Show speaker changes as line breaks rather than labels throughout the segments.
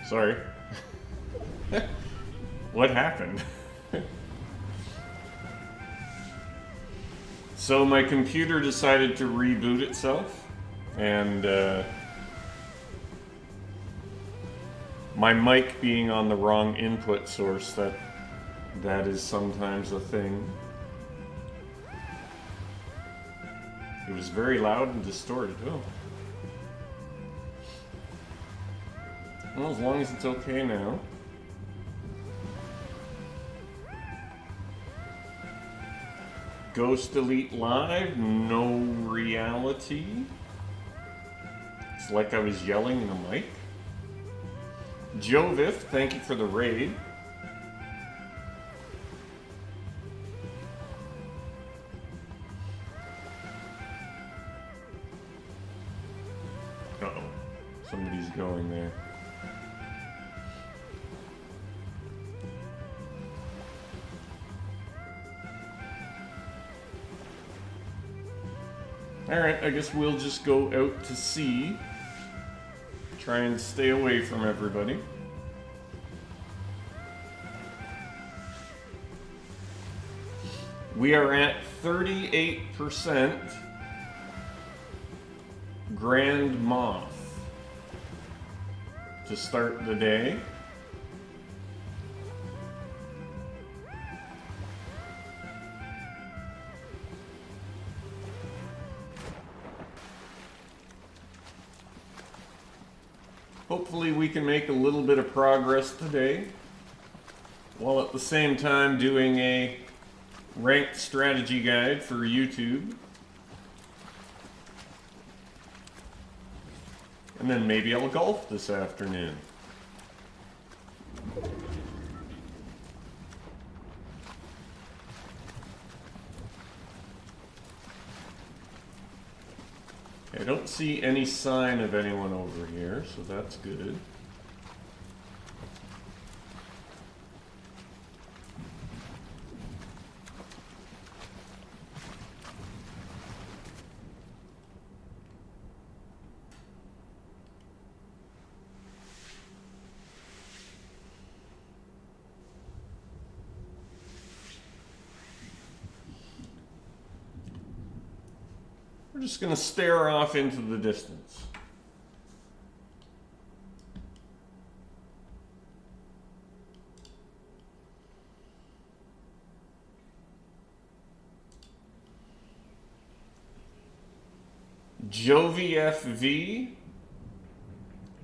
Sorry. What happened? So my computer decided to reboot itself, and my mic being on the wrong input source, that is sometimes a thing. It was very loud and distorted. Oh. Well, as long as it's okay now. Ghost Elite Live, no reality. It's like I was yelling in a mic. Jovif, thank you for the raid. Uh-oh, somebody's going there. Alright, I guess we'll just go out to sea. Try and stay away from everybody. We are at 38% Grand Moth to start the day. Hopefully we can make a little bit of progress today, while at the same time doing a ranked strategy guide for YouTube. And then maybe I'll golf this afternoon. I don't see any sign of anyone over here, so that's good. We're just going to stare off into the distance. Jovi FV,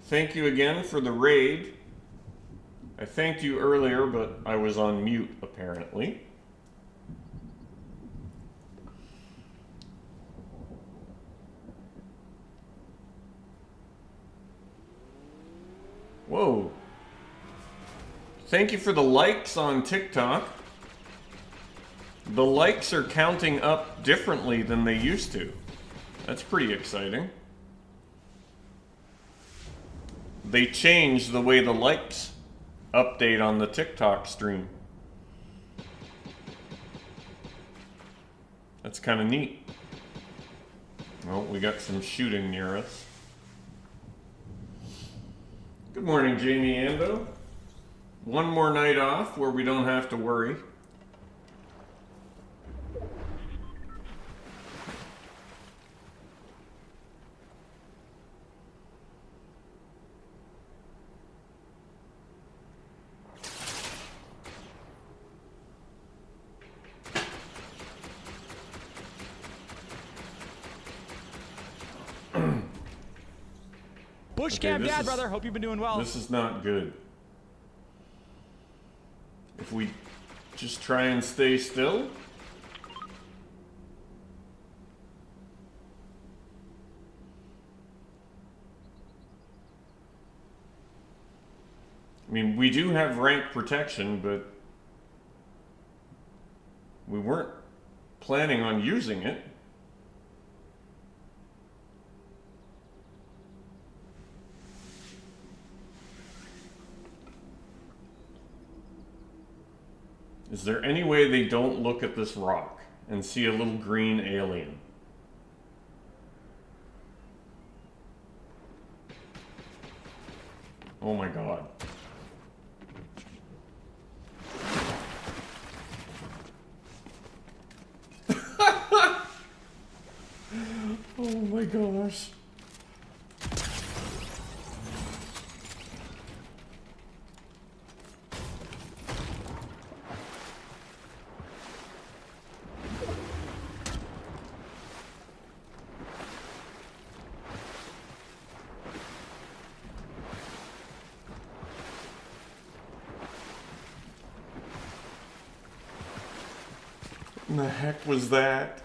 thank you again for the raid. I thanked you earlier, but I was on mute apparently. Whoa. Thank you for the likes on TikTok. The likes are counting up differently than they used to. That's pretty exciting. They changed the way the likes update on the TikTok stream. That's kind of neat. Well, we got some shooting near us. Good morning, Jamie Ando. One more night off where we don't have to worry.
BushCampDad, brother. Hope you've been doing well.
This is not good. If we just try and stay still. I mean, we do have rank protection, but we weren't planning on using it. Is there any way they don't look at this rock and see a little green alien? Oh my god. Oh my gosh. What the heck was that?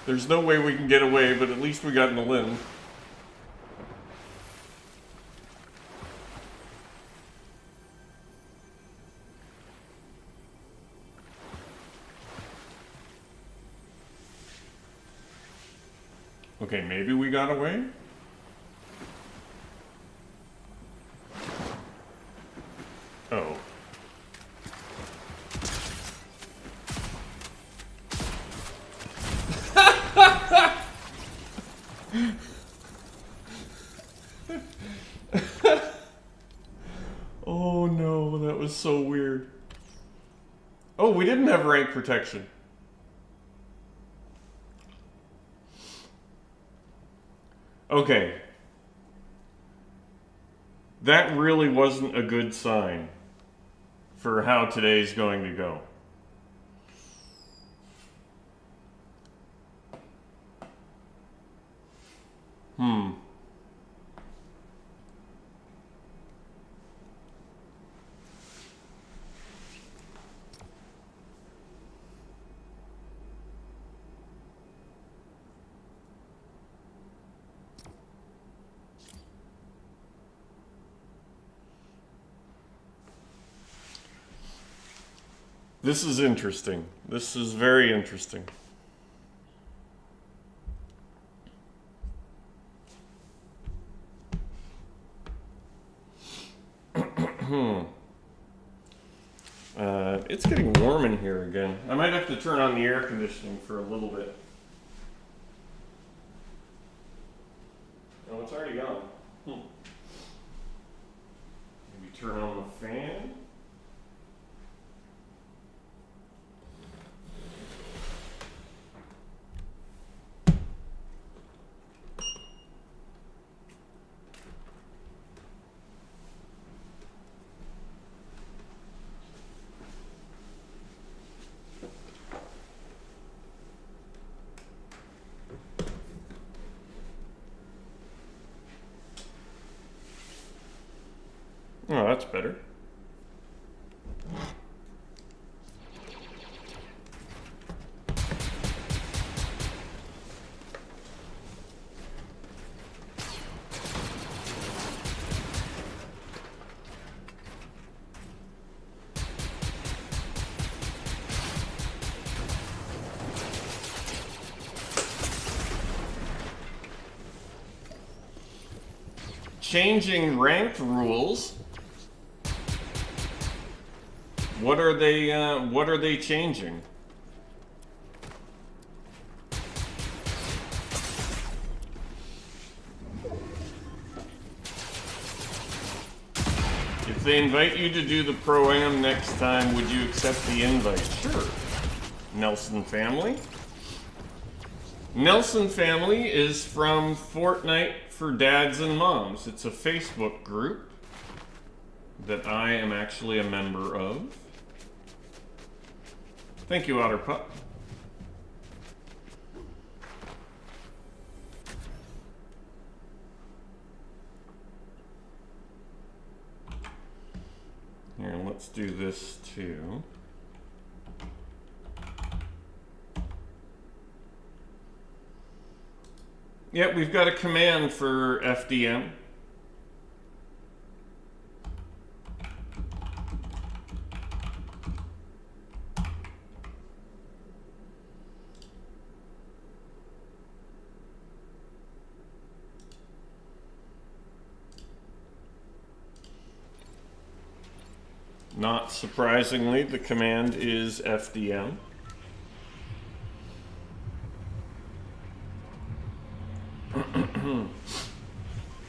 There's no way we can get away, but at least we got in the limb. Okay, maybe we got away? Oh. Oh no, that was so weird. Oh, we didn't have rank protection. Okay. That really wasn't a good sign for how today's going to go. This is interesting. This is very interesting. It's getting warm in here again. I might have to turn on the air conditioning for a little bit. Oh, it's already gone. Maybe turn on the fan. Oh, that's better. Changing ranked rules. What are they changing? If they invite you to do the Pro-Am next time, would you accept the invite? Sure. Nelson Family. Nelson Family is from Fortnite for Dads and Moms. It's a Facebook group that I am actually a member of. Thank you, Otter Pup. Here, let's do this too. Yep, we've got a command for FDM. Not surprisingly, the command is FDM.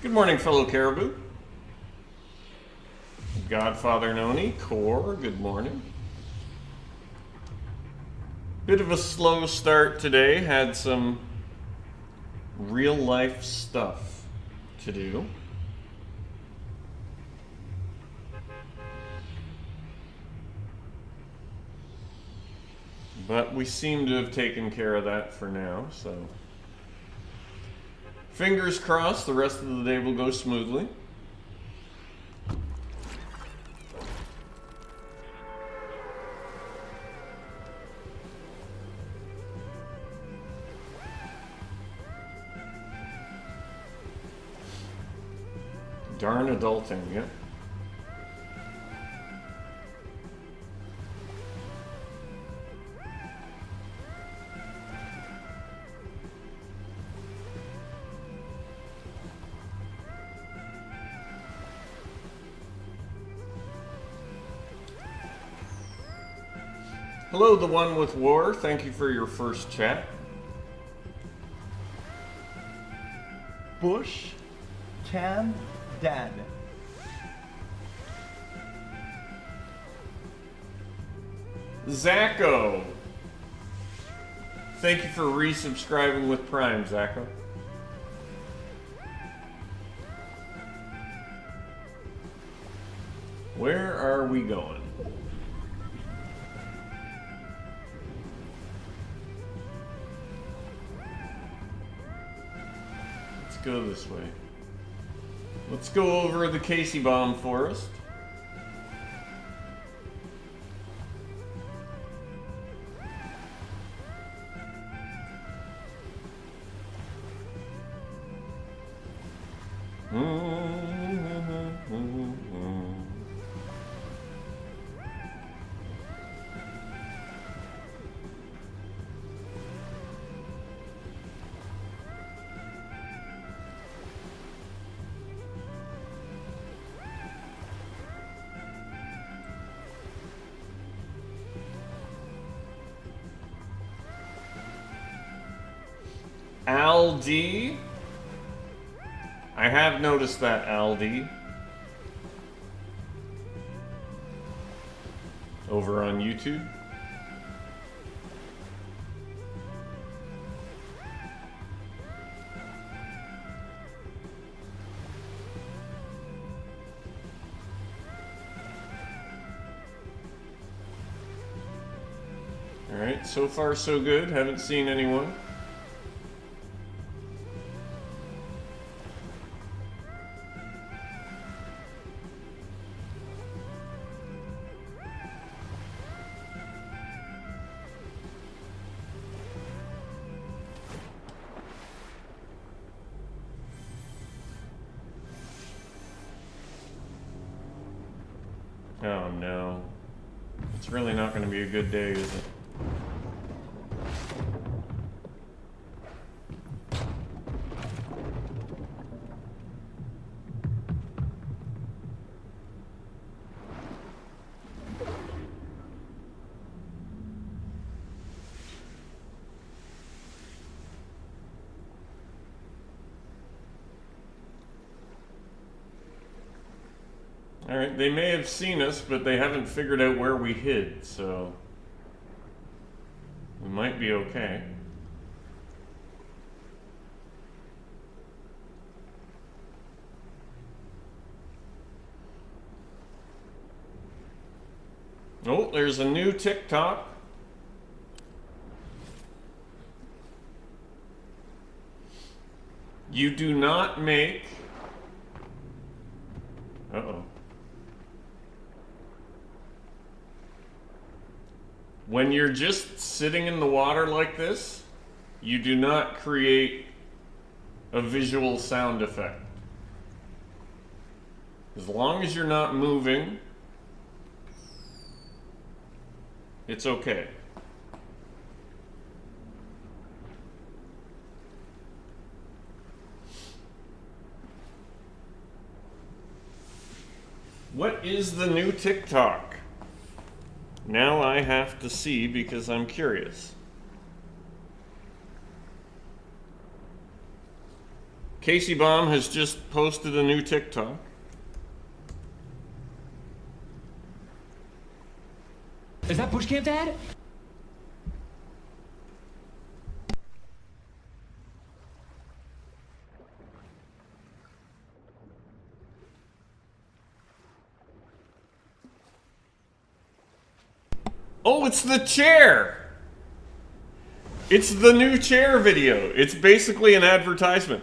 Good morning, fellow caribou. Godfather Noni, Core, good morning. Bit of a slow start today. Had some real life stuff to do. But we seem to have taken care of that for now, so fingers crossed the rest of the day will go smoothly. Darn adulting, yeah. Hello, the one with war. Thank you for your first chat.
BushCamDad.
Zacho. Thank you for resubscribing with Prime, Zacho. Where are we going? Let's go this way. Let's go over the Casey Bomb Forest. Aldi. I have noticed that, Aldi. Over on YouTube. Alright, so far so good. Haven't seen anyone. Oh no. It's really not going to be a good day, is it? Alright, they may have seen us, but they haven't figured out where we hid, so we might be okay. Oh, there's a new TikTok. You do not make... Uh-oh. When you're just sitting in the water like this, you do not create a visual sound effect. As long as you're not moving, it's okay. What is the new TikTok? Now I have to see because I'm curious. Casey Baum has just posted a new TikTok.
Is that BushCampDad?
Oh, it's the chair! It's the new chair video. It's basically an advertisement.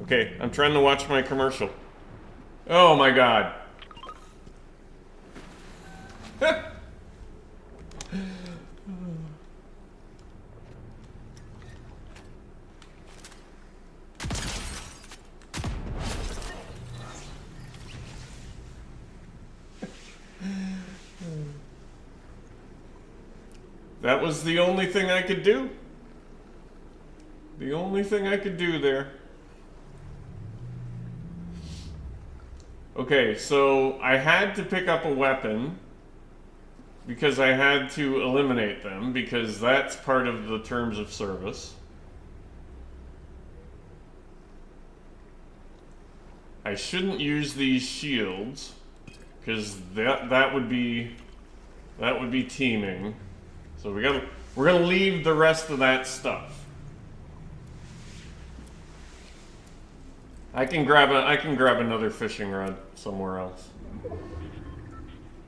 Okay, I'm trying to watch my commercial. Oh my god. That was the only thing I could do. The only thing I could do there. Okay, so I had to pick up a weapon because I had to eliminate them because that's part of the terms of service. I shouldn't use these shields because that would be teaming. So we're gonna leave the rest of that stuff. I can grab another fishing rod somewhere else.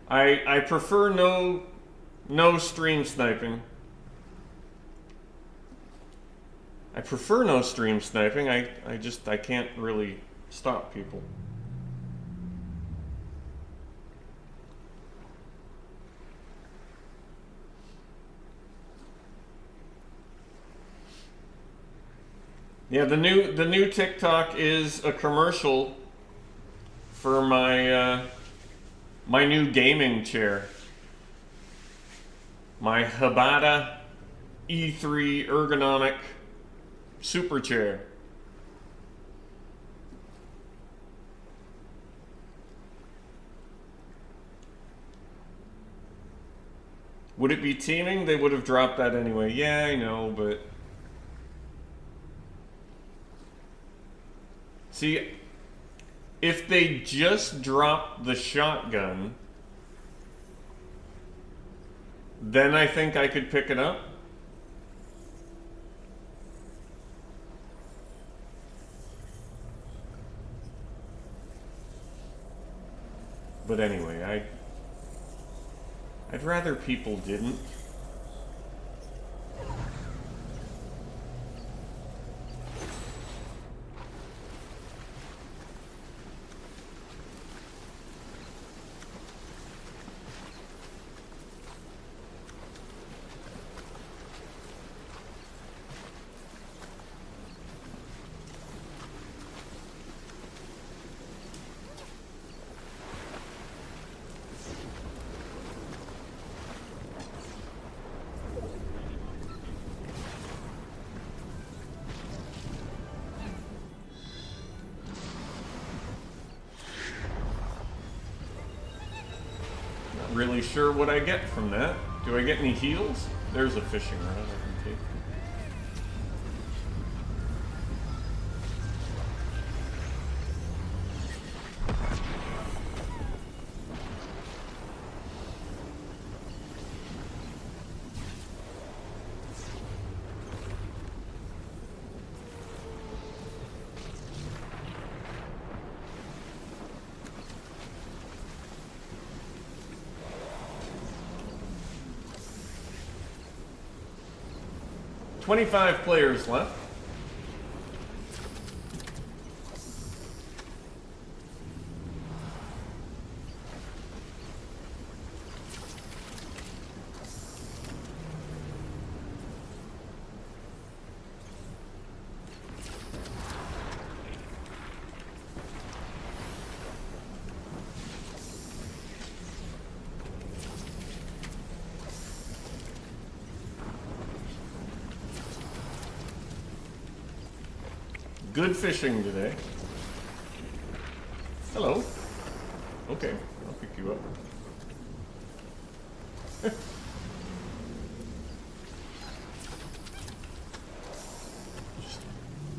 I prefer no stream sniping. I prefer no stream sniping. I can't really stop people. Yeah, the new TikTok is a commercial for my my new gaming chair. My Habata E3 ergonomic super chair. Would it be teaming? They would have dropped that anyway. Yeah, I know, but see, if they just dropped the shotgun, then I think I could pick it up. But anyway, I'd rather people didn't. Really sure what I get from that. Do I get any heals? There's a fishing rod I can take. $25 players left. Good fishing today. Hello. Okay, I'll pick you up.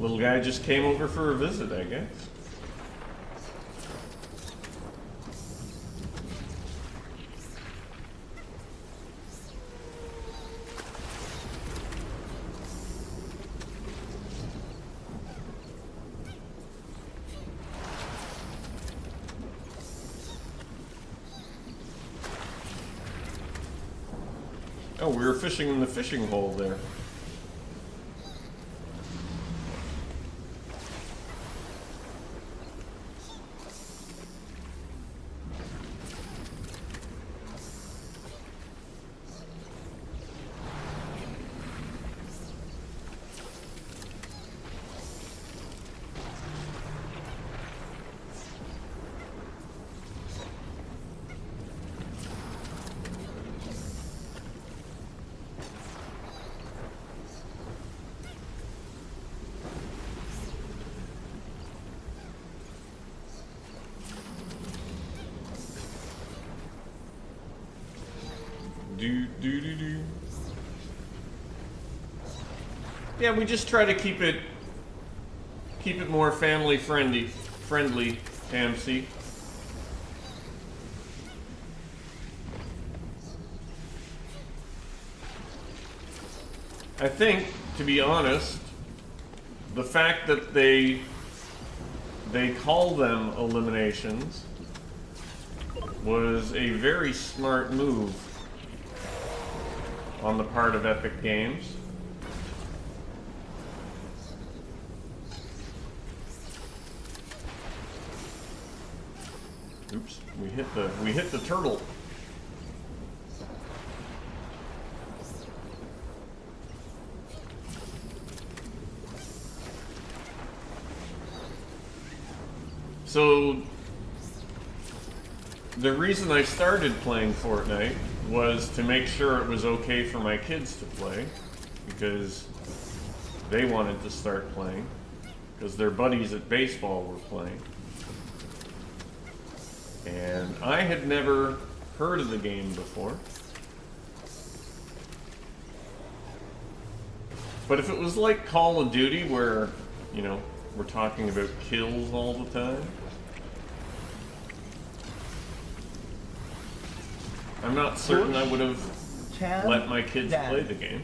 Little guy just came over for a visit, I guess. Oh, we were fishing in the fishing hole there. Do. Yeah, we just try to keep it more family friendly, AMC. I think, to be honest, the fact that they call them eliminations was a very smart move on the part of Epic Games. Oops, we hit the turtle. So the reason I started playing Fortnite was to make sure it was okay for my kids to play, because they wanted to start playing, because their buddies at baseball were playing. And I had never heard of the game before. But if it was like Call of Duty, where, you know, we're talking about kills all the time, I'm not certain I would have let my kids play the game.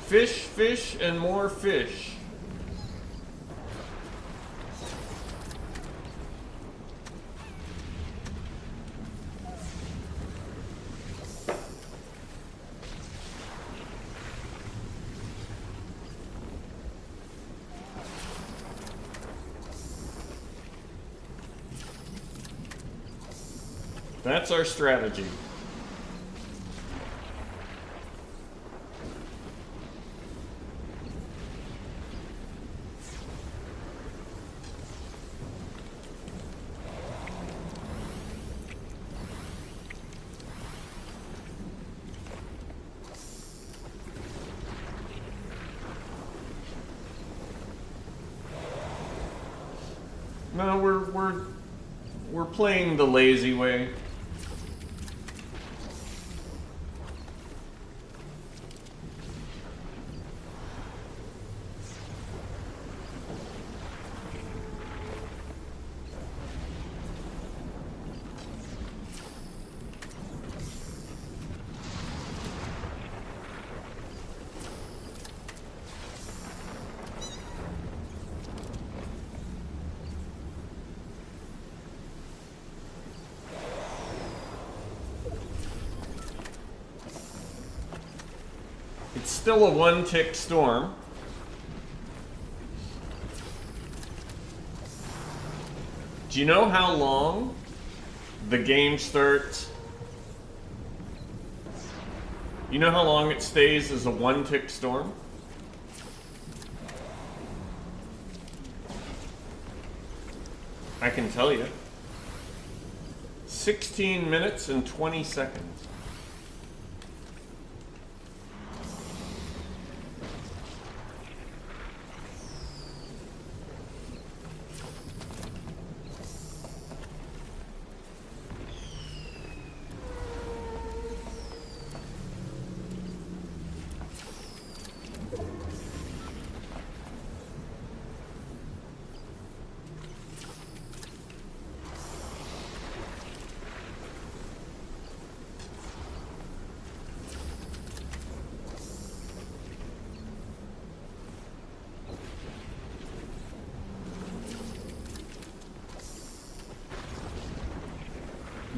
Fish, fish, and more fish. That's our strategy. No, we're playing the lazy way. It's still a one-tick storm. Do you know how long the game starts? You know how long it stays as a one-tick storm? I can tell you. 16 minutes and 20 seconds.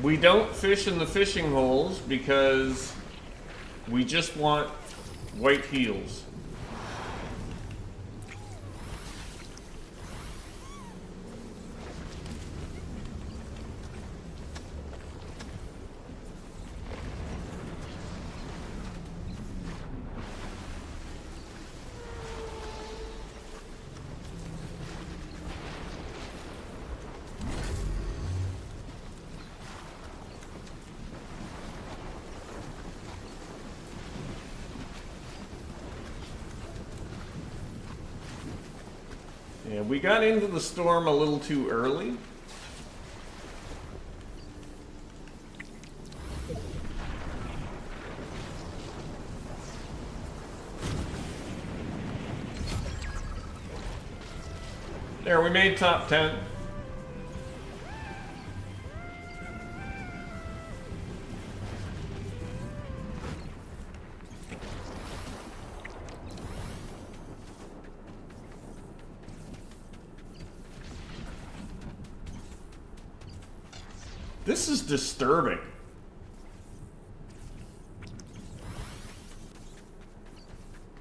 We don't fish in the fishing holes because we just want white heels. Yeah, we got into the storm a little too early. There, we made top 10. This is disturbing.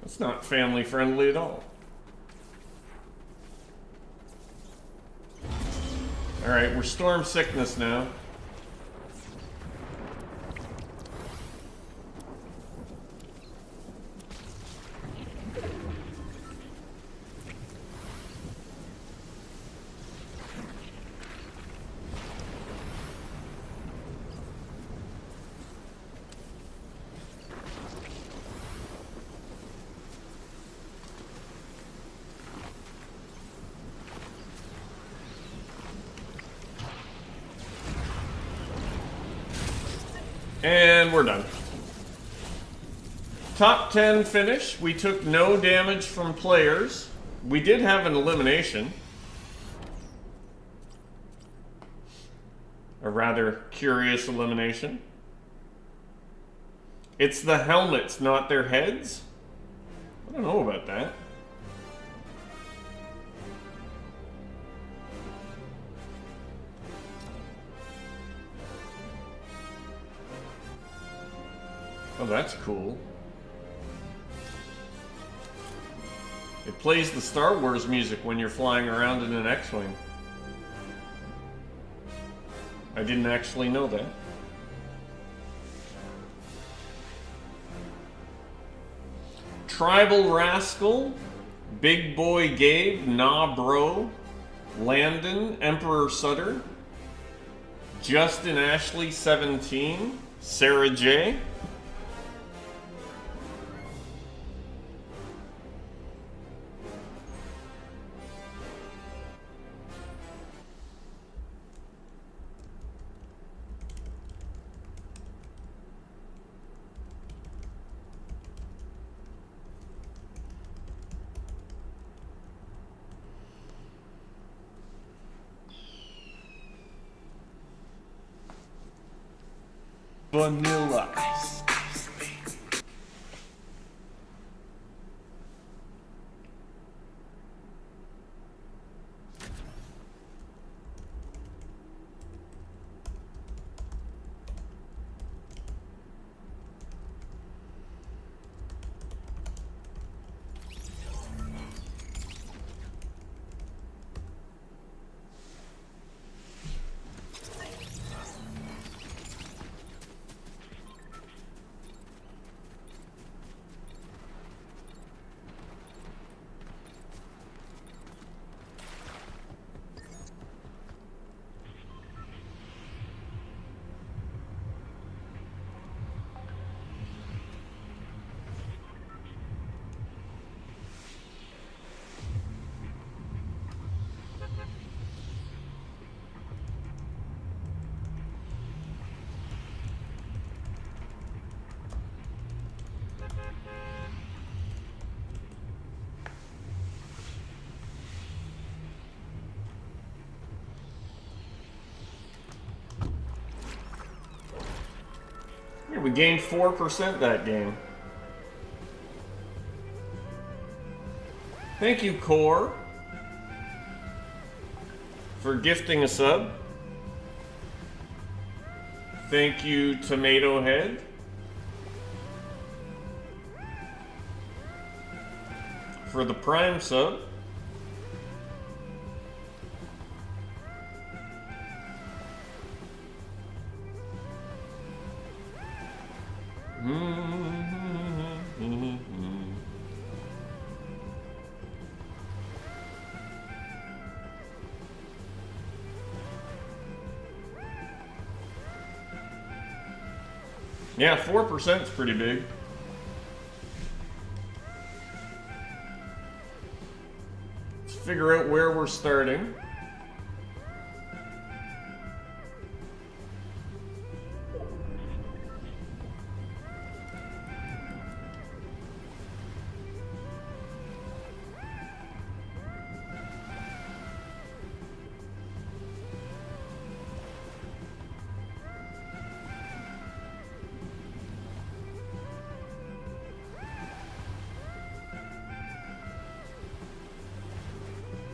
That's not family friendly at all. All right, we're storm sickness now. And we're done. Top 10 finish. We took no damage from players. We did have an elimination. A rather curious elimination. It's the helmets, not their heads? I don't know about that. Oh, that's cool. It plays the Star Wars music when you're flying around in an X-Wing. I didn't actually know that. Tribal Rascal, Big Boy Gabe, Nah Bro, Landon, Emperor Sutter, Justin Ashley 17, Sarah J. Vanilla Ice. We gained 4% that game. Thank you, Core, for gifting a sub. Thank you, Tomato Head, for the Prime sub. Yeah, 4% is pretty big. Let's figure out where we're starting.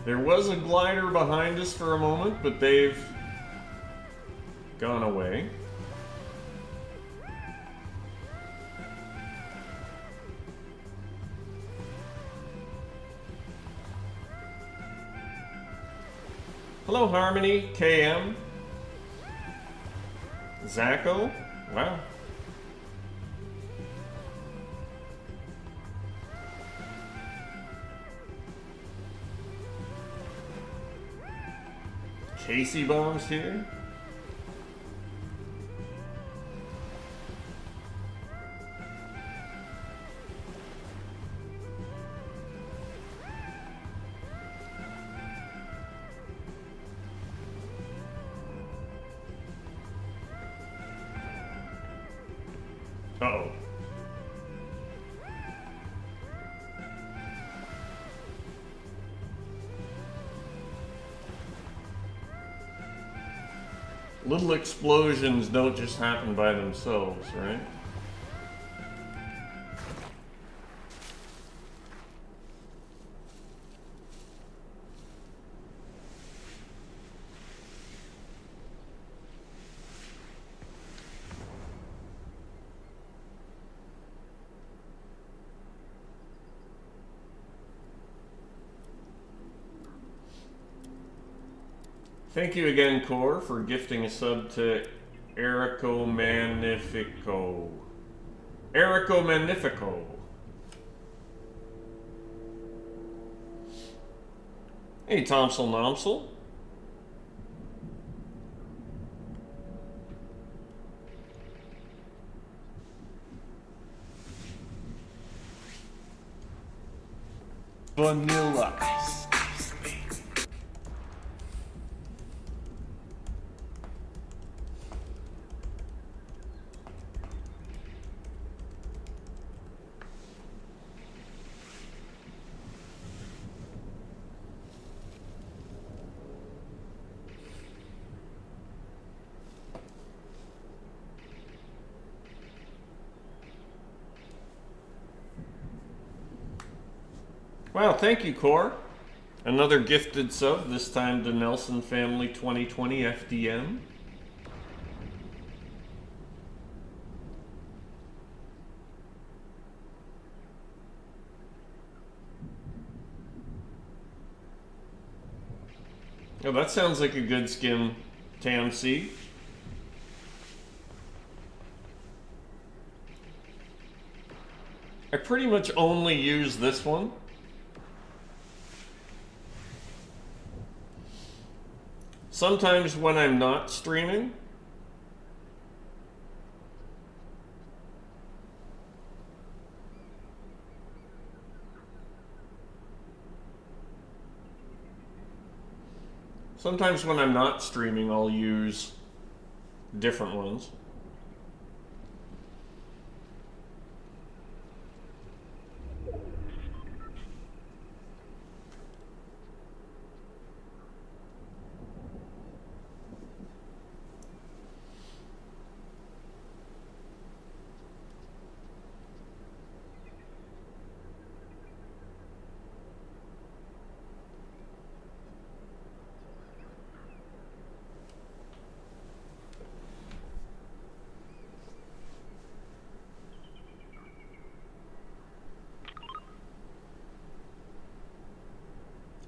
There was a glider behind us for a moment, but they've gone away. Hello, Harmony, KM, Zacho. Wow. Casey Bombs here. Uh-oh. Little explosions don't just happen by themselves, right? Thank you again, Core, for gifting a sub to Erico Magnifico. Erico Magnifico. Hey, Tomsel Nomsel. Vanilla ice. Wow, thank you, Core. Another gifted sub, this time to Nelson Family 2020 FDM. Oh, that sounds like a good skin, TamC. I pretty much only use this one. Sometimes when I'm not streaming. Sometimes when I'm not streaming, I'll use different ones.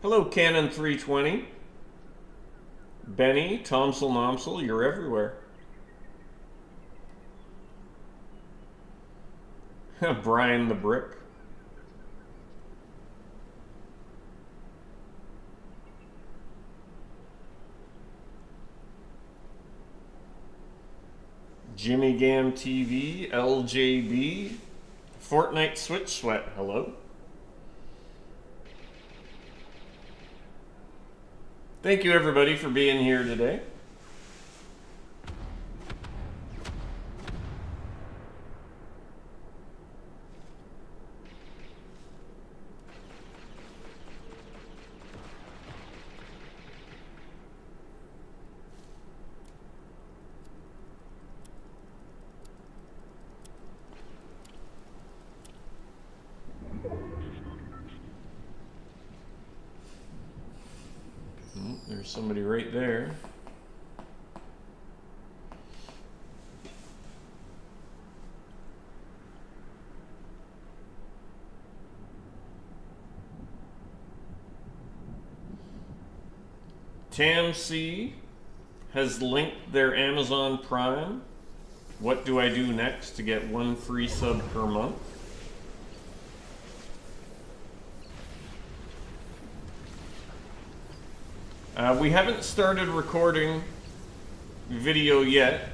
Hello, Canon 320. Benny, Tomsel Nomsel, you're everywhere. Brian the Brick. Jimmy Gam TV, LJB, Fortnite Switch Sweat, hello. Thank you everybody for being here today. There's somebody right there. TamC has linked their Amazon Prime. What do I do next to get 1 free sub per month? We haven't started recording video yet.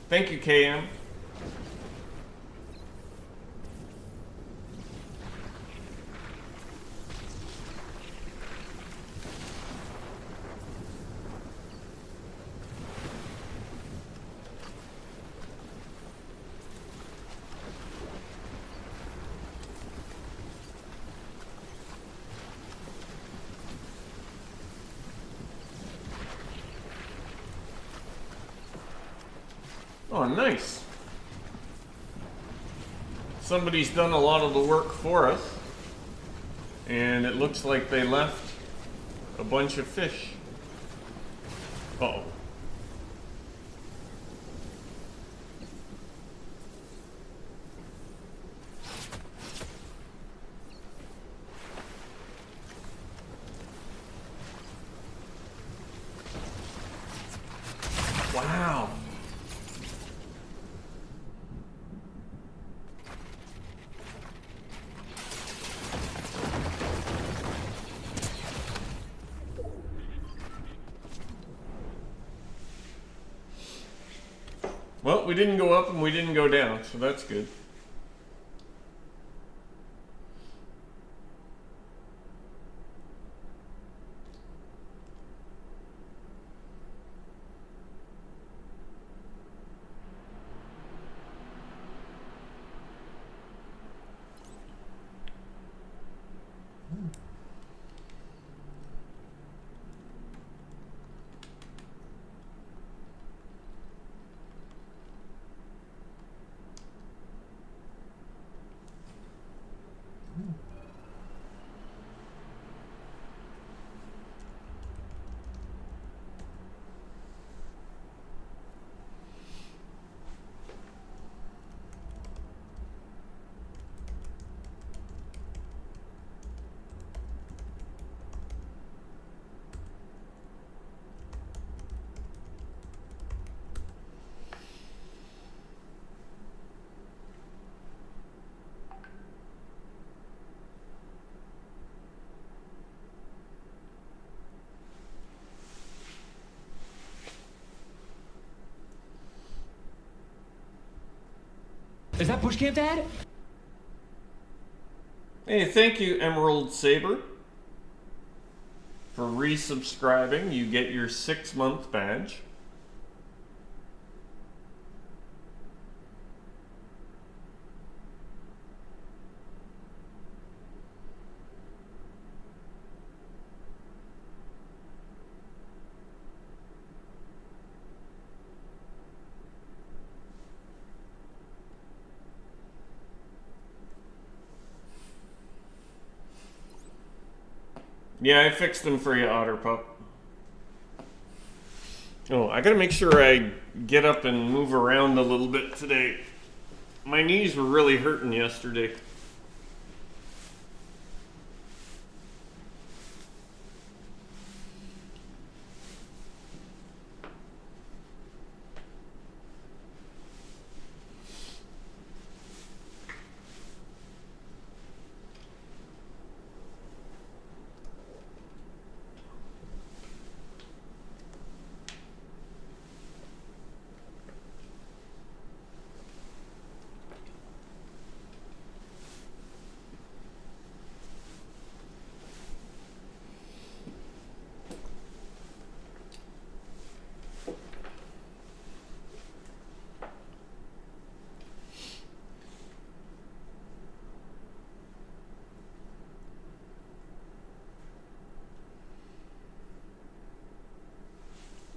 Thank you, KM. Oh, nice. Somebody's done a lot of the work for us. And it looks like they left a bunch of fish. Uh-oh. Wow. Well, we didn't go up and we didn't go down, so that's good.
Is that BushCampDad?
Hey, thank you, Emerald Saber, for resubscribing. You get your 6-month badge. Yeah, I fixed them for you, Otter Pup. Oh, I gotta make sure I get up and move around a little bit today. My knees were really hurting yesterday.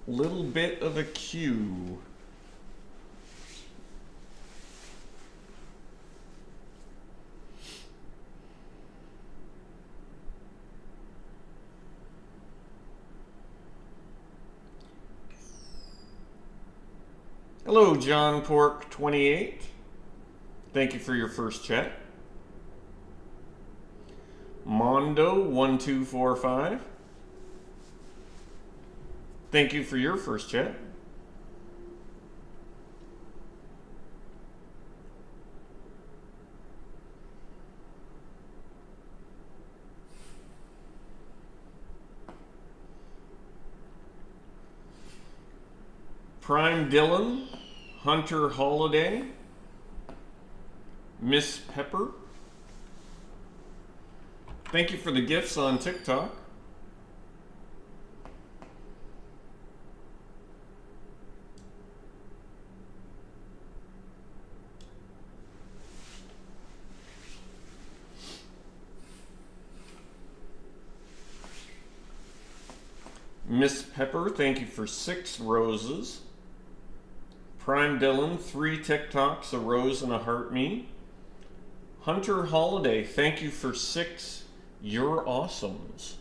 Little bit of a queue. Hello, John Pork 28. Thank you for your first chat. Mondo 1245. Thank you for your first chat. Prime Dylan, Hunter Holiday, Miss Pepper. Thank you for the gifts on TikTok. Miss Pepper, thank you for 6 roses. Prime Dylan, 3 TikToks, a rose and a heart me. Hunter Holiday, thank you for 6 You're Awesomes.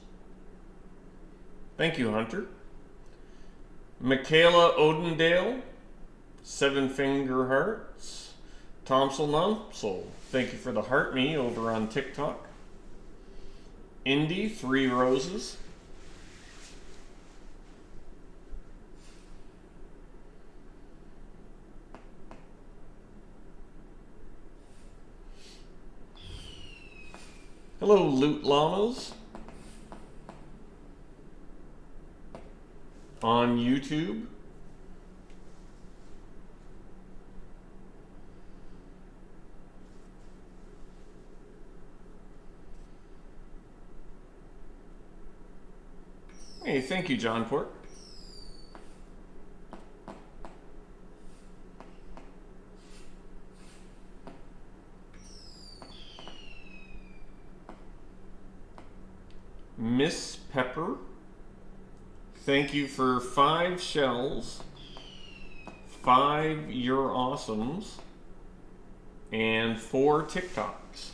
Thank you, Hunter. Michaela Odendale, 7 finger hearts. Thompson Lumsel, thank you for the heart me over on TikTok. Indy, 3 roses. Hello, Loot Llamas on YouTube. Hey, thank you, John Pork. Miss Pepper, thank you for 5 shells, 5 You're Awesomes, and 4 TikToks.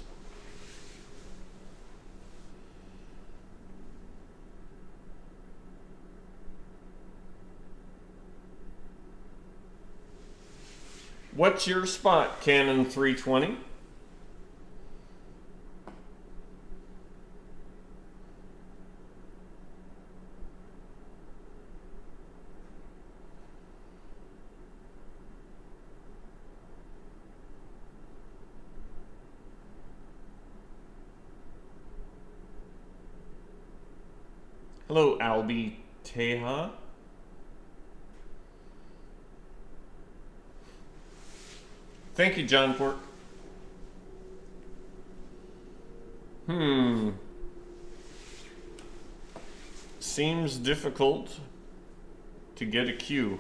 What's your spot, Canon 320? Hello, Albie Teja. Thank you, John Pork. Seems difficult to get a queue.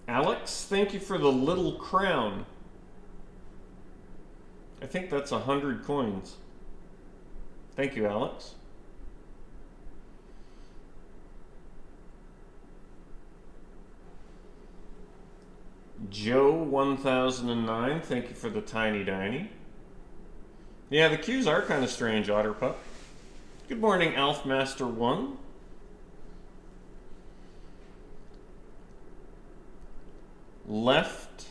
Alex, thank you for the little crown. I think that's 100 coins. Thank you, Alex. Joe 1009, thank you for the tiny diny. Yeah, the queues are kind of strange, Otterpup. Good morning, Alfmaster1. Left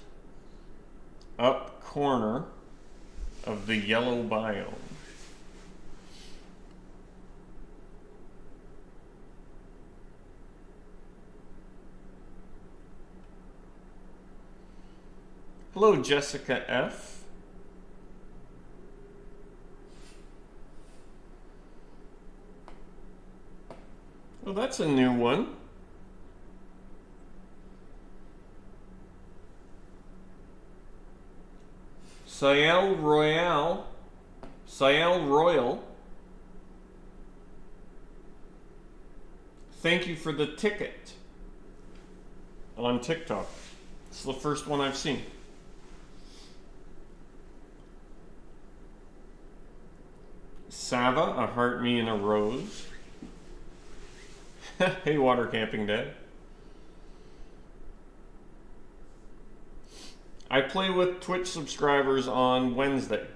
up corner of the yellow biome. Hello, Jessica F. Oh, that's a new one. Ciel Royale. Ciel Royal. Thank you for the ticket. On TikTok. It's the first one I've seen. Sava, a heart, me, and a rose. Hey, water camping dad. I play with Twitch subscribers on Wednesday.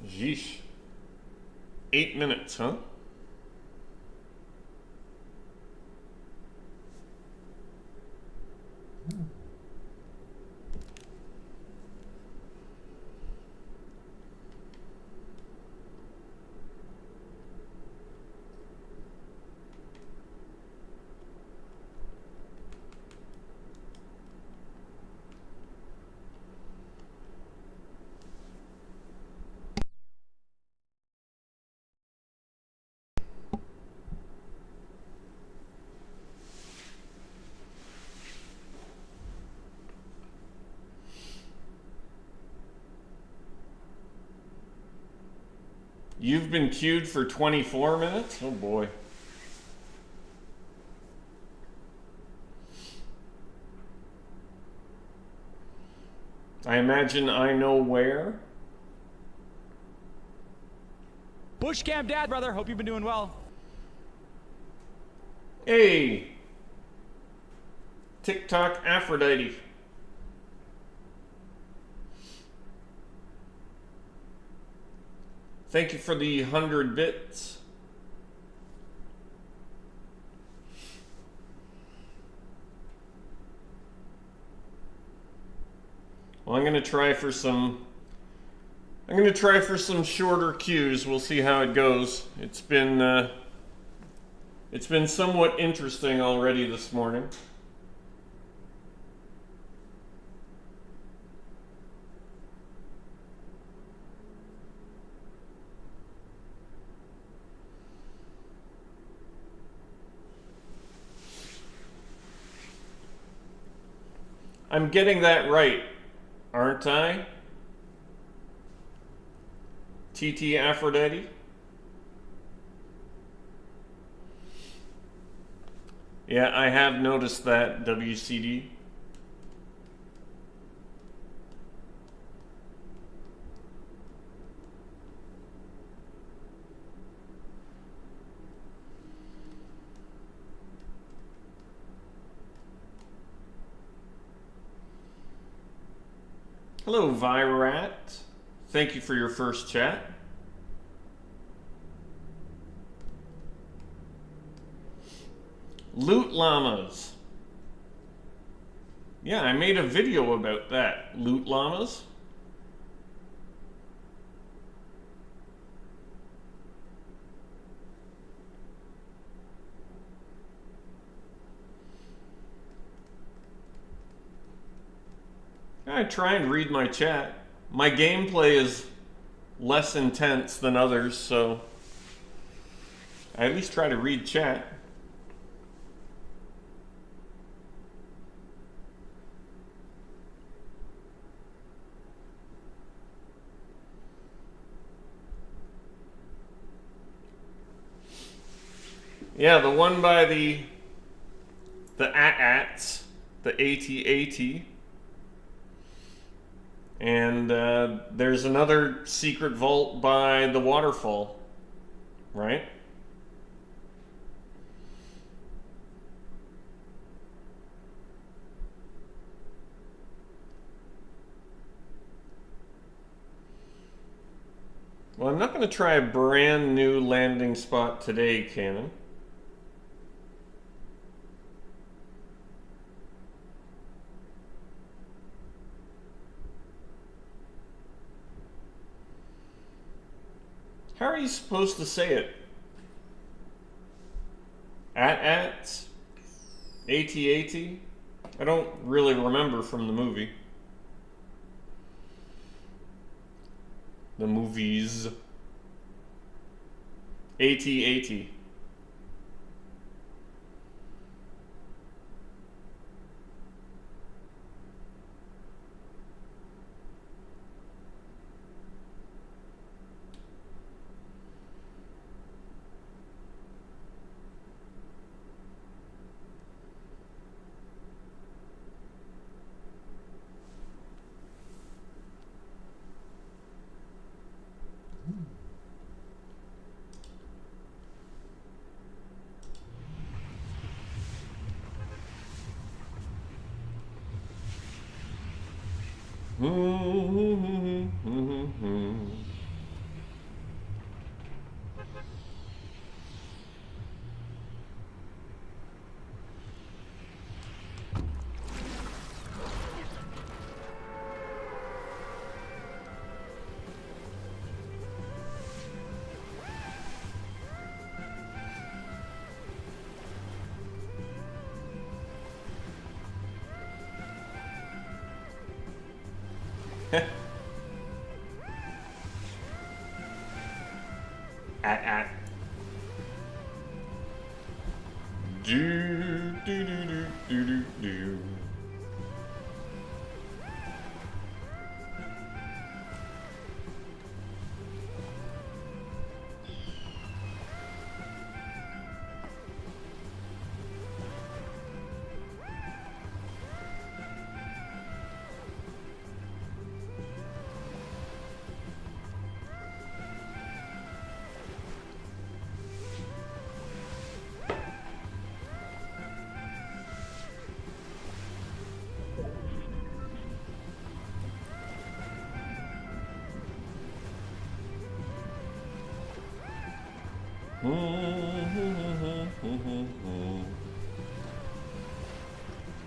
Yeesh. 8 minutes, huh? You've been queued for 24 minutes? Oh boy. I imagine I know where.
BushCampDad, brother. Hope you've been doing well.
Hey! TikTok Aphrodite. Thank you for the 100 bits. Well, I'm gonna try for some shorter queues. We'll see how it goes. It's been somewhat interesting already this morning. I'm getting that right, aren't I? TT Aphrodite? Yeah, I have noticed that, WCD. Hello, Virat. Thank you for your first chat. Loot llamas. Yeah, I made a video about that. Loot llamas. I try and read my chat. My gameplay is less intense than others, so I at least try to read chat. Yeah, the one by the AT-ATs, the AT-AT. And there's another secret vault by the waterfall, right? Well, I'm not going to try a brand new landing spot today, Cannon. How are you supposed to say it? AT-AT? AT-AT? I don't really remember from the movie. The movies. AT-AT. At. Do do do do do do do.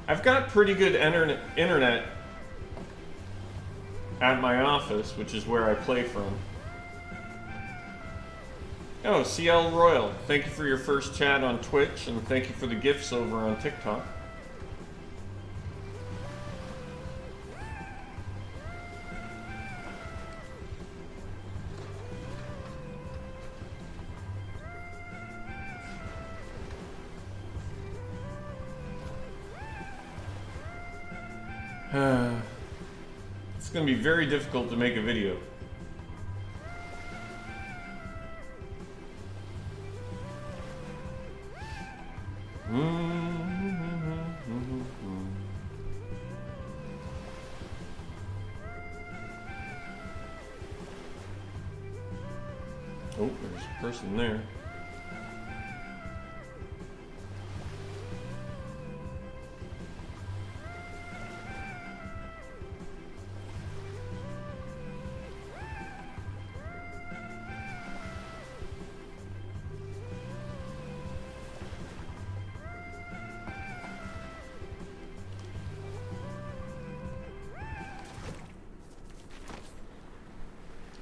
I've got pretty good internet at my office, which is where I play from. Oh, CL Royal, thank you for your first chat on Twitch, and thank you for the gifts over on TikTok. It's going to be very difficult to make a video. Oh, there's a person there.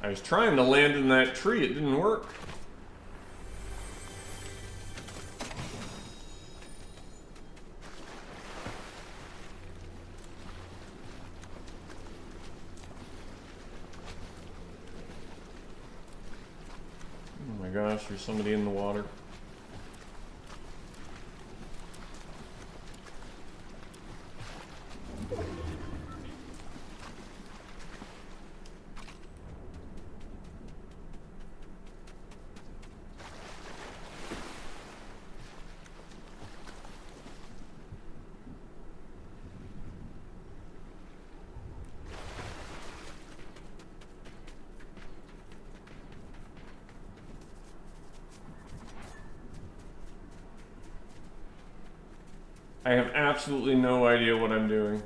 I was trying to land in that tree, it didn't work. Oh my gosh, there's somebody in the water. I have absolutely no idea what I'm doing.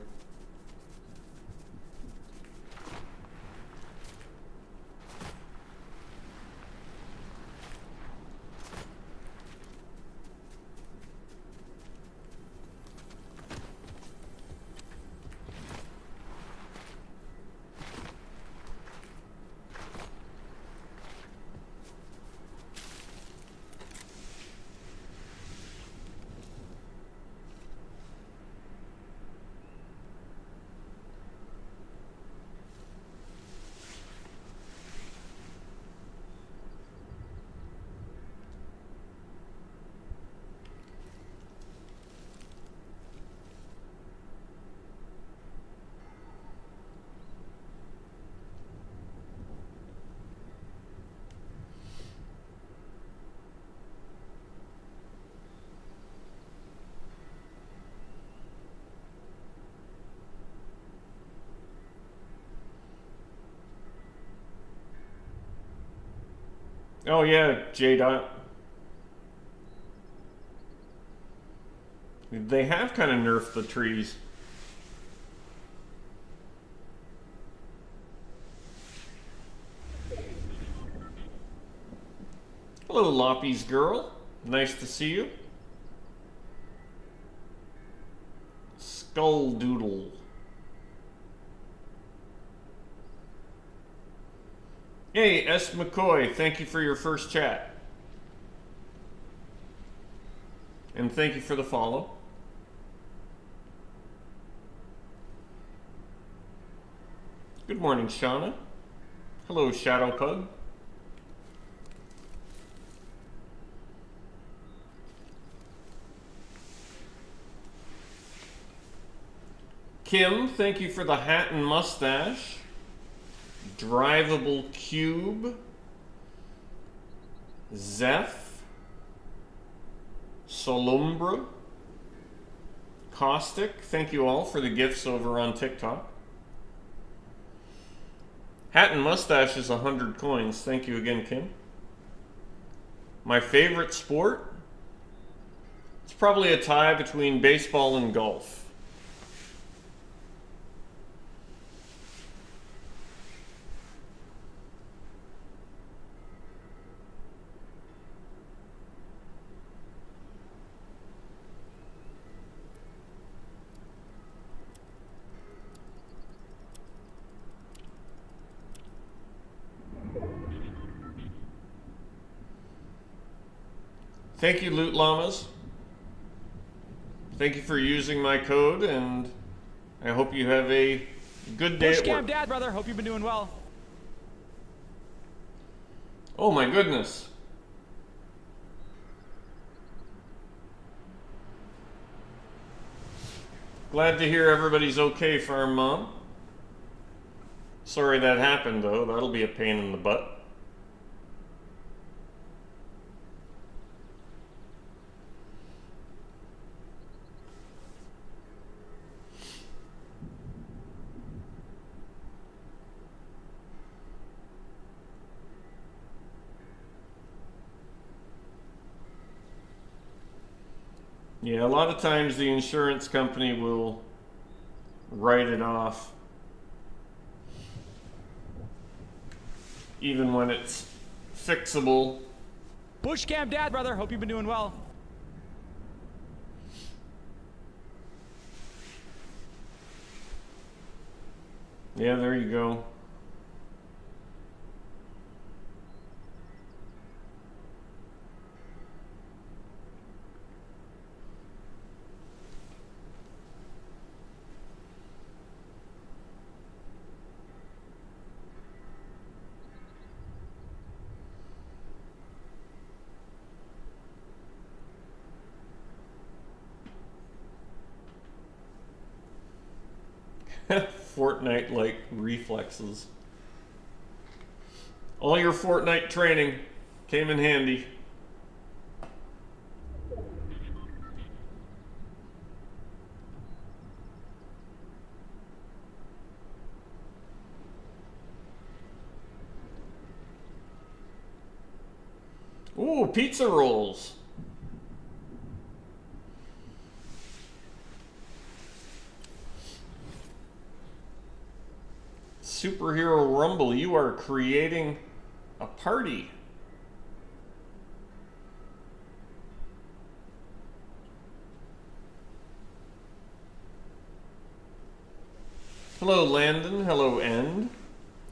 Oh yeah, J-Dot. They have kind of nerfed the trees. Hello, Loppy's girl. Nice to see you. Skull Doodle. Hey, S. McCoy, thank you for your first chat. And thank you for the follow. Good morning, Shauna. Hello, Shadow Pug. Kim, thank you for the hat and mustache. Drivable Cube. Zeph. Solumbra. Caustic, thank you all for the gifts over on TikTok. Hat and mustache is 100 coins. Thank you again, Kim. My favorite sport? It's probably a tie between baseball and golf. Thank you, Loot Llamas. Thank you for using my code, and I hope you have a good day at work.
BushCampDad, brother. Hope you've been doing well.
Oh my goodness. Glad to hear everybody's okay, Farm Mom. Sorry that happened, though. That'll be a pain in the butt. Yeah, a lot of times the insurance company will write it off, even when it's fixable.
BushCampDad, brother. Hope you've been doing well.
Yeah, there you go. Fortnite-like reflexes. All your Fortnite training came in handy. Ooh, pizza rolls. Superhero Rumble, you are creating a party. Hello, Landon. Hello, End.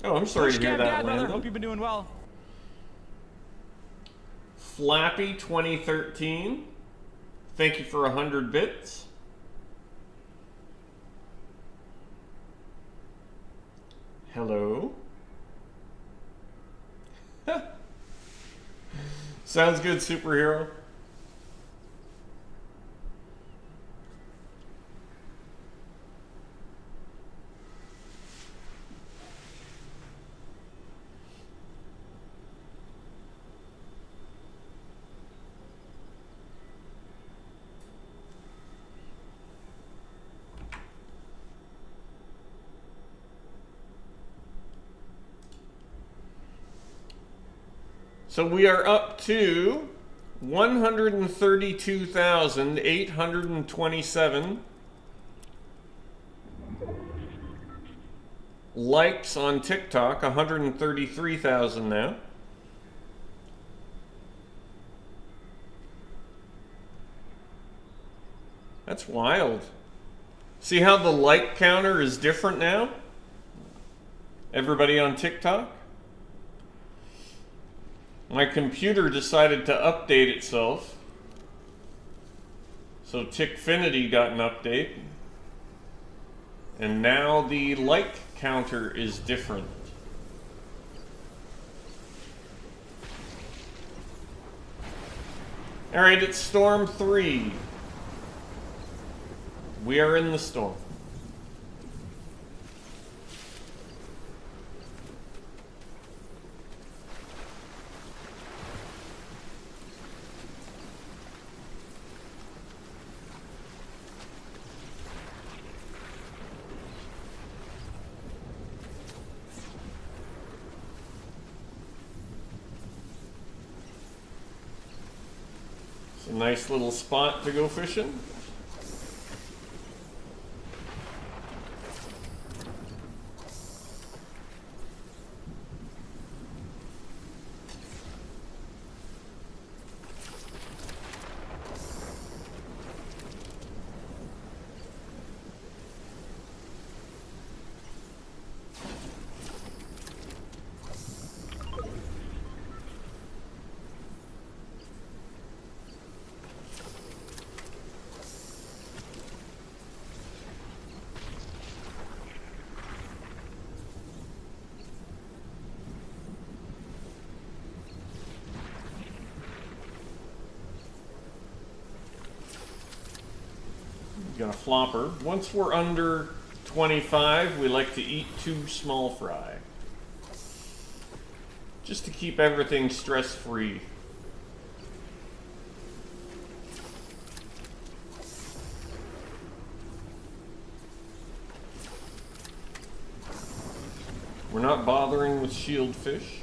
Oh, I'm sorry to hear that,
BushCampDad, brother.
Landon.
Hope you've been doing well.
Flappy 2013. Thank you for 100 bits. Hello. Sounds good, superhero. So we are up to 132,827 likes on TikTok, 133,000 now. That's wild. See how the like counter is different now? Everybody on TikTok? My computer decided to update itself. So Tickfinity got an update. And now the like counter is different. Alright, it's Storm 3. We are in the storm. It's a nice little spot to go fishing. Got a flopper. Once we're under 25, we like to eat 2 small fry. Just to keep everything stress-free. We're not bothering with shield fish.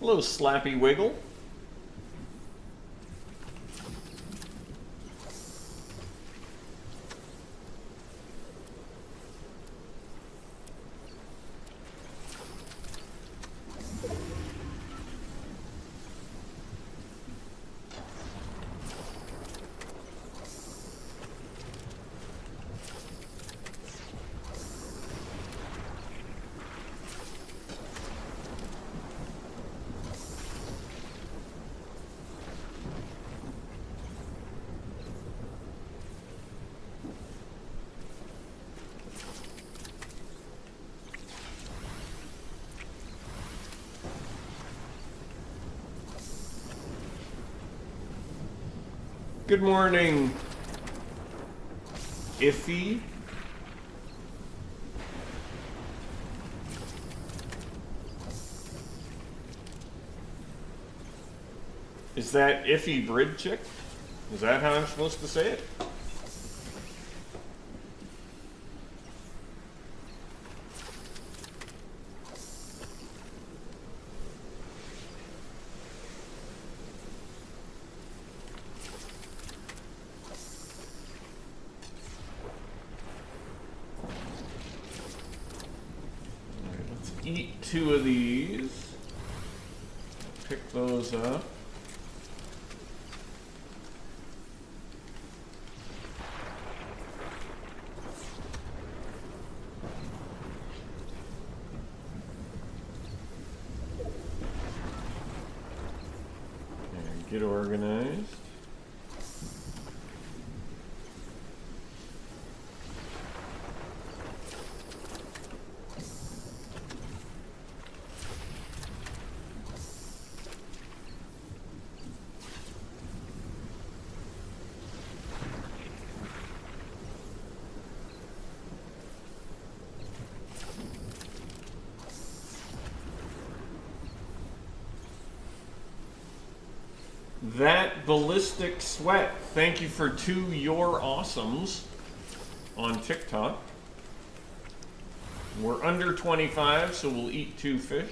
Hello, Slappy Wiggle. Good morning, Iffy. Is that Iffy Brid Chick? Is that how I'm supposed to say it? Eat 2 of these. Pick those up. And get organized. That Ballistic Sweat, thank you for 2 Your Awesomes on TikTok. We're under 25, so we'll eat 2 fish.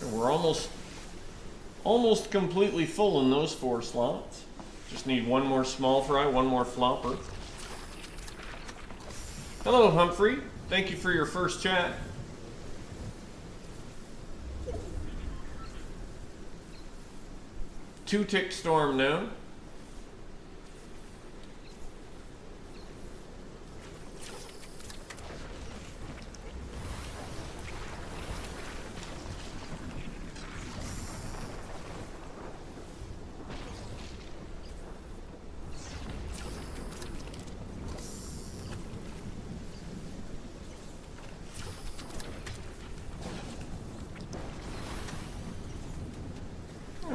We're almost completely full in those 4 slots. Just need 1 more small fry, 1 more flopper. Hello, Humphrey. Thank you for your first chat. Two-tick storm now.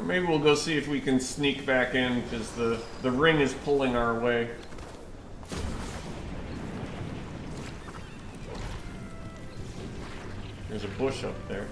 Maybe we'll go see if we can sneak back in because the ring is pulling our way. There's a bush up there.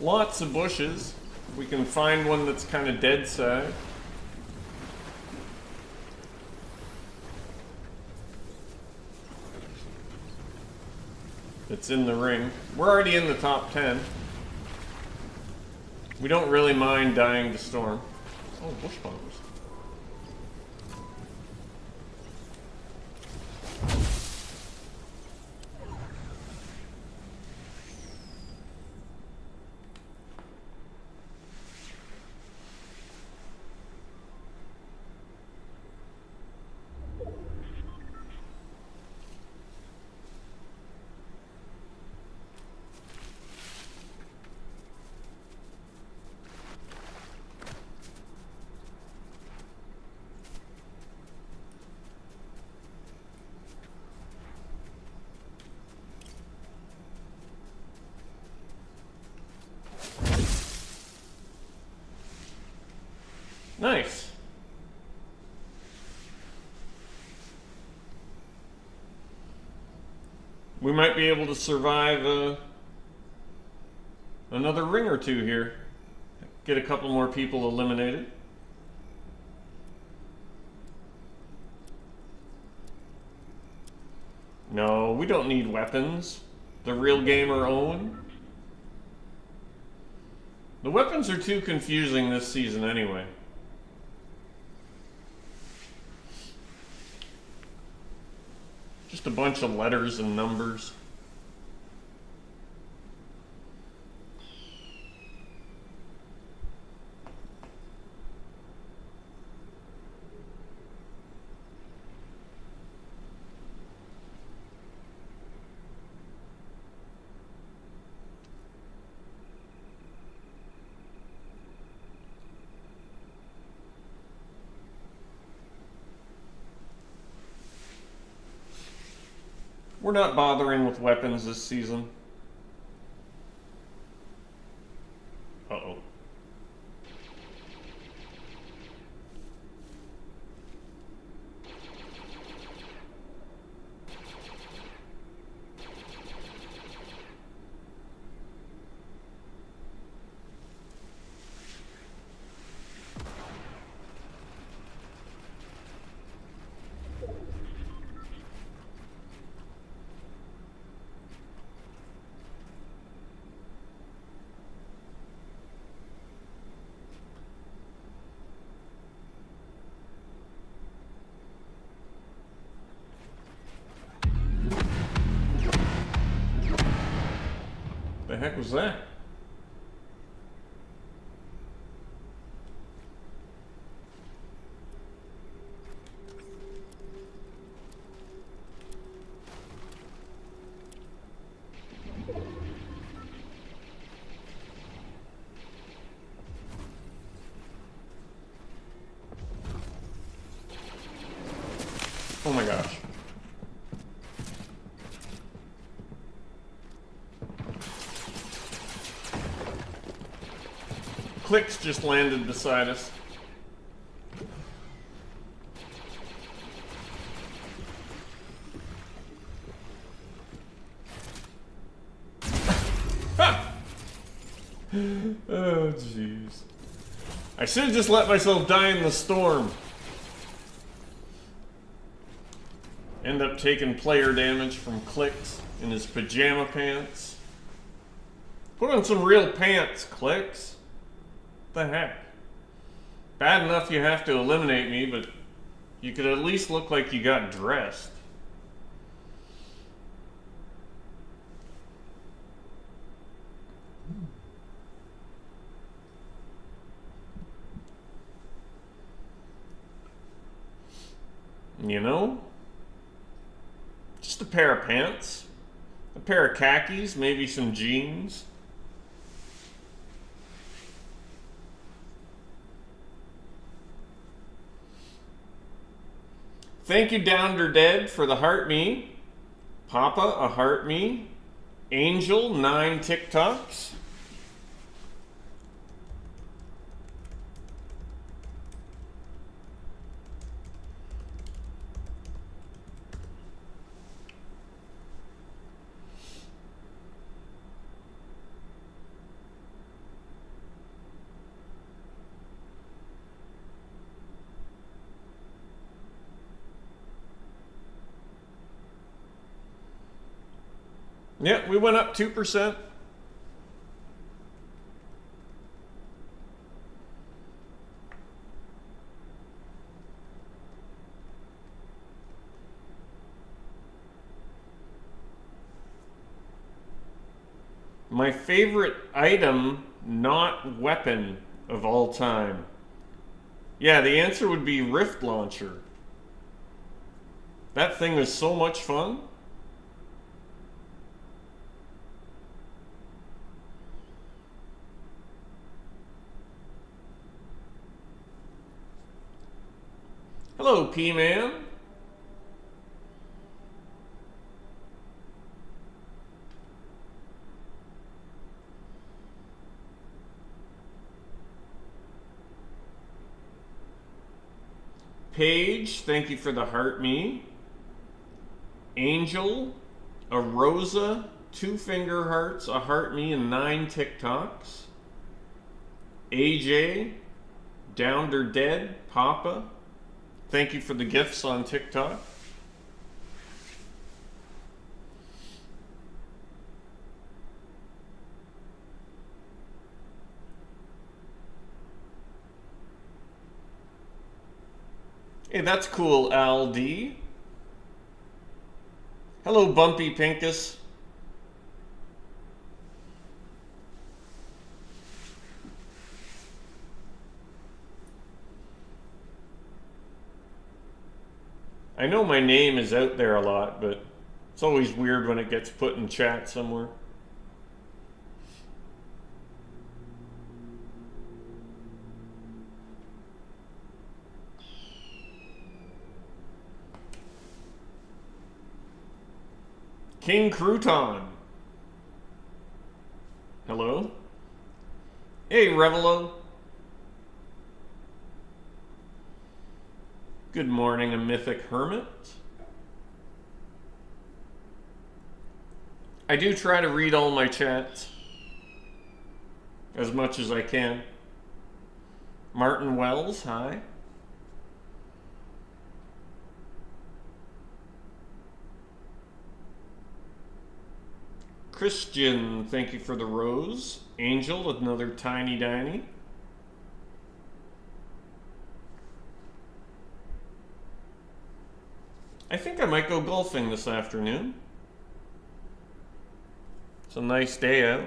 Lots of bushes. We can find one that's kind of dead side. It's in the ring. We're already in the top 10. We don't really mind dying to storm. Oh, bush bombs. Nice. We might be able to survive another ring or two here. Get a couple more people eliminated. No, we don't need weapons. The real gamer own. The weapons are too confusing this season anyway. Just a bunch of letters and numbers. We're not bothering with weapons this season. Uh-oh. The heck was that? Oh my gosh. Clicks just landed beside us. Oh, jeez. I should have just let myself die in the storm. End up taking player damage from Clicks in his pajama pants. Put on some real pants, Clicks. What the heck? Bad enough you have to eliminate me, but you could at least look like you got dressed. You know? Just a pair of pants, a pair of khakis, maybe some jeans. Thank you, Downder Dead, for the heart me. Papa, a heart me. Angel, 9 TikToks. Yeah, we went up 2%. My favorite item, not weapon, of all time. Yeah, the answer would be Rift Launcher. That thing is so much fun. Hello, P-Man. Paige, thank you for the heart me. Angel, a Rosa, 2 finger hearts, a heart me, and 9 TikToks. AJ, Downder Dead, Papa, thank you for the gifts on TikTok. Hey, that's cool, Al D. Hello, Bumpy Pinkus. I know my name is out there a lot, but it's always weird when it gets put in chat somewhere. King Crouton. Hello? Hey, Revelo. Good morning, a mythic hermit. I do try to read all my chats as much as I can. Martin Wells, hi. Christian, thank you for the rose. Angel, another tiny diny. I think I might go golfing this afternoon. It's a nice day out.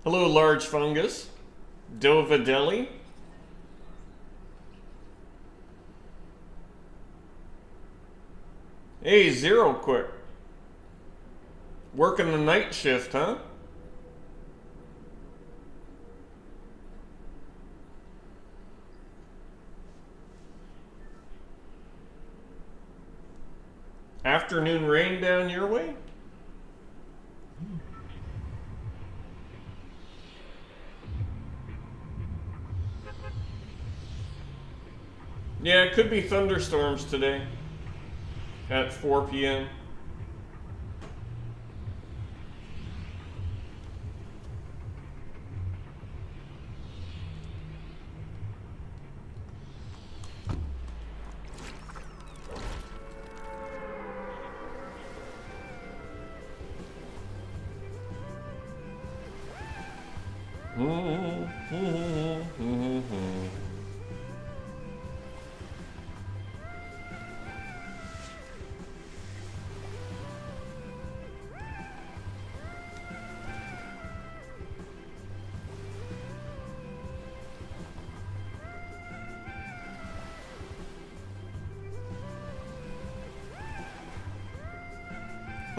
Hello, large fungus. Dovadelli. Hey, Zero Quick. Working the night shift, huh? Afternoon rain down your way? Yeah, it could be thunderstorms today at 4 p.m.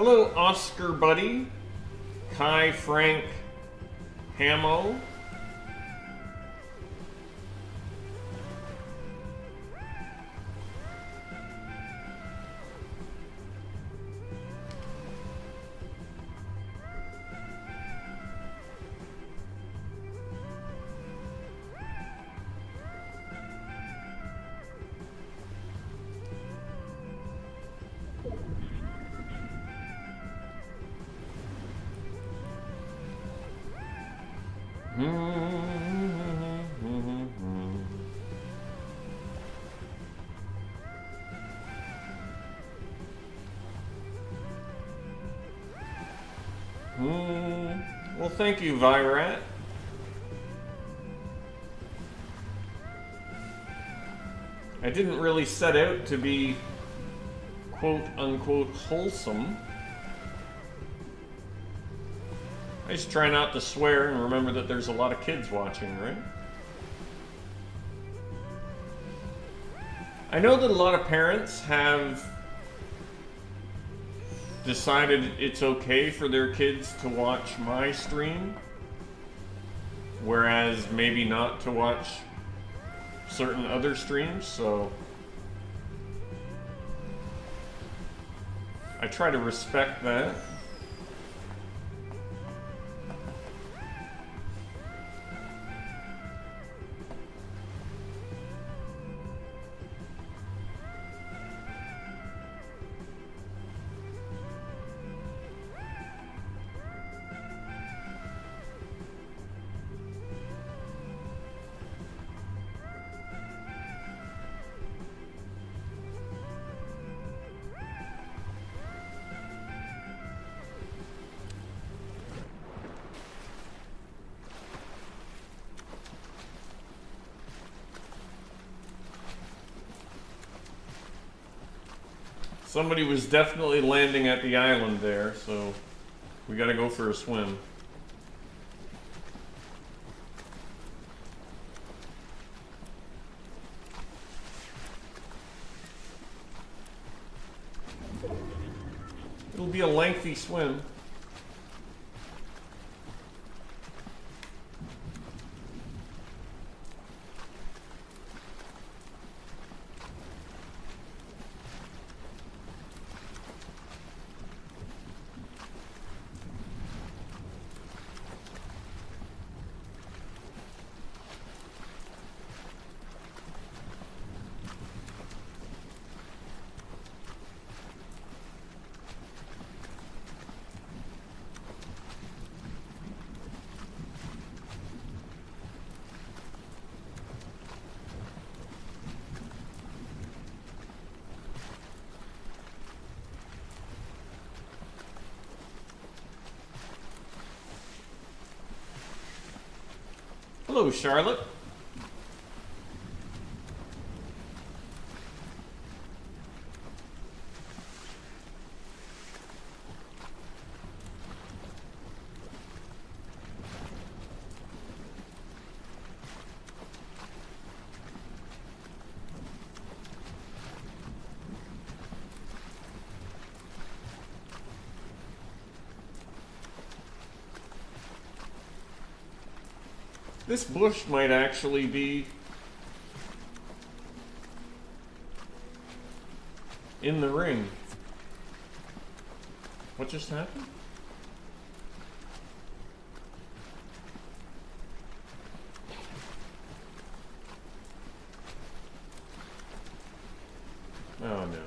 Hello, Oscar Buddy, Kai Frank Hamo. Well, thank you, Virat. I didn't really set out to be quote-unquote wholesome. I just try not to swear and remember that there's a lot of kids watching, right? I know that a lot of parents have decided it's okay for their kids to watch my stream, whereas maybe not to watch certain other streams, so I try to respect that. Somebody was definitely landing at the island there, so we gotta go for a swim. It'll be a lengthy swim. Hello, Charlotte. This bush might actually be in the ring. What just happened? Oh no.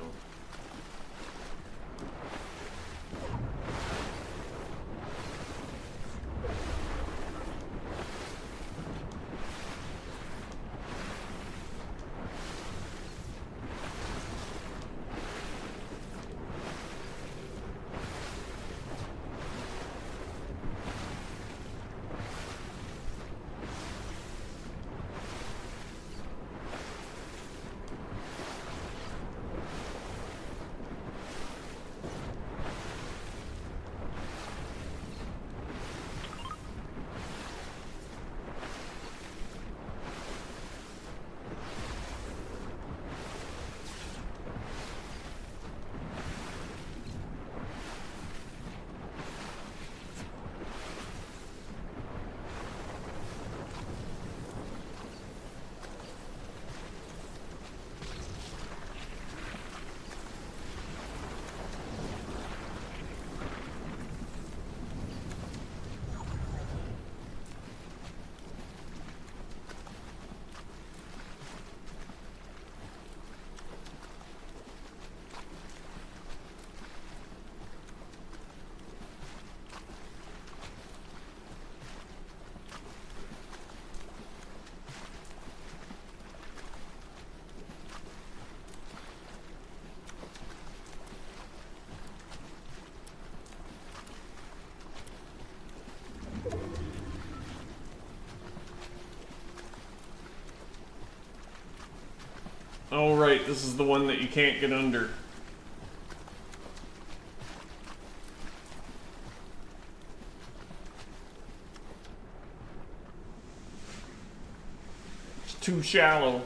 Oh right, this is the one that you can't get under. It's too shallow.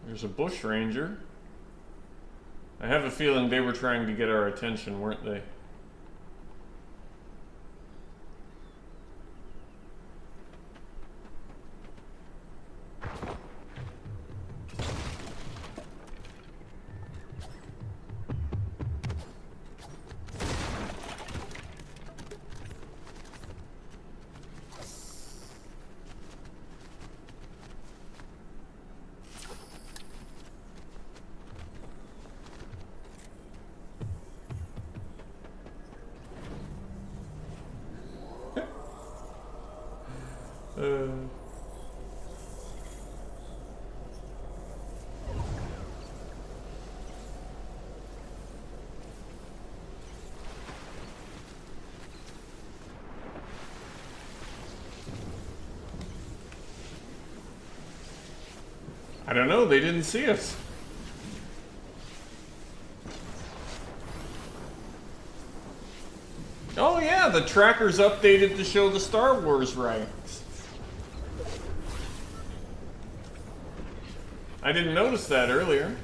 There's a bush ranger. I have a feeling they were trying to get our attention, weren't they? I don't know, they didn't see us. Oh yeah, the tracker's updated to show the Star Wars ranks. I didn't notice that earlier.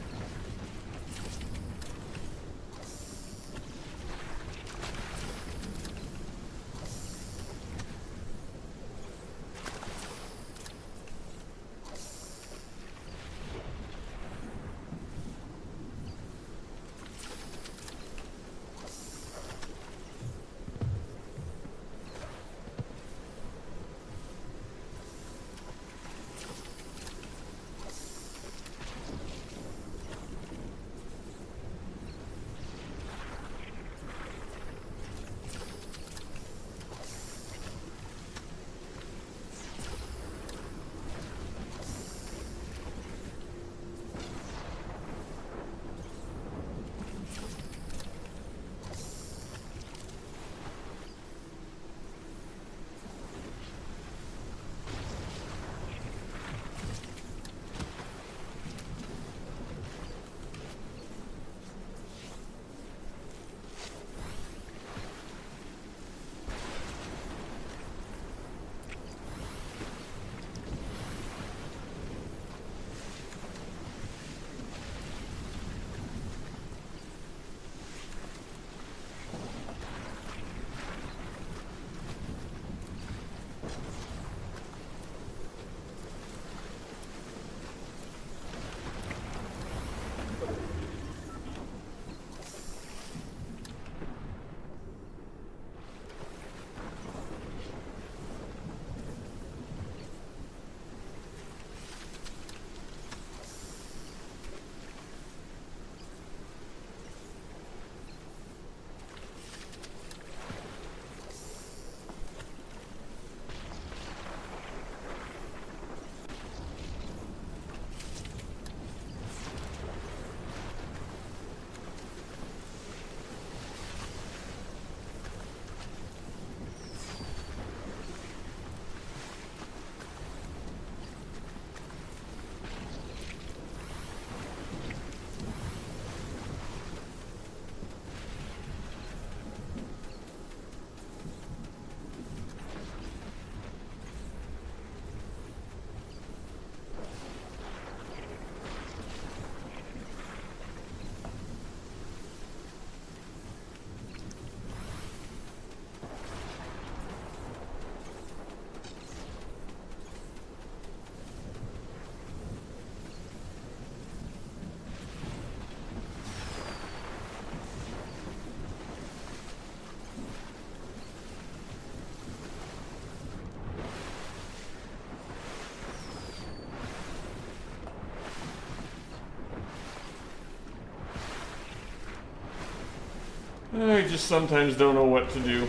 I just sometimes don't know what to do.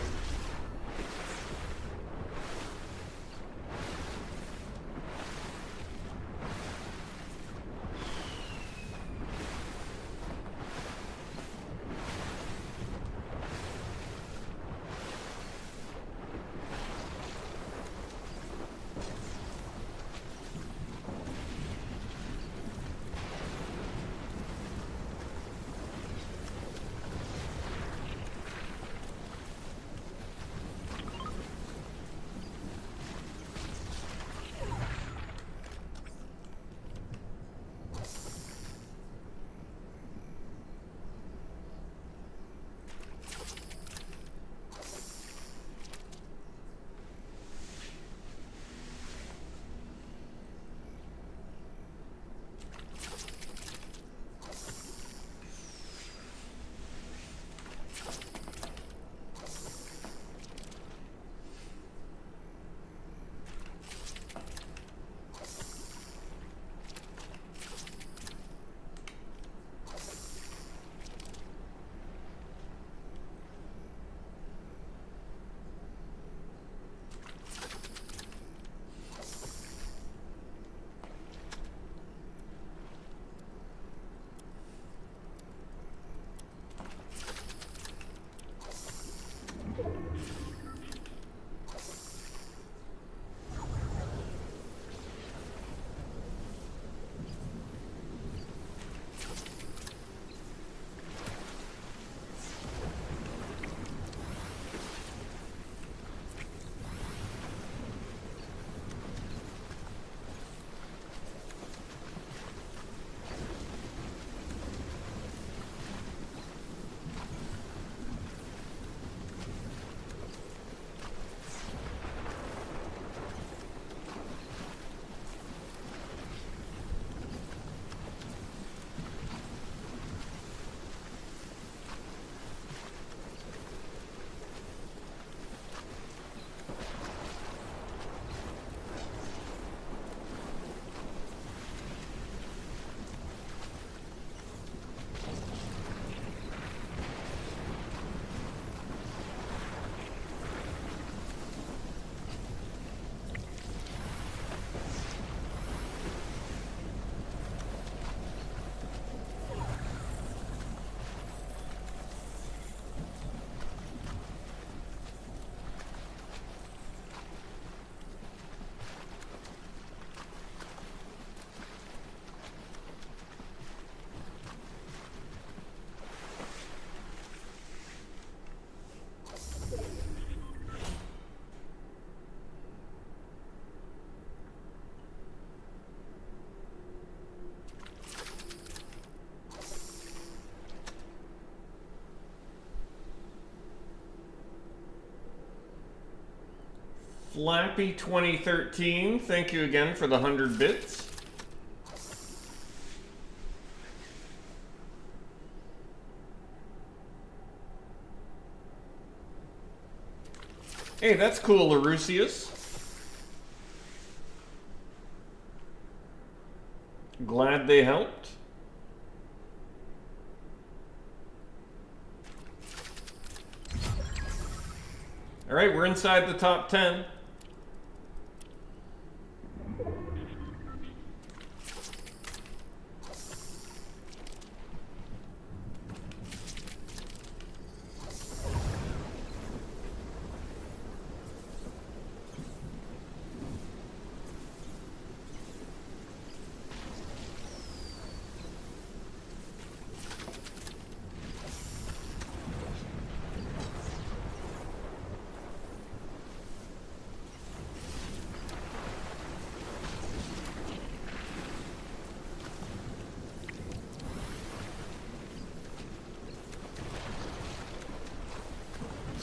Flappy 2013, thank you again for the 100 bits. Hey, that's cool, Larusius. Glad they helped. All right, we're inside the top 10.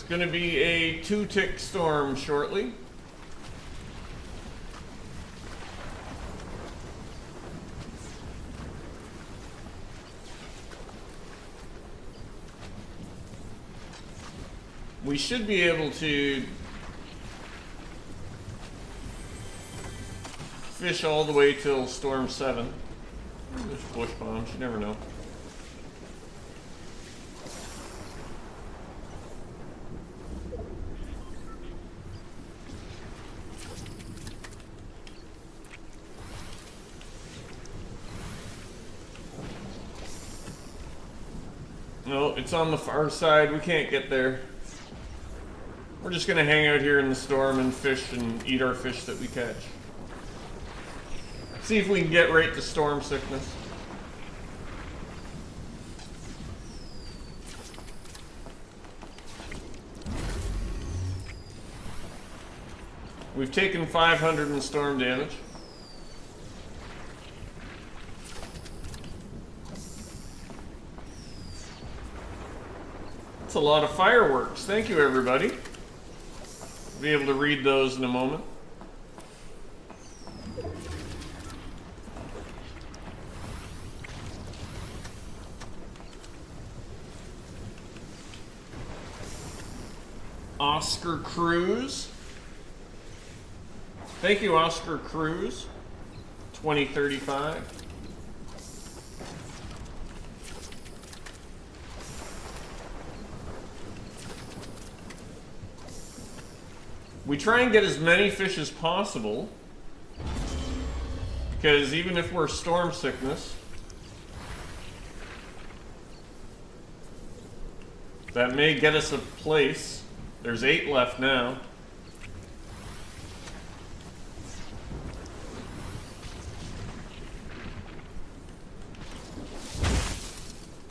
Going to be a 2-tick storm shortly. We should be able to fish all the way till storm 7. There's bush bombs, you never know. No, it's on the far side. We can't get there. We're just going to hang out here in the storm and fish and eat our fish that we catch. See if we can get right to storm sickness. We've taken 500 in storm damage. A lot of fireworks. Thank you, everybody. I'll be able to read those in a moment. Oscar Cruz. Thank you, Oscar Cruz. 2035. We try and get as many fish as possible, because even if we're storm sickness, that may get us a place. There's 8 left now.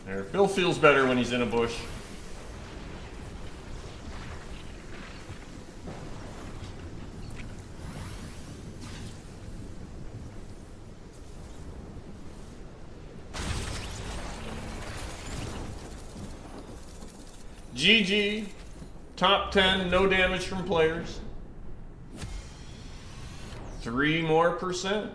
There, Bill feels better when he's in a bush. GG, top 10, no damage from players. 3 more %.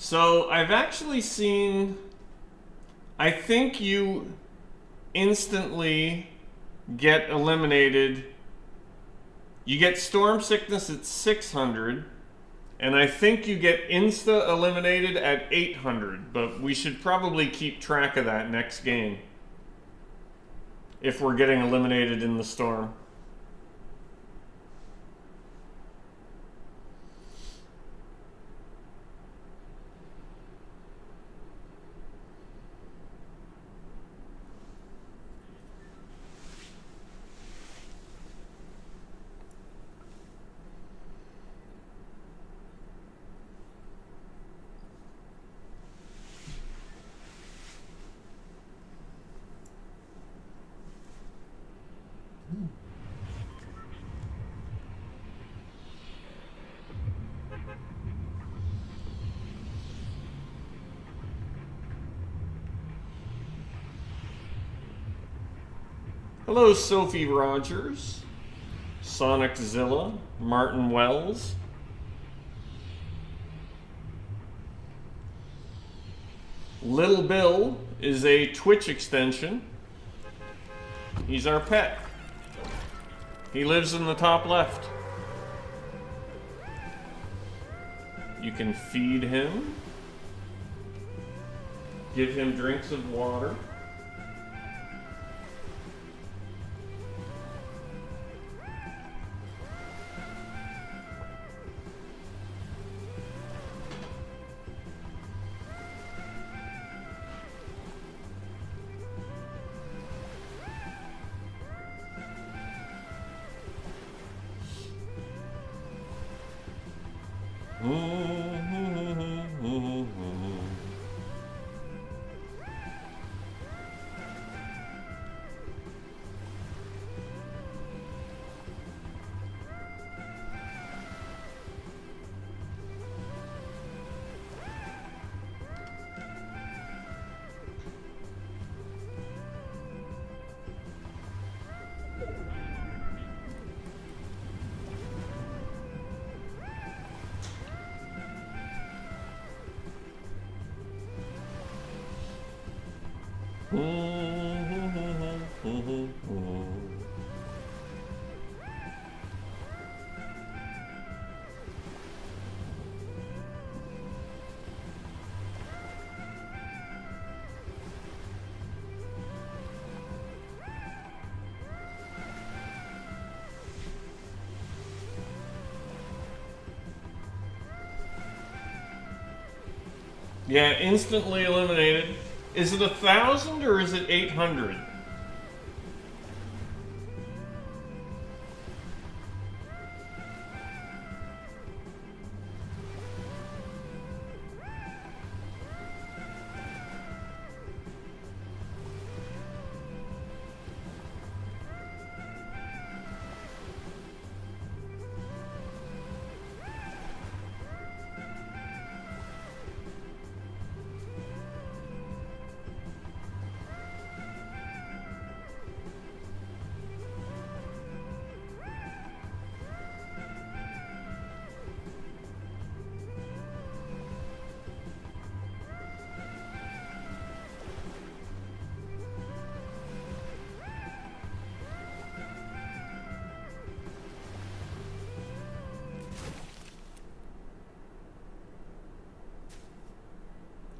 So I've actually seen, I think you instantly get eliminated. You get storm sickness at 600, and I think you get insta eliminated at 800, but we should probably keep track of that next game if we're getting eliminated in the storm. Hello, Sophie Rogers, Sonic Zilla, Martin Wells. Little Bill is a Twitch extension. He's our pet. He lives in the top left. You can feed him, give him drinks of water. Yeah, instantly eliminated. Is it 1,000 or is it 800?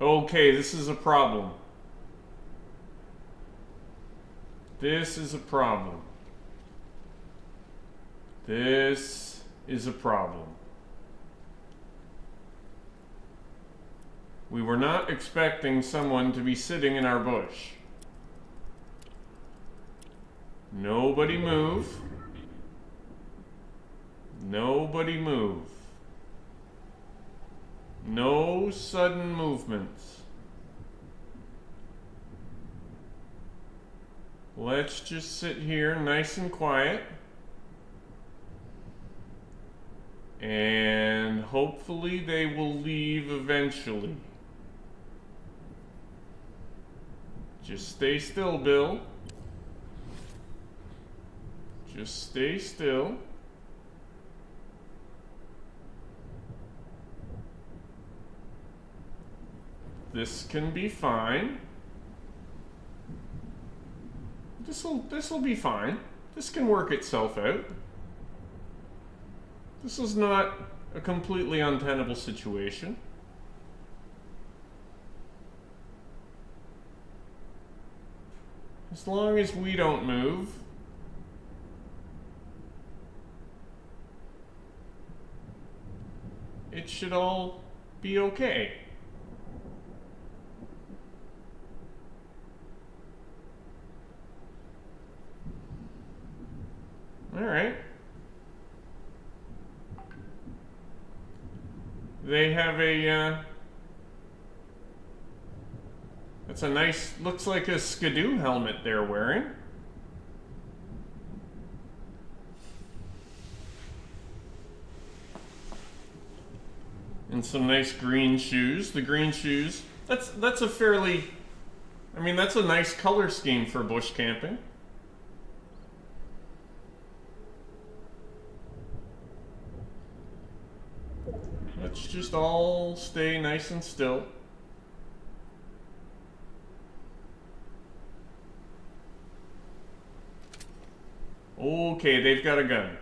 Okay, this is a problem. This is a problem. This is a problem. We were not expecting someone to be sitting in our bush. Nobody move. Nobody move. No sudden movements. Let's just sit here nice and quiet. And hopefully they will leave eventually. Just stay still, Bill. Just stay still. This can be fine. This'll be fine. This can work itself out. This is not a completely untenable situation. As long as we don't move. It should all be okay. All right. They have a, that's a nice, looks like a Skidoo helmet they're wearing. And some nice green shoes. The green shoes, that's a fairly, I mean, that's a nice color scheme for bush camping. Let's just all stay nice and still. Okay, they've got a gun.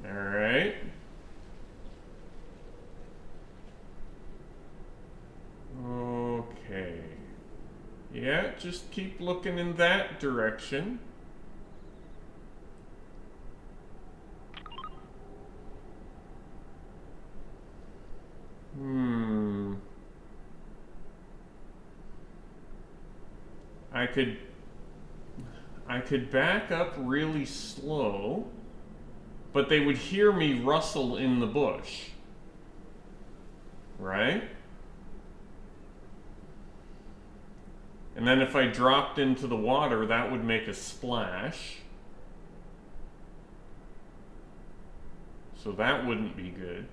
All right. Okay. Yeah, just keep looking in that direction. I could back up really slow, but they would hear me rustle in the bush, right? And then if I dropped into the water, that would make a splash. So that wouldn't be good.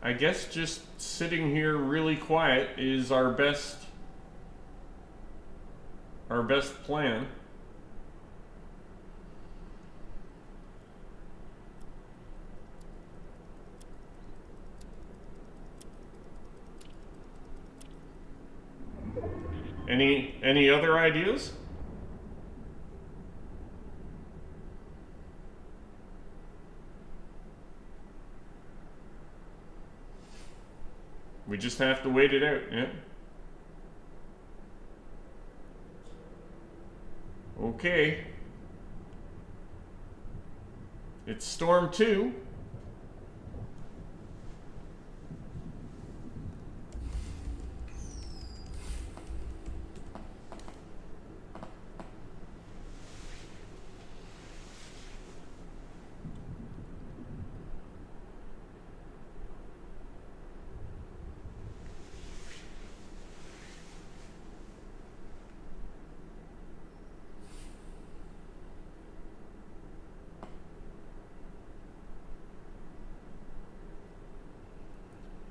I guess just sitting here really quiet is our best plan. Any other ideas? We just have to wait it out, yeah. Okay. It's Storm 2.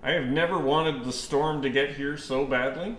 I have never wanted the storm to get here so badly.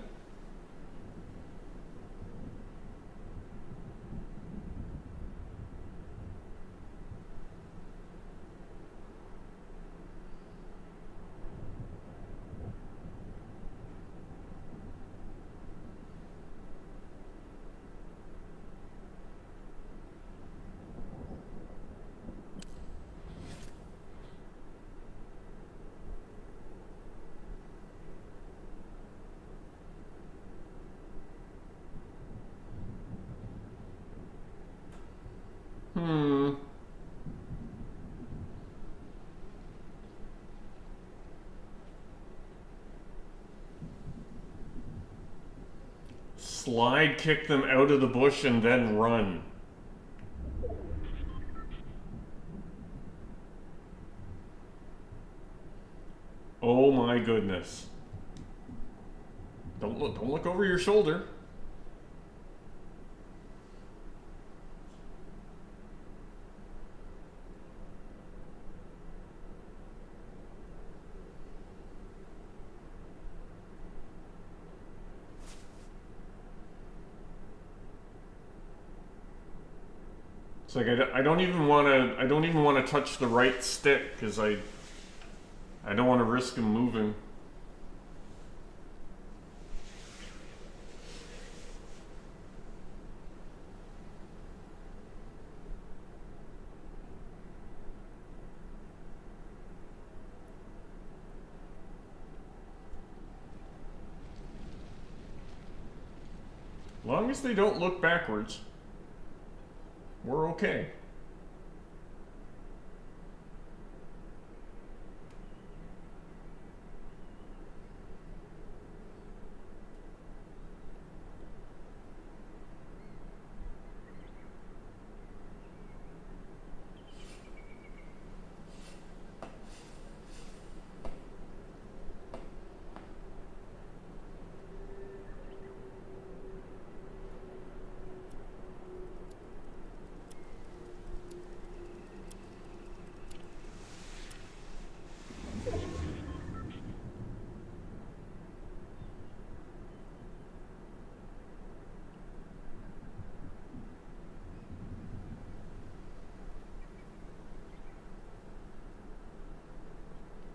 Slide kick them out of the bush and then run. Oh my goodness. Don't look over your shoulder. It's like I don't even want to touch the right stick because I don't want to risk him moving. As long as they don't look backwards, we're okay.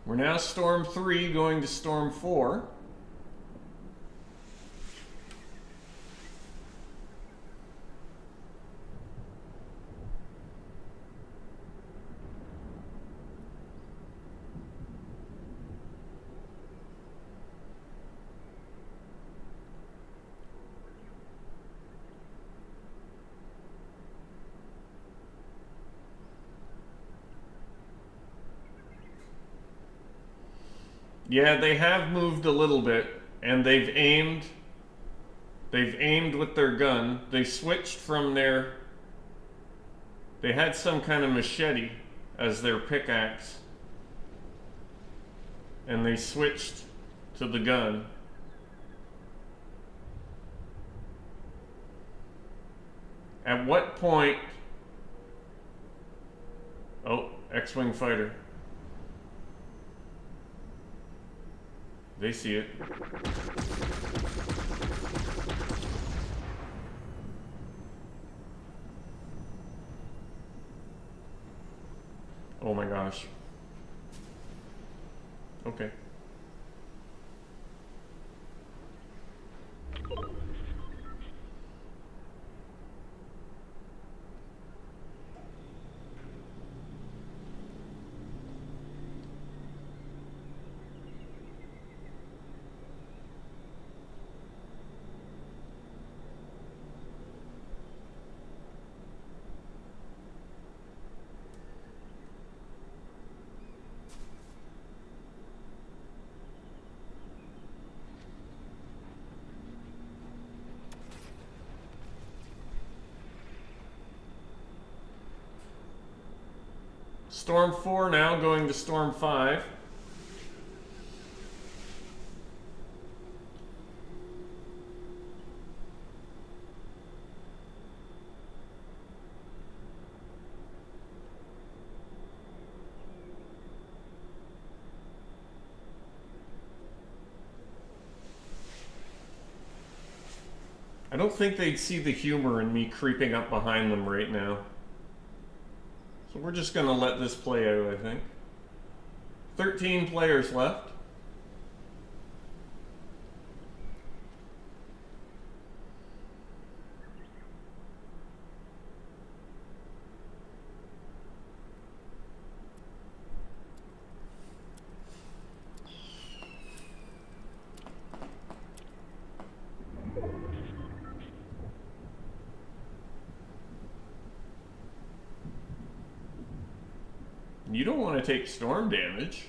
We're now Storm 3 going to Storm 4. Yeah, they have moved a little bit, and they've aimed with their gun. They switched from their... They had some kind of machete as their pickaxe, and they switched to the gun. At what point... Oh, X-Wing fighter. They see it. Oh my gosh. Okay. Storm 4 now going to Storm 5. I don't think they'd see the humor in me creeping up behind them right now. So we're just going to let this play out, I think. 13 players left. You don't want to take storm damage.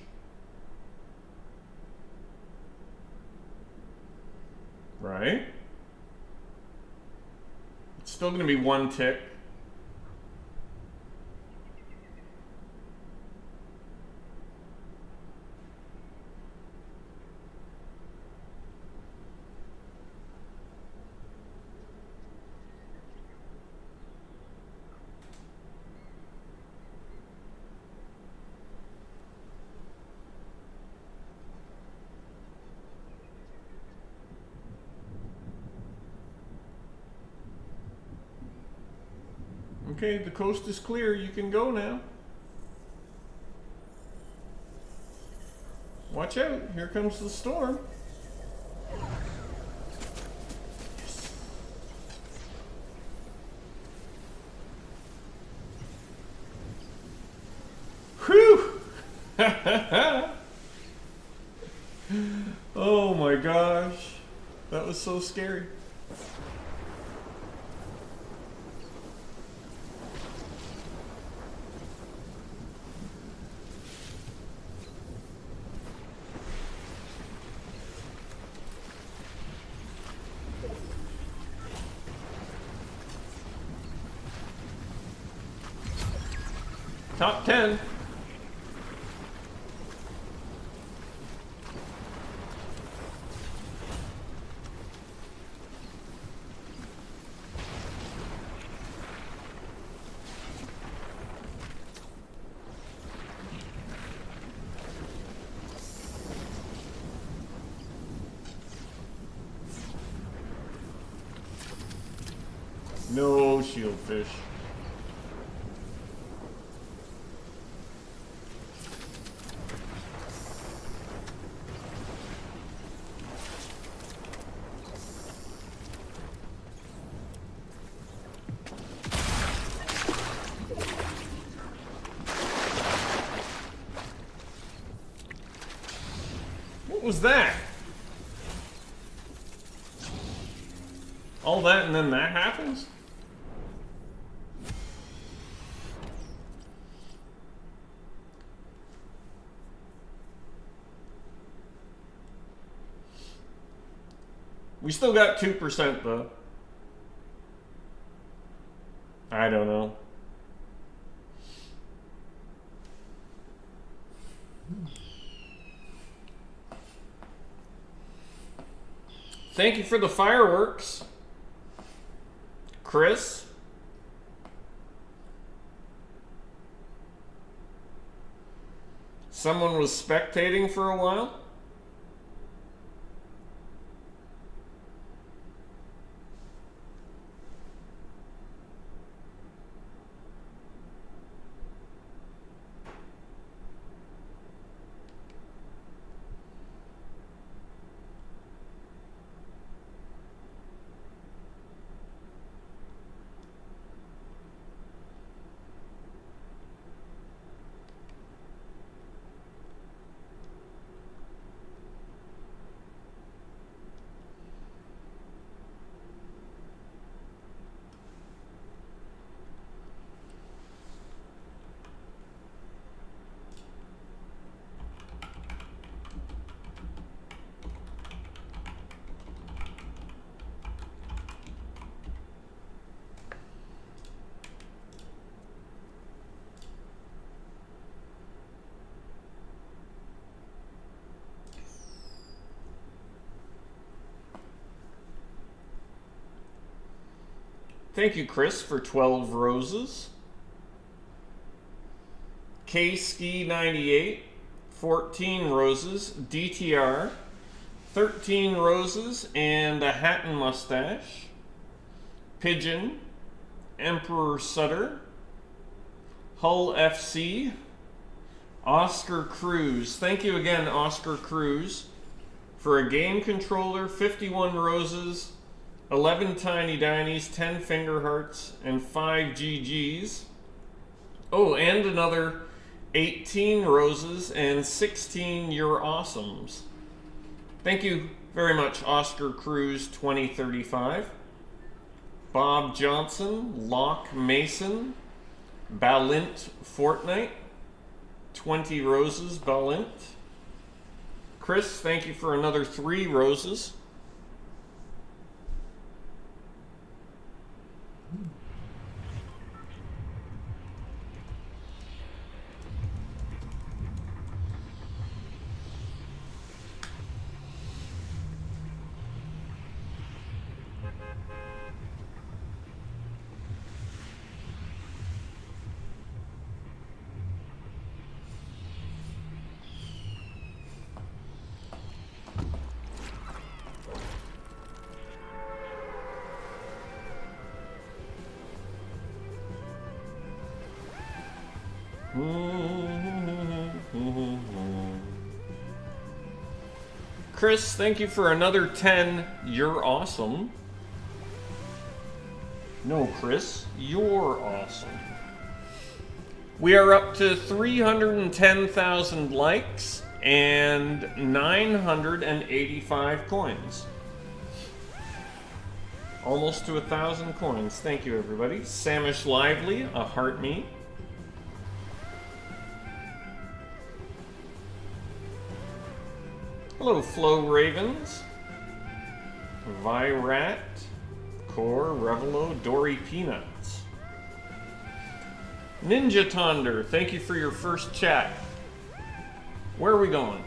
Right? It's still going to be one tick. Okay, the coast is clear. You can go now. Watch out. Here comes the storm. Whew! Oh my gosh. That was so scary. Top 10. No shieldfish. What was that? All that and then that happens? We still got 2% though. I don't know. Thank you for the fireworks, Chris. Someone was spectating for a while. Thank you, Chris, for 12 roses. K-Ski98, 14 roses. DTR, 13 roses and a hat and mustache. Pigeon, Emperor Sutter, Hull FC, Oscar Cruz. Thank you again, Oscar Cruz, for a game controller, 51 roses, 11 tiny dinies, 10 finger hearts, and 5 GGs. Oh, and another 18 roses and 16 You're Awesomes. Thank you very much, Oscar Cruz 2035. Bob Johnson, Locke Mason, Balint Fortnite, 20 roses, Balint. Chris, thank you for another 3 roses. Chris, thank you for another 10. You're awesome. No, Chris, you're awesome. We are up to 310,000 likes and 985 coins. Almost to 1,000 coins. Thank you, everybody. Samish Lively, a heart me. Hello, Flo Ravens. Virat, Core, Revelo, Dory Peanuts. Ninja Tonder, thank you for your first chat. Where are we going?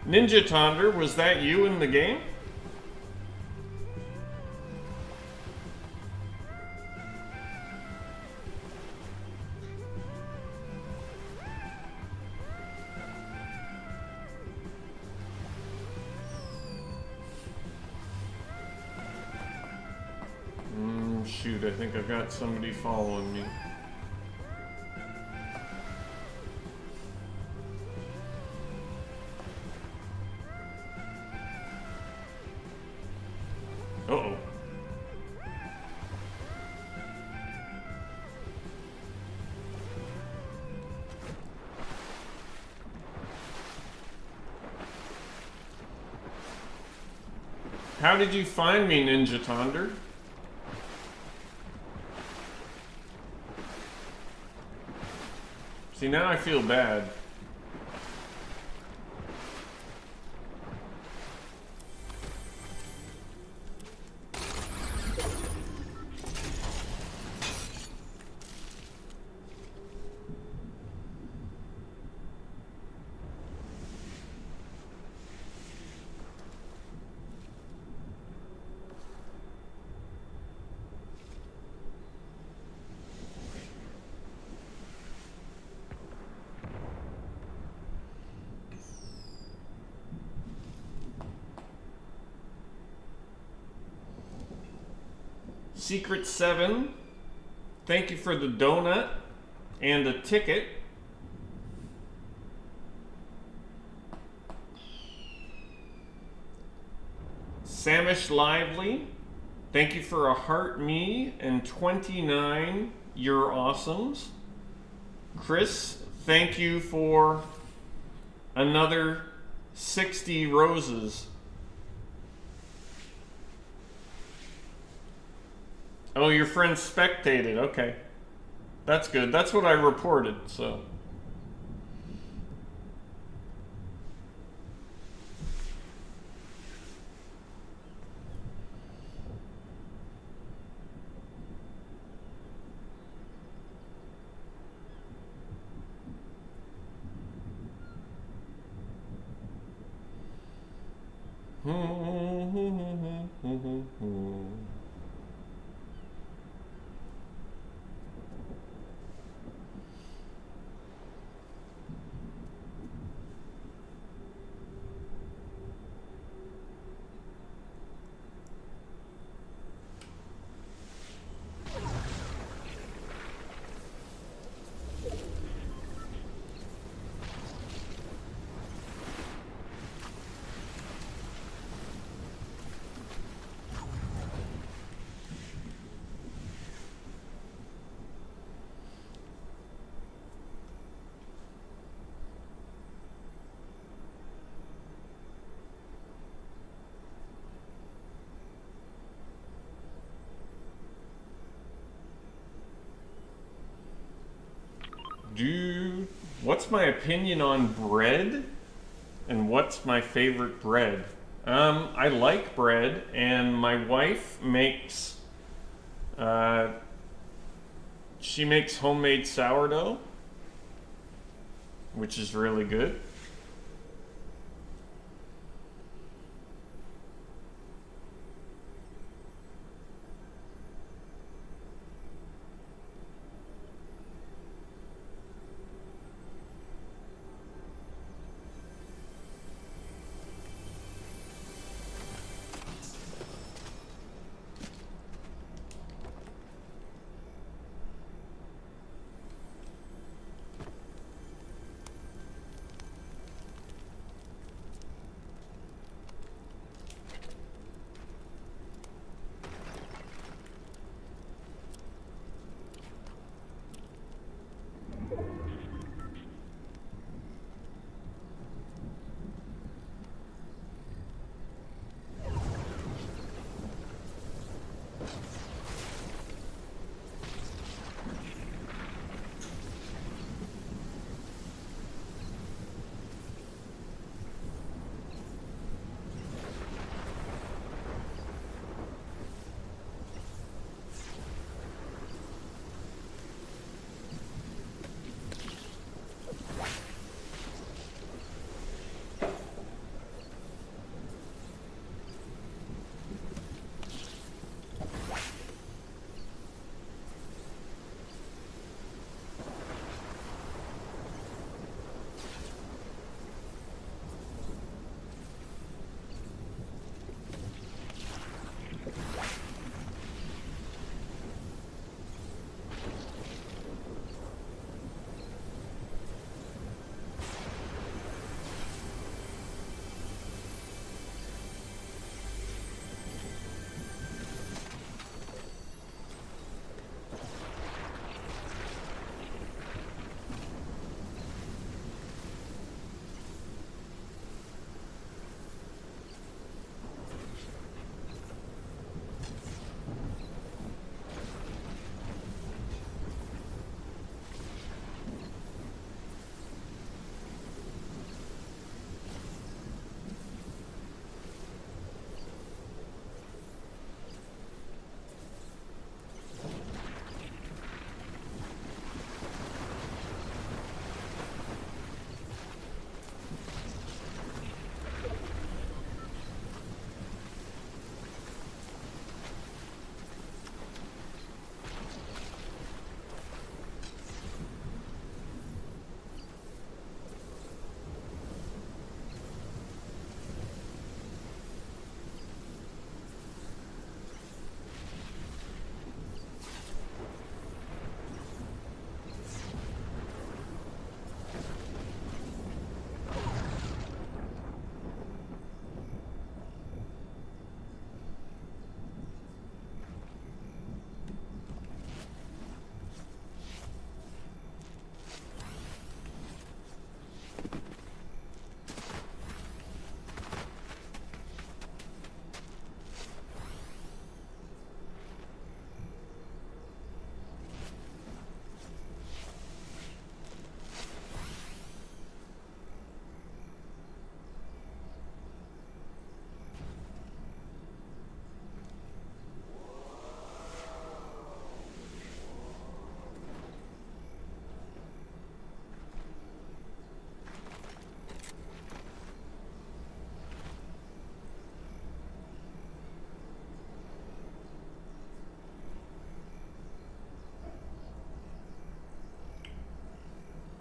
Ninja Tonder, was that you in the game? Shoot, I think I've got somebody following me. Uh-oh. How did you find me, Ninja Tonder? See, now I feel bad. Secret 7, thank you for the donut and a ticket. Samish Lively, thank you for a heart me and 29 you're awesomes. Chris, thank you for another 60 roses. Oh, your friend spectated. Okay. That's good. That's what I reported, so. What's my opinion on bread? And what's my favorite bread? I like bread, and my wife makes, she makes homemade sourdough, which is really good.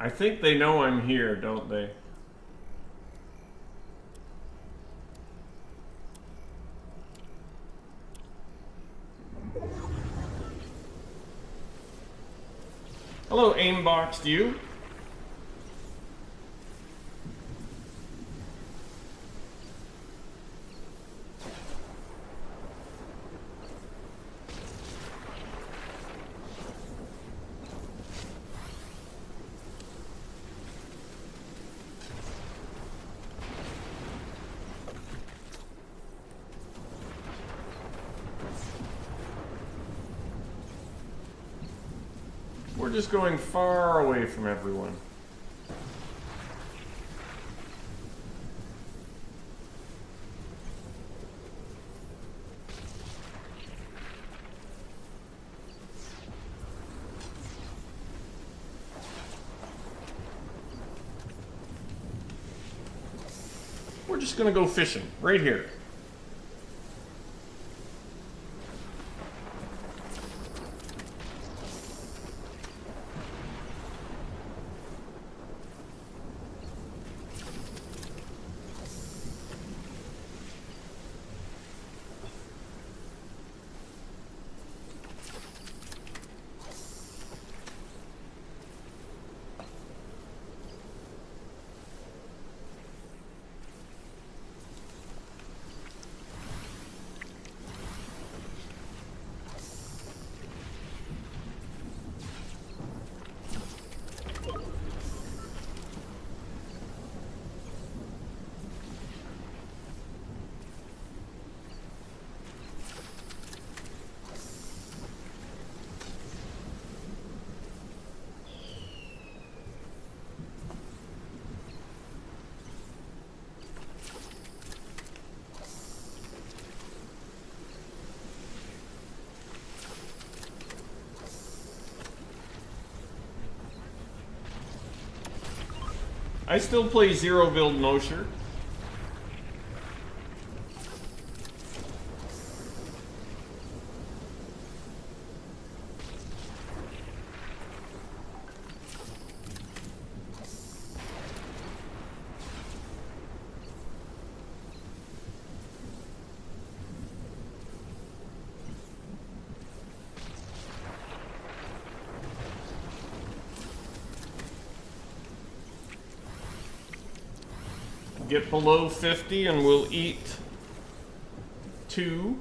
I think they know I'm here, don't they? Hello, aimboxed you. We're just going far away from everyone. We're just gonna go fishing right here. I still play Zero Build Nosher. Get below 50 and we'll eat 2.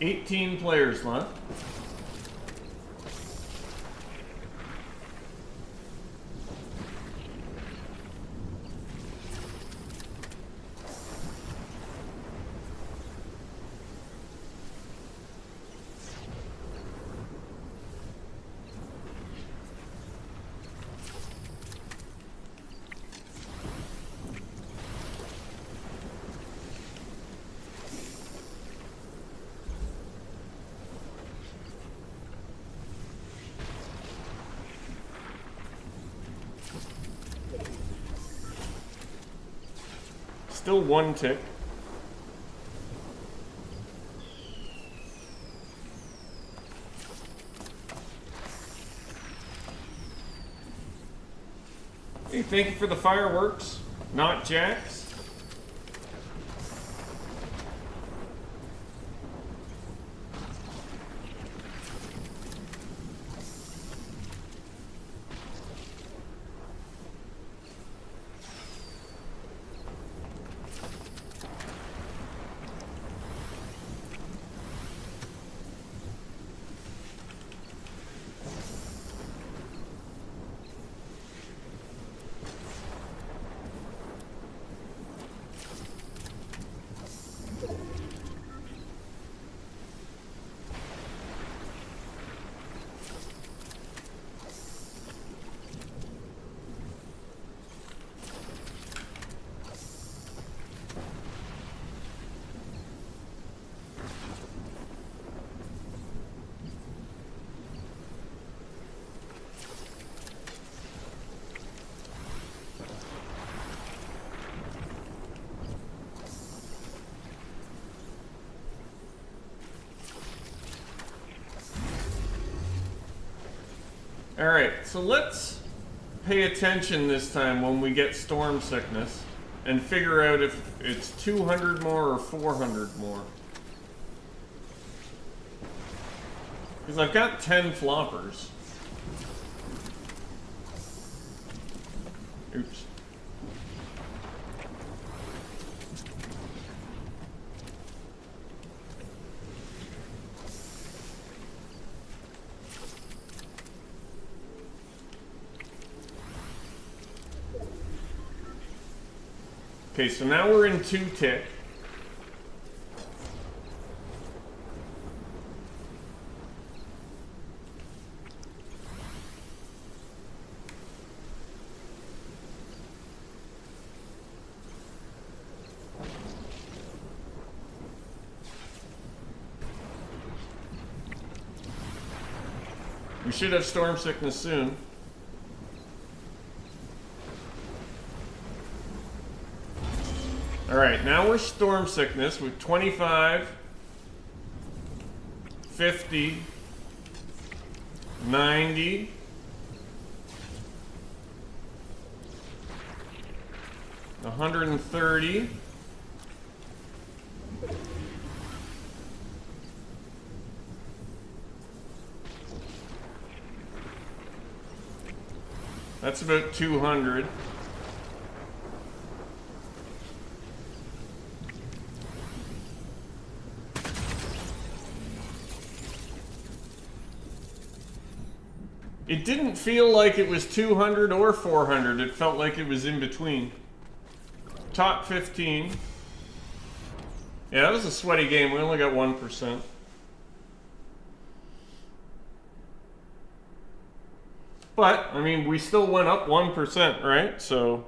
$18 players left. Still 1 tick. Hey, thank you for the fireworks. Not Jack's. Alright, so let's pay attention this time when we get storm sickness and figure out if it's 200 more or 400 more. Because I've got 10 floppers. Oops. Okay, so now we're in 2 tick. We should have storm sickness soon. Alright, now we're storm sickness with 25, 50, 90, 130, that's about 200. It didn't feel like it was 200 or 400. It felt like it was in between. Top 15. Yeah, that was a sweaty game. We only got 1%. But, I mean, we still went up 1%, right? So...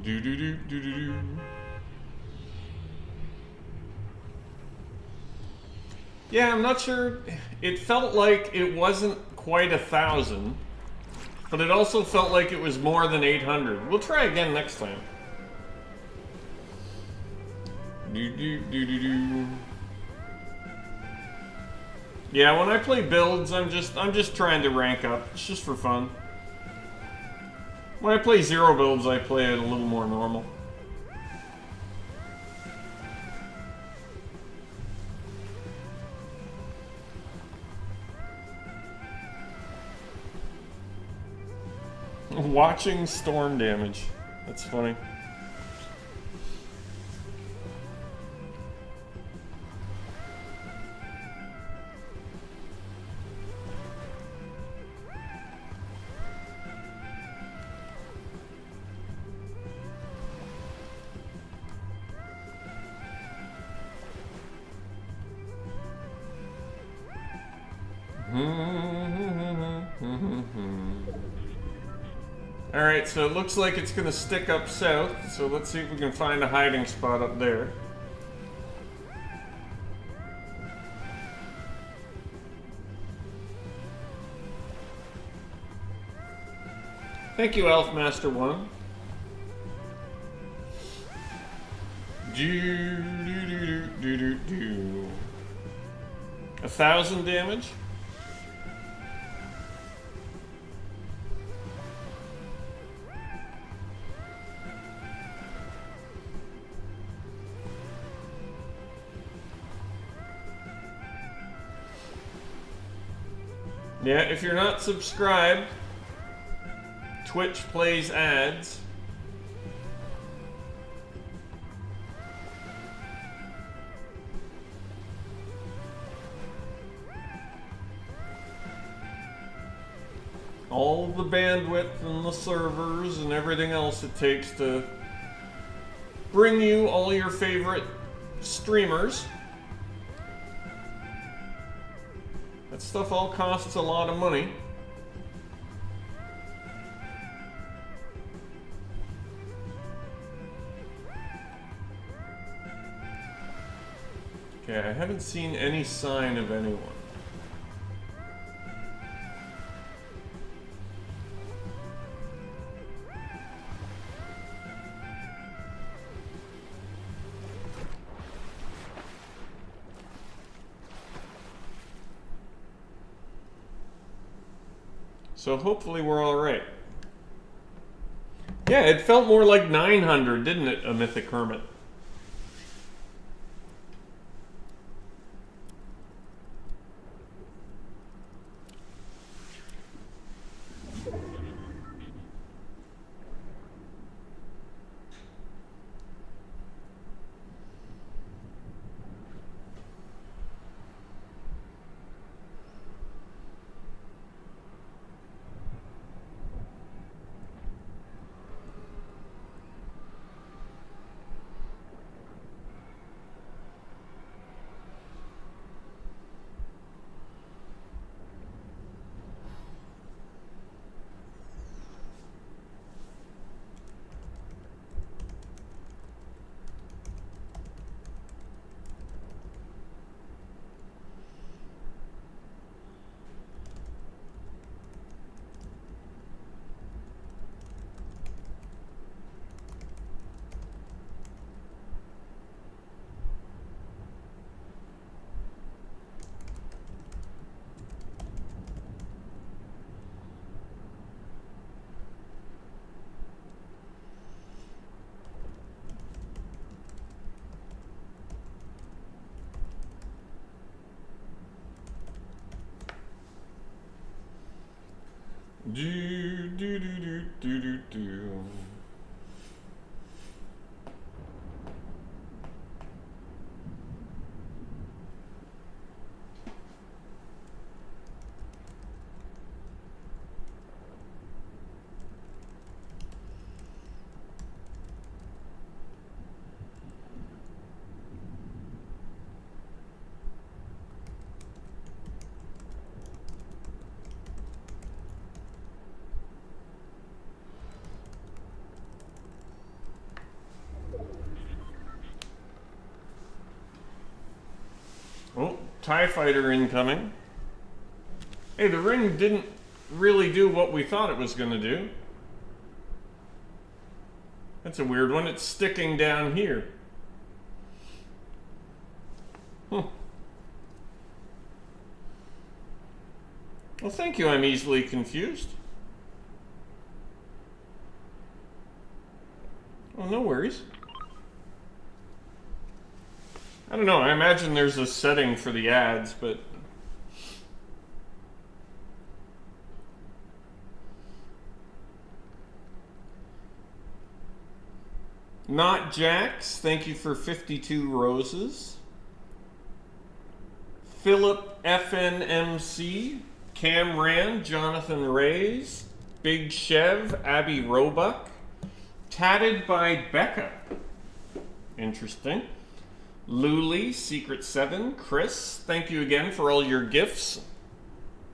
Do do do do do do. Yeah, I'm not sure. It felt like it wasn't quite 1,000, but it also felt like it was more than 800. We'll try again next time. Do do do do do. Yeah, when I play builds, I'm just trying to rank up. It's just for fun. When I play zero builds, I play it a little more normal. Watching storm damage. That's funny. Alright, so it looks like it's gonna stick up south, so let's see if we can find a hiding spot up there. Thank you, Elfmaster 1. Do. 1,000 damage? Yeah, if you're not subscribed, Twitch plays ads. All the bandwidth and the servers and everything else it takes to bring you all your favorite streamers. That stuff all costs a lot of money. Okay, I haven't seen any sign of anyone. So hopefully we're all right. Yeah, it felt more like 900, didn't it, a Mythic Hermit? Do. Oh, TIE fighter incoming. Hey, the ring didn't really do what we thought it was going to do. That's a weird one. It's sticking down here. Huh. Well, thank you. I'm easily confused. Oh, no worries. I don't know, I imagine there's a setting for the ads, but... Not Jax, thank you for 52 roses. Philip FNMC, Camran, Jonathan Rays, Big Chev, Abby Roebuck, Tatted by Becca. Interesting. Luli, Secret 7, Chris, thank you again for all your gifts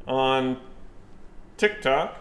on TikTok.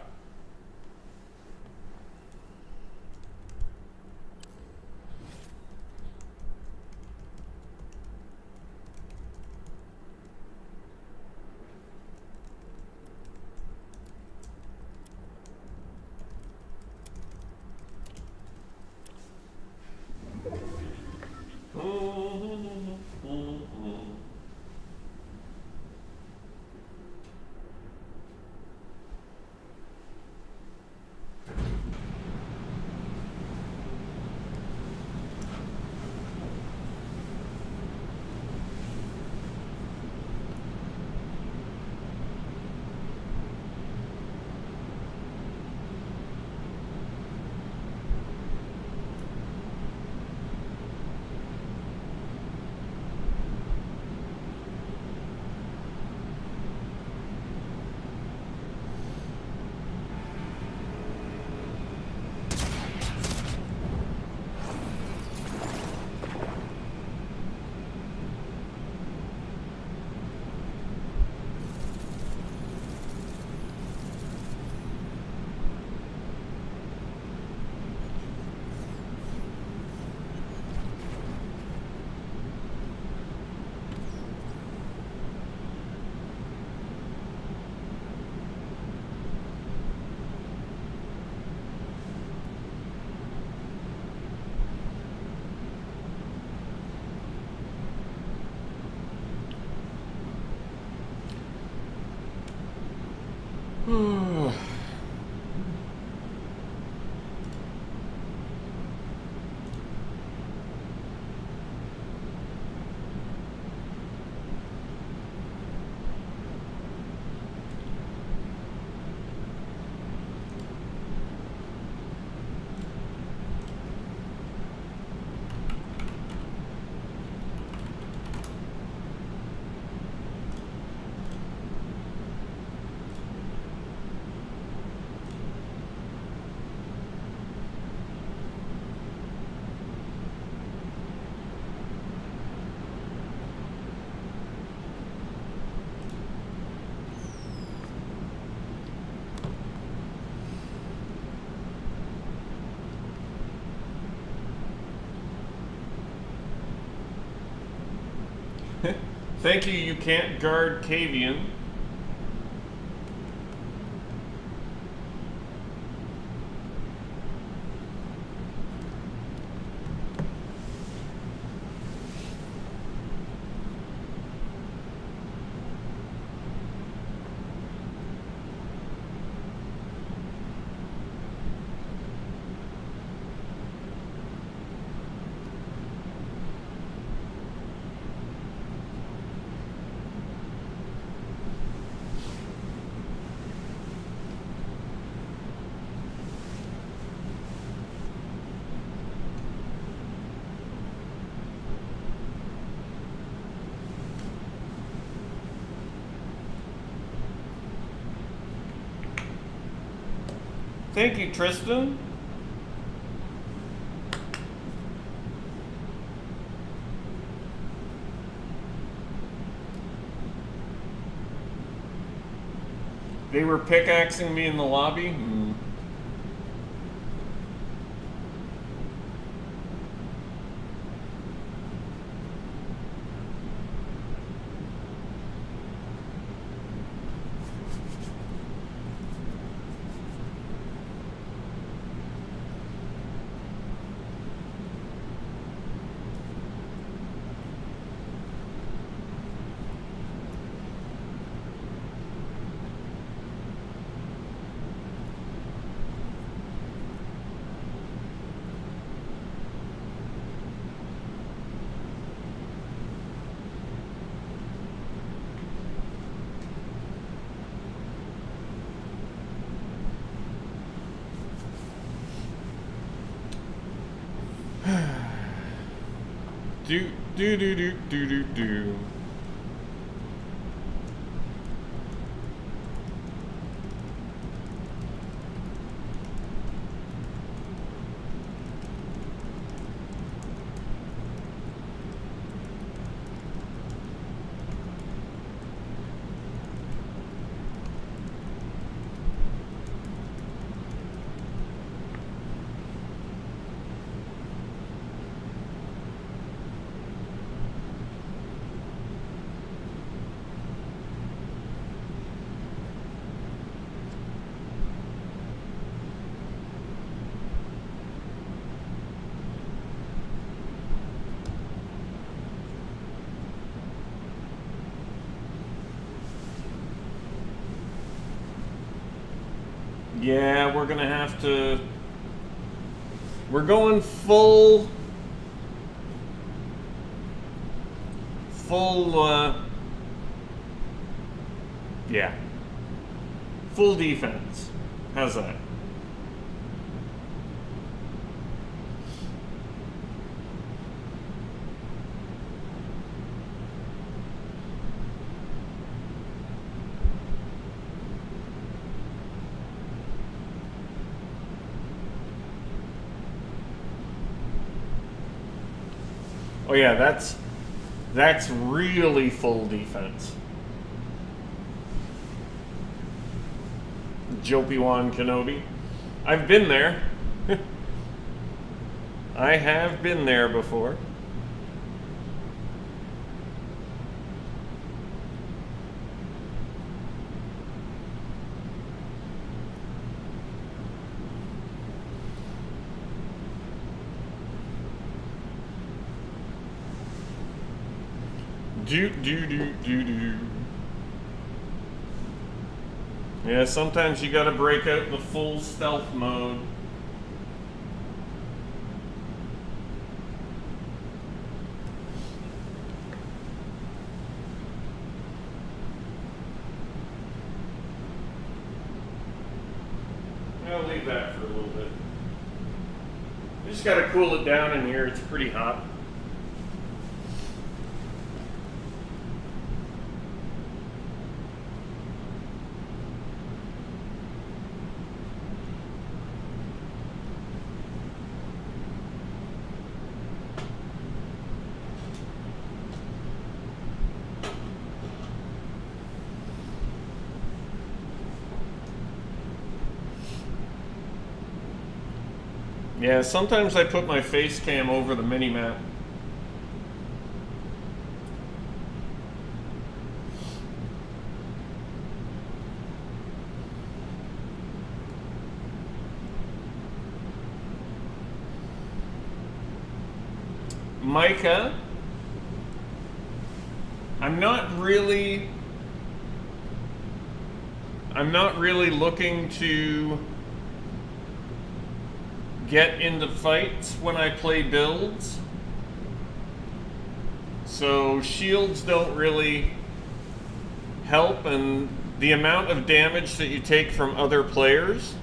Thank you, you can't guard Cavian. Thank you, Tristan. They were pickaxing me in the lobby? Do do do do do do do. Yeah, we're gonna have to. We're going full. Yeah. Full defense. How's that? Oh yeah, that's really full defense. Jopi-Wan Kenobi. I've been there. I have been there before. Do do do do do. Yeah, sometimes you gotta break out the full stealth mode. I'll leave that for a little bit. You just gotta cool it down in here, it's pretty hot. Yeah, sometimes I put my face cam over the mini-map. Micah, I'm not really looking to get into fights when I play builds. So shields don't really help, and the amount of damage that you take from other players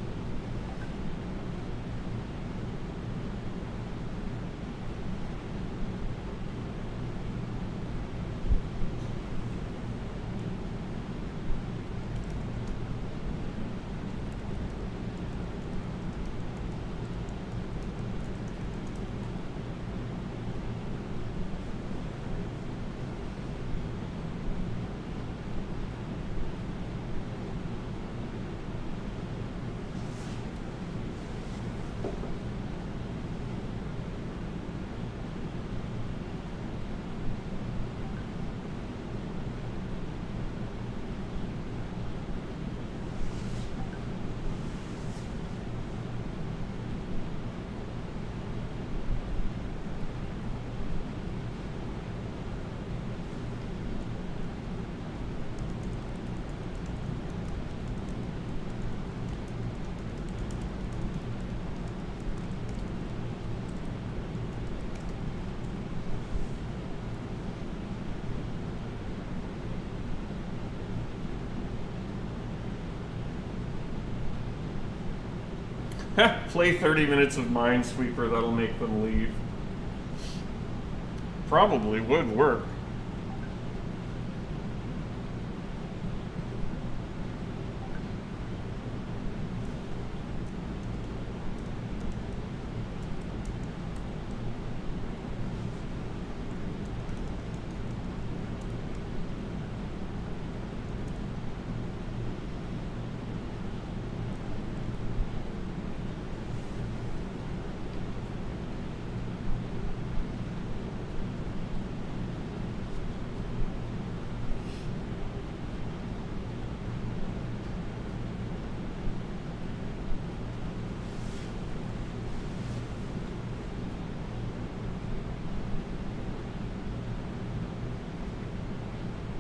play 30 minutes of Minesweeper, that'll make them leave. Probably would work.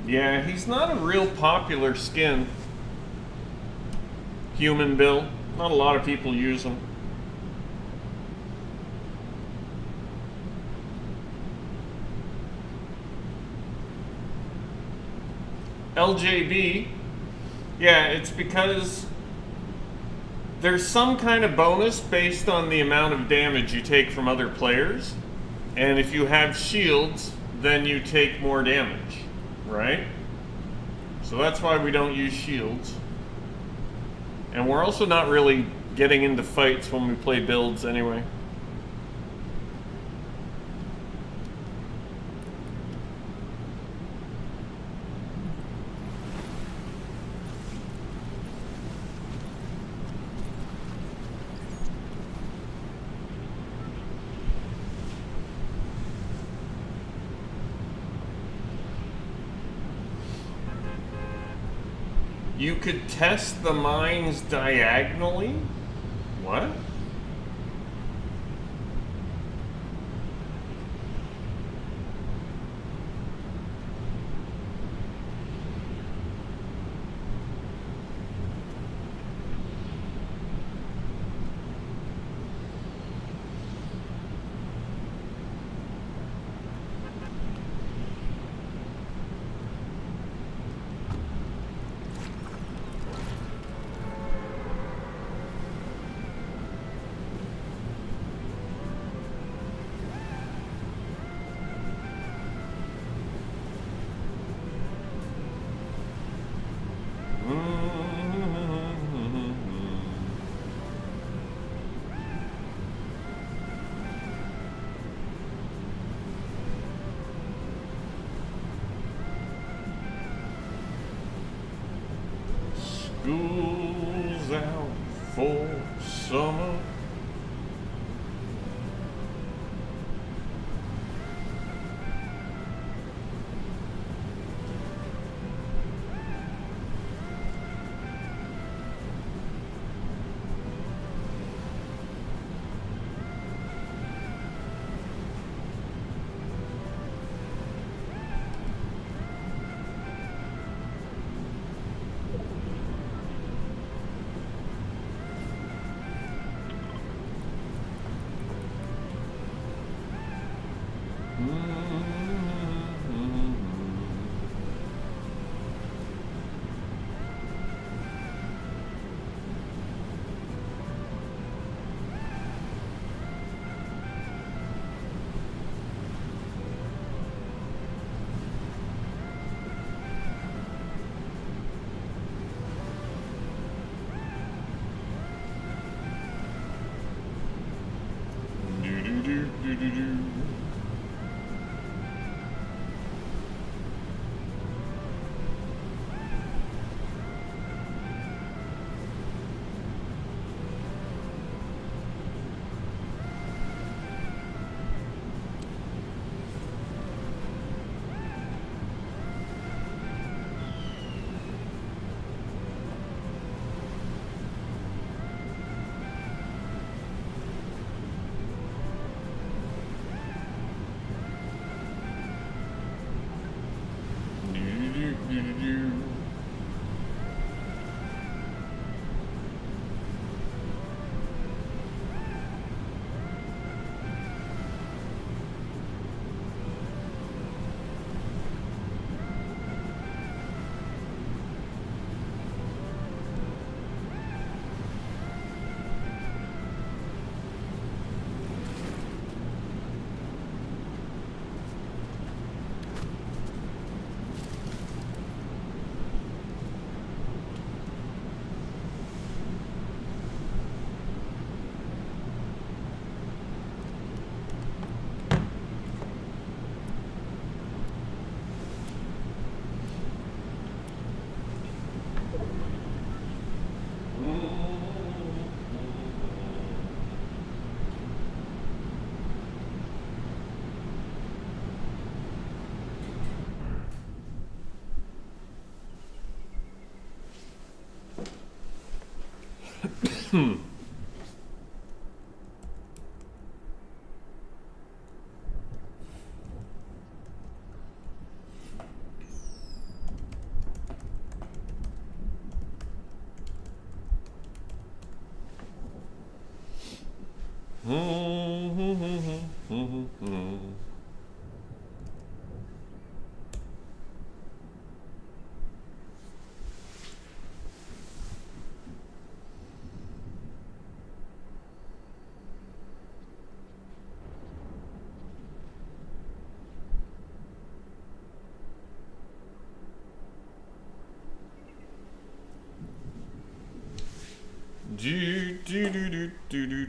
Yeah, he's not a real popular skin. Human Bill. Not a lot of people use him. LJB. Yeah, it's because there's some kind of bonus based on the amount of damage you take from other players. And if you have shields, then you take more damage, right? So that's why we don't use shields. And we're also not really getting into fights when we play builds anyway. You could test the mines diagonally? What? School's out for summer.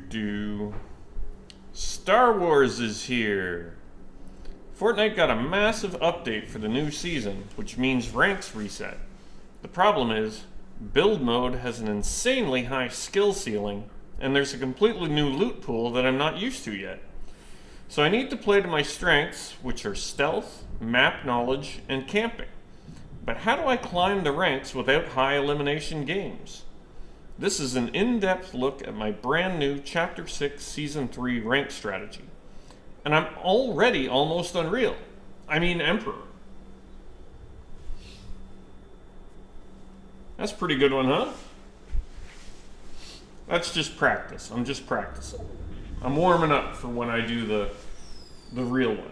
Do. Star Wars is here. Fortnite got a massive update for the new season, which means ranks reset. The problem is, build mode has an insanely high skill ceiling, and there's a completely new loot pool that I'm not used to yet. So I need to play to my strengths, which are stealth, map knowledge, and camping. But how do I climb the ranks without high elimination games? This is an in-depth look at my brand new Chapter 6 Season 3 rank strategy. And I'm already almost Unreal. I mean Emperor. That's a pretty good one, huh? That's just practice. I'm just practicing. I'm warming up for when I do the real one.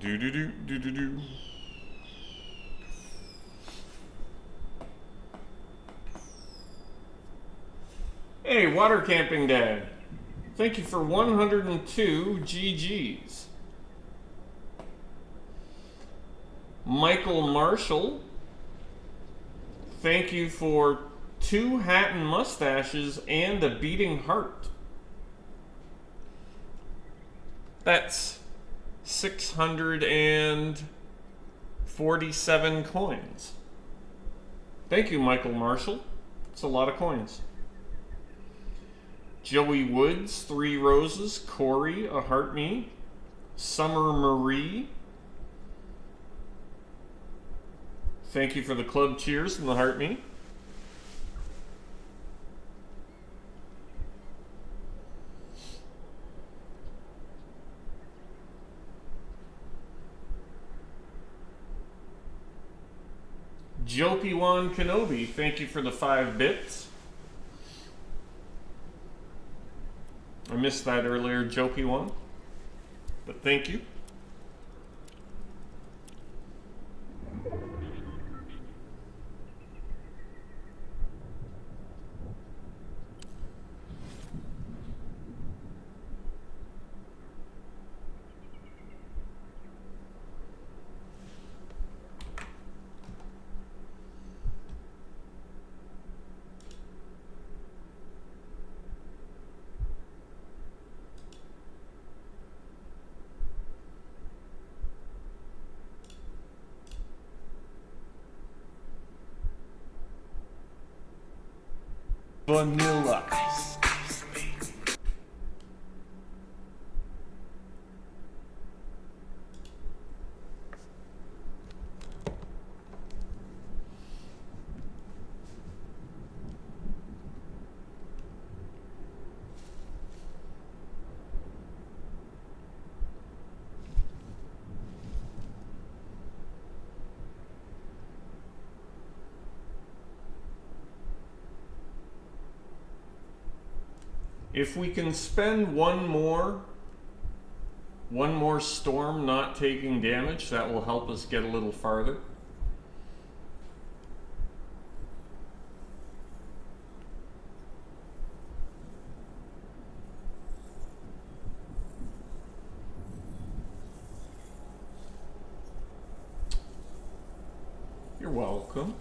Do. Hey, Water Camping Dad. Thank you for 102 GGs. Michael Marshall. Thank you for 2 Hatton mustaches and a beating heart. That's 647 coins. Thank you, Michael Marshall. It's a lot of coins. Joey Woods, 3 roses. Corey, a heart me. Summer Marie. Thank you for the club cheers and the heart me. Jopiwan Kenobi, thank you for the 5 bits. I missed that earlier, Jopiwan, but thank you. Vanilla ice. If we can spend one more storm not taking damage, that will help us get a little farther. You're welcome.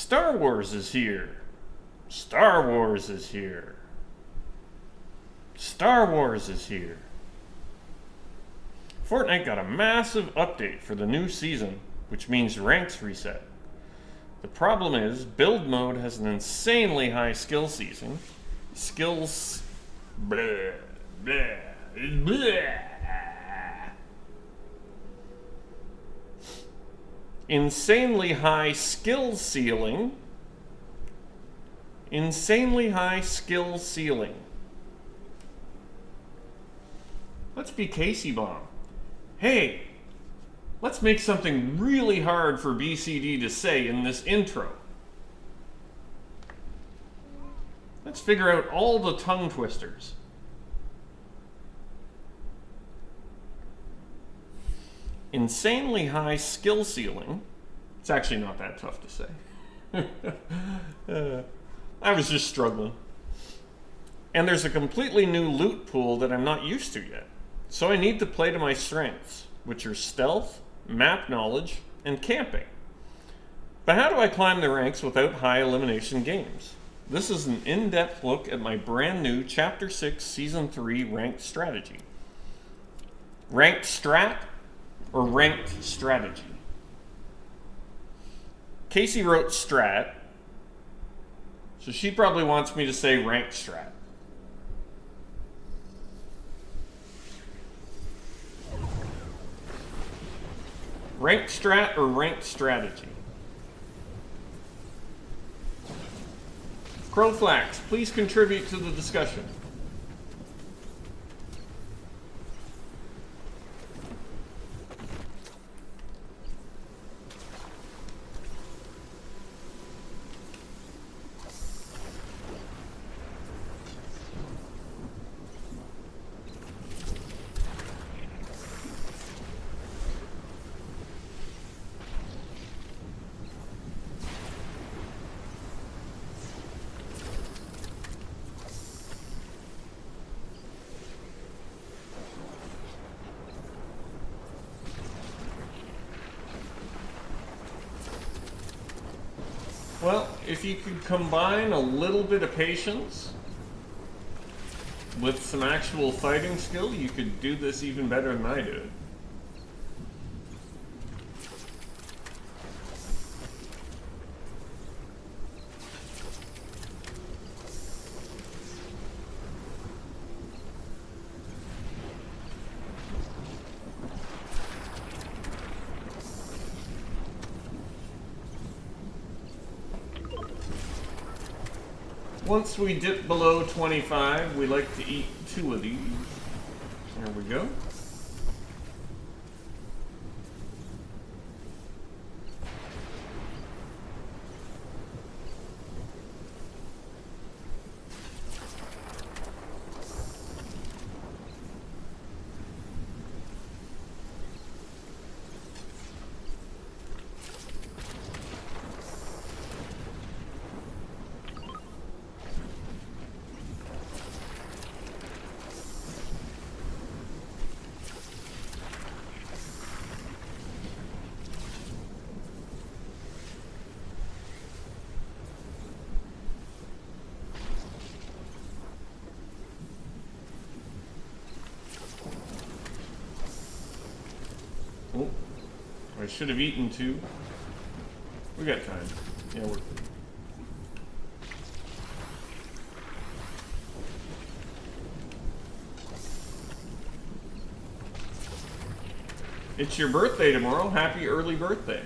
Star Wars is here. Star Wars is here. Star Wars is here. Fortnite got a massive update for the new season, which means ranks reset. The problem is, build mode has an insanely high skill season. Skills... Bleh, bleh, bleh. Insanely high skill ceiling. Insanely high skill ceiling. Let's be Casey Bomb. Hey, let's make something really hard for BCD to say in this intro. Let's figure out all the tongue twisters. Insanely high skill ceiling. It's actually not that tough to say. I was just struggling. And there's a completely new loot pool that I'm not used to yet. So I need to play to my strengths, which are stealth, map knowledge, and camping. But how do I climb the ranks without high elimination games? This is an in-depth look at my brand new Chapter 6 Season 3 ranked strategy. Ranked strat or ranked strategy? Casey wrote strat, so she probably wants me to say ranked strat. Ranked strat or ranked strategy? Crowflax, please contribute to the discussion. Well, if you could combine a little bit of patience with some actual fighting skill, you could do this even better than I did. Once we dip below 25, we like to eat 2 of these. There we go. Oh, I should have eaten 2. We got time. Yeah, we're... It's your birthday tomorrow. Happy early birthday.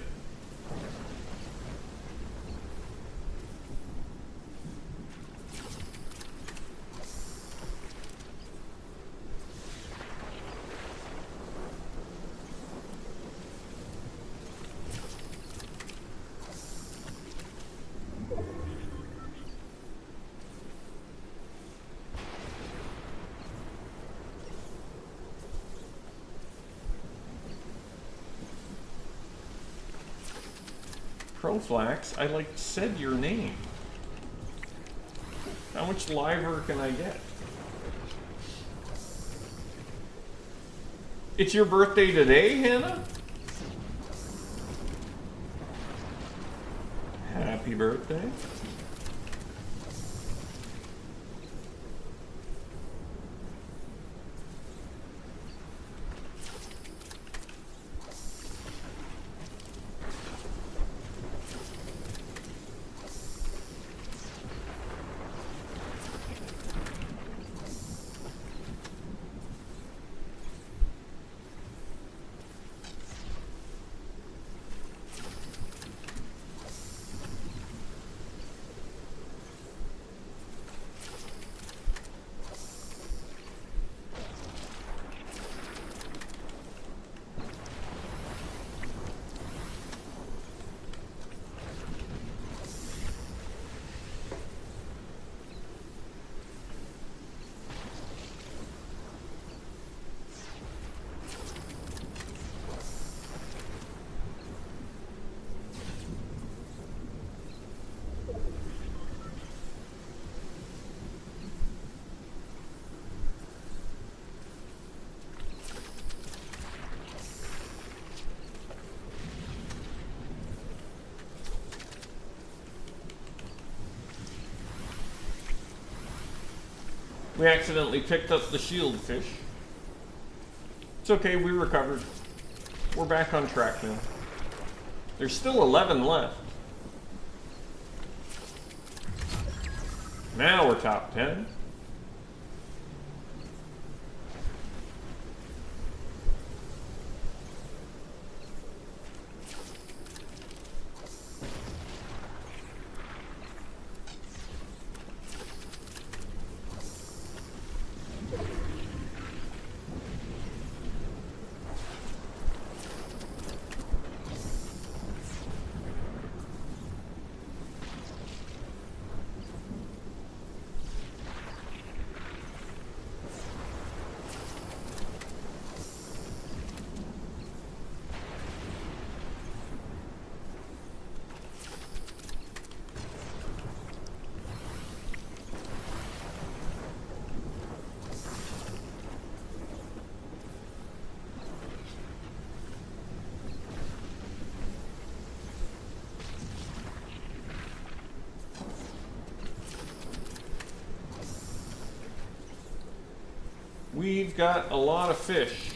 Crowflax, I like said your name. How much liver can I get? It's your birthday today, Hannah? Happy Happy birthday. We accidentally picked up the shield fish. It's okay, we recovered. We're back on track now. There's still 11 left. Now we're top 10. We've got a lot of fish.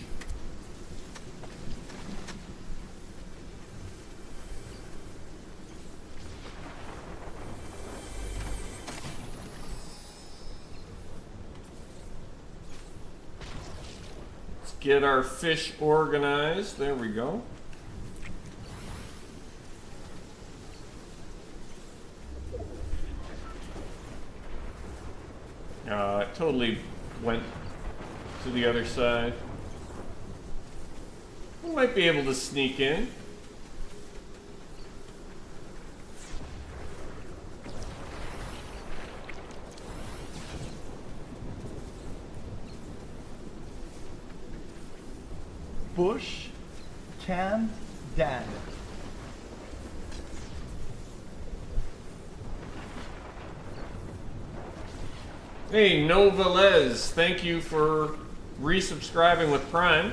Let's get our fish organized. There we go. It totally went to the other side. We might be able to sneak in.
BushCampDad.
Hey, Novelez, thank you for resubscribing with Prime.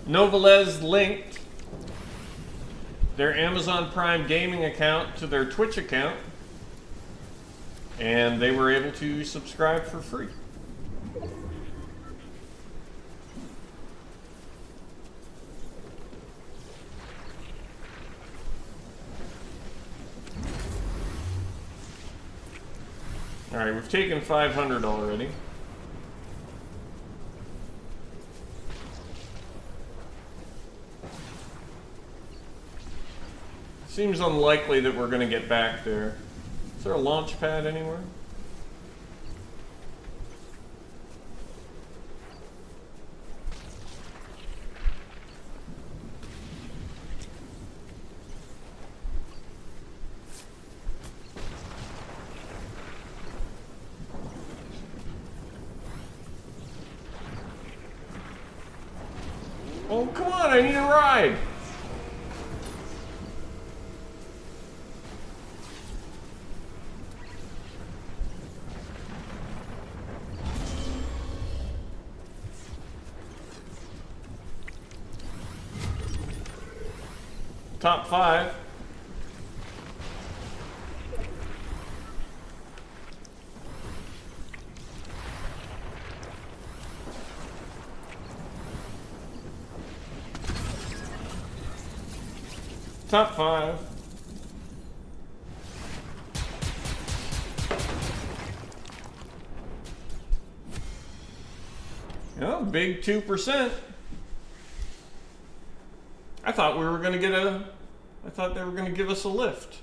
Novelez linked their Amazon Prime gaming account to their Twitch account, and they were able to subscribe for free. Alright, we've taken 500 already. Seems unlikely that we're going to get back there. Is there a launch pad anywhere? Oh, come on, I need a ride! Top 5. Top 5. Oh, big 2%. I thought we were going to get I thought they were going to give us a lift.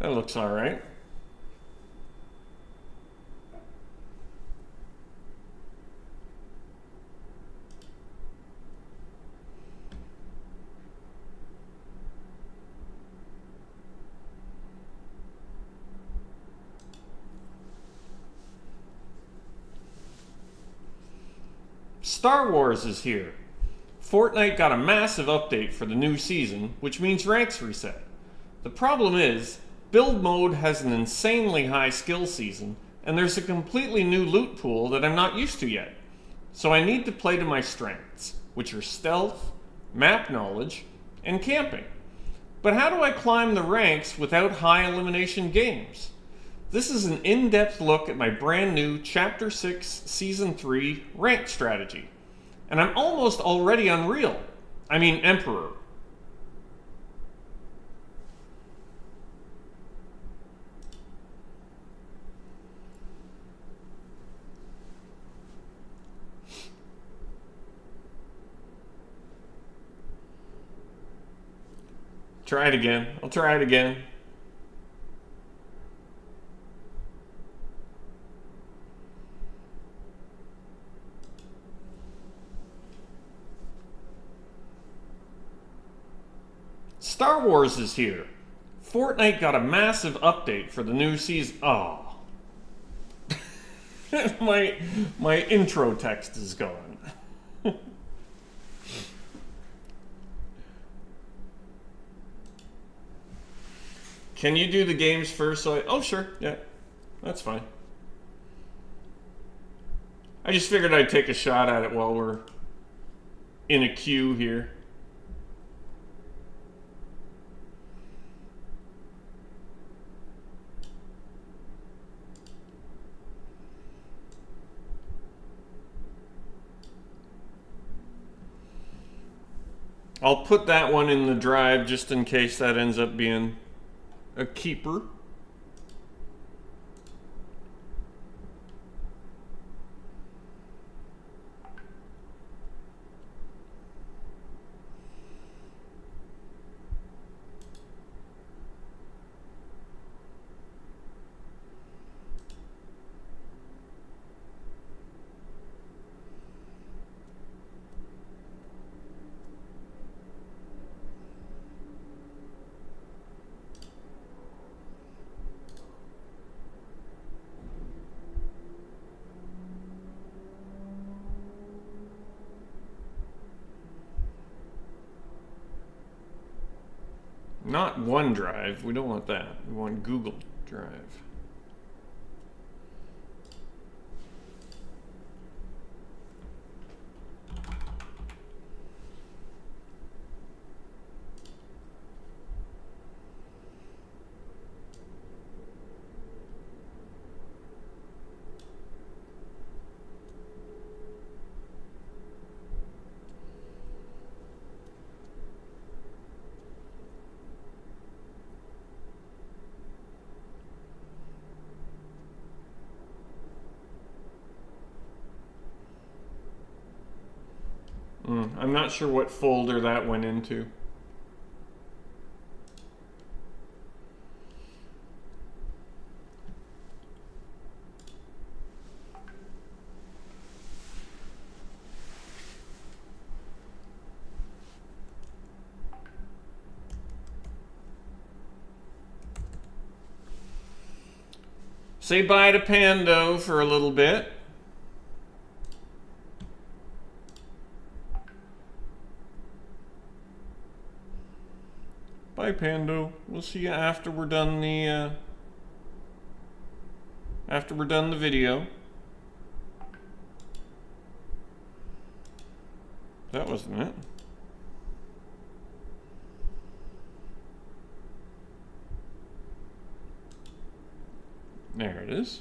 That looks all right. Star Wars is here. Fortnite got a massive update for the new season, which means ranks reset. The problem is, build mode has an insanely high skill season, and there's a completely new loot pool that I'm not used to yet. So I need to play to my strengths, which are stealth, map knowledge, and camping. But how do I climb the ranks without high elimination games? This is an in-depth look at my brand new Chapter 6 Season 3 rank strategy. And I'm almost already Unreal. I mean Emperor. Try it again. I'll try it again. Star Wars is here. Fortnite got a massive update for the new season. Oh. my intro text is gone. Can you do the games first? Oh, sure. Yeah, that's fine. I just figured I'd take a shot at it while we're in a queue here. I'll put that one in the drive just in case that ends up being a keeper. Not OneDrive. We don't want that. We want Google Drive. I'm not sure what folder that went into. Say bye to Pando for a little bit. Bye, Pando. We'll see you after we're done the video. That wasn't it. There it is.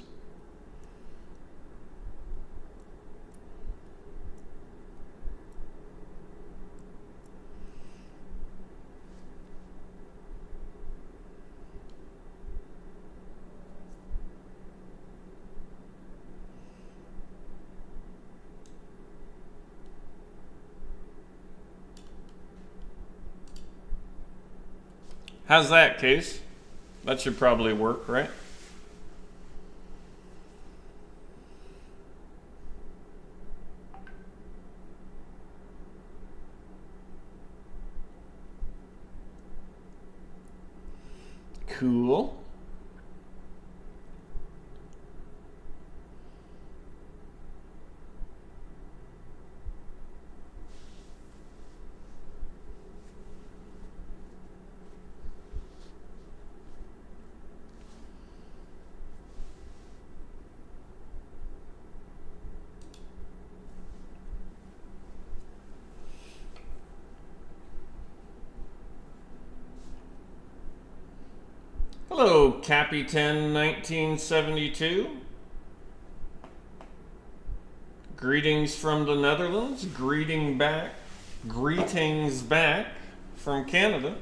How's that, Case? That should probably work, right? Cool. Hello, Cappy10 1972. Greetings from the Netherlands. Greetings back from Canada.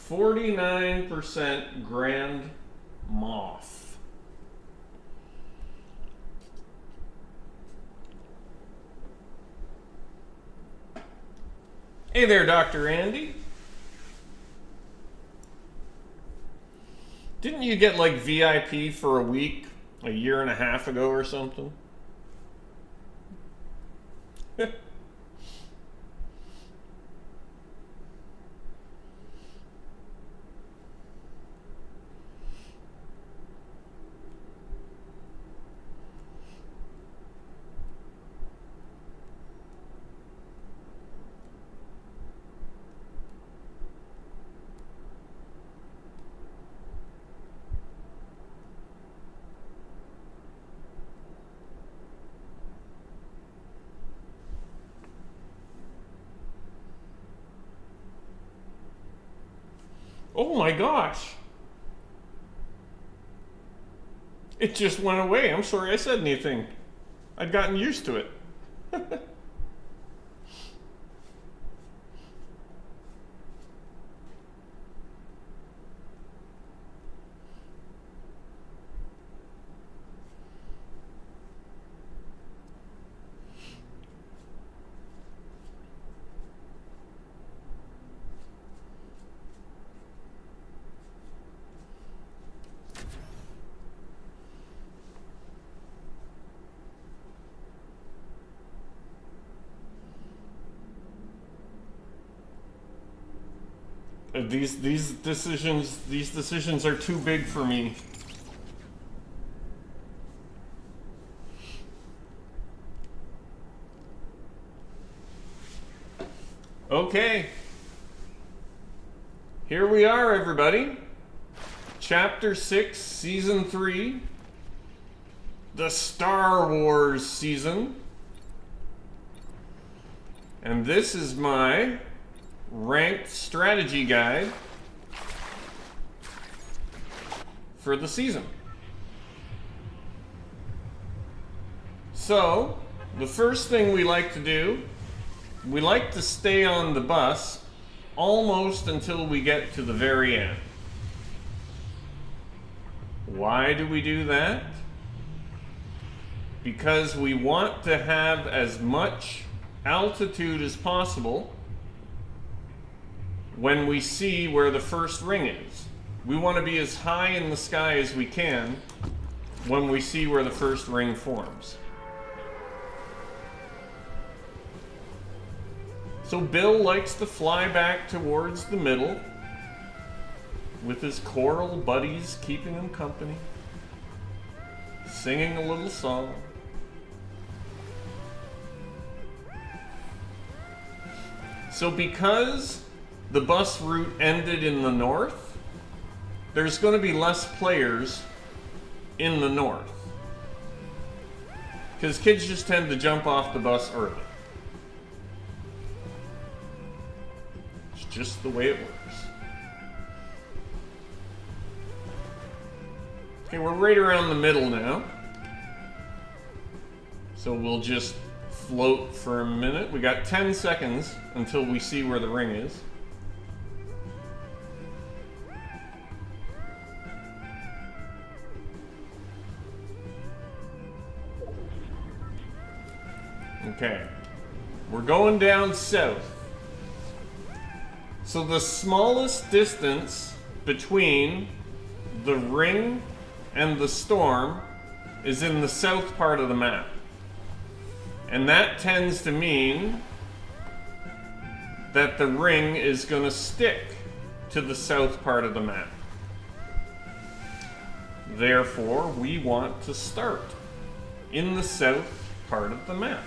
%49 Grand Moth. Hey there, Dr. Andy. Didn't you get like VIP for a week a year and a half ago or something? Oh my gosh. It just went away. I'm sorry I said anything. I'd gotten used to it. These decisions are too big for me. Okay. Here we are, everybody. Chapter 6, Season 3. The Star Wars season. And this is my ranked strategy guide for the season. So, the first thing we like to do, we like to stay on the bus almost until we get to the very end. Why do we do that? Because we want to have as much altitude as possible when we see where the first ring is. We want to be as high in the sky as we can when we see where the first ring forms. So Bill likes to fly back towards the middle with his coral buddies keeping him company, singing a little song. So because the bus route ended in the north, there's going to be less players in the north. Because kids just tend to jump off the bus early. It's just the way it works. Okay, we're right around the middle now. So we'll just float for a minute. We got 10 seconds until we see where the ring is. Okay, we're going down south. So the smallest distance between the ring and the storm is in the south part of the map. And that tends to mean that the ring is going to stick to the south part of the map. Therefore, we want to start in the south part of the map.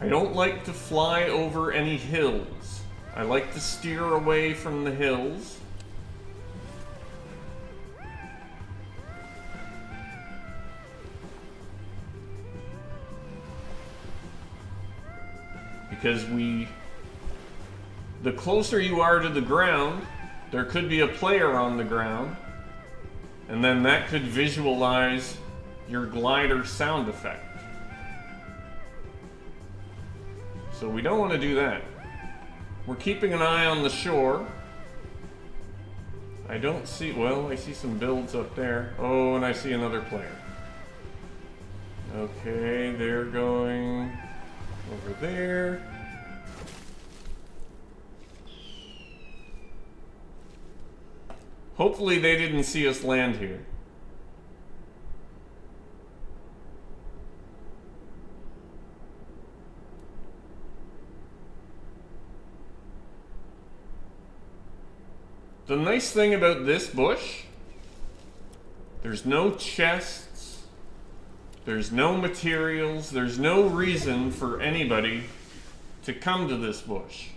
I don't like to fly over any hills. I like to steer away from the hills. Because the closer you are to the ground, there could be a player on the ground, and then that could visualize your glider sound effect. So we don't want to do that. We're keeping an eye on the shore. I don't see, well, I see some builds up there. Oh, and I see another player. Okay, they're going over there. Hopefully they didn't see us land here. The nice thing about this bush, there's no chests, there's no materials, there's no reason for anybody to come to this bush.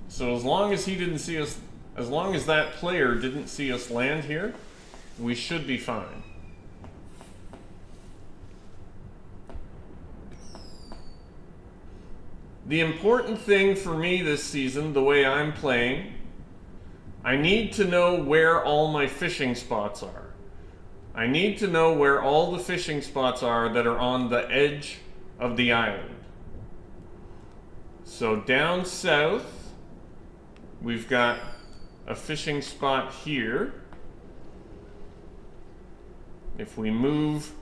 So as long as he didn't see us, as long as that player didn't see us land here, we should be fine. The important thing for me this season, the way I'm playing, I need to know where all my fishing spots are. I need to know where all the fishing spots are that are on the edge of the island. So down south, we've got a fishing spot here. If we move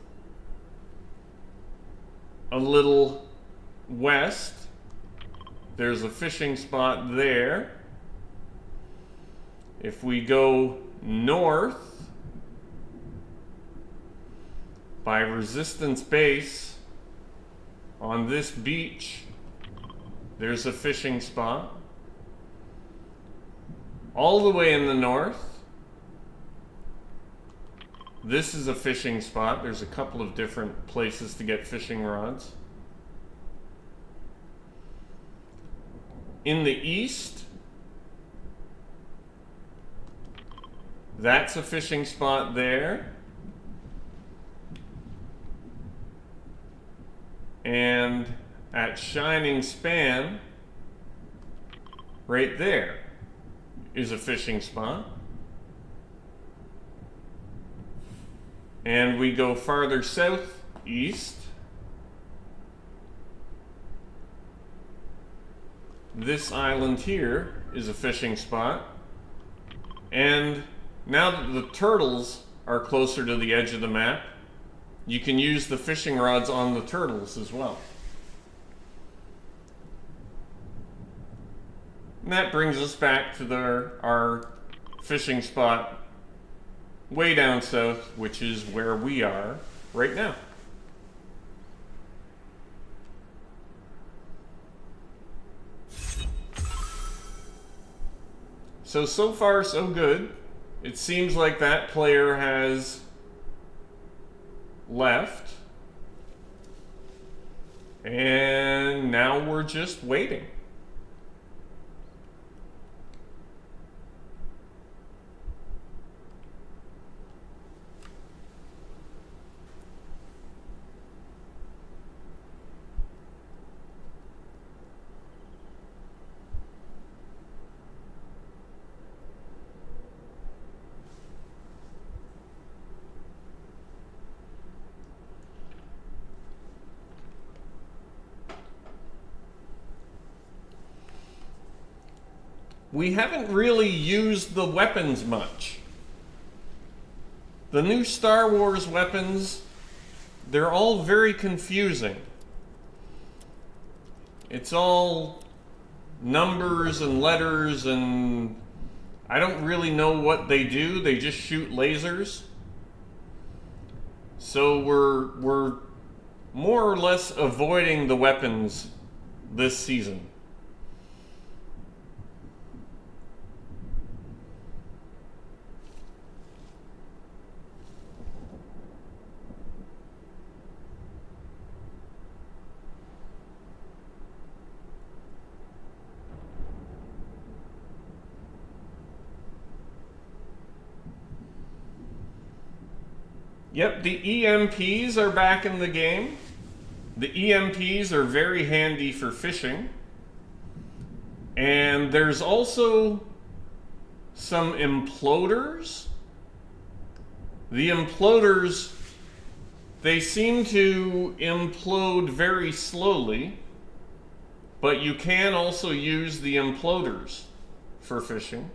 a little west, there's a fishing spot there. If we go north by Resistance Base on this beach, there's a fishing spot. All the way in the north, this is a fishing spot. There's a couple of different places to get fishing rods. In the east, that's a fishing spot there. And at Shining Span, right there, is a fishing spot. And we go farther southeast. This island here is a fishing spot. And now that the turtles are closer to the edge of the map, you can use the fishing rods on the turtles as well. And that brings us back to our fishing spot way down south, which is where we are right now. So far so good. It seems like that player has left. And now we're just waiting. We haven't really used the weapons much. The new Star Wars weapons, they're all very confusing. It's all numbers and letters, and I don't really know what they do. They just shoot lasers. So we're more or less avoiding the weapons this season. Yep, the EMPs are back in the game. The EMPs are very handy for fishing. And there's also some imploders. The imploders, they seem to implode very slowly, but you can also use the imploders for fishing.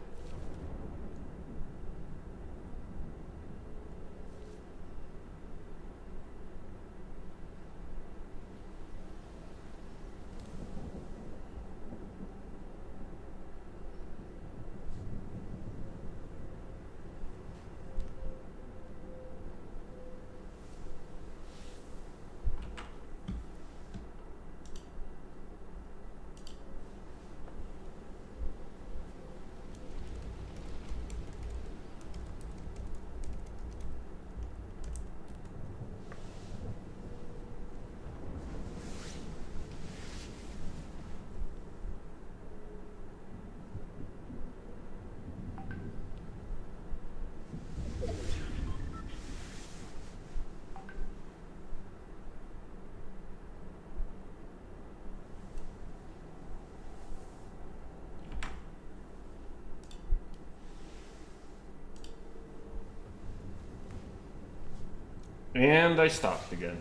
And I stopped again.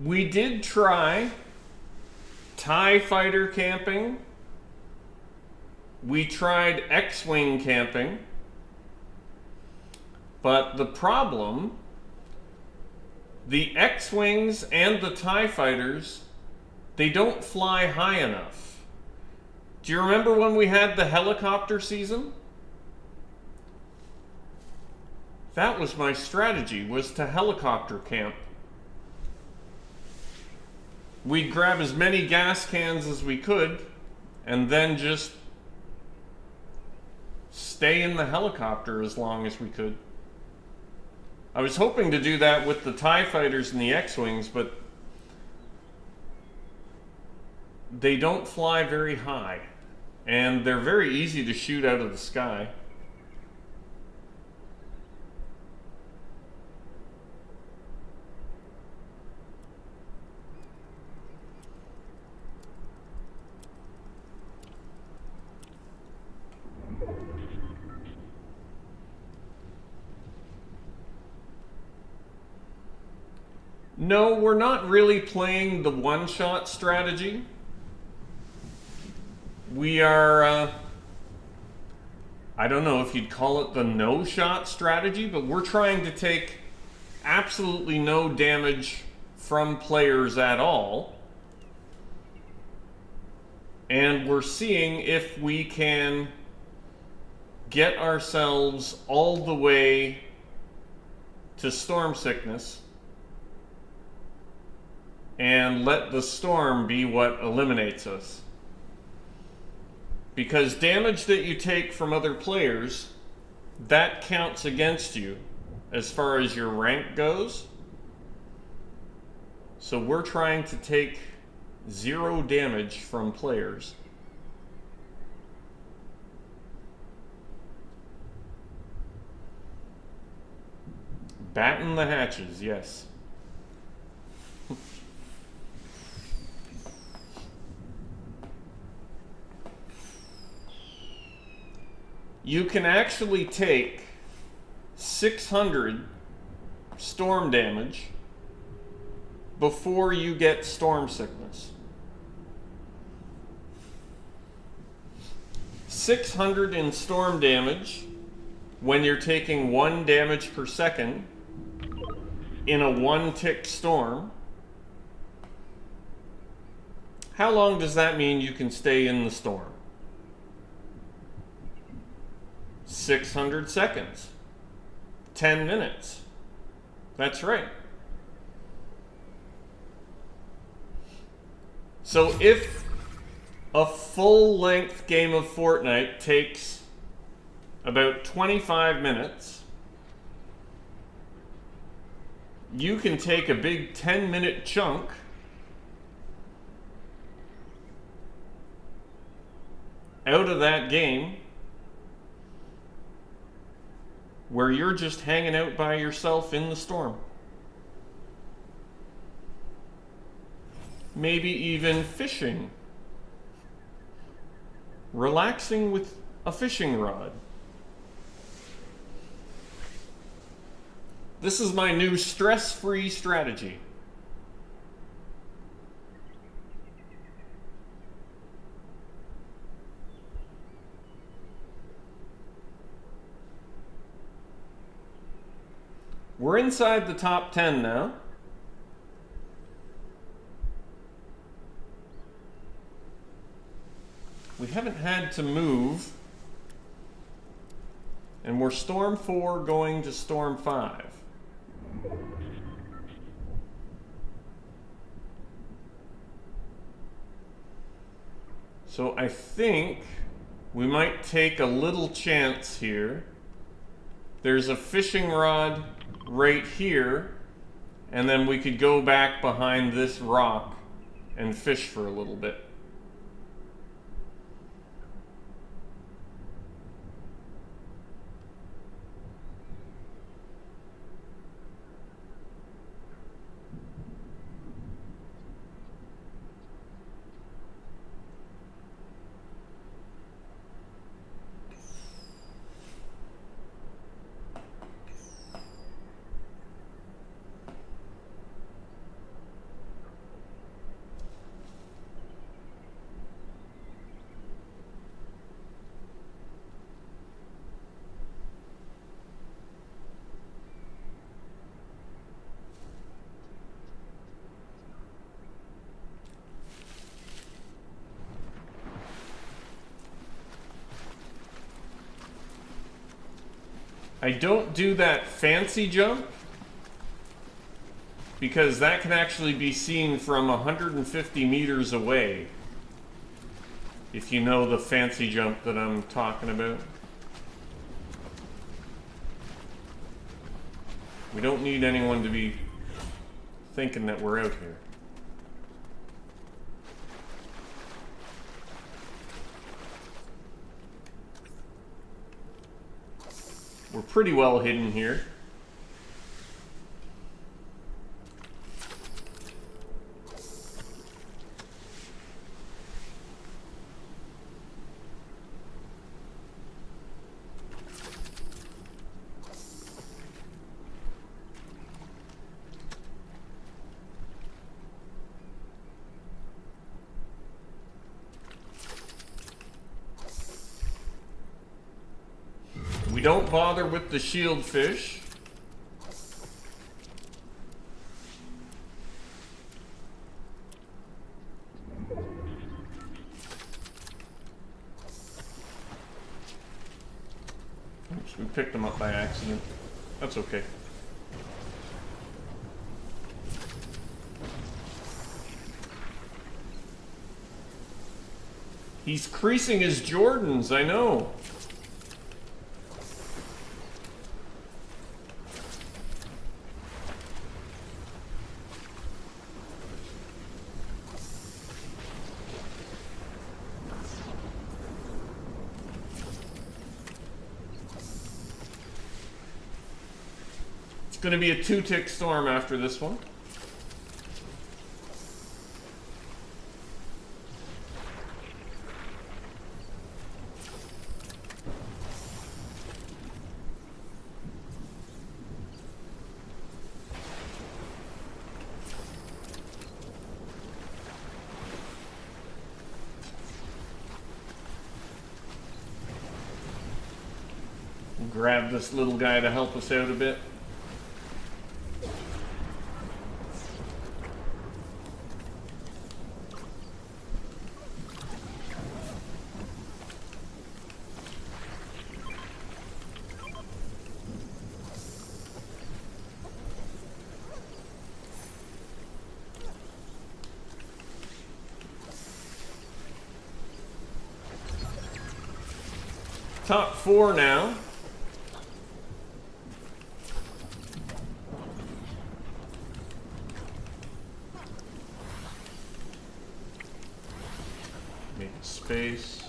We did try TIE fighter camping. We tried X-wing camping. But the problem, the X-wings and the TIE fighters, they don't fly high enough. Do you remember when we had the helicopter season? That was my strategy, was to helicopter camp. We'd grab as many gas cans as we could, and then just stay in the helicopter as long as we could. I was hoping to do that with the TIE fighters and the X-wings, but they don't fly very high. And they're very easy to shoot out of the sky. No, we're not really playing the one-shot strategy. We are, I don't know if you'd call it the no-shot strategy, but we're trying to take absolutely no damage from players at all. And we're seeing if we can get ourselves all the way to storm sickness and let the storm be what eliminates us. Because damage that you take from other players, that counts against you as far as your rank goes. So we're trying to take 0 damage from players. Batten the hatches, yes. You can actually take 600 storm damage before you get storm sickness. 600 in storm damage when you're taking 1 damage per second in a 1-tick storm. How long does that mean you can stay in the storm? 600 seconds. 10 minutes. That's right. So if a full-length game of Fortnite takes about 25 minutes, you can take a big 10-minute chunk out of that game where you're just hanging out by yourself in the storm. Maybe even fishing. Relaxing with a fishing rod. This is my new stress-free strategy. We're inside the top 10 now. We haven't had to move. And we're Storm 4 going to Storm 5. So I think we might take a little chance here. There's a fishing rod right here, and then we could go back behind this rock and fish for a little bit. I don't do that fancy jump because that can actually be seen from 150 meters away, if you know the fancy jump that I'm talking about. We don't need anyone to be thinking that we're out here. We're pretty well hidden here. We don't bother with the shield fish. Oops, we picked them up by accident. That's okay. He's creasing his Jordans, I know. It's going to be a 2-tick storm after this one. Grab this little guy to help us out a bit. Top 4 now. Make a space.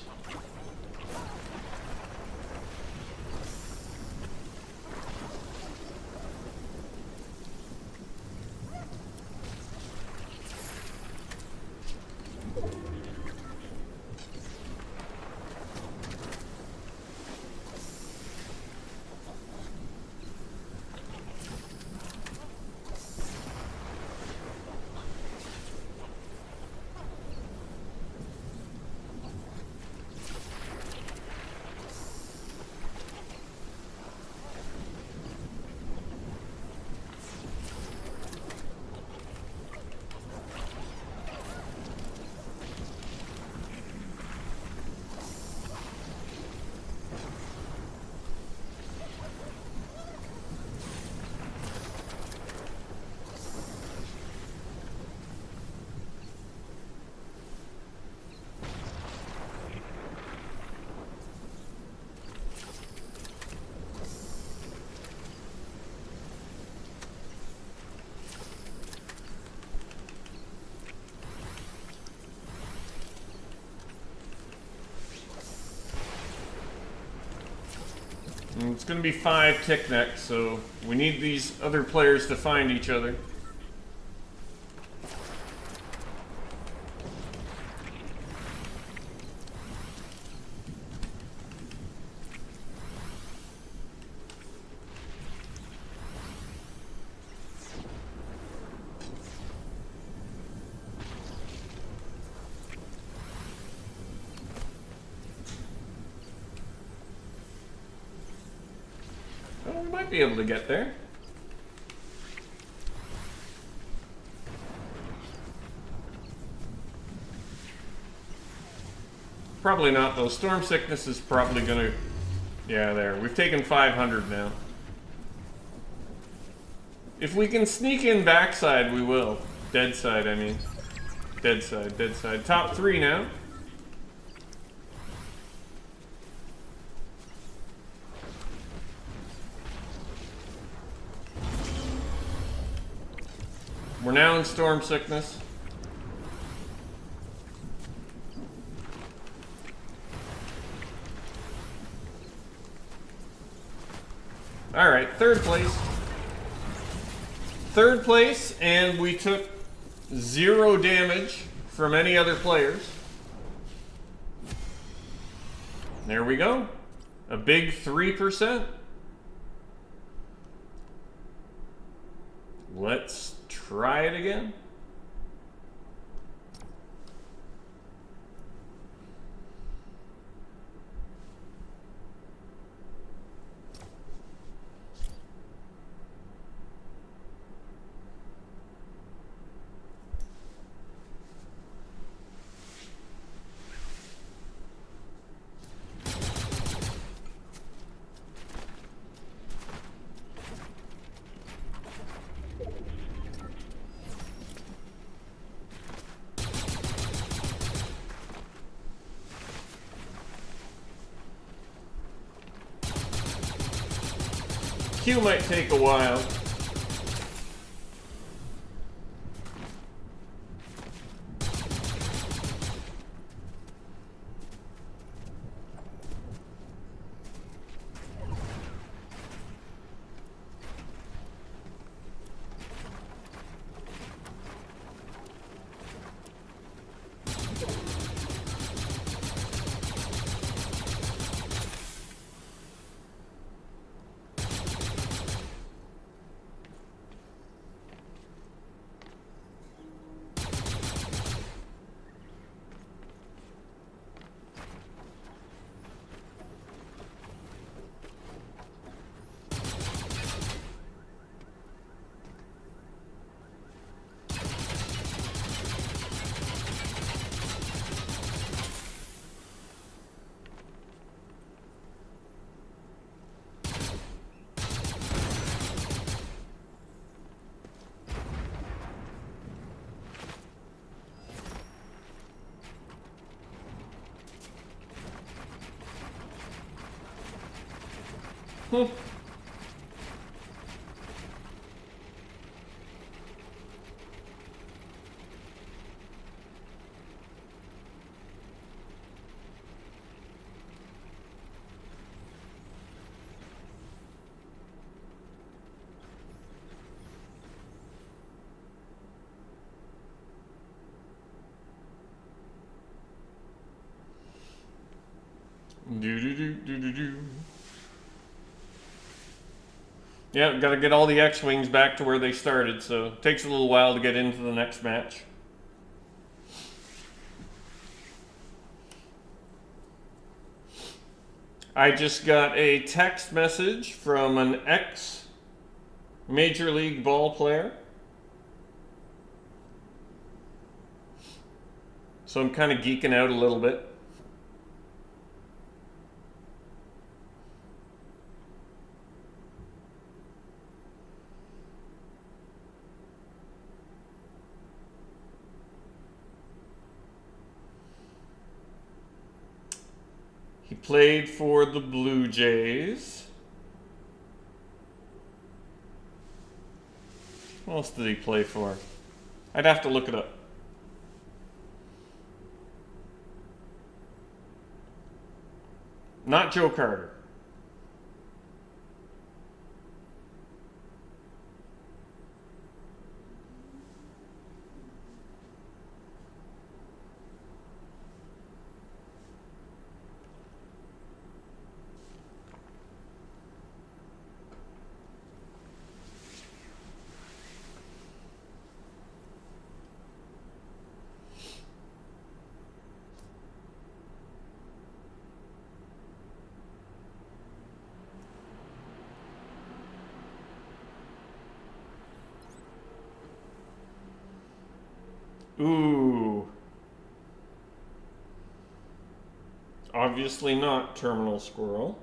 And it's going to be 5 tick necks, so we need these other players to find each other. Well, we might be able to get there. Probably not, though. Storm sickness is probably gonna... Yeah, there. We've taken 500 now. If we can sneak in backside, we will. Dead side, I mean. Dead side, dead side. Top 3 now. We're now in storm sickness. All right, 3rd place. 3rd place, and we took 0 damage from any other players. There we go. A big 3%. Let's try it again. Queue might take a while. Do. Yeah, gotta get all the X-Wings back to where they started, so it takes a little while to get into the next match. I just got a text message from an ex-Major League ball player. So I'm kind of geeking out a little bit. He played for the Blue Jays. What else did he play for? I'd have to look it up. Not Joe Carter. Ooh. Obviously not Terminal Squirrel.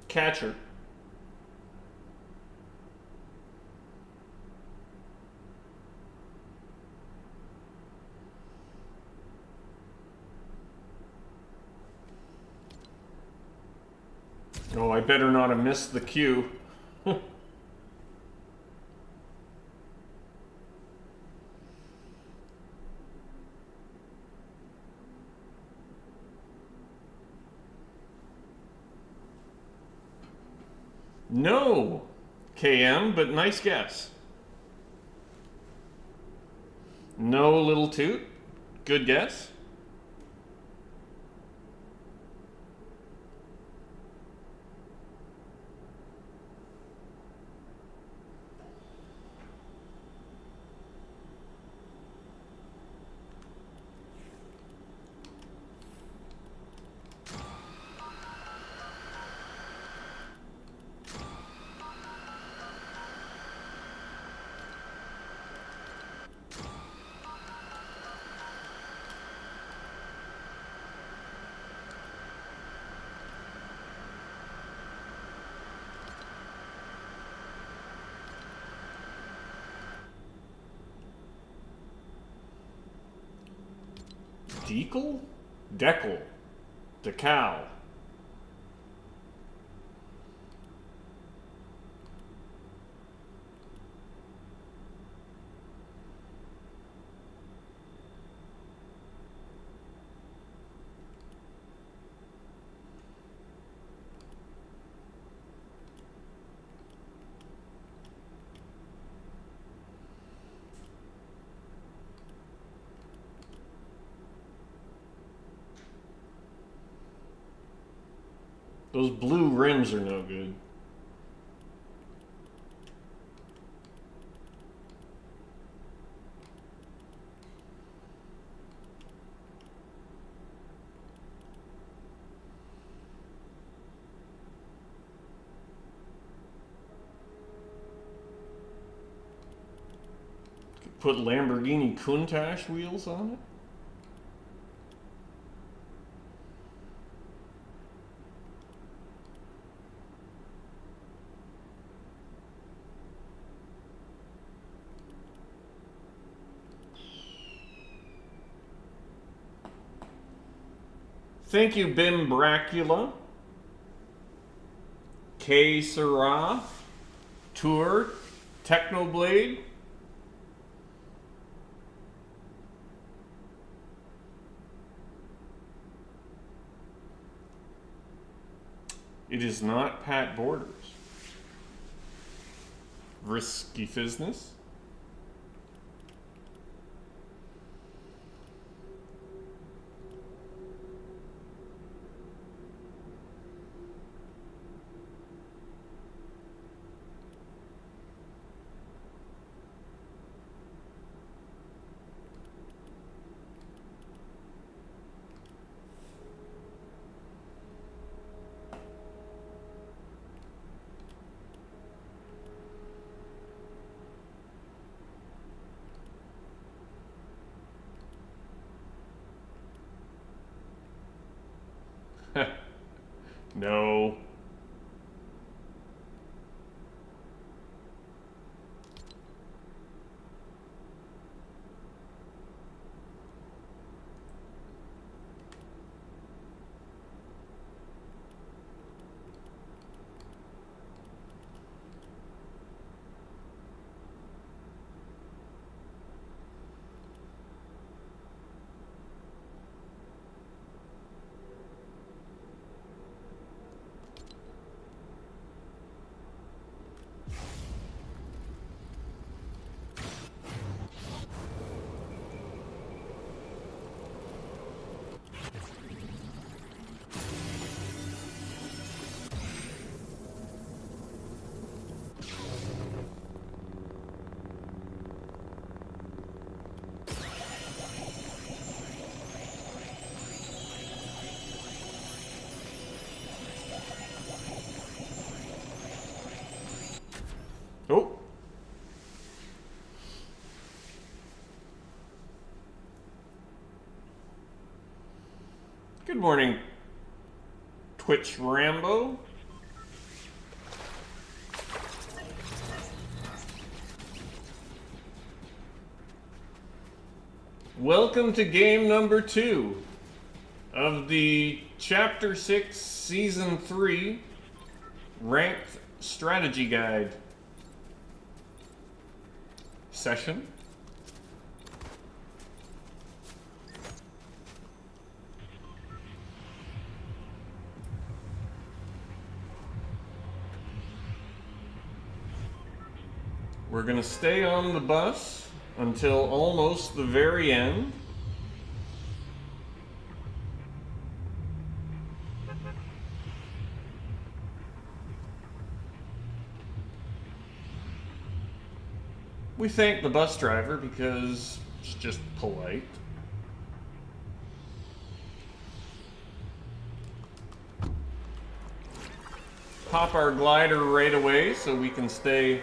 Catcher. Oh, I better not have missed the cue. No, KM, but nice guess. No, Little Toot. Good guess. Decal? Decal. Decal. Those blue rims are no good. Put Lamborghini Countach wheels on it. Thank you, Bim Bracula, K. Sarah, Tour, Technoblade. It is not Pat Borders. Risky Business. No. Oh. Good morning, Twitch Rambo. Welcome to game number 2 of the Chapter 6 Season 3 Ranked Strategy Guide session. We're going to stay on the bus until almost the very end. We thank the bus driver because it's just polite. Pop our glider right away so we can stay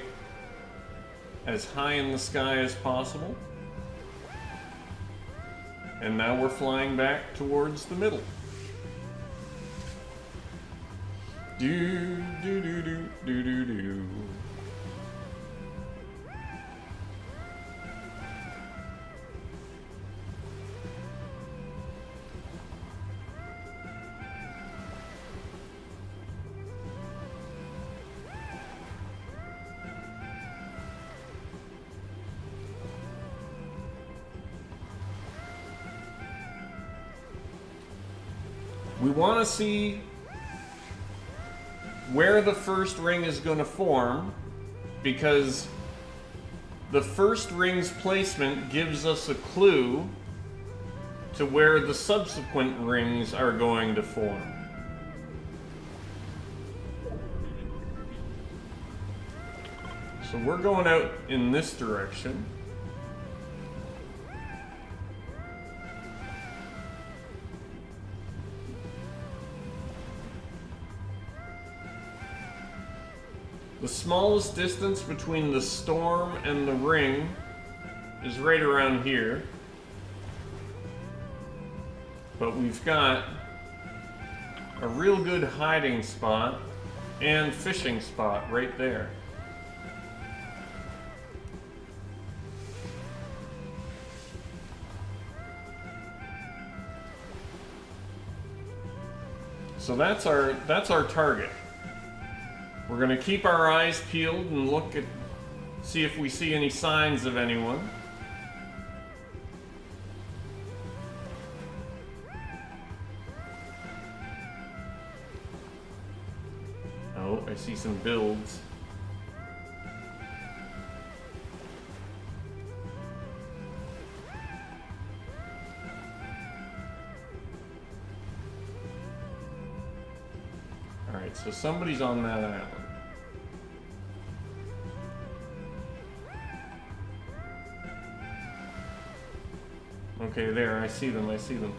as high in the sky as possible. And now we're flying back towards the middle. Do do do do do do do. We want to see where the first ring is going to form, because the first ring's placement gives us a clue to where the subsequent rings are going to form. So we're going out in this direction. The smallest distance between the storm and the ring is right around here. But we've got a real good hiding spot and fishing spot right there. So that's our target. We're going to keep our eyes peeled and look at, see if we see any signs of anyone. Oh, I see some builds. Alright, so somebody's on that island. Okay, there, I see them, I see them.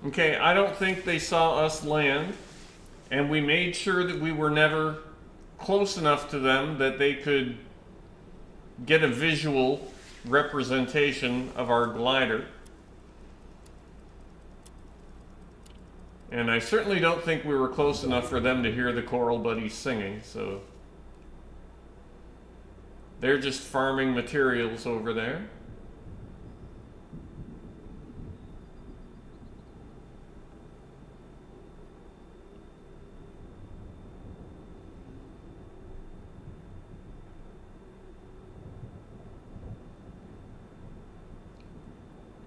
Okay, I don't think they saw us land, and we made sure that we were never close enough to them that they could get a visual representation of our glider. And I certainly don't think we were close enough for them to hear the coral buddies singing, so they're just farming materials over there.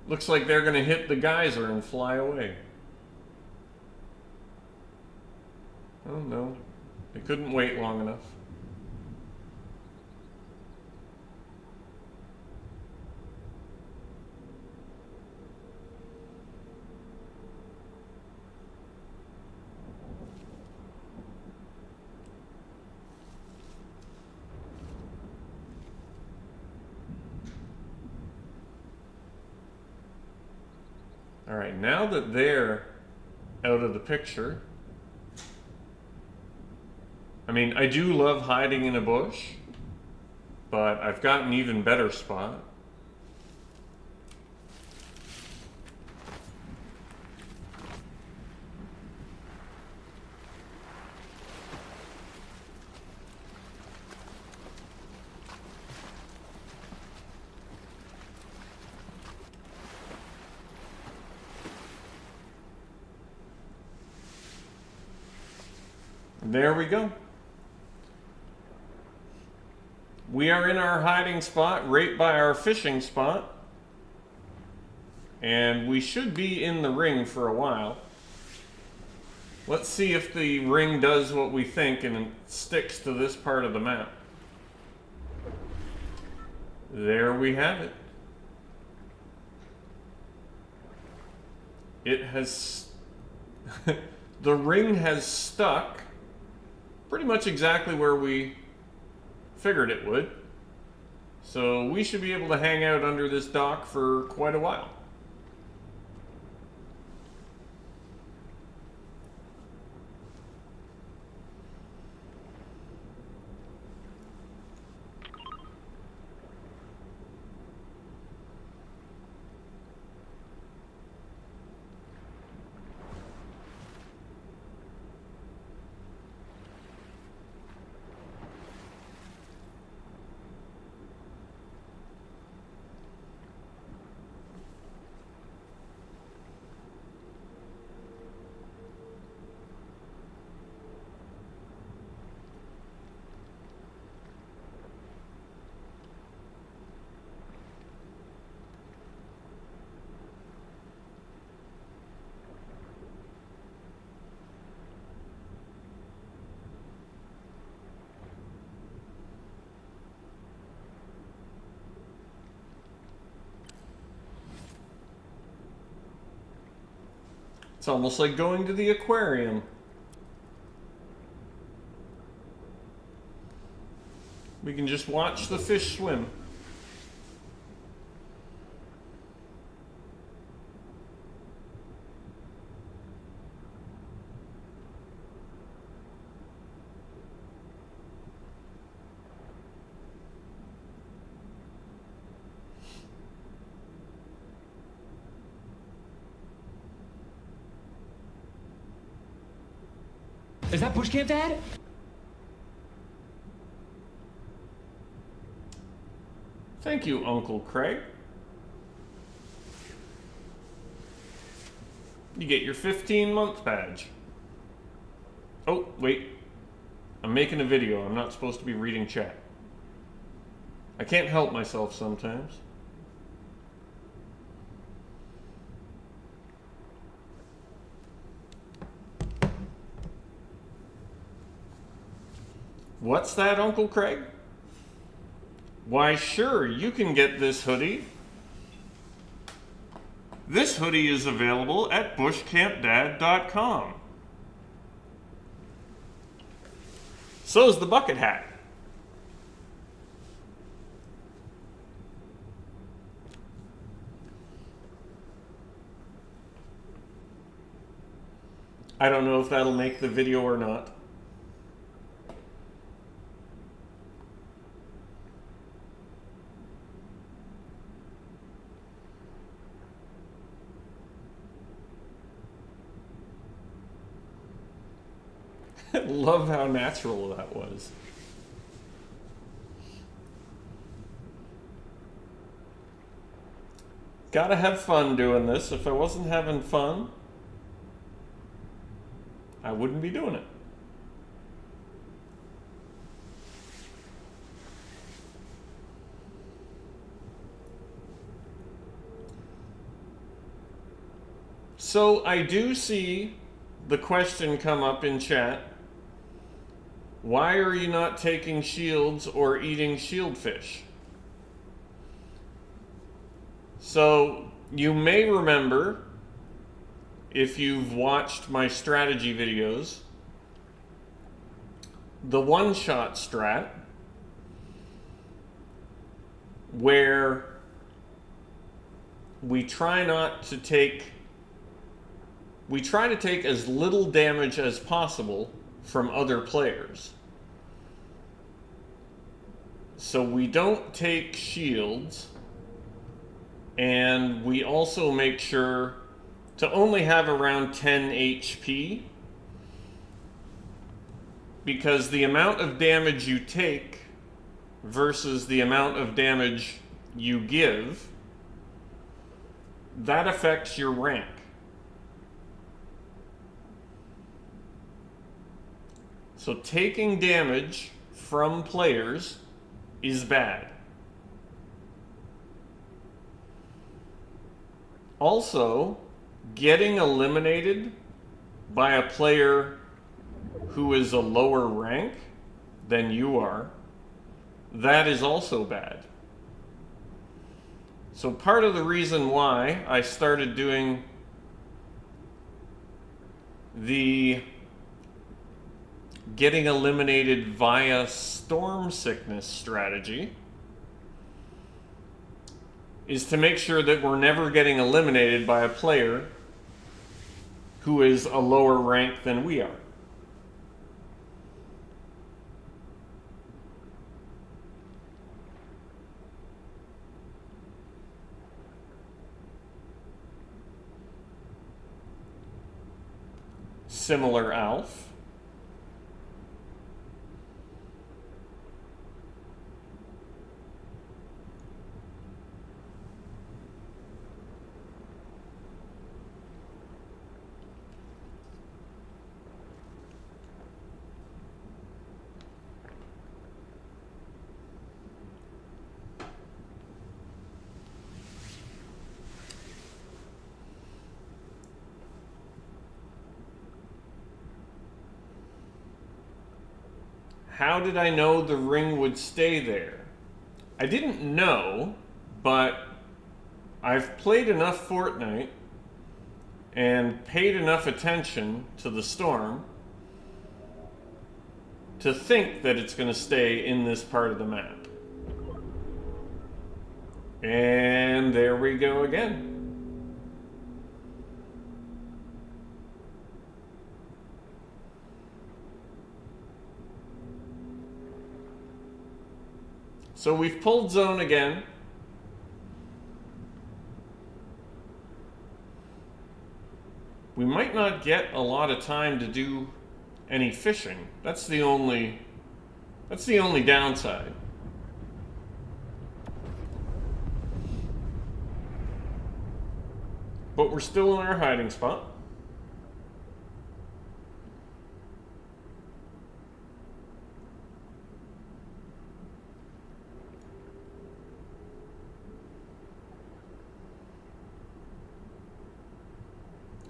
Looks like they're going to hit the geyser and fly away. Oh no, they couldn't wait long enough. All right, now that they're out of the picture, I mean, I do love hiding in a bush, but I've got an even better spot. There we go. We are in our hiding spot right by our fishing spot. And we should be in the ring for a while. Let's see if the ring does what we think and sticks to this part of the map. There we have it. It has... the ring has stuck pretty much exactly where we figured it would. So we should be able to hang out under this dock for quite a while. It's almost like going to the aquarium. We can just watch the fish swim.
Is that BushCampDad?
Thank you, Uncle Craig. You get your 15-month badge. Oh, wait. I'm making a video. I'm not supposed to be reading chat. I can't help myself sometimes. What's that, Uncle Craig? Why, sure, you can get this hoodie. This hoodie is available at BushCampDad.com. So is the bucket hat. I don't know if that'll make the video or not. Love how natural that was. Gotta have fun doing this. If I wasn't having fun, I wouldn't be doing it. So I do see the question come up in chat. Why are you not taking shields or eating shieldfish? So you may remember, if you've watched my strategy videos, the one-shot strat, where we try to take as little damage as possible from other players. So we don't take shields, and we also make sure to only have around 10 HP, because the amount of damage you take versus the amount of damage you give, that affects your rank. So taking damage from players is bad. Also, getting eliminated by a player who is a lower rank than you are, that is also bad. So part of the reason why I started doing the getting eliminated via storm sickness strategy is to make sure that we're never getting eliminated by a player who is a lower rank than we are. Similar Alf. How did I know the ring would stay there? I didn't know, but I've played enough Fortnite and paid enough attention to the storm to think that it's going to stay in this part of the map. And there we go again. So we've pulled zone again. We might not get a lot of time to do any fishing. That's the only downside. But we're still in our hiding spot.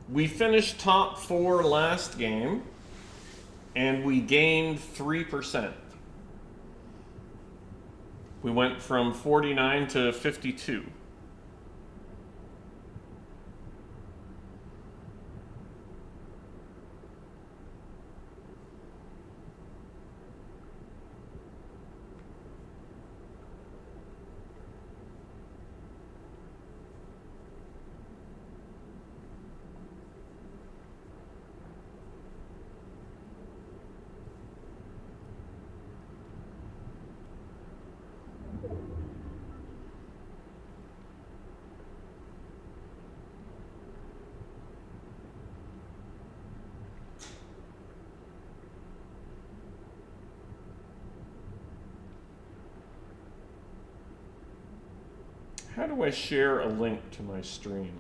We finished top 4 last game, and we gained 3%. We went from 49 to 52. How do I share a link to my stream?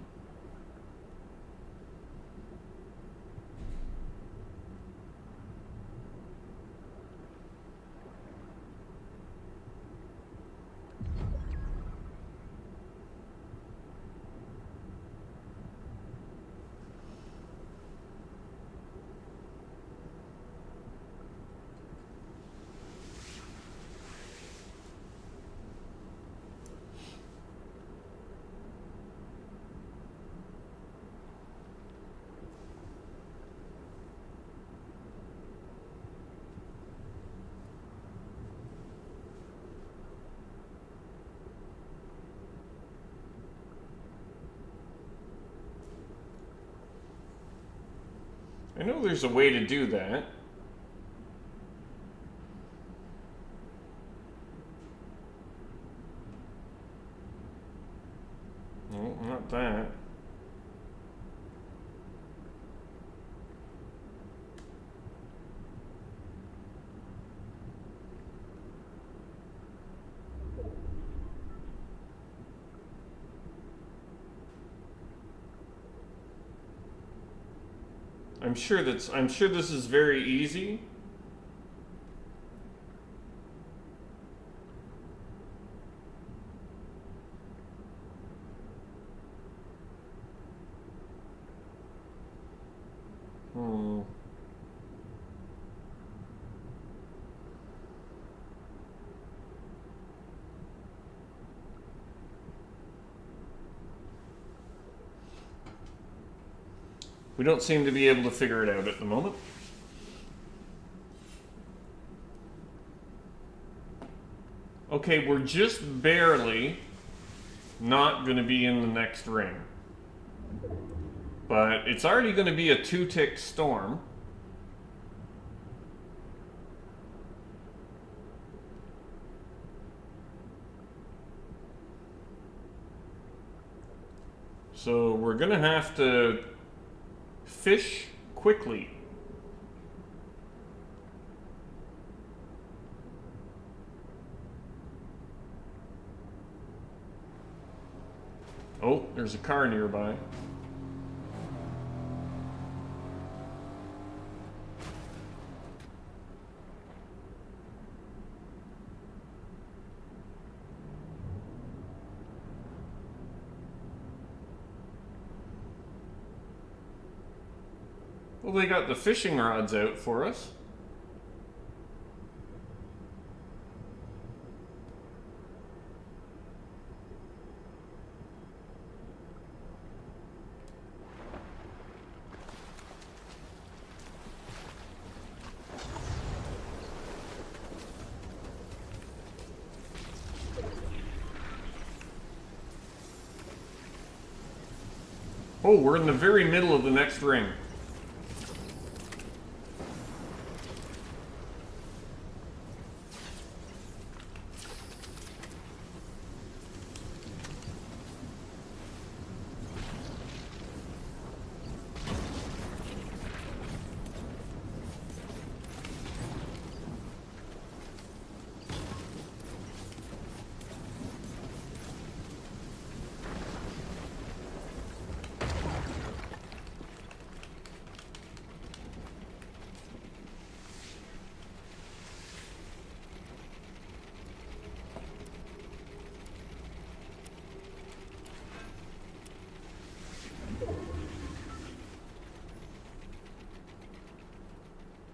I know there's a way to do that. No, not that. I'm sure this is very easy. We don't seem to be able to figure it out at the moment. Okay, we're just barely not going to be in the next ring. But it's already going to be a 2-tick storm. So we're going to have to fish quickly. Oh, there's a car nearby. Well, they got the fishing rods out for us. Oh, we're in the very middle of the next ring.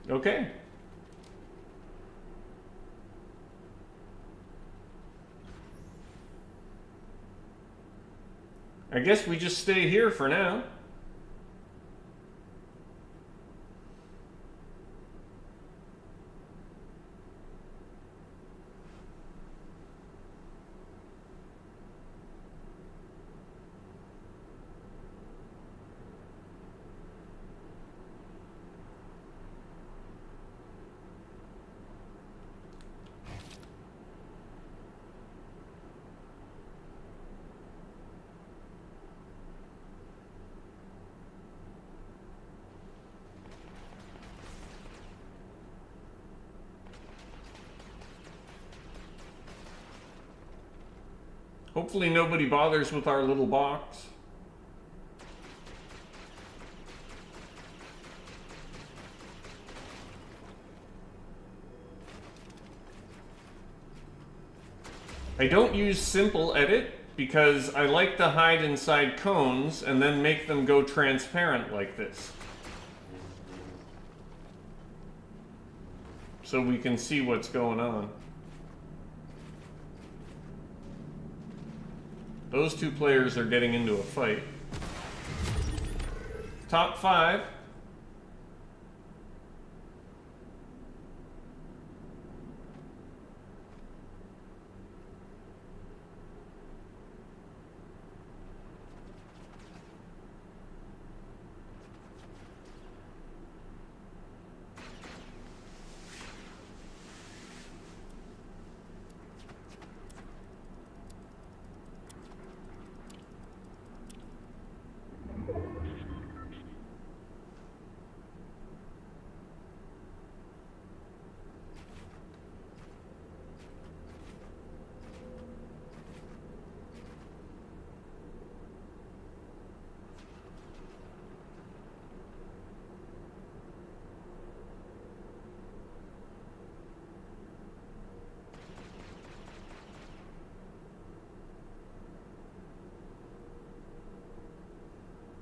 Okay. I guess we just stay here for now. Hopefully nobody bothers with our little box. I don't use simple edit because I like to hide inside cones and then make them go transparent like this, so we can see what's going on. Those two players are getting into a fight. Top 5.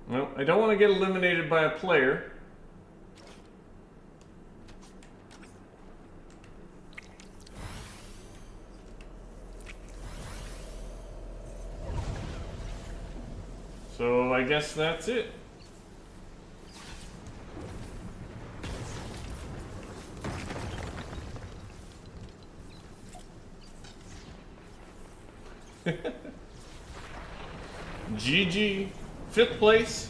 Well, I don't want to get eliminated by a player. So I guess that's it. GG. 5th place.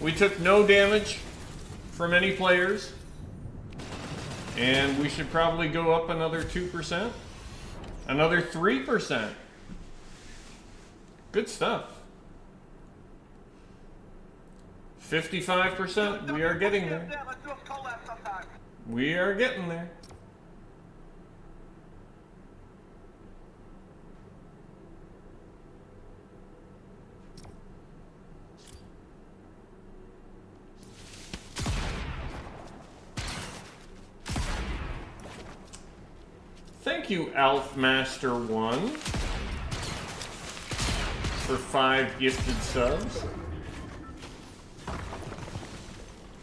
We took no damage from any players. And we should probably go up another 2%. Another 3%. Good stuff. 55%. We are getting there. We are getting there. Thank you, Alfmaster1, for 5 gifted subs.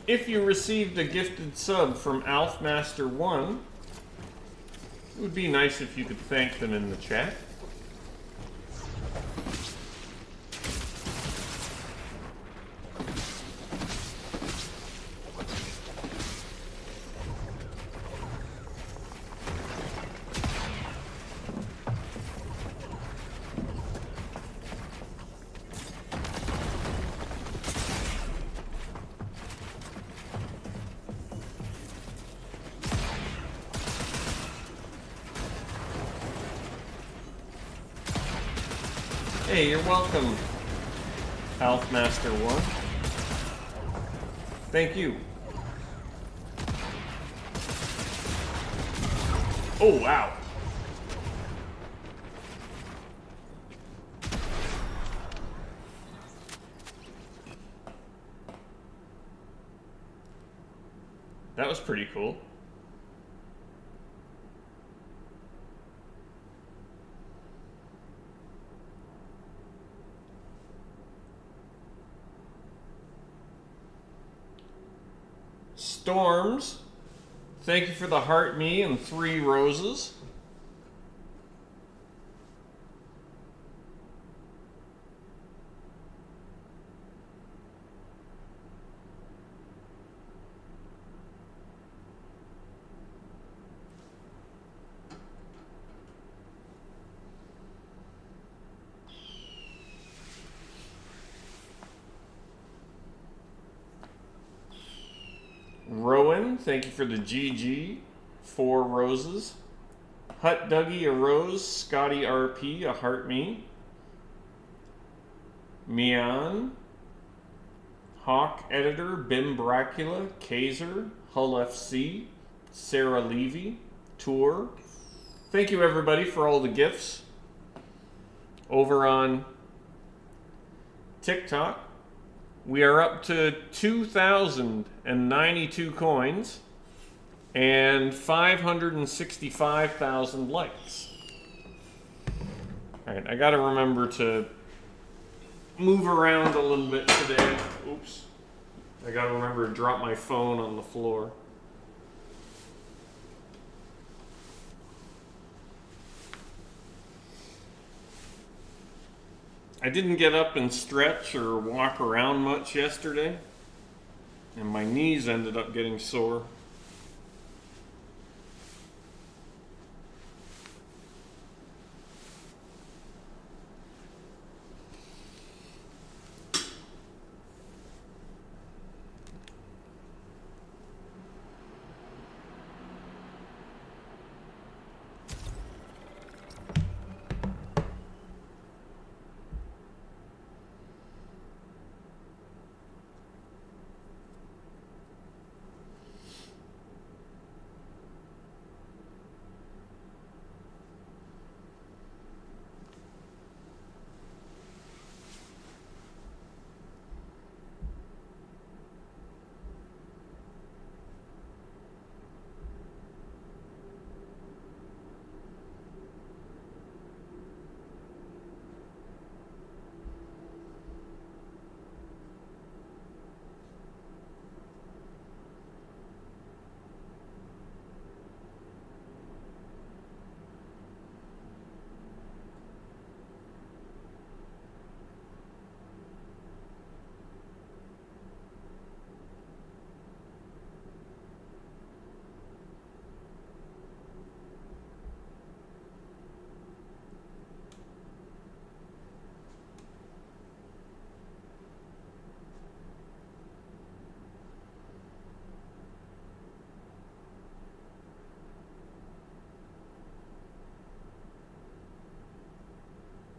If you received a gifted sub from Alfmaster1, it would be nice if you could thank them in the chat. Hey, you're welcome, Healthmaster 1. Thank you. Oh, wow. That was pretty cool. Storms, thank you for the heart me and 3 roses. Rowan, thank you for the GG, 4 roses. Hut Dougie, a rose. Scotty RP, a heart me. Mian. Hawk Editor, Bim Bracula, Kaiser, Hull FC, Sarah Levy, Tour. Thank you everybody for all the gifts over on TikTok. We are up to 2,092 coins and 565,000 likes. All right, I gotta remember to move around a little bit today. Oops. I gotta remember to drop my phone on the floor. I didn't get up and stretch or walk around much yesterday, and my knees ended up getting sore.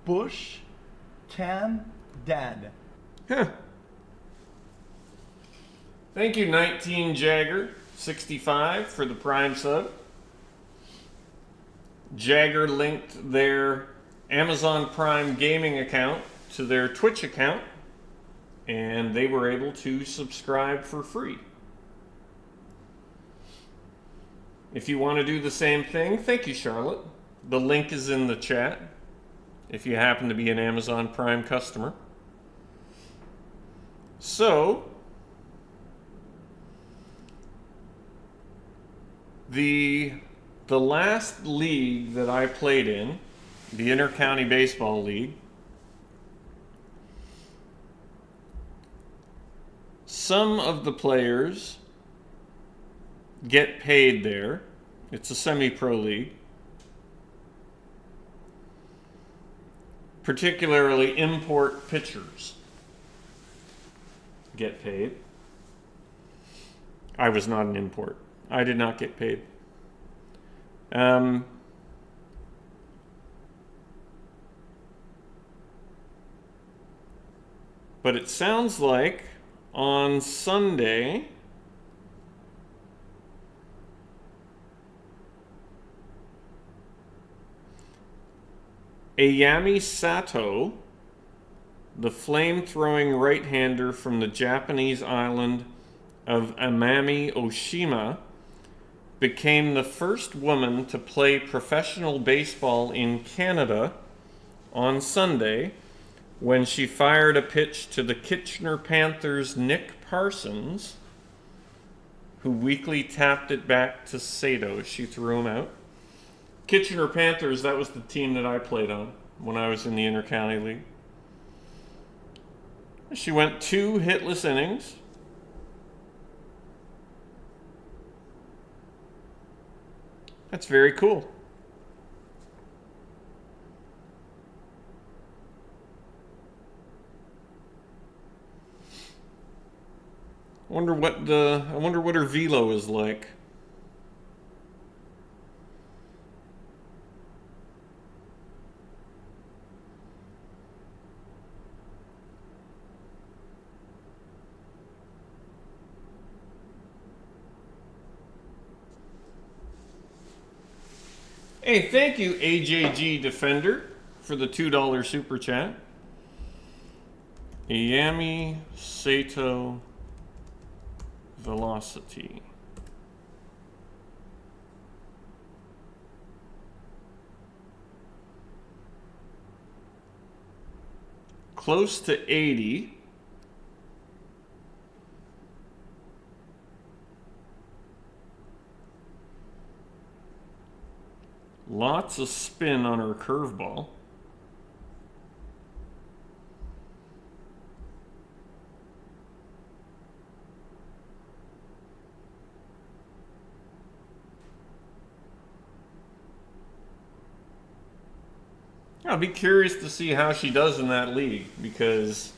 BushCampDad.
Huh. Thank you, 19 Jagger 65 for the Prime sub. Jagger linked their Amazon Prime gaming account to their Twitch account, and they were able to subscribe for free. If you want to do the same thing, thank you, Charlotte. The link is in the chat if you happen to be an Amazon Prime customer. So, the last league that I played in, the Inter-County Baseball League, some of the players get paid there. It's a semi-pro league. Particularly import pitchers get paid. I was not an import. I did not get paid. But it sounds like on Sunday, Ayami Sato, the flame-throwing right-hander from the Japanese island of Amami Oshima, became the first woman to play professional baseball in Canada on Sunday when she fired a pitch to the Kitchener Panthers' Nick Parsons, who weakly tapped it back to Sato. She threw him out. Kitchener Panthers, that was the team that I played on when I was in the Inter-County League. She went 2 hitless innings. That's very cool. I wonder what her velo is like. Hey, thank you, AJG Defender, for the $2 super chat. Ayami Sato Velocity. Close to 80. Lots of spin on her curveball. I'll be curious to see how she does in that league, because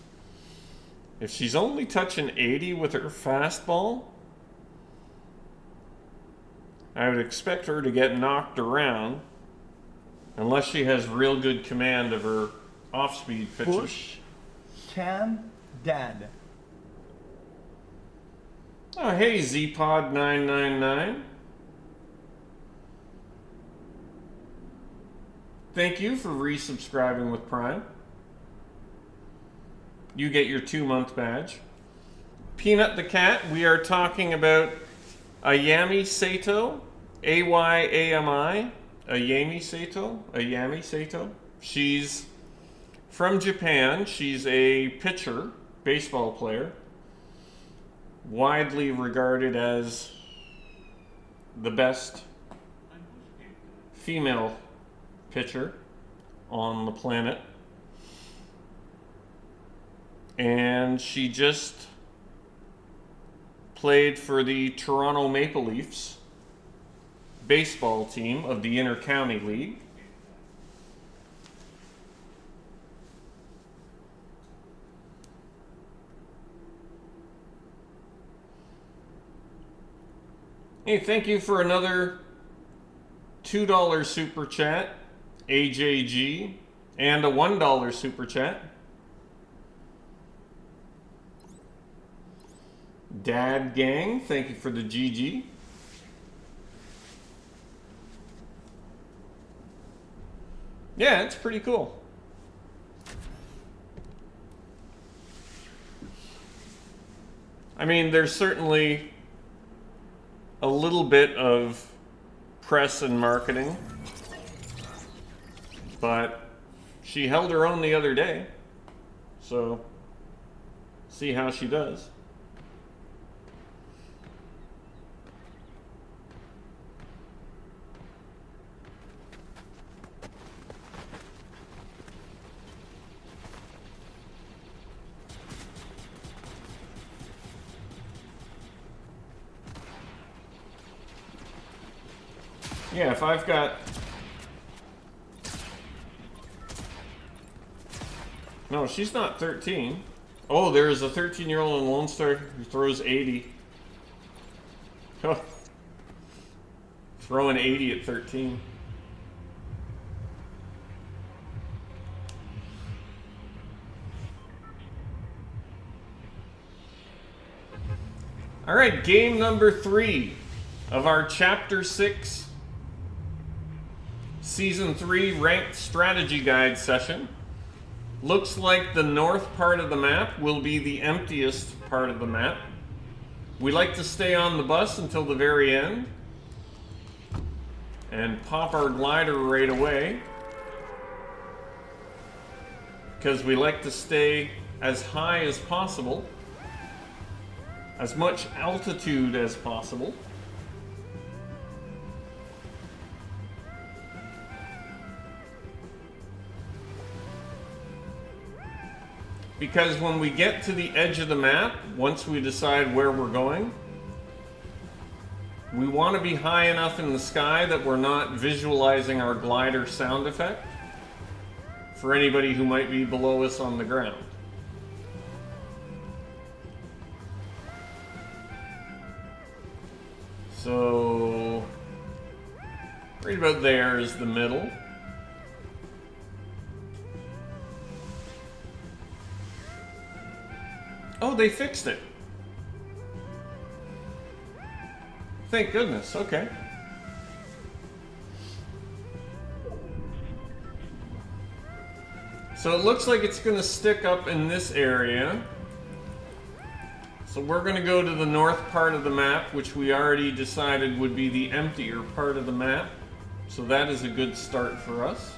if she's only touching 80 with her fastball, I would expect her to get knocked around unless she has real good command of her off-speed pitches.
BushCampDad.
Oh, hey, ZPod999. Thank you for resubscribing with Prime. You get your 2-month badge. Peanut the Cat, we are talking about Ayami Sato, A-Y-A-M-I, Ayami Sato. She's from Japan. She's a pitcher, baseball player, widely regarded as the best female pitcher on the planet. And she just played for the Toronto Maple Leafs baseball team of the Inter-County League. Hey, thank you for another $2 super chat, AJG, and a $1 super chat. Dad Gang, thank you for the GG. Yeah, it's pretty cool. I mean, there's certainly a little bit of press and marketing, but she held her own the other day, so see how she does. Yeah, if I've got... No, she's not 13. Oh, there's a 13-year-old in Lone Star who throws 80. Oh. Throwing 80 at 13. All right, game number 3 of our Chapter 6 Season 3 Ranked Strategy Guide session. Looks like the north part of the map will be the emptiest part of the map. We like to stay on the bus until the very end and pop our glider right away because we like to stay as high as possible, as much altitude as possible. Because when we get to the edge of the map, once we decide where we're going, we want to be high enough in the sky that we're not visualizing our glider sound effect for anybody who might be below us on the ground. So, right about there is the middle. Oh, they fixed it. Thank goodness, okay. So it looks like it's going to stick up in this area. So we're going to go to the north part of the map, which we already decided would be the emptier part of the map. So that is a good start for us.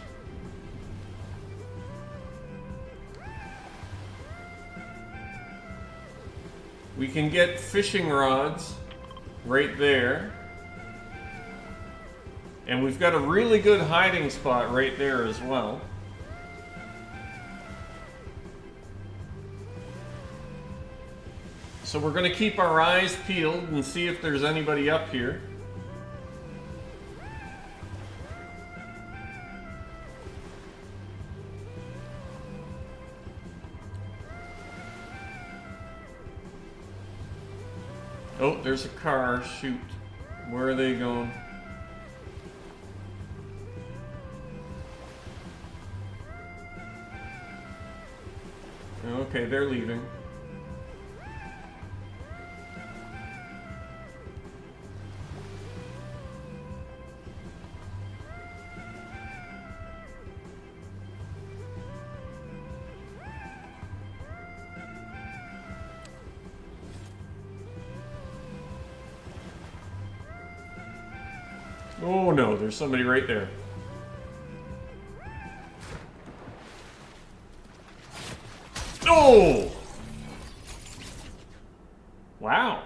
We can get fishing rods right there. And we've got a really good hiding spot right there as well. So we're going to keep our eyes peeled and see if there's anybody up here. Oh, there's a car. Shoot. Where are they going? Okay, they're leaving. Oh no, there's somebody right there. Oh! Wow.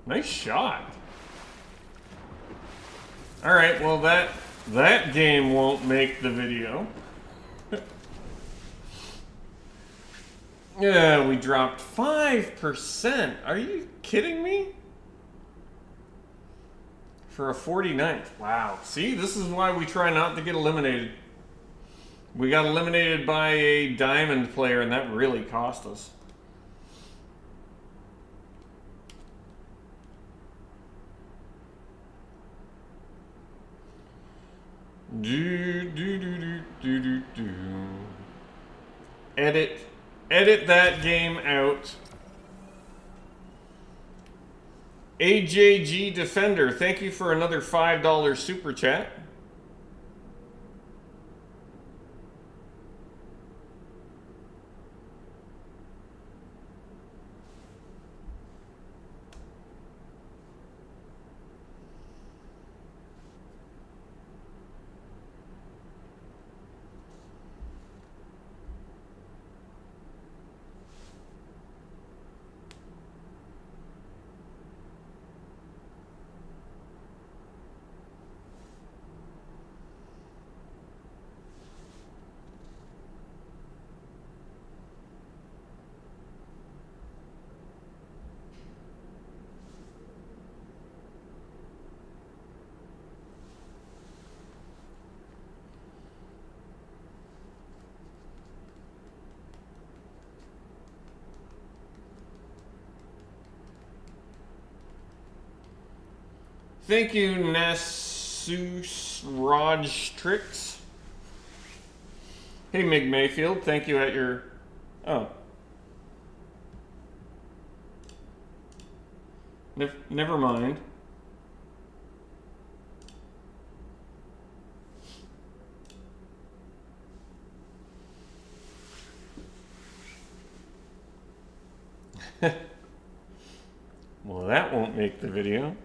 Nice shot. Alright, well that game won't make the video. Yeah, we dropped 5%. Are you kidding me? For a 49th. Wow. See, this is why we try not to get eliminated. We got eliminated by a diamond player, and that really cost us. Edit that game out. AJG Defender, thank you for another $5 super chat. Thank you, Nasus Raj Tricks. Hey, Mig Mayfield, thank you at your... Oh. Never mind. Well, that won't make the video.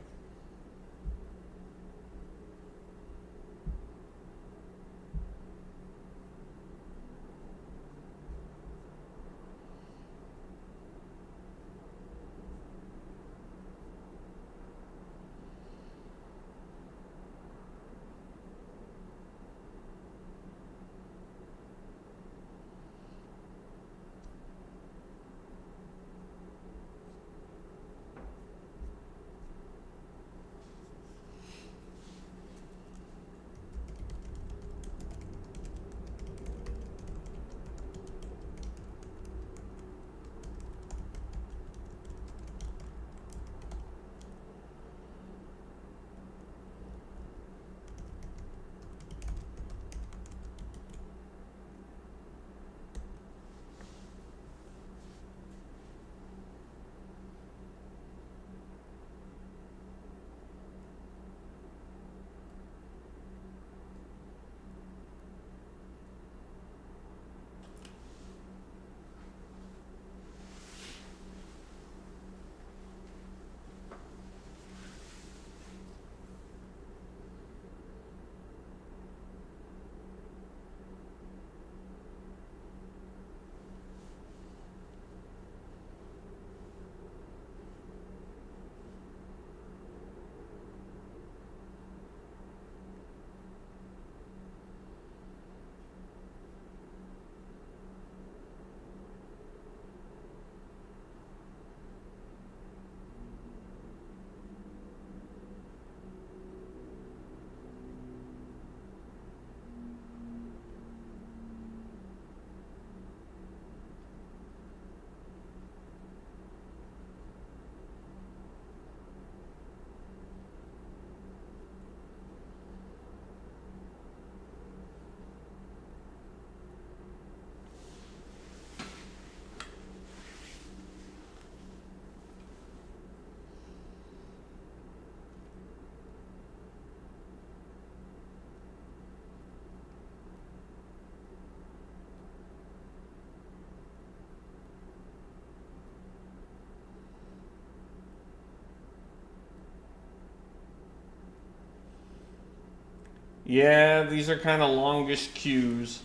Yeah, these are kind of longish queues.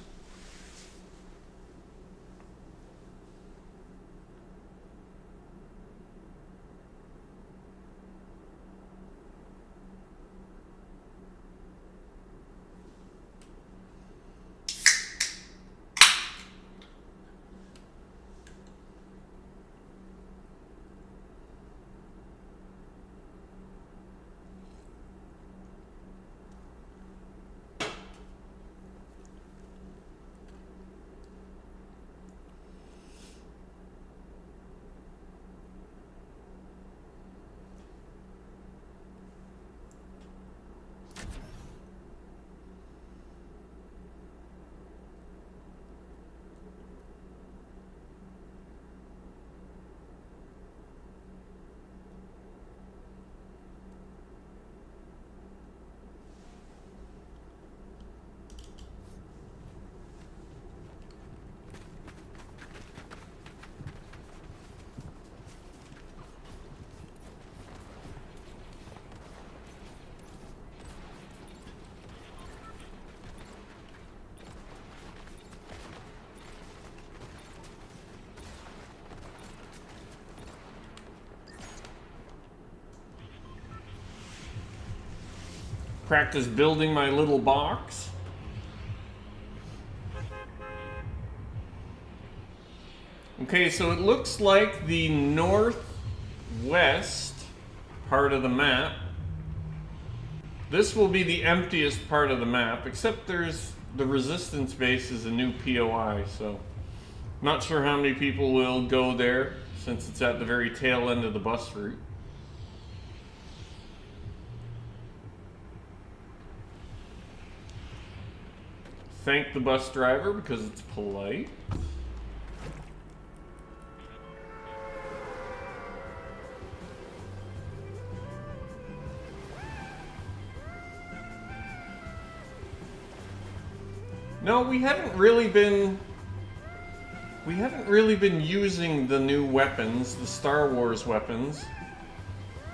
Practice building my little box. Okay, so it looks like the northwest part of the map. This will be the emptiest part of the map, except there's the resistance base is a new POI, so not sure how many people will go there since it's at the very tail end of the bus route. Thank the bus driver because it's polite. No, we haven't really been using the new weapons, the Star Wars weapons,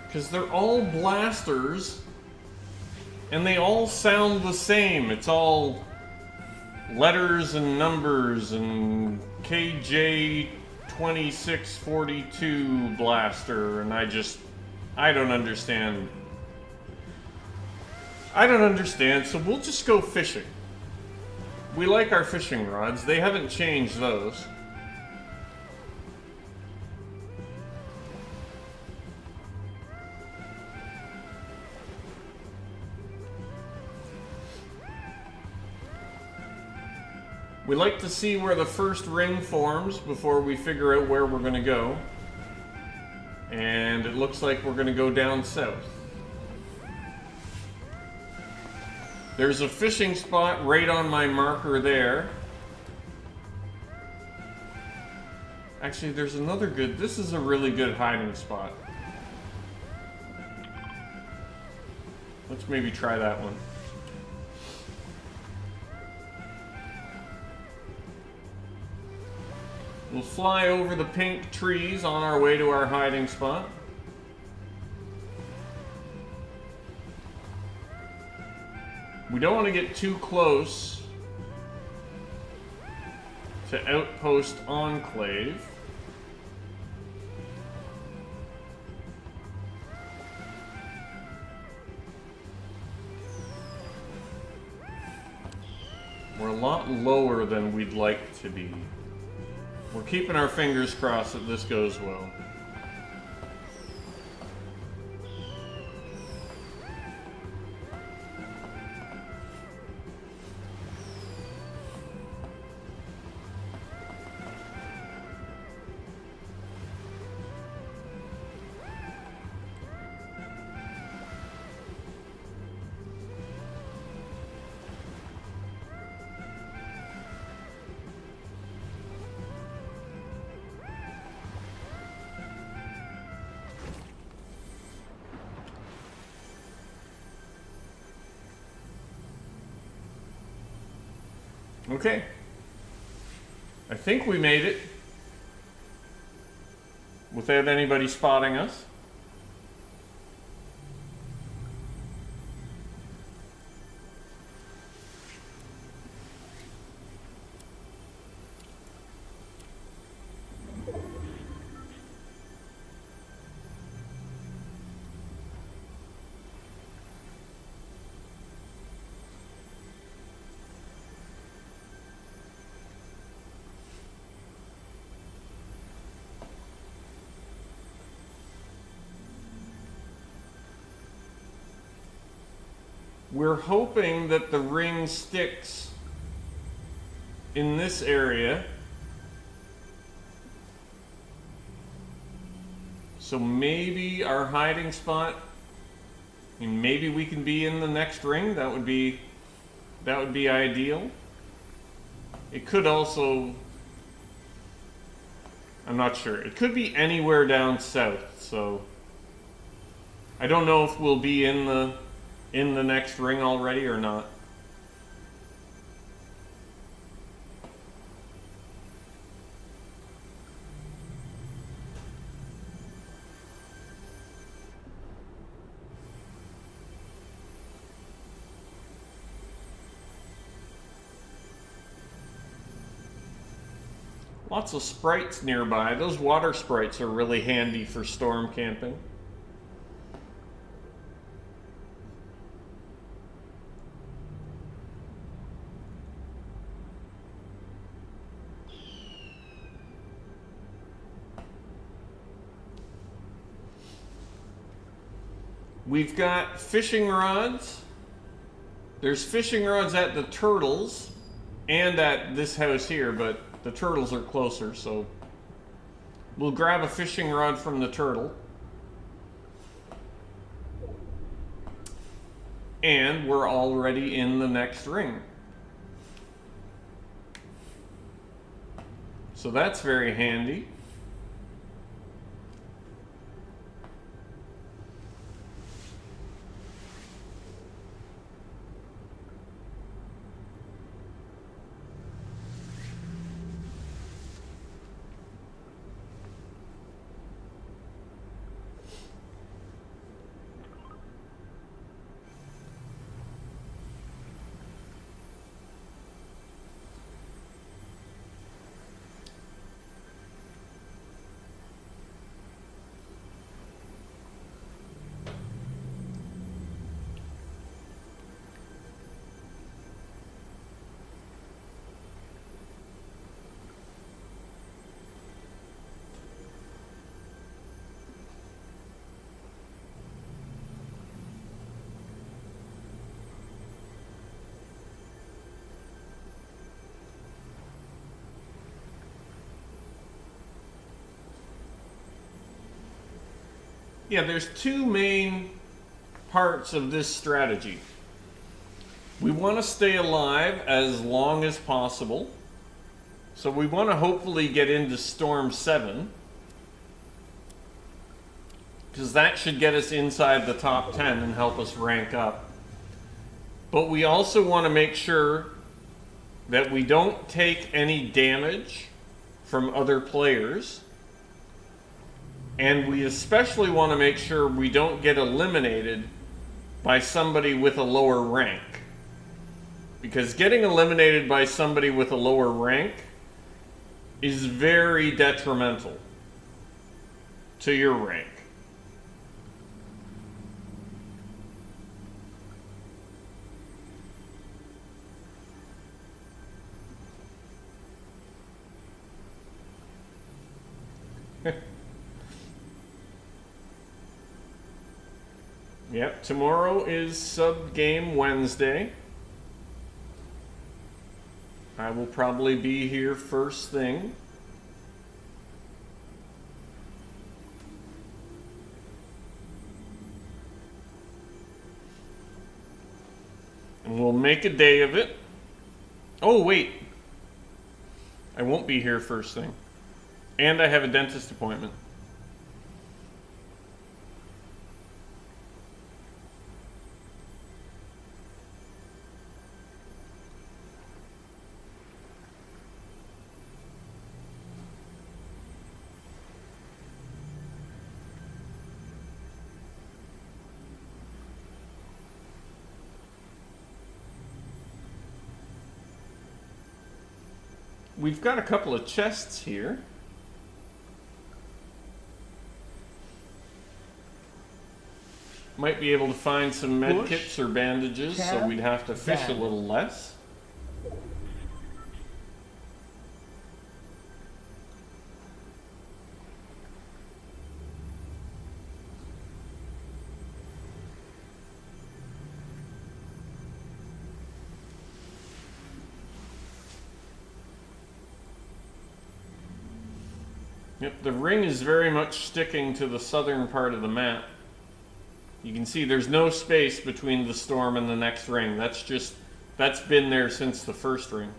because they're all blasters and they all sound the same. It's all letters and numbers and KJ 2642 blaster, and I don't understand. I don't understand, so we'll just go fishing. We like our fishing rods. They haven't changed those. We like to see where the first ring forms before we figure out where we're going to go. And it looks like we're going to go down south. There's a fishing spot right on my marker there. Actually, there's another good... This is a really good hiding spot. Let's maybe try that one. We'll fly over the pink trees on our way to our hiding spot. We don't want to get too close to Outpost Enclave. We're a lot lower than we'd like to be. We're keeping our fingers crossed that this goes well. Okay. I think we made it without anybody spotting us. We're hoping that the ring sticks in this area. So maybe our hiding spot, and maybe we can be in the next ring. That would be ideal. It could also, I'm not sure. It could be anywhere down south, so I don't know if we'll be in the next ring already or not. Lots of sprites nearby. Those water sprites are really handy for storm camping. We've got fishing rods. There's fishing rods at the turtles and at this house here, but the turtles are closer, so we'll grab a fishing rod from the turtle. And we're already in the next ring. So that's very handy. Yeah, there's two main parts of this strategy. We want to stay alive as long as possible. So we want to hopefully get into Storm 7. Because that should get us inside the top 10 and help us rank up. But we also want to make sure that we don't take any damage from other players. And we especially want to make sure we don't get eliminated by somebody with a lower rank. Because getting eliminated by somebody with a lower rank is very detrimental to your rank. Yep, tomorrow is Sub-Game Wednesday. I will probably be here first thing. And we'll make a day of it. Oh, wait. I won't be here first thing. And I have a dentist appointment. We've got a couple of chests here. Might be able to find some med kits or bandages, so we'd have to fish a little less. Yep, the ring is very much sticking to the southern part of the map. You can see there's no space between the storm and the next ring. That's been there since the first ring.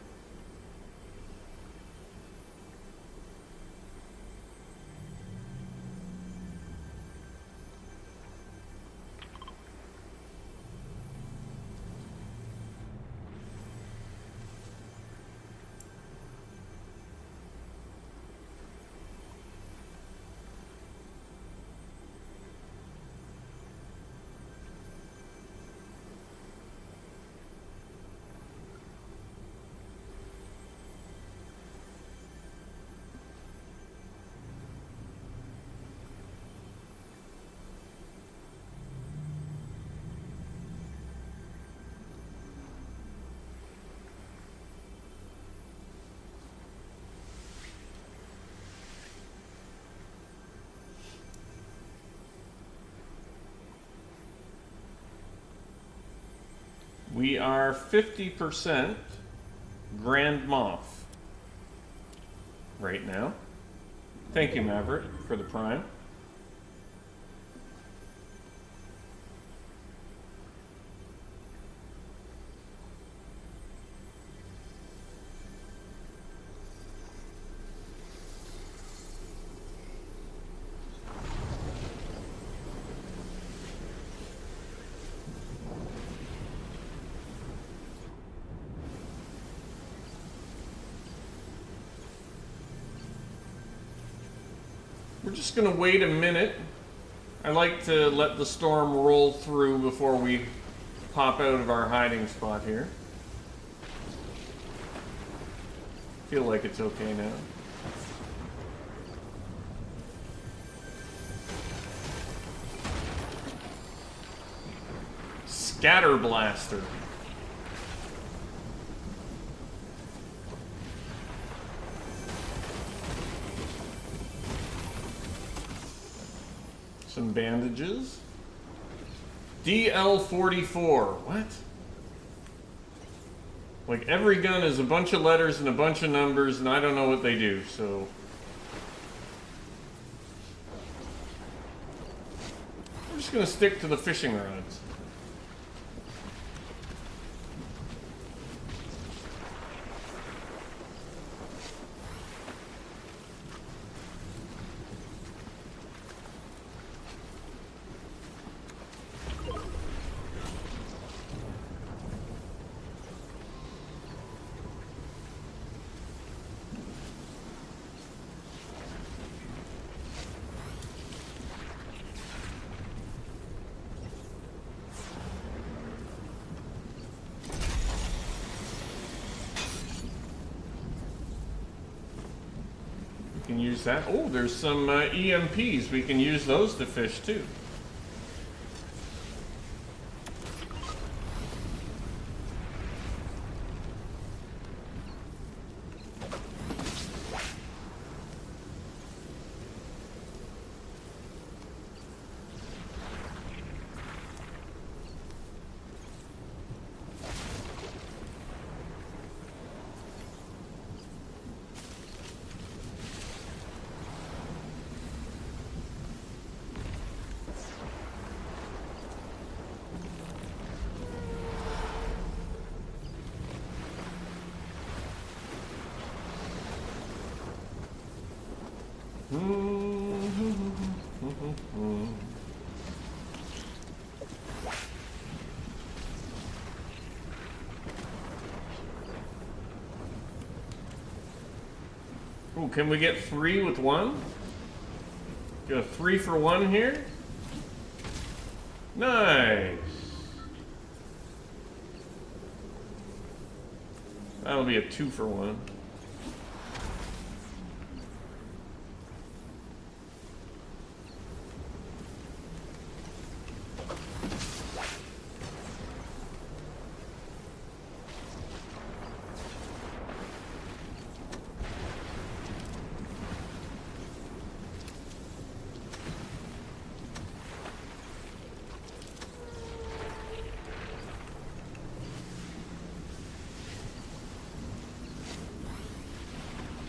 We are 50% Grand Moff right now. Thank you, Maverick, for the prime. We're just going to wait a minute. I like to let the storm roll through before we pop out of our hiding spot here. Feel like it's okay now. Scatter Blaster. Some bandages. DL44. What? Like every gun is a bunch of letters and a bunch of numbers, and I don't know what they do, so. just gonna stick to the fishing rods. Can use that. Oh, there's some EMPs. We can use those to fish too. Ooh, can we get 3 with 1? Get a 3 for 1 here? Nice. That'll be a 2 for 1.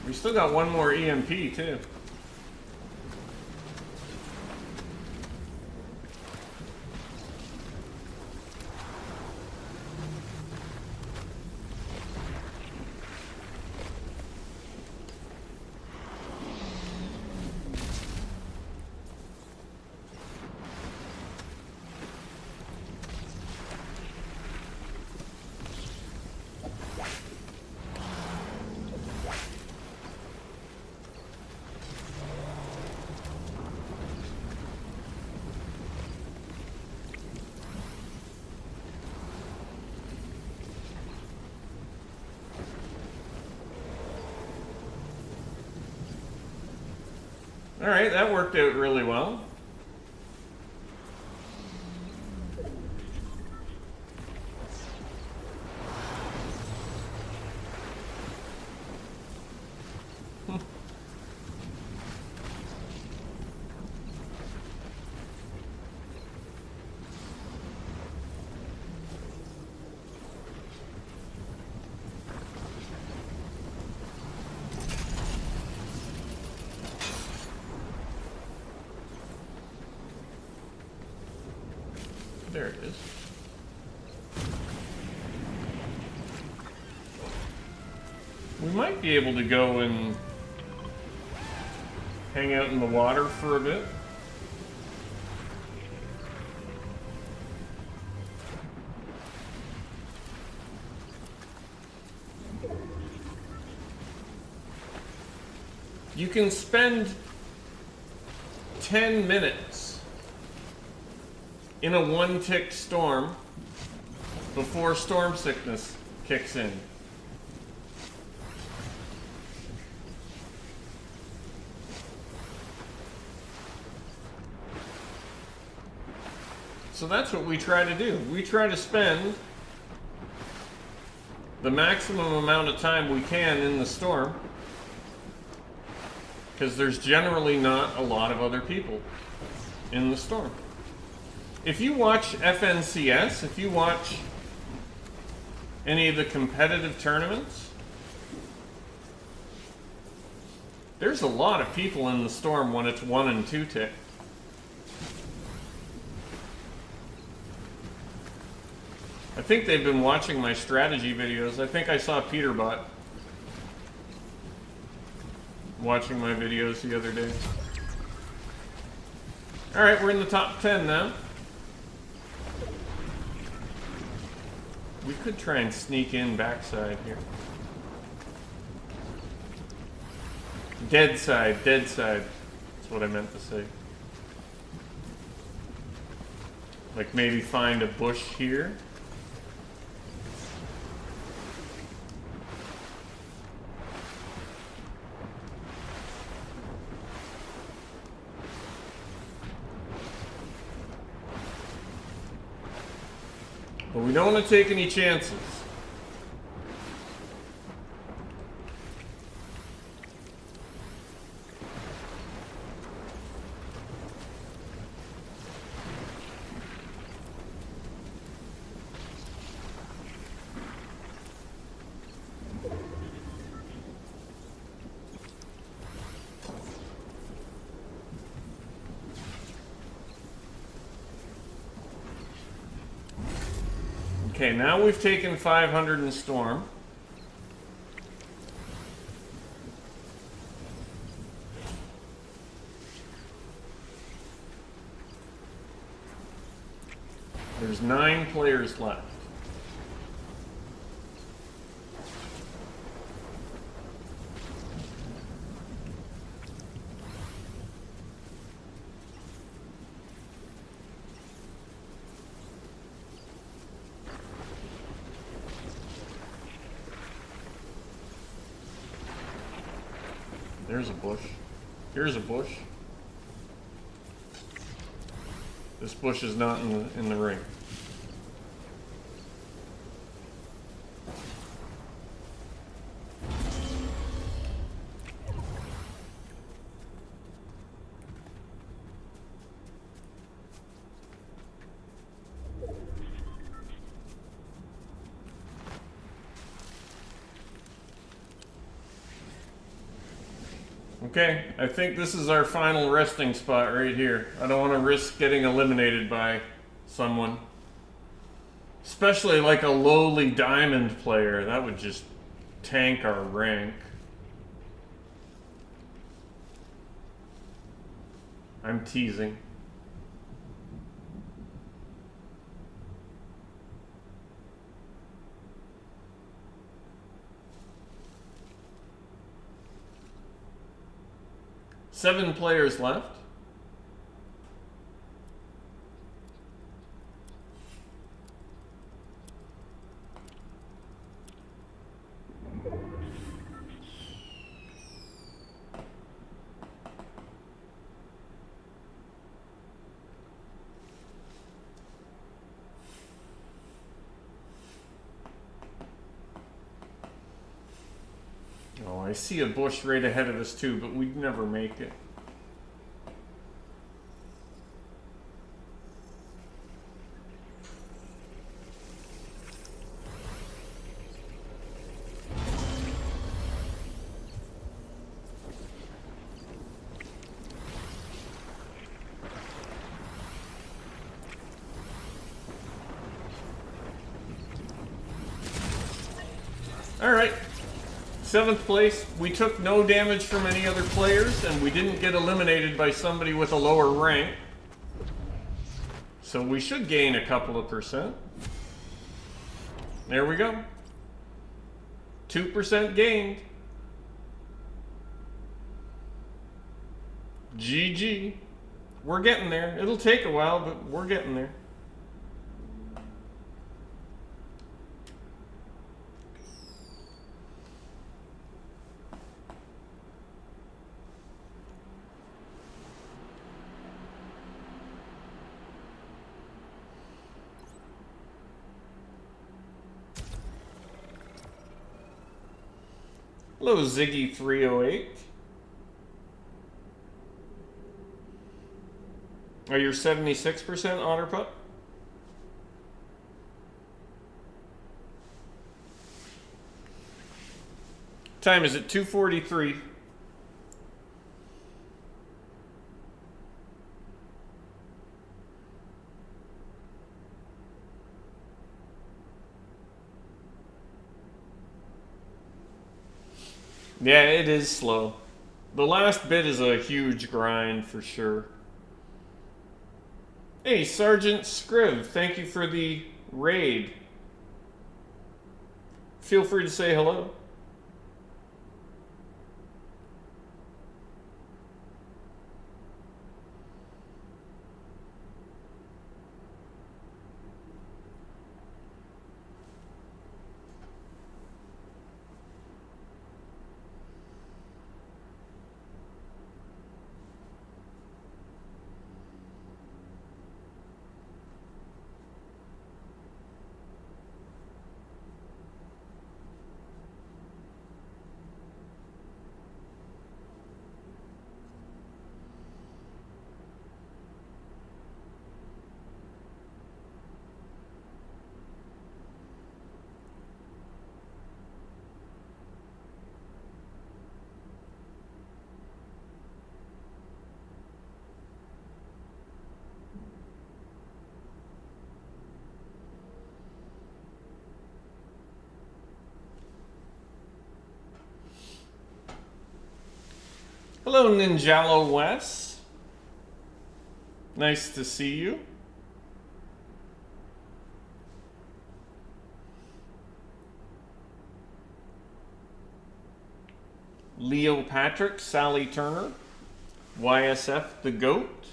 We still got one more EMP too. All right, that worked out really well. There it is. We might be able to go and hang out in the water for a bit. You can spend 10 minutes in a one-tick storm before storm sickness kicks in. So that's what we try to do. We try to spend the maximum amount of time we can in the storm, because there's generally not a lot of other people in the storm. If you watch FNCS, if you watch any of the competitive tournaments, there's a lot of people in the storm when it's 1 and 2 tick. I think they've been watching my strategy videos. I think I saw Peterbot watching my videos the other day. Alright, we're in the top 10 now. We could try and sneak in backside here. Dead side, dead side. That's what I meant to say. Like maybe find a bush here. But we don't want to take any chances. Okay, now we've taken 500 in Storm. There's 9 players left. There's a bush. Here's a bush. This bush is not in the ring. Okay, I think this is our final resting spot right here. I don't want to risk getting eliminated by someone. Especially like a lowly diamond player. That would just tank our rank. I'm teasing. Seven players left. Oh, I see a bush right ahead of us too, but we'd never make it. All right. 7th place. We took no damage from any other players, and we didn't get eliminated by somebody with a lower rank. So we should gain a couple of percent. There we go. 2% gained. GG. We're getting there. It'll take a while, but we're getting there. Hello, Ziggy308. Are you 76% otter pup? Time is at 2:43. Yeah, it is slow. The last bit is a huge grind for sure. Hey, Sergeant Scriv, thank you for the raid. Feel free to say hello. Hello, Ninjalo Wes. Nice to see you. Leo Patrick, Sally Turner, YSF the Goat,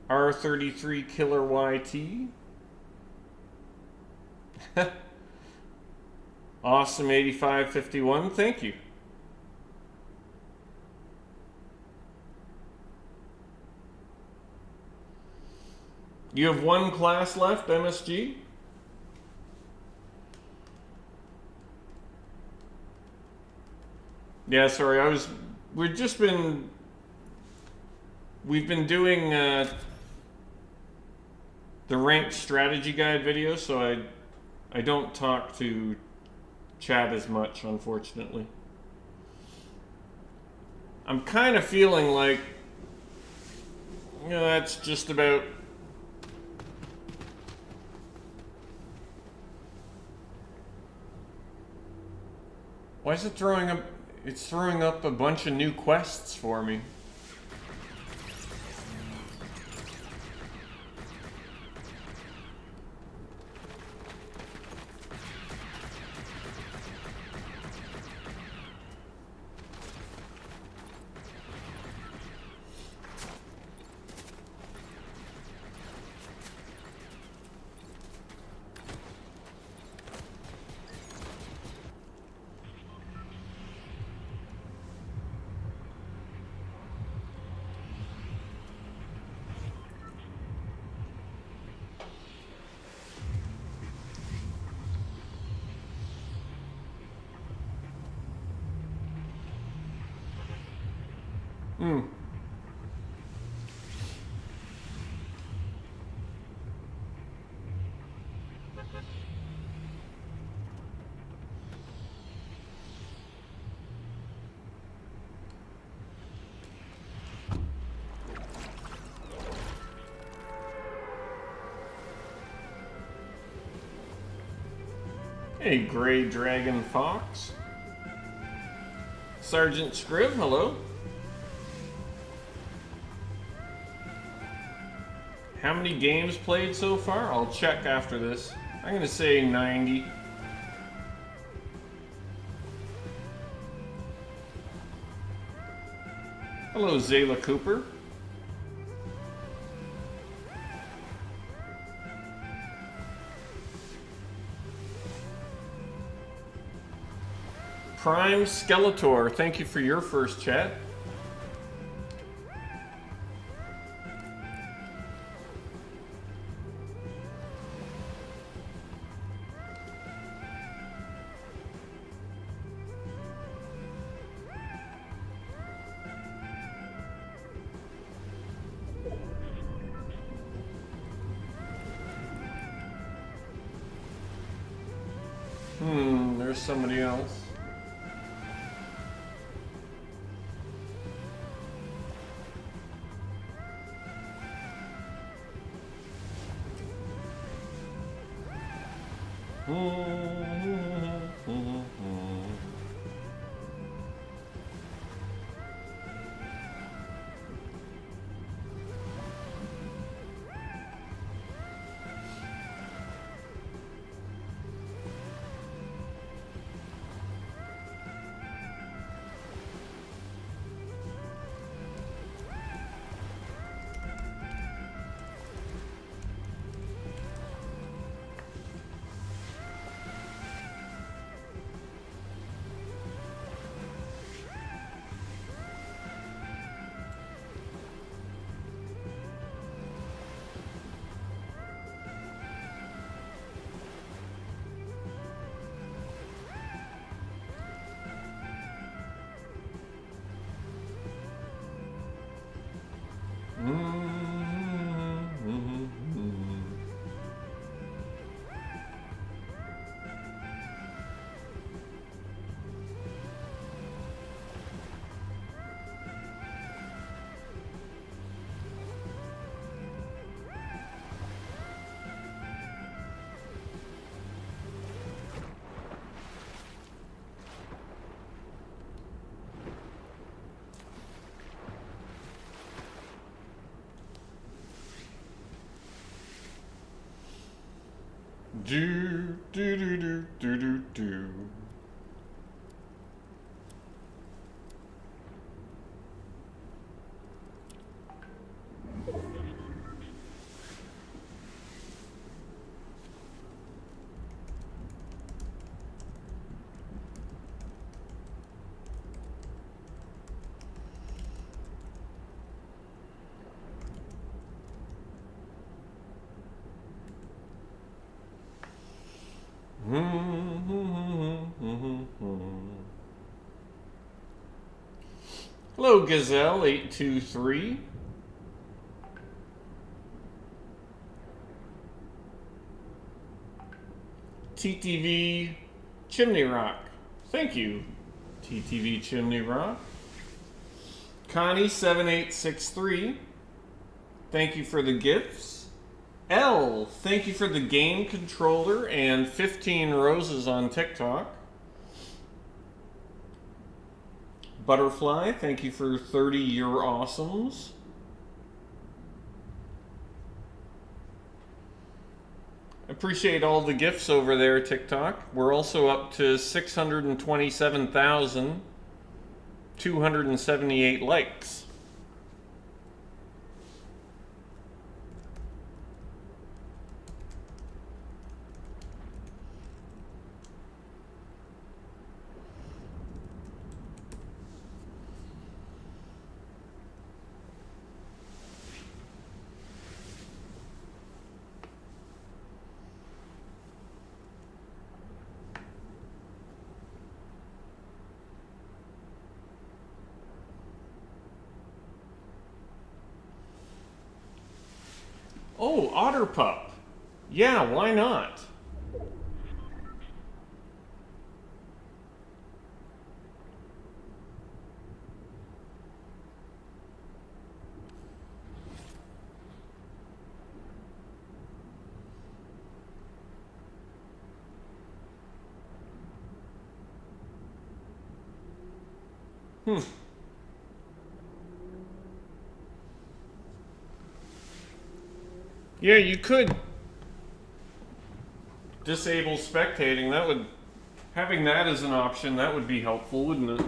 R33 Killer YT, Awesome 8551, thank you. You have one class left, MSG? Yeah, sorry, we've been doing the ranked strategy guide video, so I don't talk to chat as much, unfortunately. I'm kind of feeling like, you know, that's just about why is it throwing up? It's throwing up a bunch of new quests for me. Hey, Gray Dragon Fox. Sergeant Scrib, hello. How many games played so far? I'll check after this. I'm gonna say 90. Hello, Zayla Cooper. Prime Skeletor, thank you for your first chat. There's somebody else. Do do do do do do do. Hello, Gazelle823. TTV Chimney Rock. Thank you, TTV Chimney Rock. Connie7863. Thank you for the gifts. L, thank you for the game controller and 15 roses on TikTok. Butterfly, thank you for 30 You're Awesomes. Appreciate all the gifts over there, TikTok. We're also up to 627,278 likes. Oh, Otter Pup. Yeah, why not? Yeah, you could disable spectating. Having that as an option, that would be helpful, wouldn't it?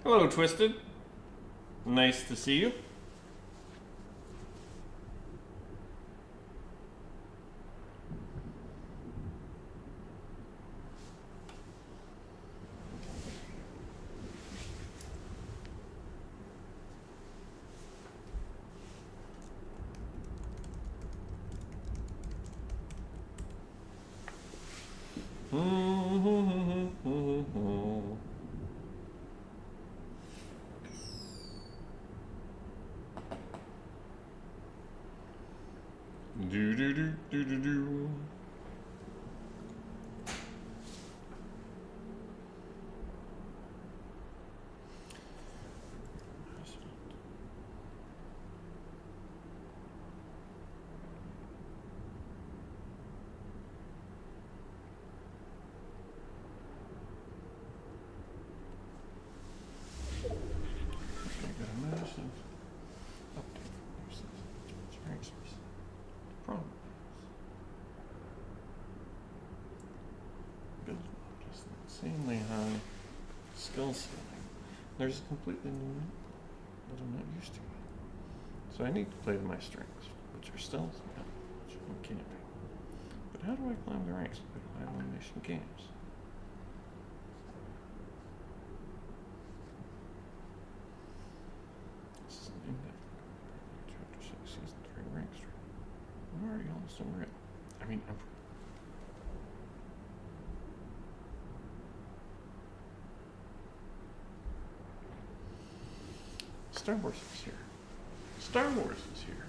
Hello, Twisted. Nice to see you. Do do do do do do. skill ceiling. There's a completely new that I'm not used to. So I need to play to my strengths, which are stealth, knowledge, and camping. But how do I climb the ranks with high elimination games? This is an in-depth chapter 6, season 3 ranks. I'm already almost unreal. I mean, Star Wars is here. Star Wars is here.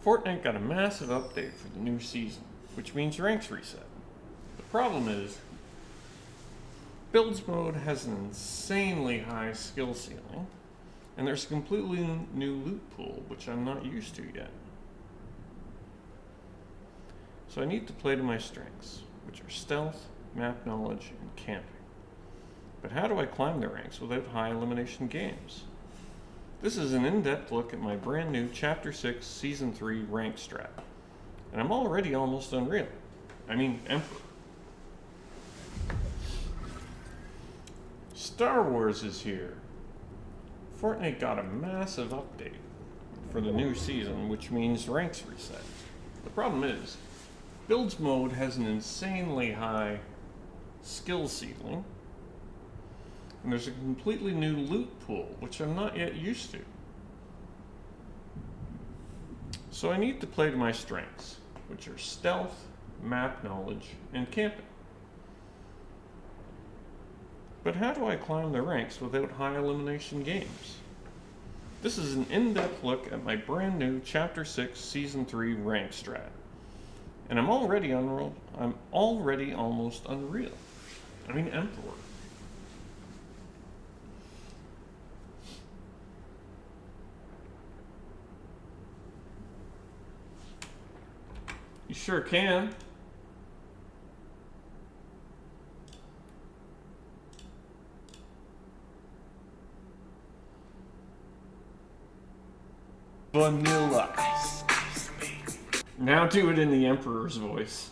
Fortnite got a massive update for the new season, which means ranks reset. The problem is, Builds mode has an insanely high skill ceiling, and there's a completely new loot pool, which I'm not used to yet. So I need to play to my strengths, which are stealth, map knowledge, and camping. But how do I climb the ranks without high elimination games? This is an in-depth look at my brand new Chapter 6 Season 3 rank strat. And I'm already almost unreal. I mean, Emperor. Star Wars is here. Fortnite got a massive update for the new season, which means ranks reset. The problem is, Builds mode has an insanely high skill ceiling, and there's a completely new loot pool, which I'm not yet used to. So I need to play to my strengths, which are stealth, map knowledge, and camping. But how do I climb the ranks without high elimination games? This is an in-depth look at my brand new Chapter 6 Season 3 rank strat. And I'm already almost unreal. I mean, Emperor. You sure can. Vanilla ice. Now do it in the Emperor's voice.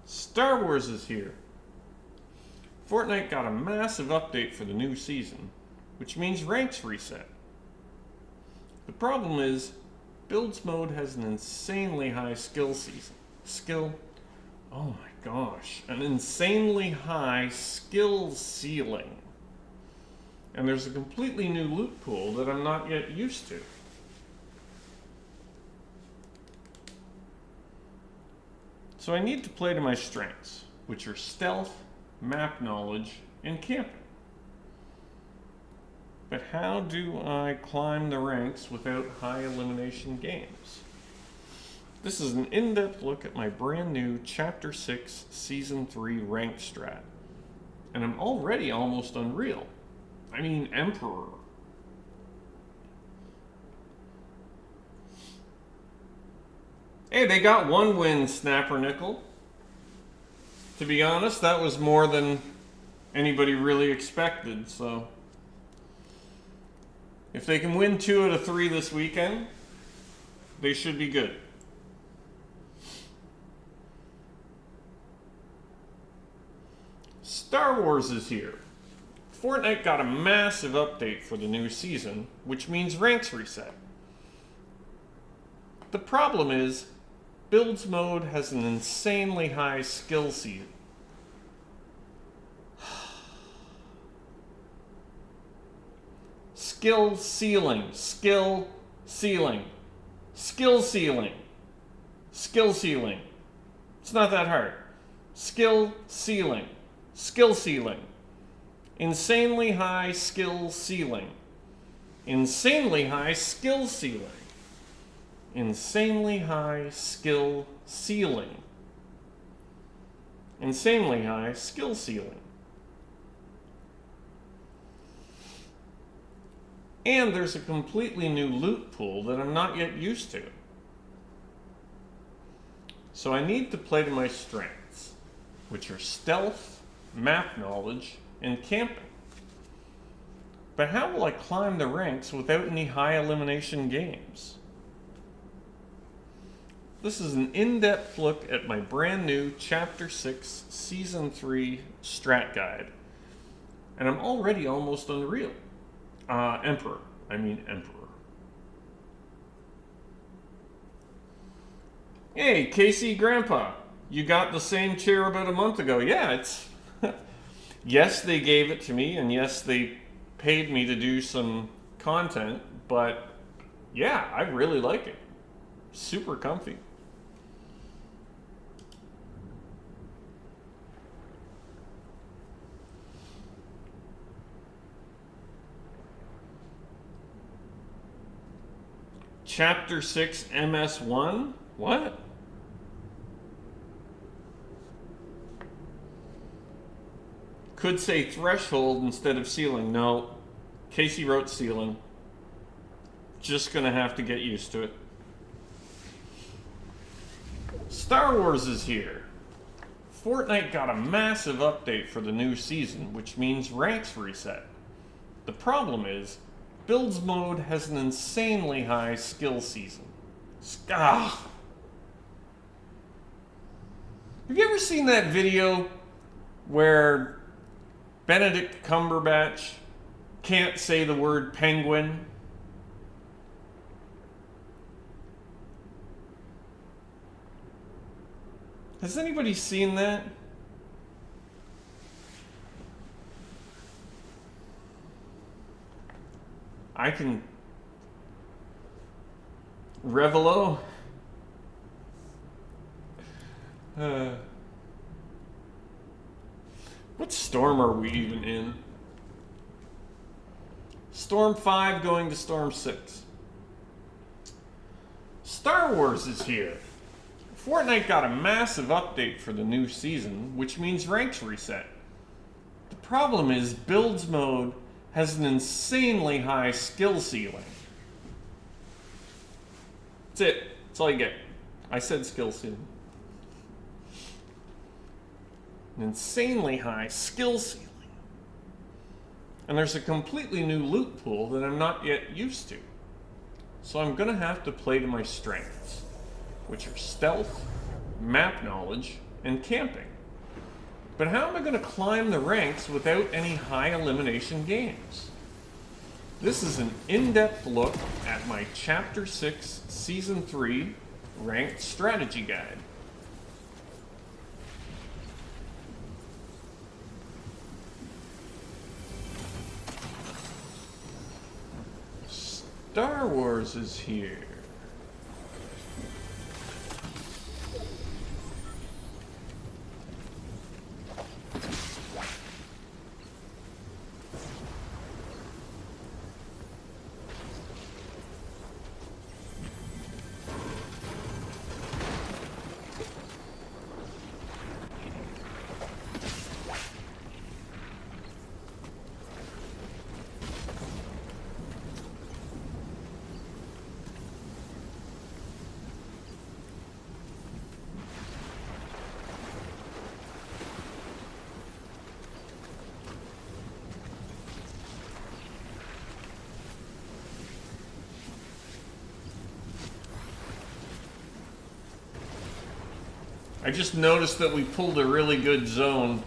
Star Wars is here. Fortnite got a massive update for the new season, which means ranks reset. The problem is, Builds mode has an insanely high oh my gosh, an insanely high skill ceiling. And there's a completely new loot pool that I'm not yet used to. So I need to play to my strengths, which are stealth, map knowledge, and camping. But how do I climb the ranks without high elimination games? This is an in-depth look at my brand new Chapter 6 Season 3 rank strat. And I'm already almost unreal. I mean, Emperor. Hey, they got one win, Snapper Nickel. To be honest, that was more than anybody really expected, so if they can win 2 out of 3 this weekend, they should be good. Star Wars is here. Fortnite got a massive update for the new season, which means ranks reset. The problem is, Builds mode has an insanely high skill ceiling. Skill ceiling. It's not that hard. Skill ceiling. Insanely high skill ceiling. Insanely high skill ceiling. Insanely high skill ceiling. Insanely high skill ceiling. And there's a completely new loot pool that I'm not yet used to. So I need to play to my strengths, which are stealth, map knowledge, and camping. But how will I climb the ranks without any high elimination games? This is an in-depth look at my brand new Chapter 6 Season 3 Strat Guide. And I'm already almost Unreal. Emperor. Hey, Casey Grandpa. You got the same chair about a month ago. Yeah, it's... Yes, they gave it to me, and yes, they paid me to do some content, but yeah, I really like it. Super comfy. Chapter 6 MS1? What? Could say threshold instead of ceiling. No. Casey wrote ceiling. Just gonna have to get used to it. Star Wars is here. Fortnite got a massive update for the new season, which means ranks reset. The problem is, Builds mode has an insanely high skill season. Have you ever seen that video where Benedict Cumberbatch can't say the word penguin? Has anybody seen that? I can... Revelo? What storm are we even in? Storm 5 going to Storm 6. Star Wars is here. Fortnite got a massive update for the new season, which means ranks reset. The problem is Builds mode has an insanely high skill ceiling. That's it. That's all you get. I said skill ceiling. An insanely high skill ceiling. And there's a completely new loot pool that I'm not yet used to. So I'm gonna have to play to my strengths, which are stealth, map knowledge, and camping. But how am I going to climb the ranks without any high elimination games? This is an in-depth look at my Chapter 6 Season 3 Ranked Strategy Guide. Star Wars is here. I just noticed that we pulled a really good zone.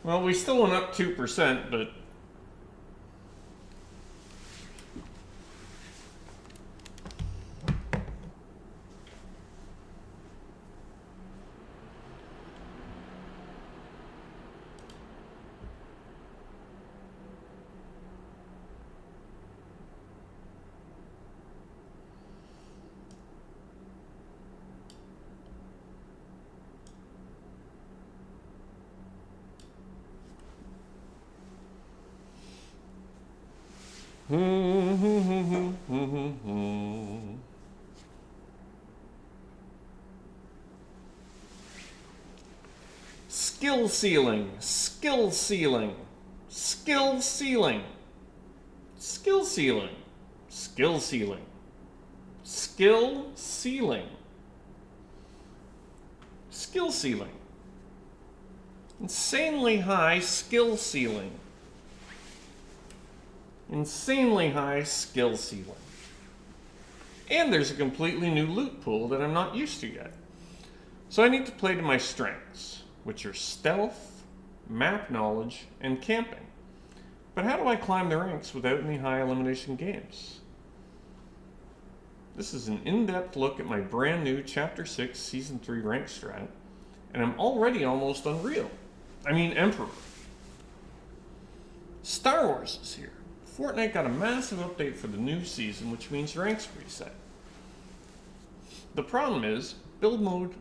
Well, we still went up 2%, but... Skill ceiling, skill ceiling, skill ceiling, skill ceiling, skill ceiling, skill ceiling, skill ceiling, insanely high skill ceiling. Insanely high skill ceiling. And there's a completely new loot pool that I'm not used to yet. So I need to play to my strengths, which are stealth, map knowledge, and camping. But how do I climb the ranks without any high elimination games? This is an in-depth look at my brand new Chapter 6 Season 3 rank strat, and I'm already almost unreal. I mean Emperor. Star Wars is here. Fortnite got a massive update for the new season, which means ranks reset. The problem is, builds mode.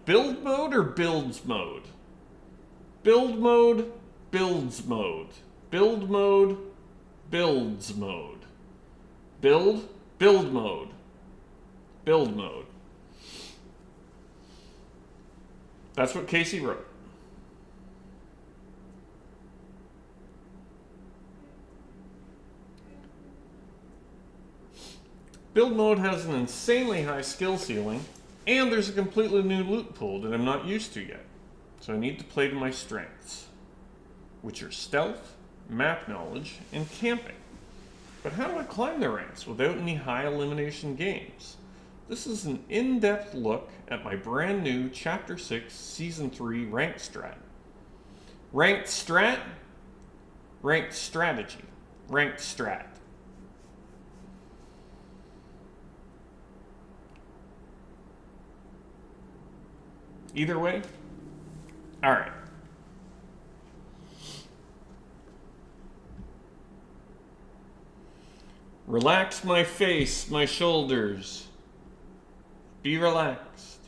Build mode or builds mode? Build mode, builds mode. Build mode, builds mode. Build mode. Build mode. That's what Casey wrote. Build mode has an insanely high skill ceiling, and there's a completely new loot pool that I'm not used to yet. So I need to play to my strengths, which are stealth, map knowledge, and camping. But how do I climb the ranks without any high elimination games? This is an in-depth look at my brand new Chapter 6 Season 3 ranked strat. Ranked strat? Ranked strategy. Ranked strat. Either way? Alright. Relax my face, my shoulders. Be relaxed.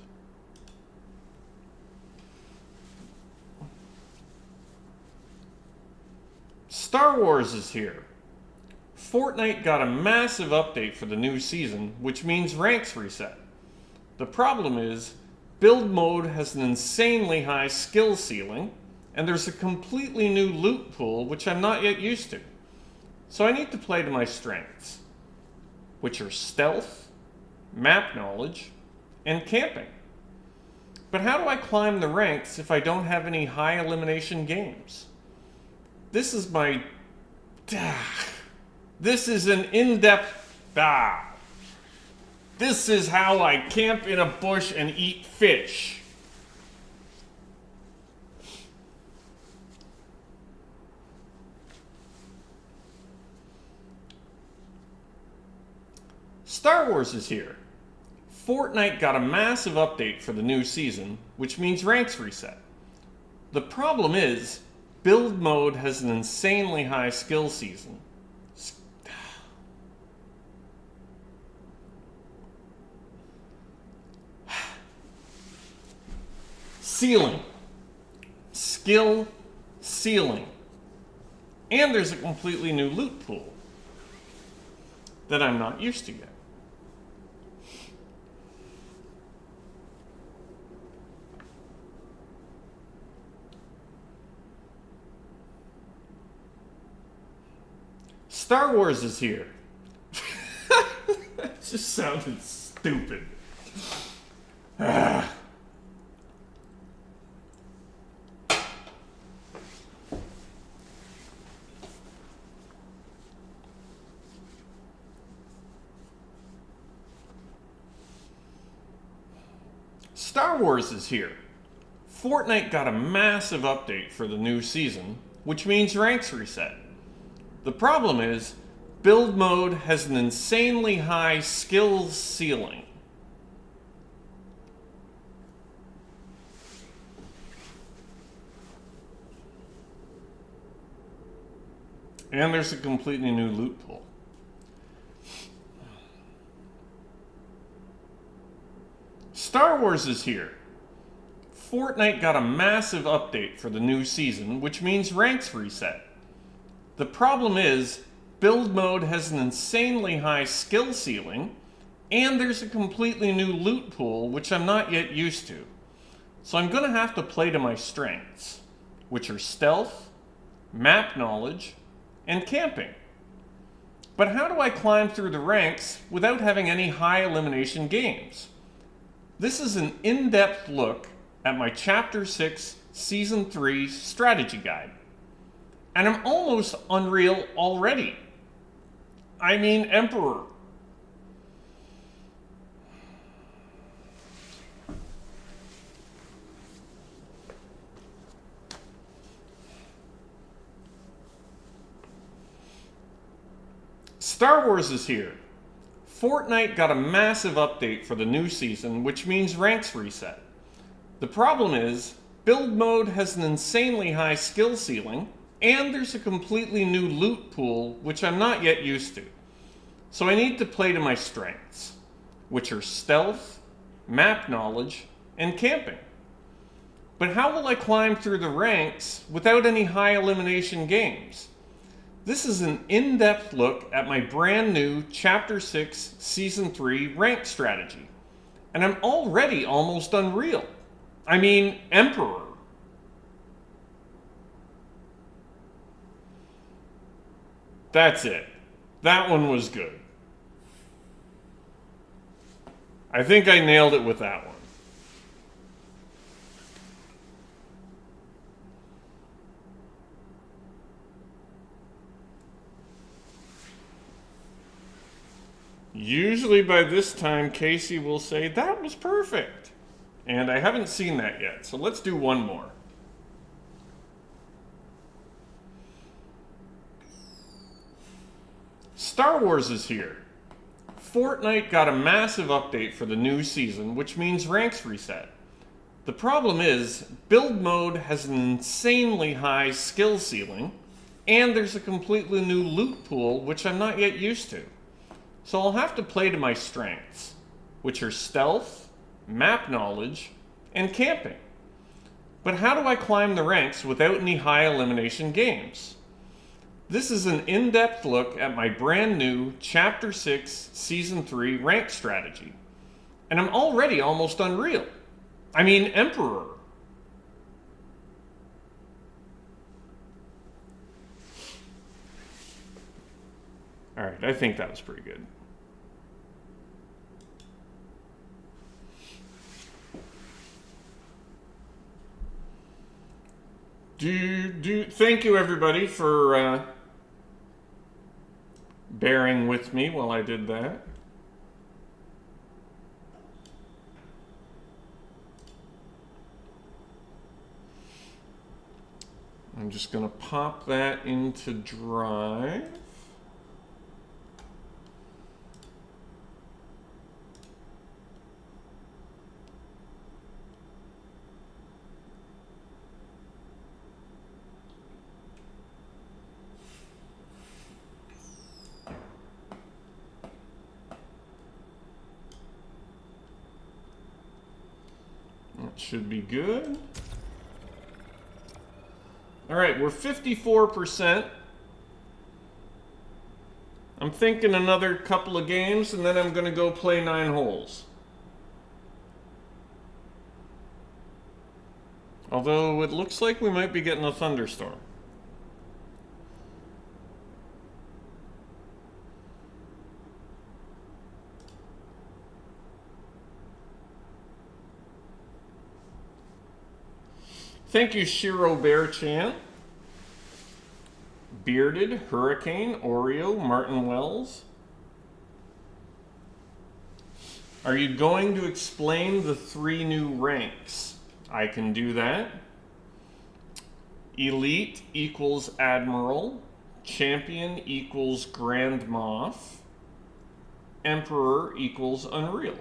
Star Wars is here. Fortnite got a massive update for the new season, which means ranks reset. The problem is, build mode has an insanely high skill ceiling, and there's a completely new loot pool, which I'm not yet used to. So I need to play to my strengths, which are stealth, map knowledge, and camping. But how do I climb the ranks if I don't have any high elimination games? This is my... This is an in-depth... This is how I camp in a bush and eat fish. Star Wars is here. Fortnite got a massive update for the new season, which means ranks reset. The problem is, build mode has an insanely high skill season. Ceiling. Skill ceiling. And there's a completely new loot pool that I'm not used to yet. Star Wars is here. That just sounded stupid. Star Wars is here. Fortnite got a massive update for the new season, which means ranks reset. The problem is, build mode has an insanely high skills ceiling. And there's a completely new loot pool. Star Wars is here. Fortnite got a massive update for the new season, which means ranks reset. The problem is, build mode has an insanely high skill ceiling, and there's a completely new loot pool, which I'm not yet used to. So I'm gonna have to play to my strengths, which are stealth, map knowledge, and camping. But how do I climb through the ranks without having any high elimination games? This is an in-depth look at my Chapter 6 Season 3 strategy guide. And I'm almost unreal already. I mean Emperor. Star Wars is here. Fortnite got a massive update for the new season, which means ranks reset. The problem is, build mode has an insanely high skill ceiling, and there's a completely new loot pool, which I'm not yet used to. So I need to play to my strengths, which are stealth, map knowledge, and camping. But how will I climb through the ranks without any high elimination games? This is an in-depth look at my brand new Chapter 6 Season 3 rank strategy. And I'm already almost unreal. I mean, Emperor. That's it. That one was good. I think I nailed it with that one. Usually by this time, Casey will say, that was perfect. And I haven't seen that yet, so let's do one more. Star Wars is here. Fortnite got a massive update for the new season, which means ranks reset. The problem is, build mode has an insanely high skill ceiling, and there's a completely new loot pool, which I'm not yet used to. So I'll have to play to my strengths, which are stealth, map knowledge, and camping. But how do I climb the ranks without any high elimination games? This is an in-depth look at my brand new Chapter 6 Season 3 rank strategy. And I'm already almost unreal. I mean, Emperor. Alright, I think that was pretty good. Thank you everybody for bearing with me while I did that. I'm just going to pop that into Drive. Should be good. All right, we're 54%. I'm thinking another couple of games, and then I'm going to go play 9 holes. Although it looks like we might be getting a thunderstorm. Thank you, Shiro Bear Chan, Bearded, Hurricane, Oreo, Martin Wells. Are you going to explain the 3 new ranks? I can do that. Elite equals Admiral. Champion equals Grand Moff. Emperor equals Unreal.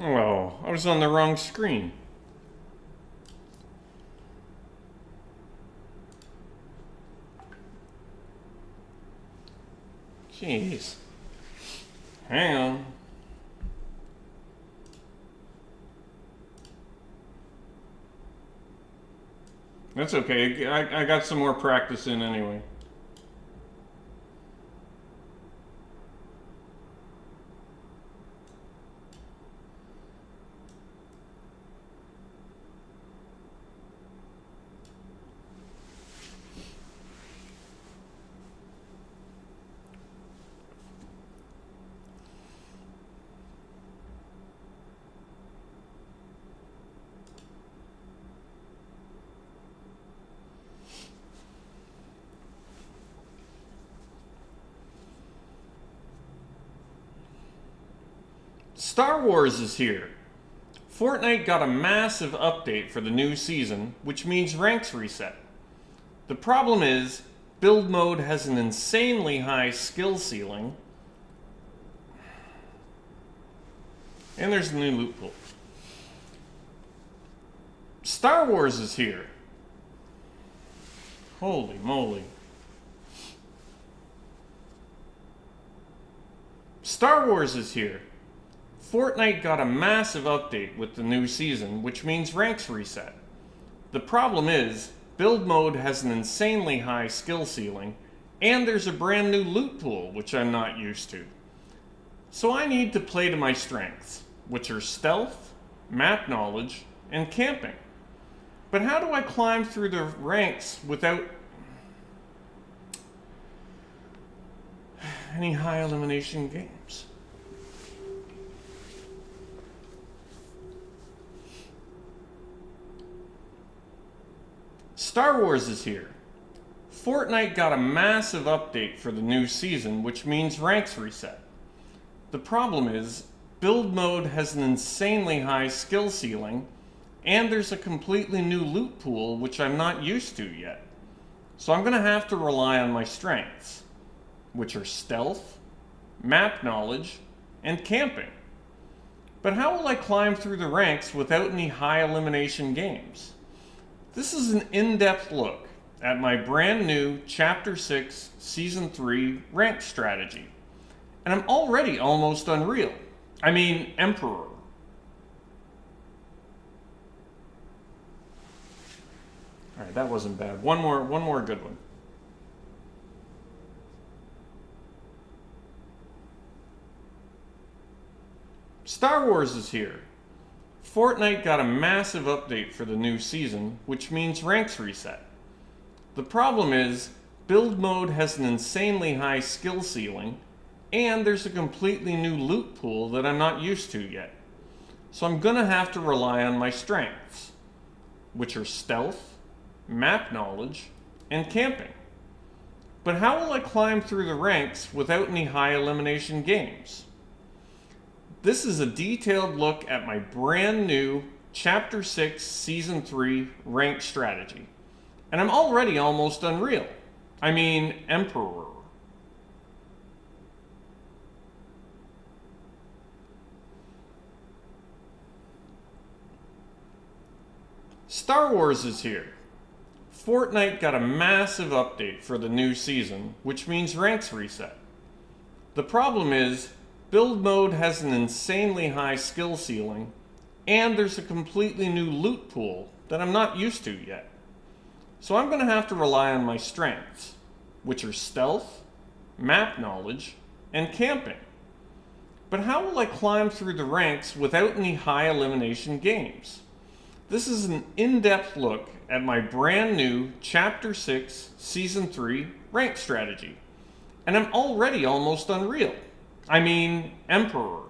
Oh, I was on the wrong screen. Jeez. Hang on. That's okay. I got some more practice in anyway. Star Wars is here. Fortnite got a massive update for the new season, which means ranks reset. The problem is, Build mode has an insanely high skill ceiling. And there's a new loot pool. Star Wars is here. Holy moly. Star Wars is here. Fortnite got a massive update with the new season, which means ranks reset. The problem is, build mode has an insanely high skill ceiling, and there's a brand new loot pool, which I'm not used to. So I need to play to my strengths, which are stealth, map knowledge, and camping. But how do I climb through the ranks without any high elimination games? Star Wars is here. Fortnite got a massive update for the new season, which means ranks reset. The problem is, build mode has an insanely high skill ceiling, and there's a completely new loot pool, which I'm not used to yet. So I'm going to have to rely on my strengths, which are stealth, map knowledge, and camping. But how will I climb through the ranks without any high elimination games? This is an in-depth look at my brand new Chapter 6 Season 3 rank strategy. And I'm already almost unreal. I mean, Emperor. Alright, that wasn't bad. One more good one. Star Wars is here. Fortnite got a massive update for the new season, which means ranks reset. The problem is, build mode has an insanely high skill ceiling, and there's a completely new loot pool that I'm not used to yet. So I'm gonna have to rely on my strengths, which are stealth, map knowledge, and camping. But how will I climb through the ranks without any high elimination games? This is a detailed look at my brand new Chapter 6 Season 3 rank strategy. And I'm already almost unreal. I mean, Emperor. Star Wars is here. Fortnite got a massive update for the new season, which means ranks reset. The problem is, build mode has an insanely high skill ceiling, and there's a completely new loot pool that I'm not used to yet. So I'm going to have to rely on my strengths, which are stealth, map knowledge, and camping. But how will I climb through the ranks without any high elimination games? This is an in-depth look at my brand new Chapter 6 Season 3 rank strategy. And I'm already almost unreal. I mean, Emperor.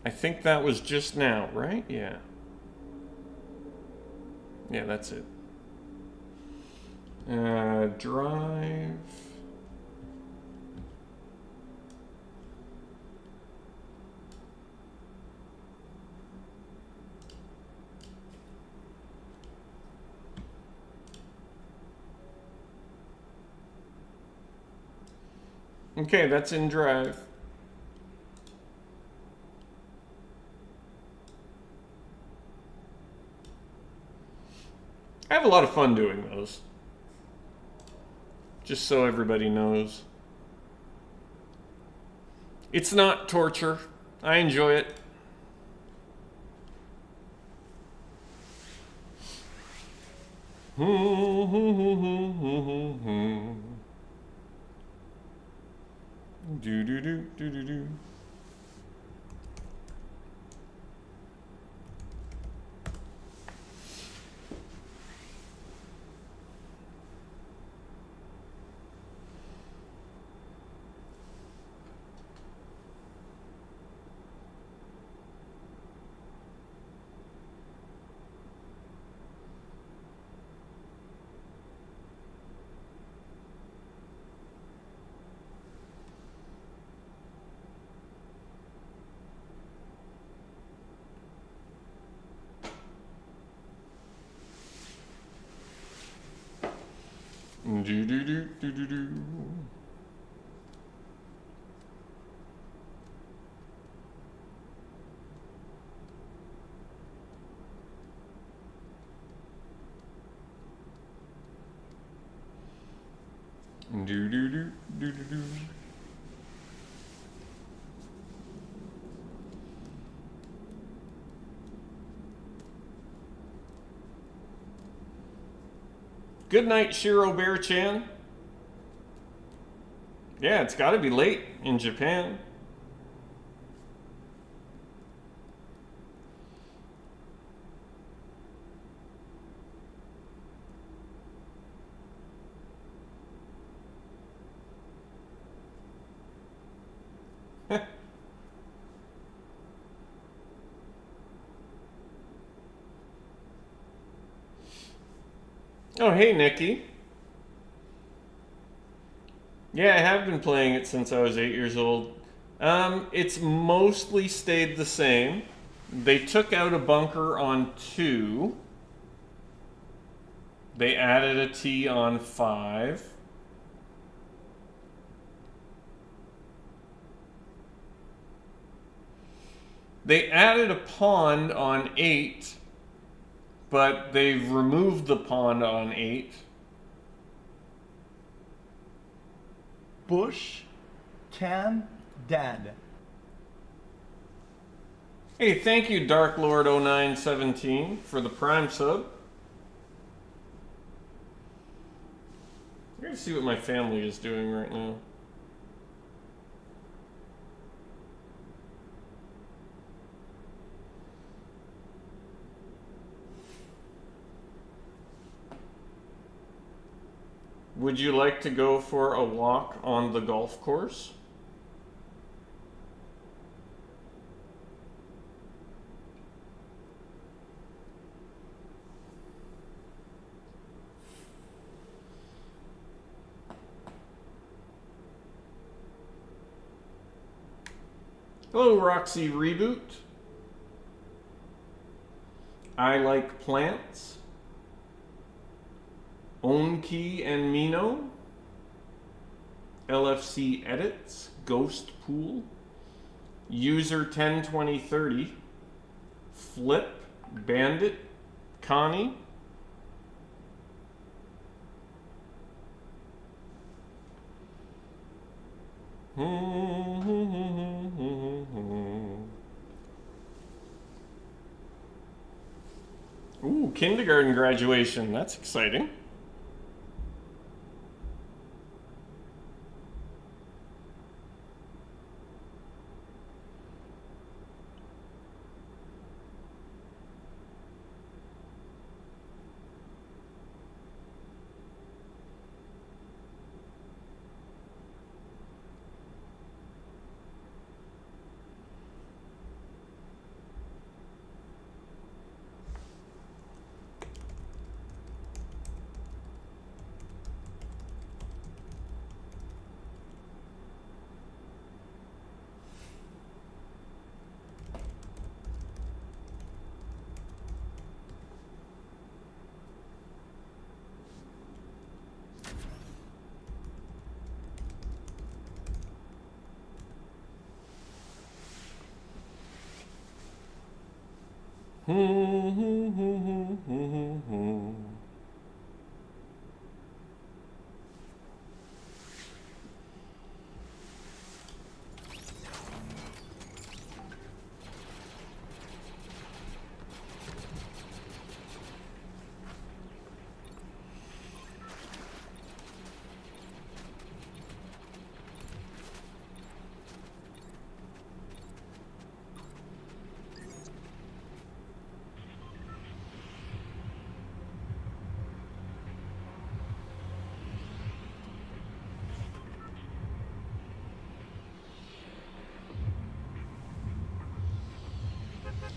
I think that was just now, right? Yeah. Yeah, that's it. Drive. Okay, that's in Drive. I have a lot of fun doing those. Just so everybody knows. It's not torture. I enjoy it. Do do do do do do. Do do do do do do. Do do do do do do. Good night, Shiro Bear Chan. Yeah, it's got to be late in Japan. Oh, hey, Nikki. Yeah, I have been playing it since I was 8 years old. It's mostly stayed the same. They took out a bunker on 2. They added a T on 5. They added a pond on 8, but they've removed the pond on 8.
BushCampDad.
Hey, thank you, Dark Lord 0917, for the Prime sub. I'm gonna see what my family is doing right now. Would you like to go for a walk on the golf course? Hello, Roxy Reboot. I like plants. Onki and Mino. LFC Edits. Ghost Pool. User 102030. Flip. Bandit. Connie. Ooh, kindergarten graduation. That's exciting.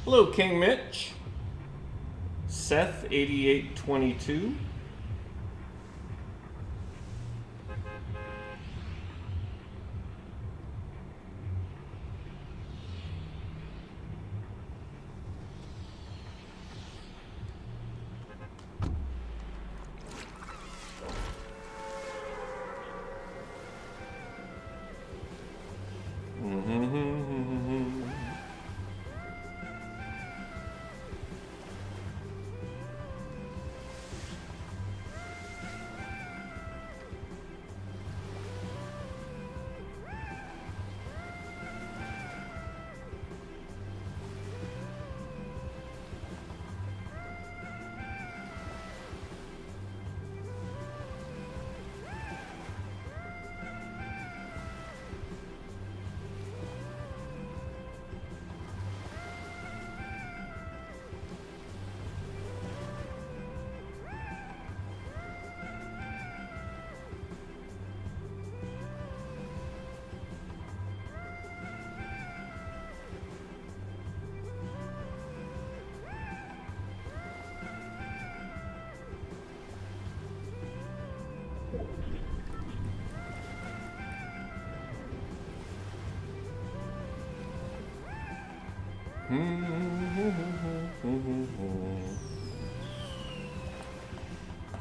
Hello, King Mitch. Seth 8822.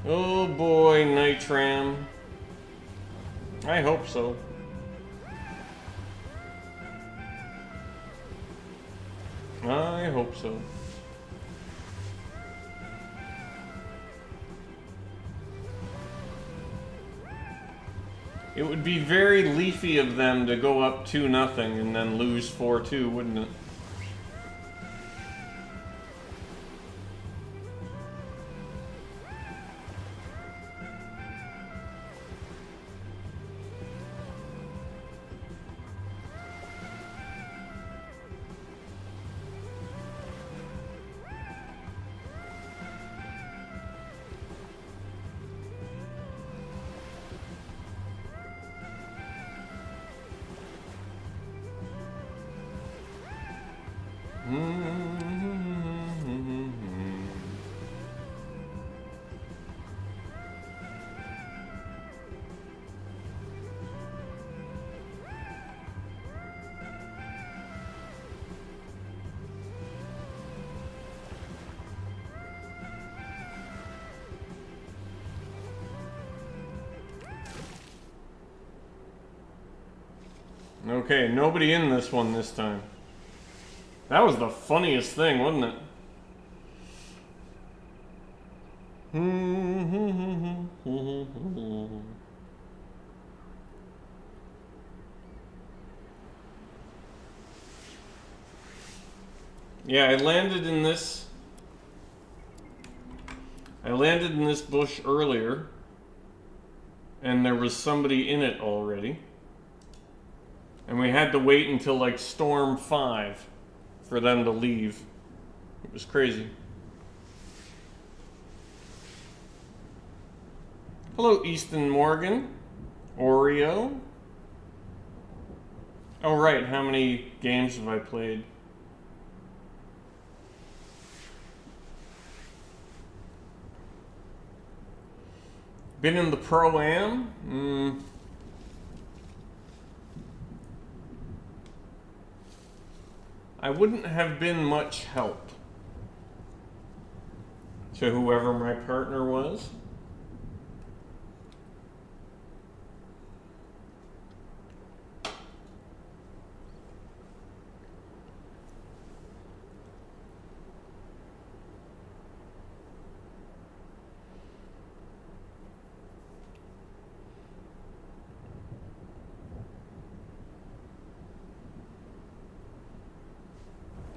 Oh boy, Nitram. I hope so. I hope so. It would be very leafy of them to go up 2-0 and then lose 4-2, wouldn't it? Okay, nobody in this one this time. That was the funniest thing, wasn't it? Yeah, I landed in this bush earlier, and there was somebody in it already. And we had to wait until like Storm 5 for them to leave. It was crazy. Hello, Easton Morgan. Oreo. Oh, right. How many games have I played? Been in the Pro-Am? I wouldn't have been much help to whoever my partner was.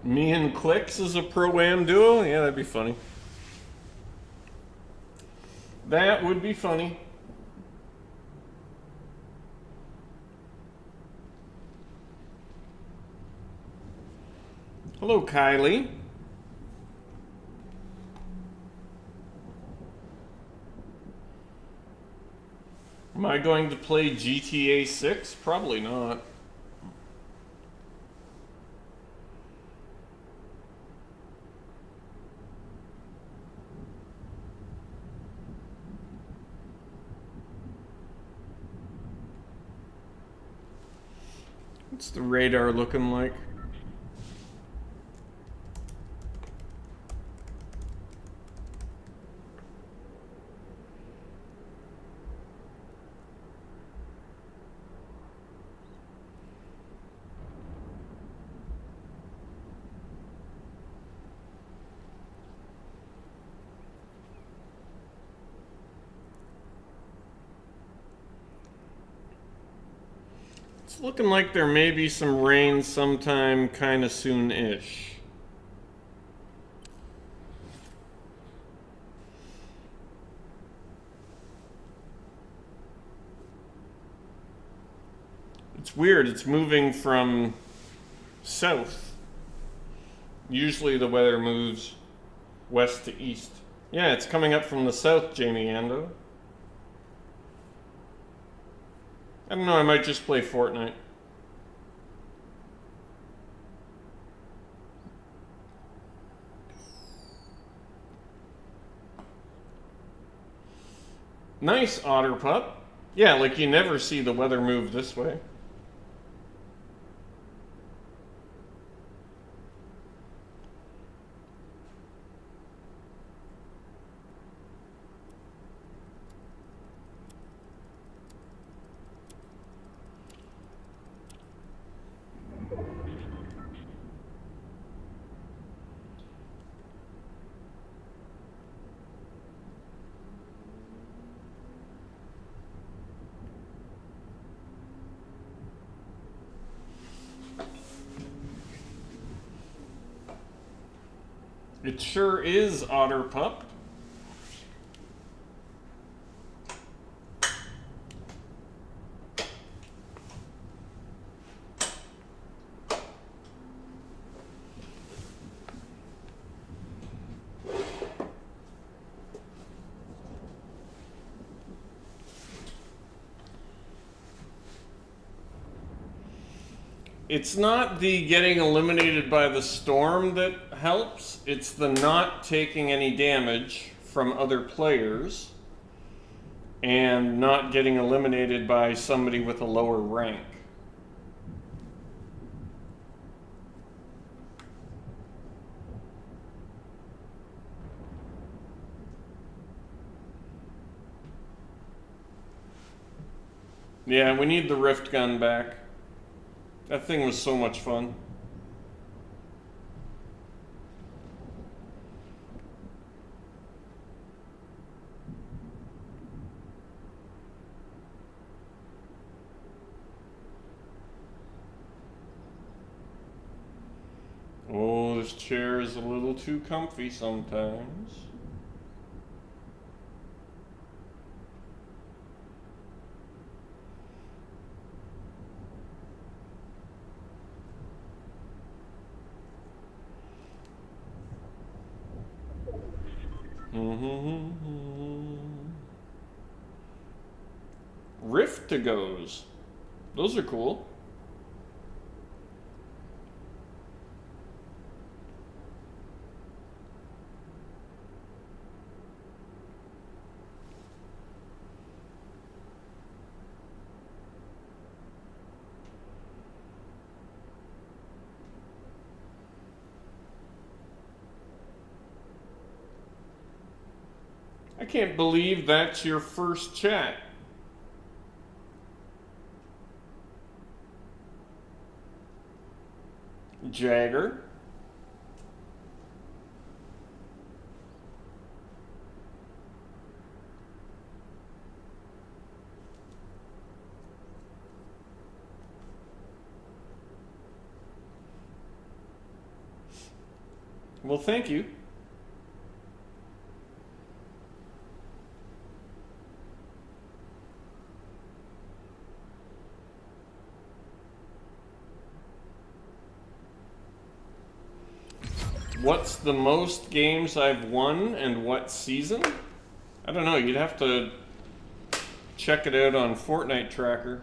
Me and Clicks as a Pro-Am duo? Yeah, that'd be funny. That would be funny. Hello, Kylie. Am I going to play GTA 6? Probably not. What's the radar looking like? It's looking like there may be some rain sometime kind of soon-ish. It's weird, it's moving from south. Usually the weather moves west to east. Yeah, it's coming up from the south, Jamie Ando. I don't know, I might just play Fortnite. Nice, Otter Pup. Yeah, like you never see the weather move this way. It sure is, Otter Pup. It's not the getting eliminated by the storm that helps, it's the not taking any damage from other players and not getting eliminated by somebody with a lower rank. Yeah, we need the Rift gun back. That thing was so much fun. Oh, this chair is a little too comfy sometimes. Rift to goes. Those are cool. I can't believe that's your first chat. Jagger. Well, thank you. What's the most games I've won and what season? I don't know, you'd have to check it out on Fortnite tracker.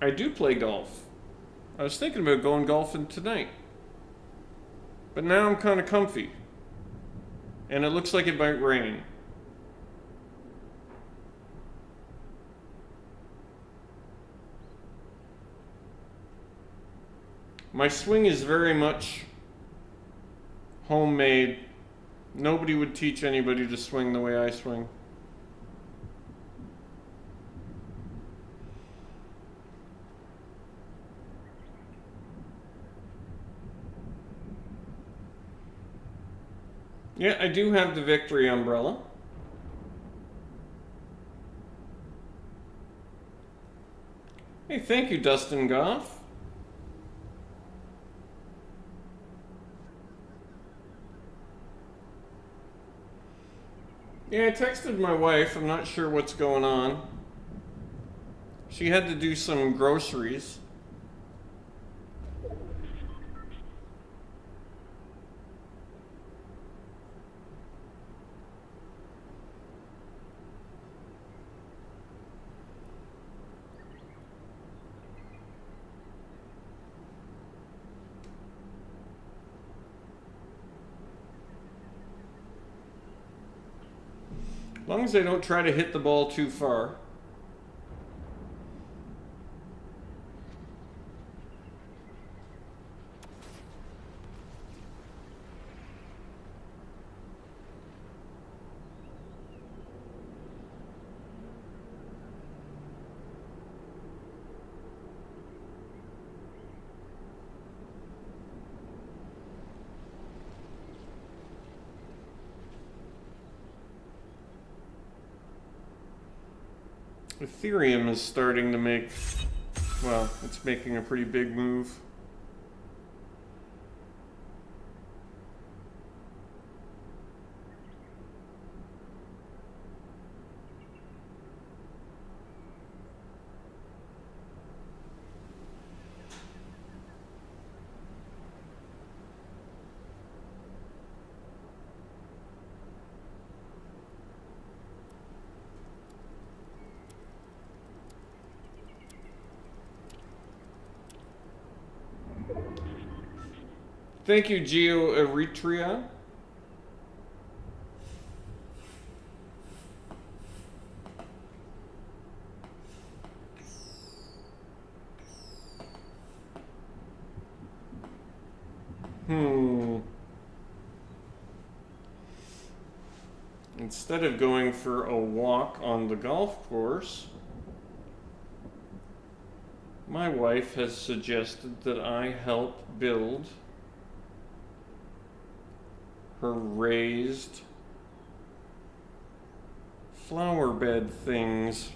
I do play golf. I was thinking about going golfing tonight. But now I'm kind of comfy. And it looks like it might rain. My swing is very much homemade. Nobody would teach anybody to swing the way I swing. Yeah, I do have the Victory umbrella. Hey, thank you, Dustin Goff. Yeah, I texted my wife. I'm not sure what's going on. She had to do some groceries. long as I don't try to hit the ball too far. Ethereum is starting to make, well, it's making a pretty big move. Thank you, Geo Eritrea. Instead of going for a walk on the golf course, my wife has suggested that I help build her raised flower bed things.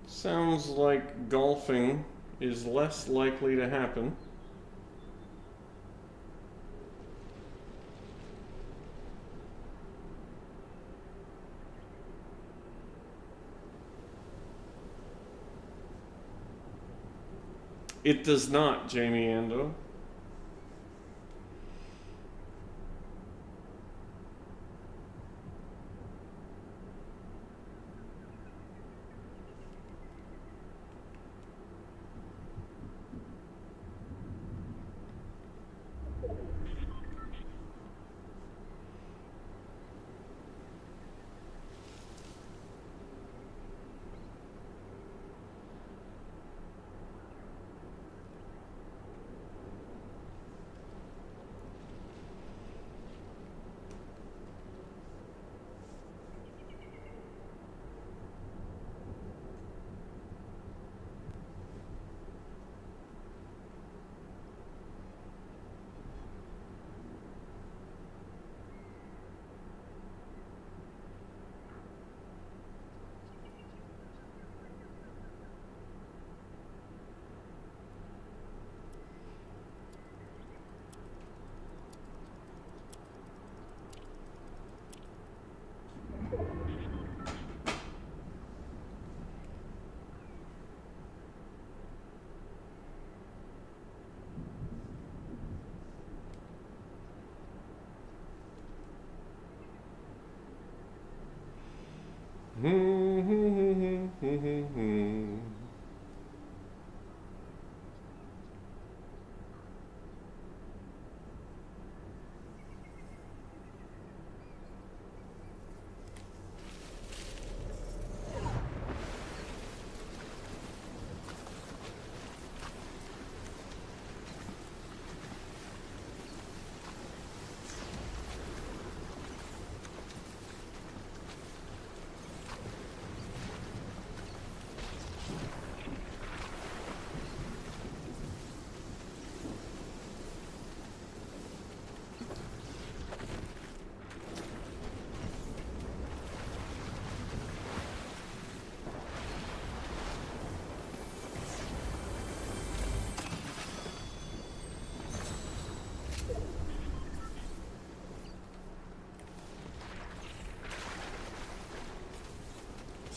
Sounds like golfing is less likely to happen. It does not, Jamie Ando.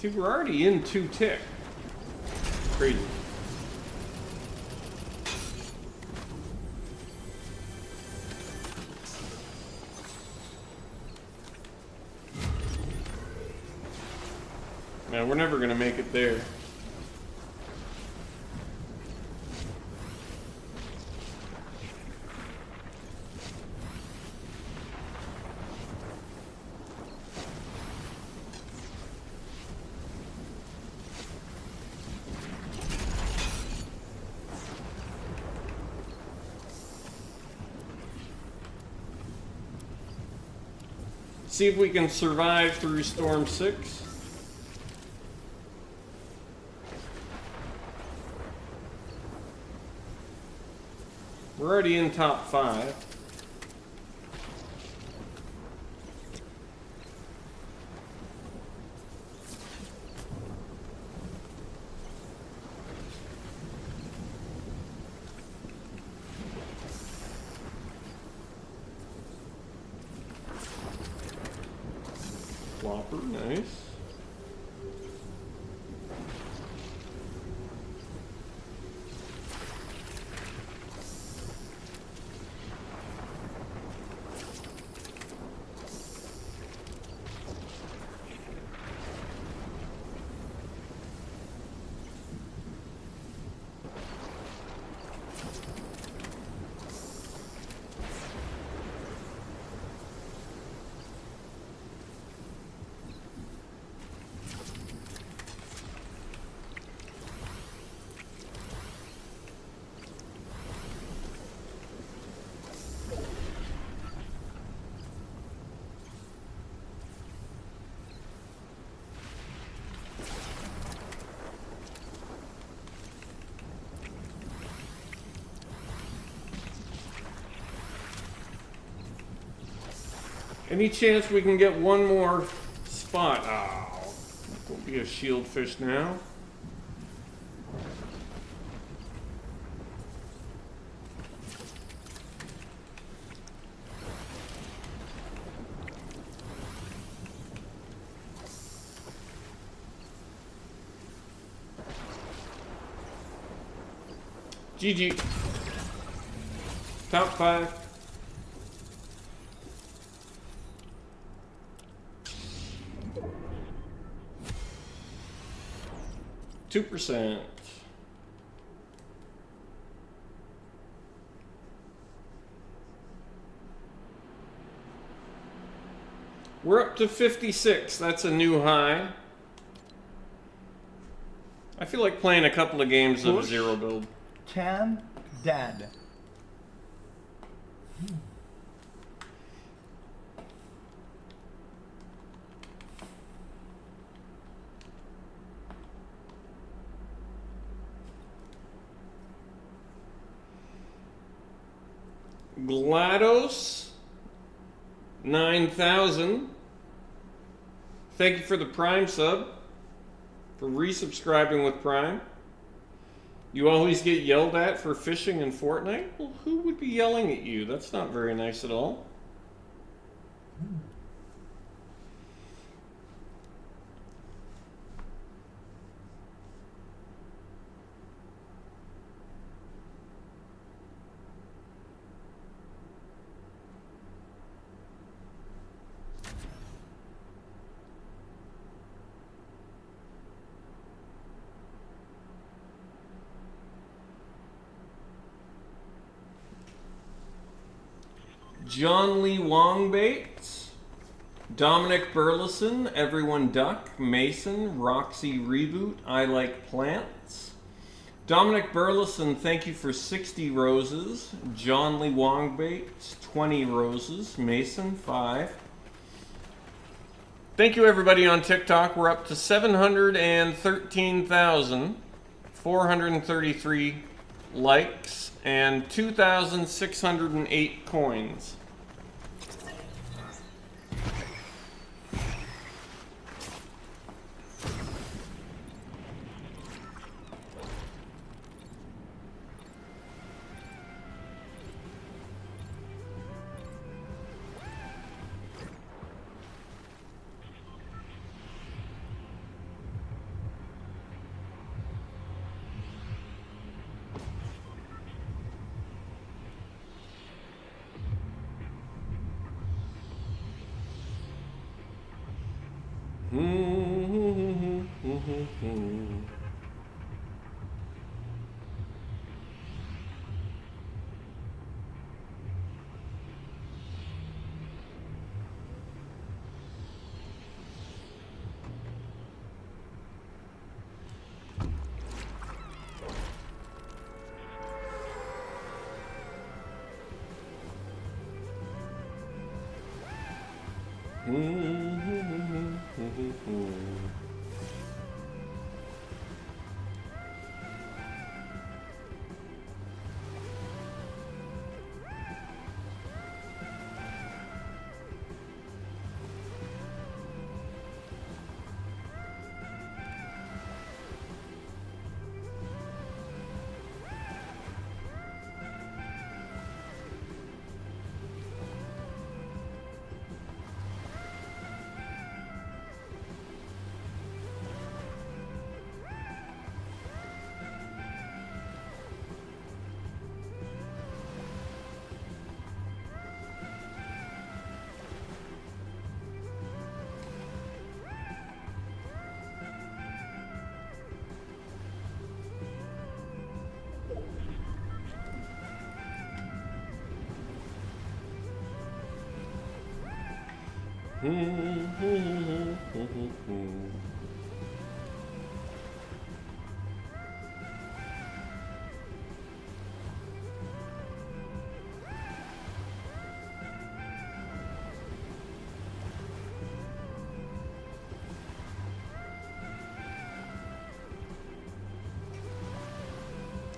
See, we're already in 2 tick. Crazy. Man, we're never gonna make it there. See if we can survive through Storm 6. We're already in top 5. Flopper, nice. Any chance we can get one more spot? Oh, don't be a shield fish now. GG. Top 5. %. We're up to 56. That's a new high. I feel like playing a couple of games of zero build.
BushCampDad.
GLaDOS 9000. Thank you for the Prime sub. For resubscribing with Prime. You always get yelled at for fishing in Fortnite? Well, who would be yelling at you? That's not very nice at all. John Lee Wong Bates, Dominic Burleson, Everyone Duck, Mason, Roxy Reboot, I Like Plants. Dominic Burleson, thank you for 60 roses. John Lee Wong Bates, 20 roses. Mason, 5. Thank you everybody on TikTok. We're up to 713,433 likes and 2,608 coins.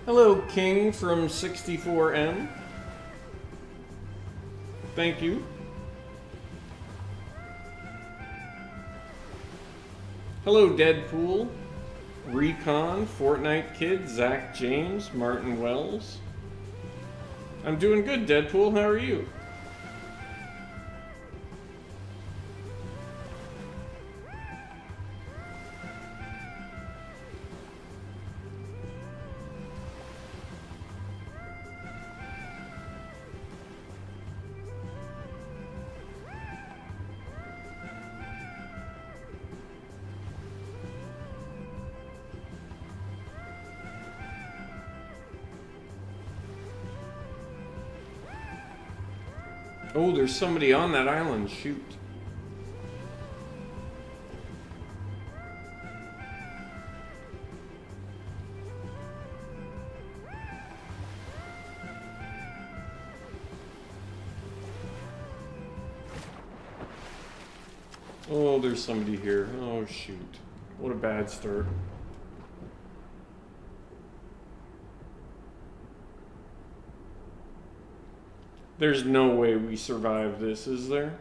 Hello, King from 64M. Thank you. Hello, Deadpool, Recon, Fortnite Kid, Zach James, Martin Wells. I'm doing good, Deadpool. How are you? Oh, there's somebody on that island. Shoot. Oh, there's somebody here. Oh, shoot. What a bad start. There's no way we survive this, is there?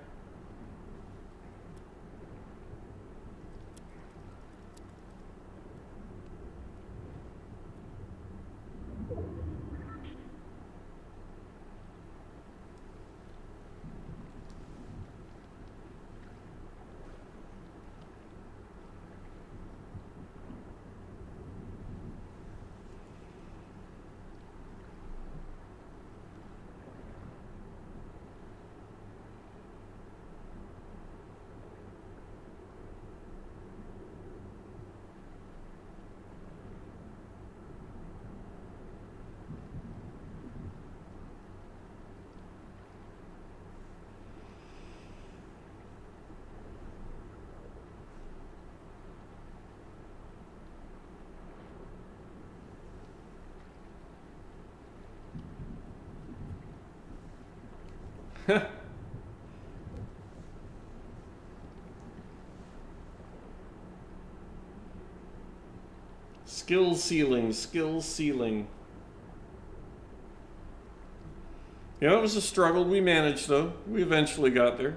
Skill ceiling, skill ceiling. Yeah, it was a struggle. We managed, though. We eventually got there.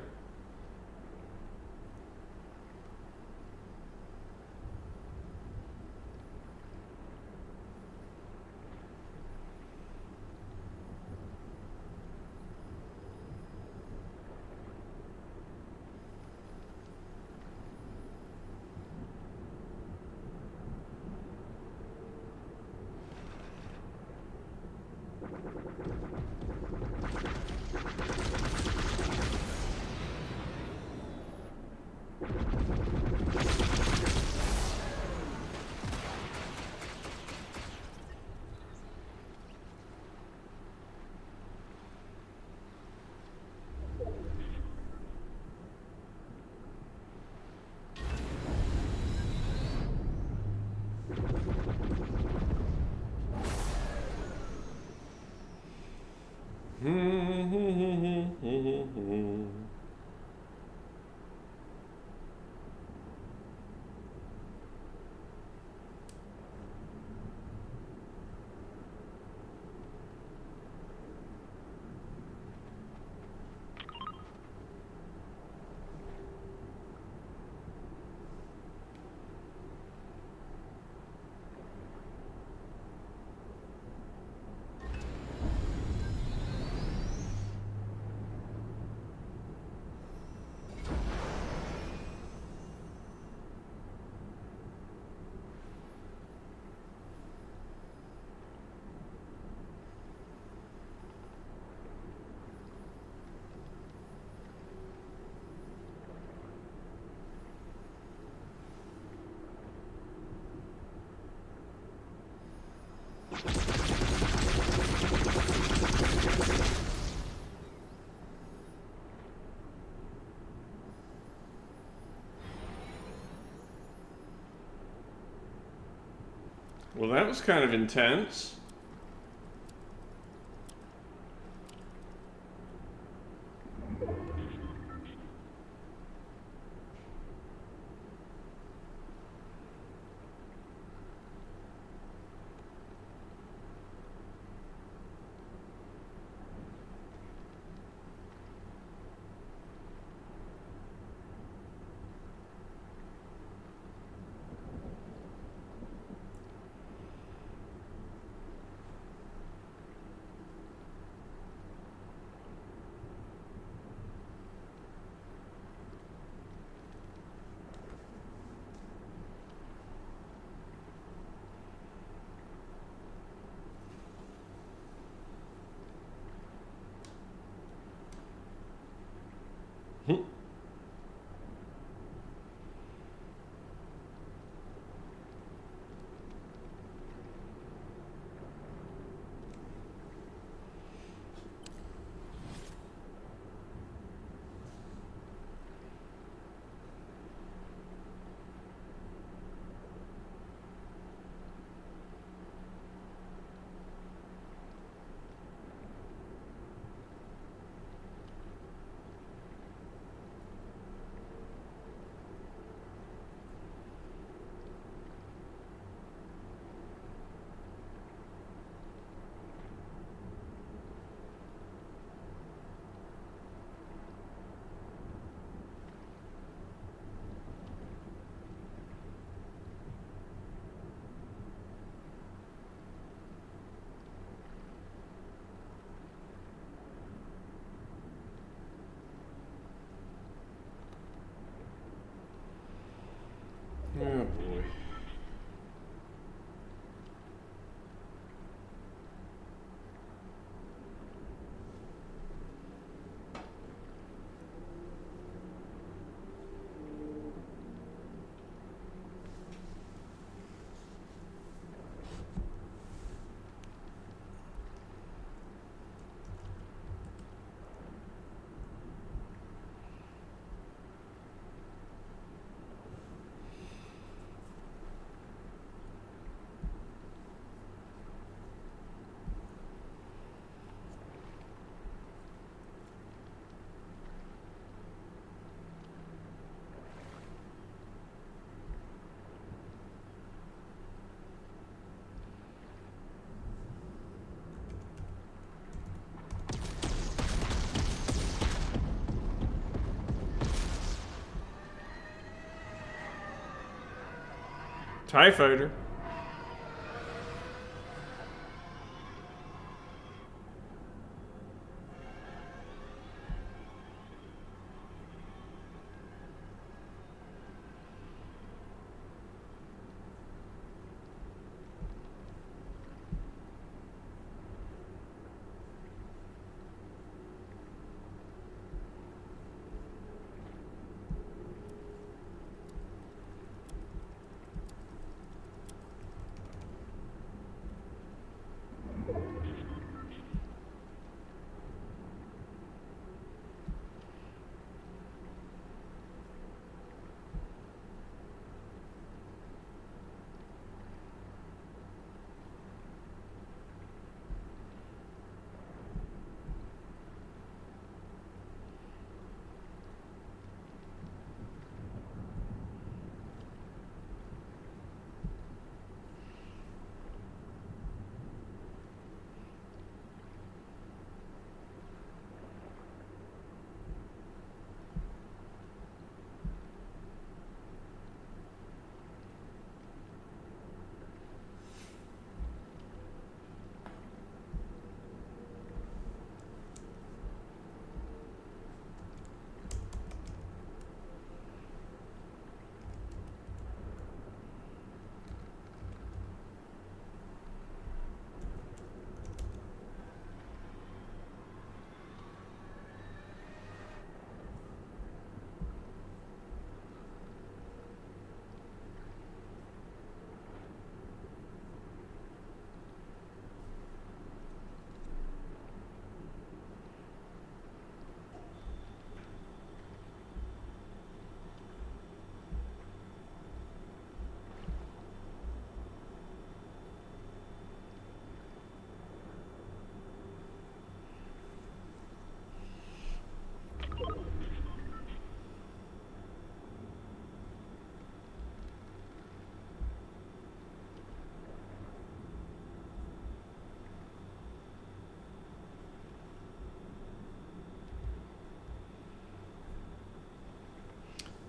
Well, that was kind of intense. Oh boy. TIE fighter.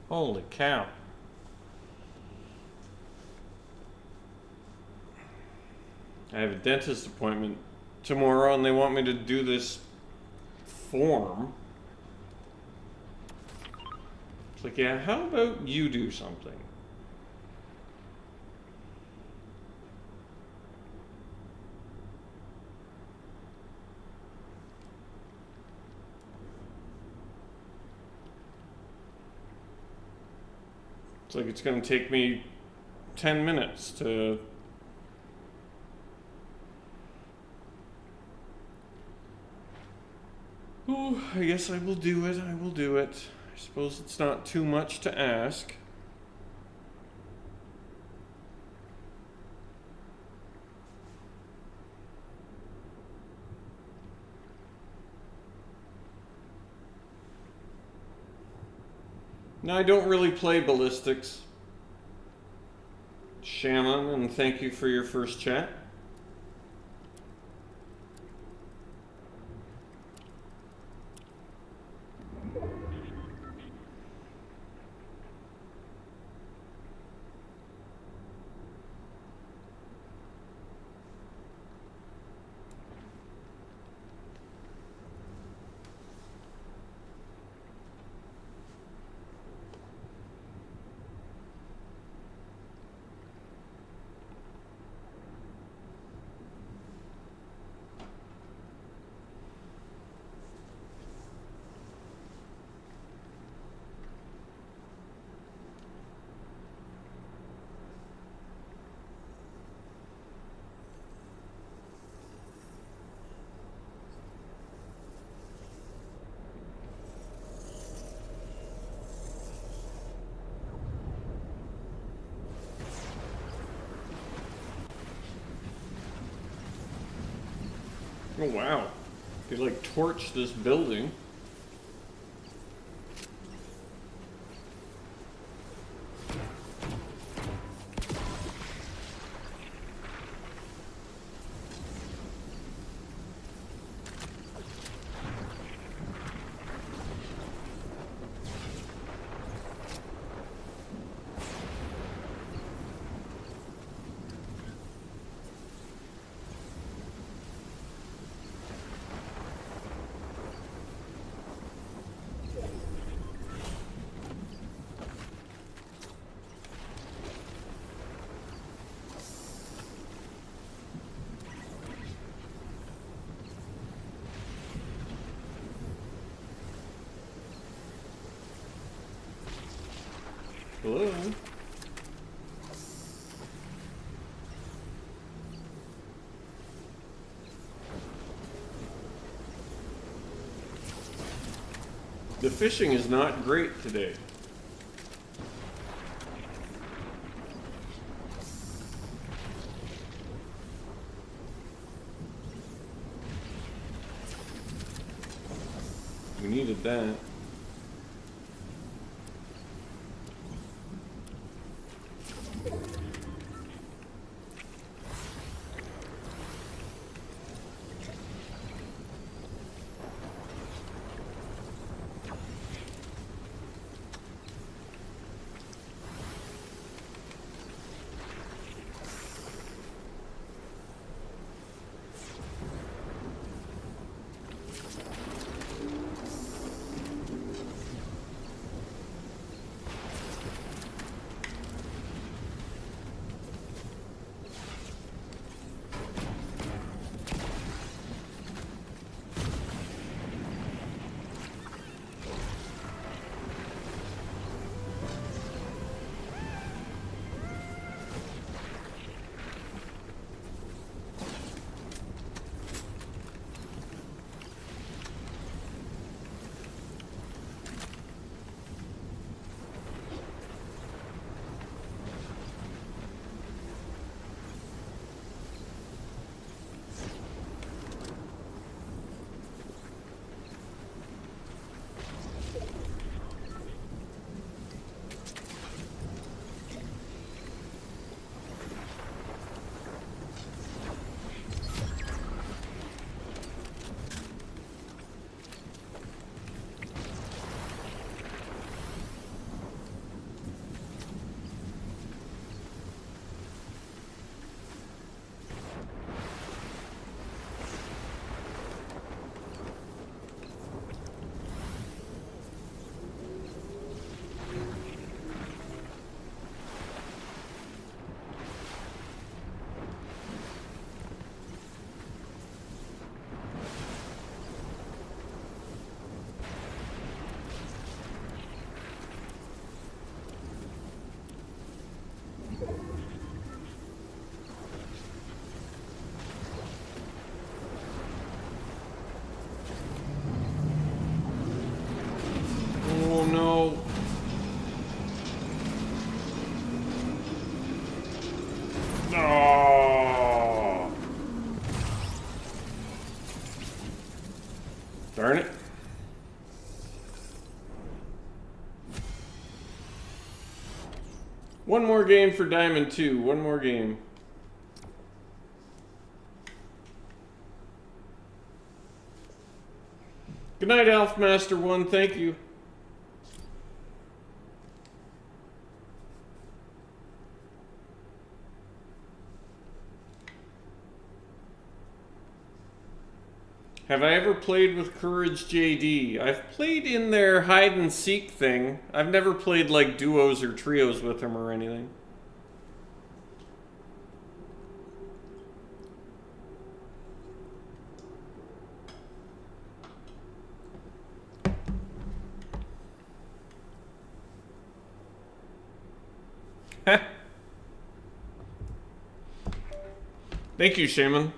Holy cow. I have a dentist appointment tomorrow and they want me to do this form. It's like, yeah, how about you do something? It's like it's going to take me 10 minutes to... Oh, I guess I will do it. I will do it. I suppose it's not too much to ask. Now, I don't really play ballistics. Shannon, and thank you for your first chat. Oh wow, they like torched this building. Hello? The fishing is not great today. We needed that. no. Oh. Darn it. One more game for Diamond 2. One more game. Good night, Elfmaster 1. Thank you. Have I ever played with Courage JD? I've played in their hide and seek thing. I've never played like duos or trios with him or anything. Thank you, Shaman.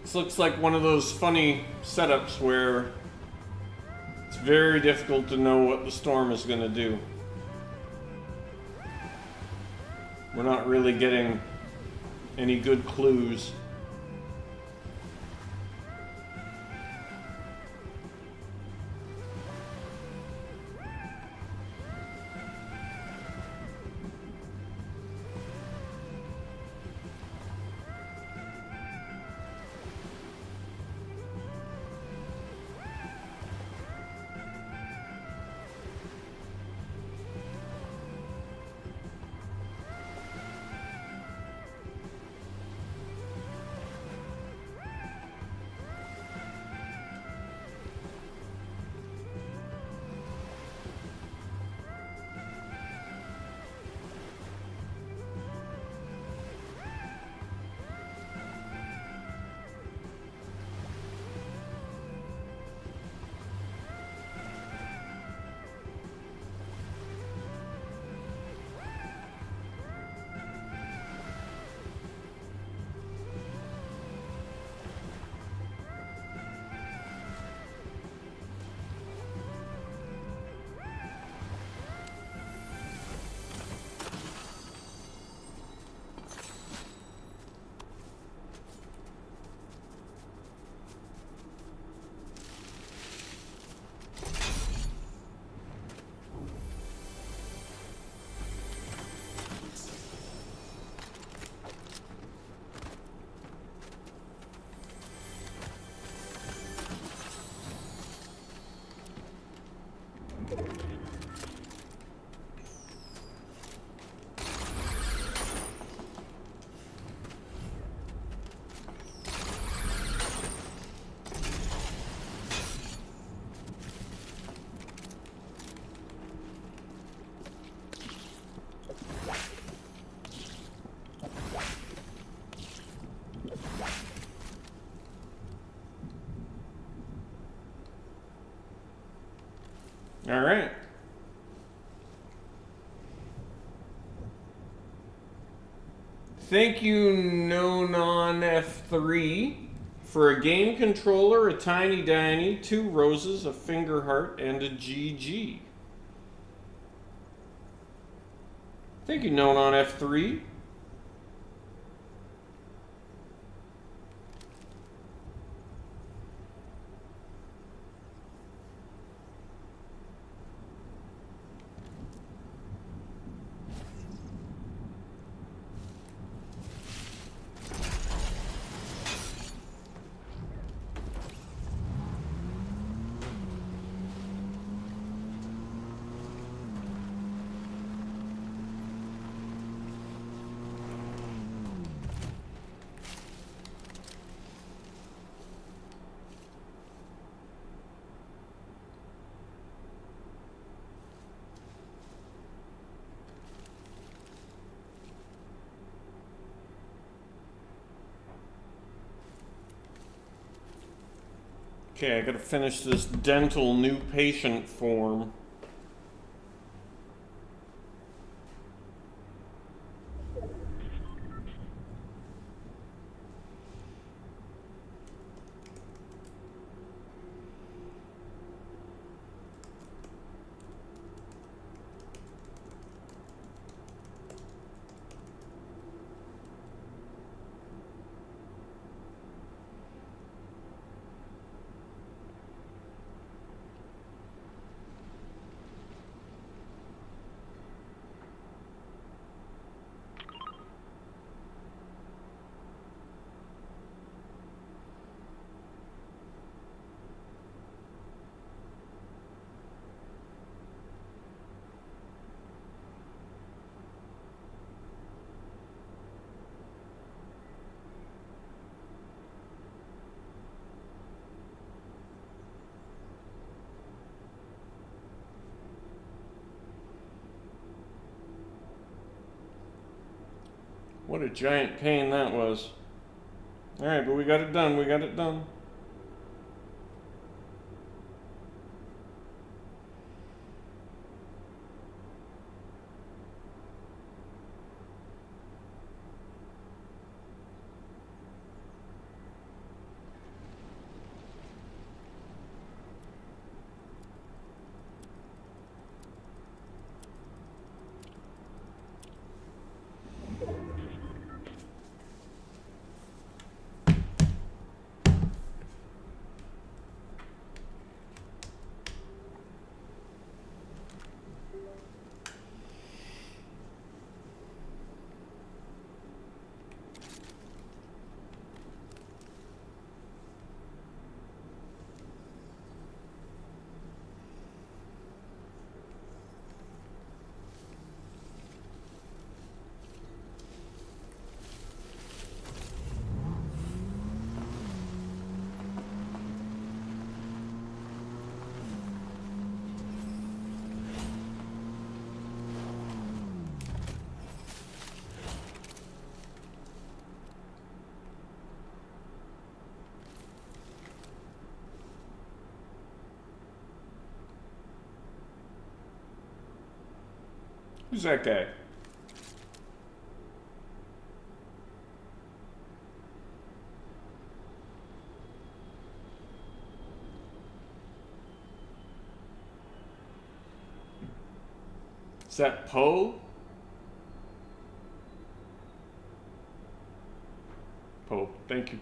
This looks like one of those funny setups where it's very difficult to know what the storm is going to do. We're not really getting any good clues. All right. Thank you, NoNonF3, for a game controller, a tiny Danny, 2 roses, a finger heart, and a GG. Thank you, NoNonF3. Okay, I gotta finish this dental new patient form. What a giant pain that was. Alright, but we got it done, we got it done. Who's that guy? Is that Poe? Poe, thank you.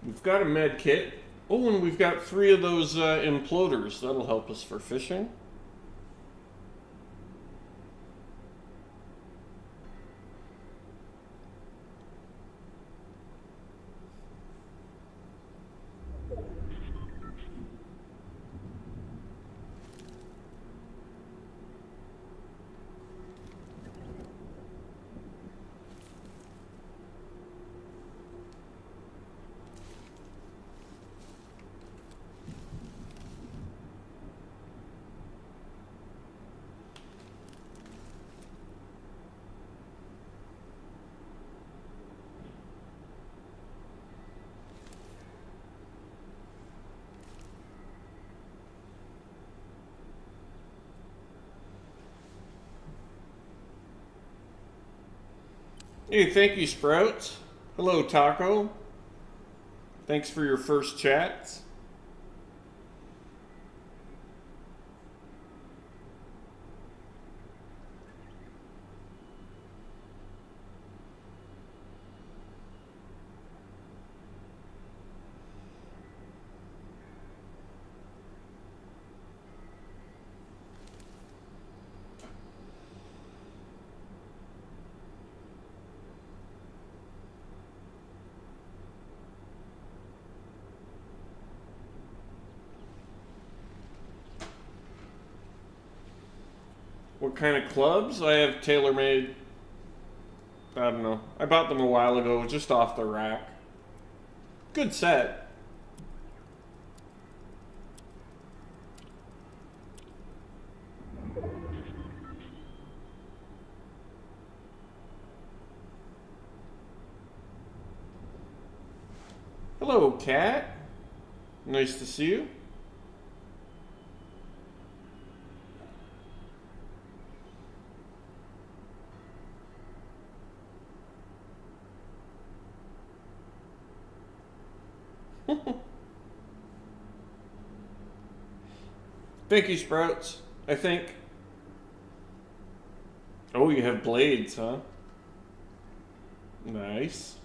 We've got a med kit. Oh, and we've got 3 of those imploders. That'll help us for fishing. Hey, thank you, Sprouts. Hello, Taco. Thanks for your first chats. What kind of clubs? I have tailor-made. I don't know. I bought them a while ago, just off the rack. Good set. Hello, Cat. Nice to see you. Thank you, Sprouts. I think. Oh, you have blades, huh? Nice.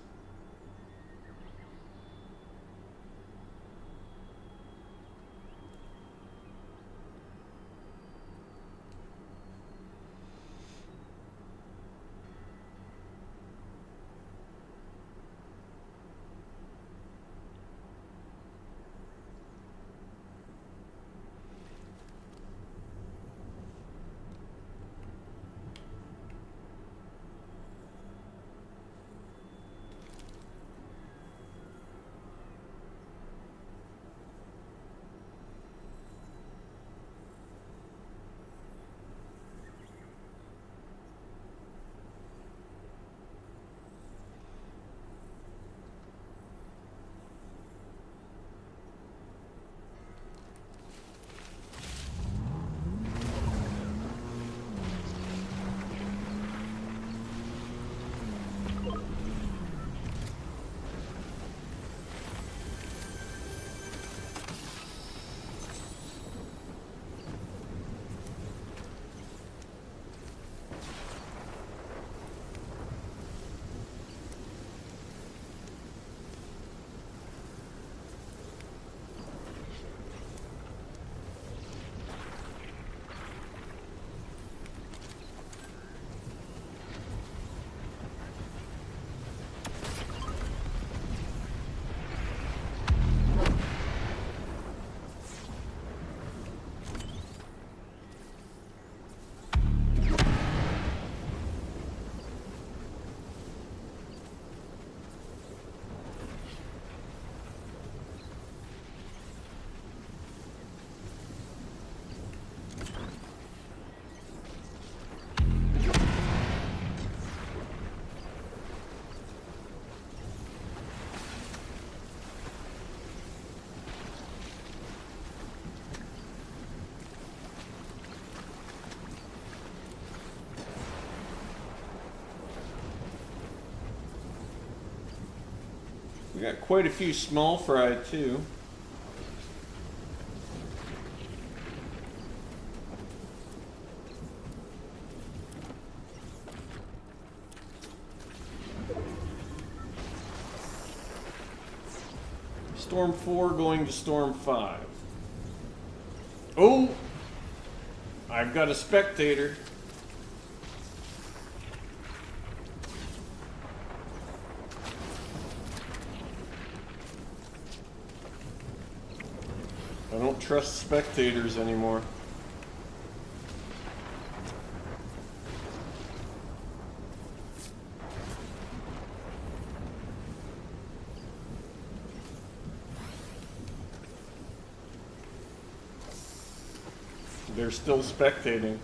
We got quite a few small fry too. Storm 4 going to Storm 5. Oh! I've got a spectator. I don't trust spectators anymore. They're still spectating.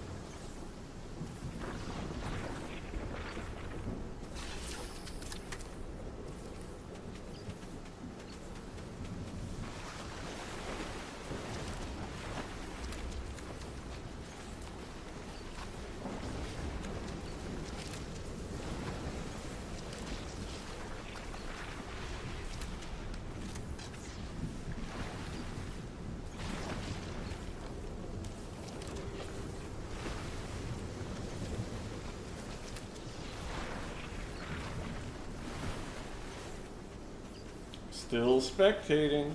Still spectating.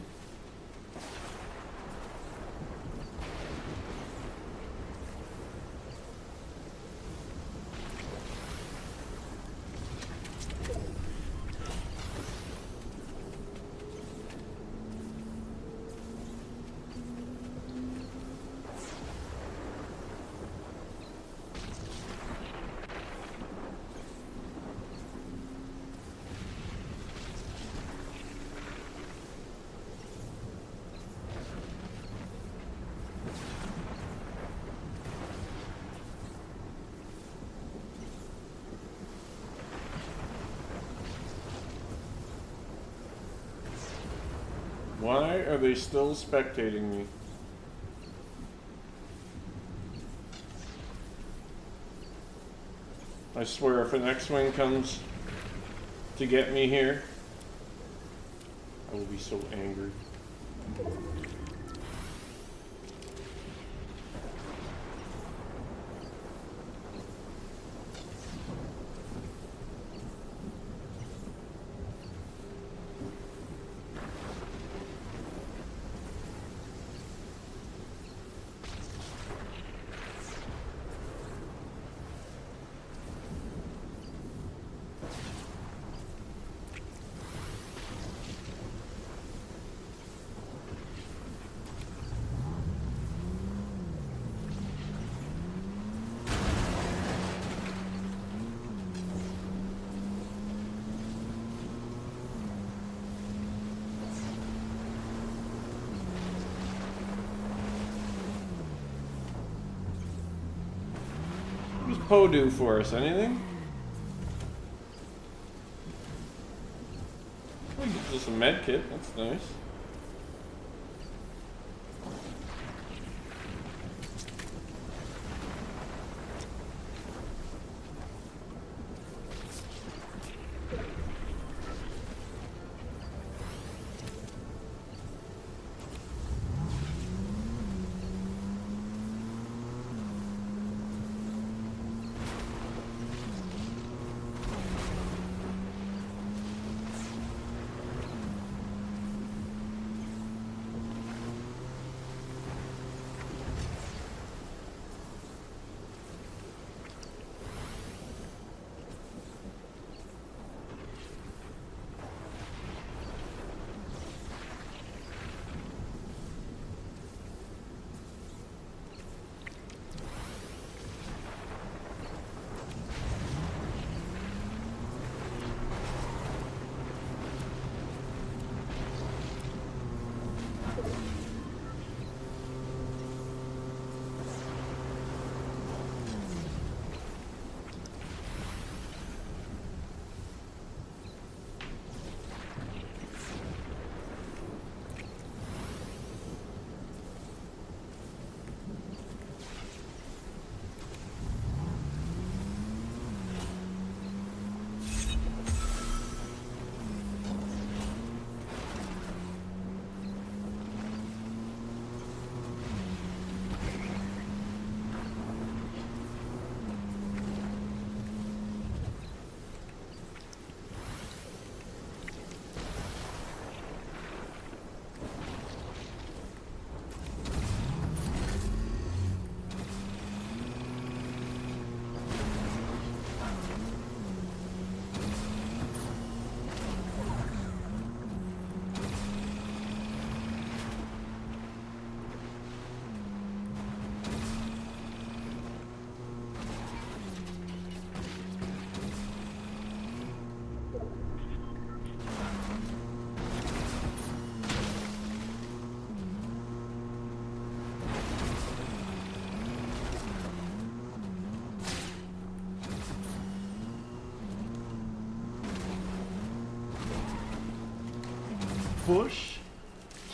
Why are they still spectating me? I swear if an X-Wing comes to get me here, I will be so angry. What does Poe do for us? Anything? Oh, he gives us a med kit. That's nice.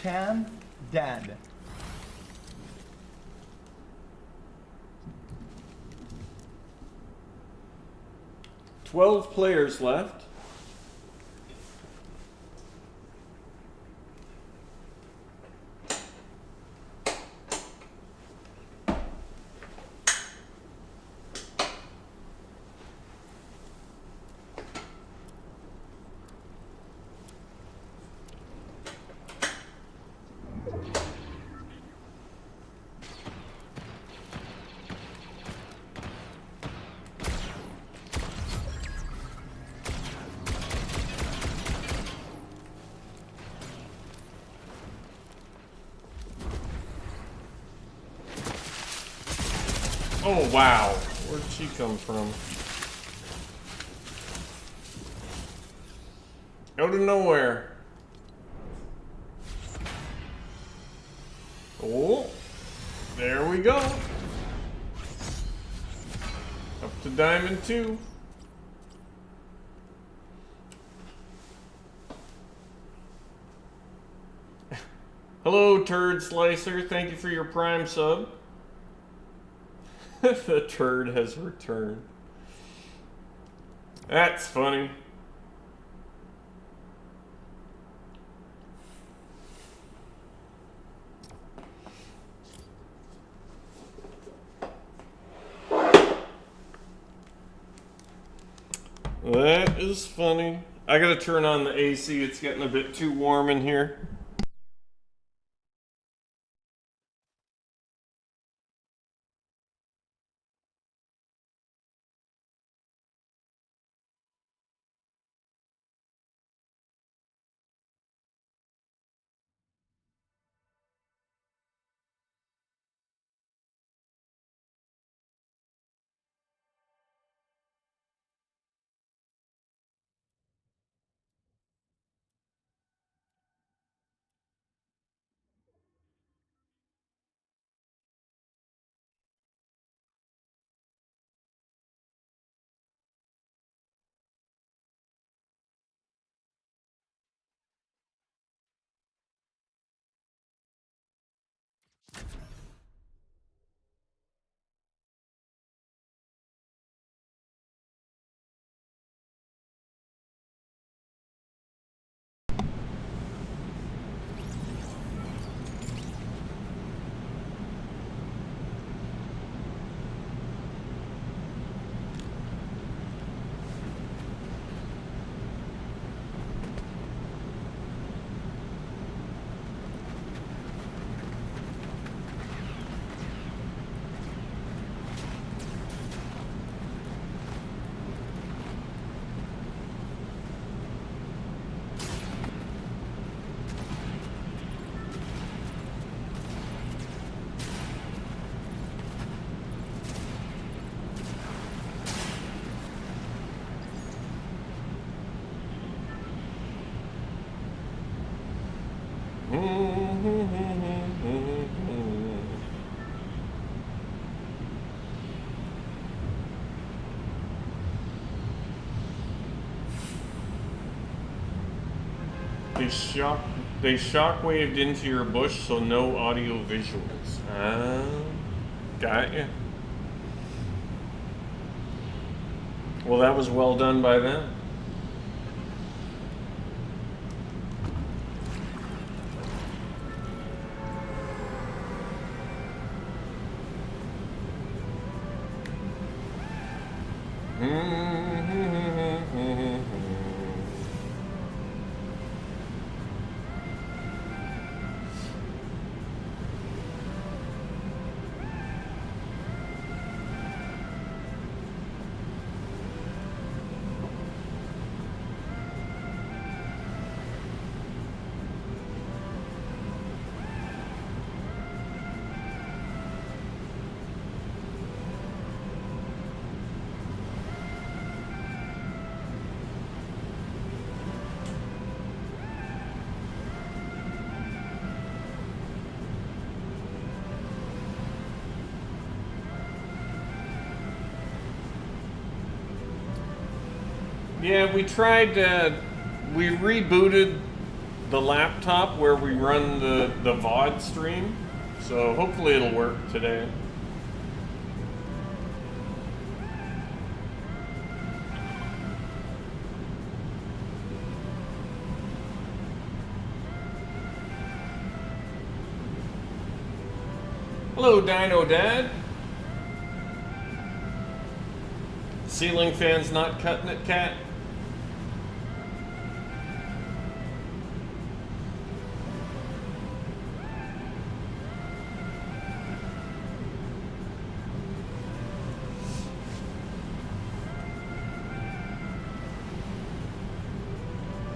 BushCampDad.
"12 players left. Oh, wow. Where'd she come from? Out of nowhere. Oh, there we go. Up to Diamond 2. Hello, Turd Slicer. Thank you for your Prime sub. The turd has returned. That's funny. That is funny. I gotta turn on the AC. It's getting a bit too warm in here. They shockwaved into your bush, so no audio visuals. Got ya. Well, that was well done by them. Yeah, we tried, we rebooted the laptop where we run the VOD stream, so hopefully it'll work today. Hello, Dino Dad. Ceiling fan's not cutting it, Cat?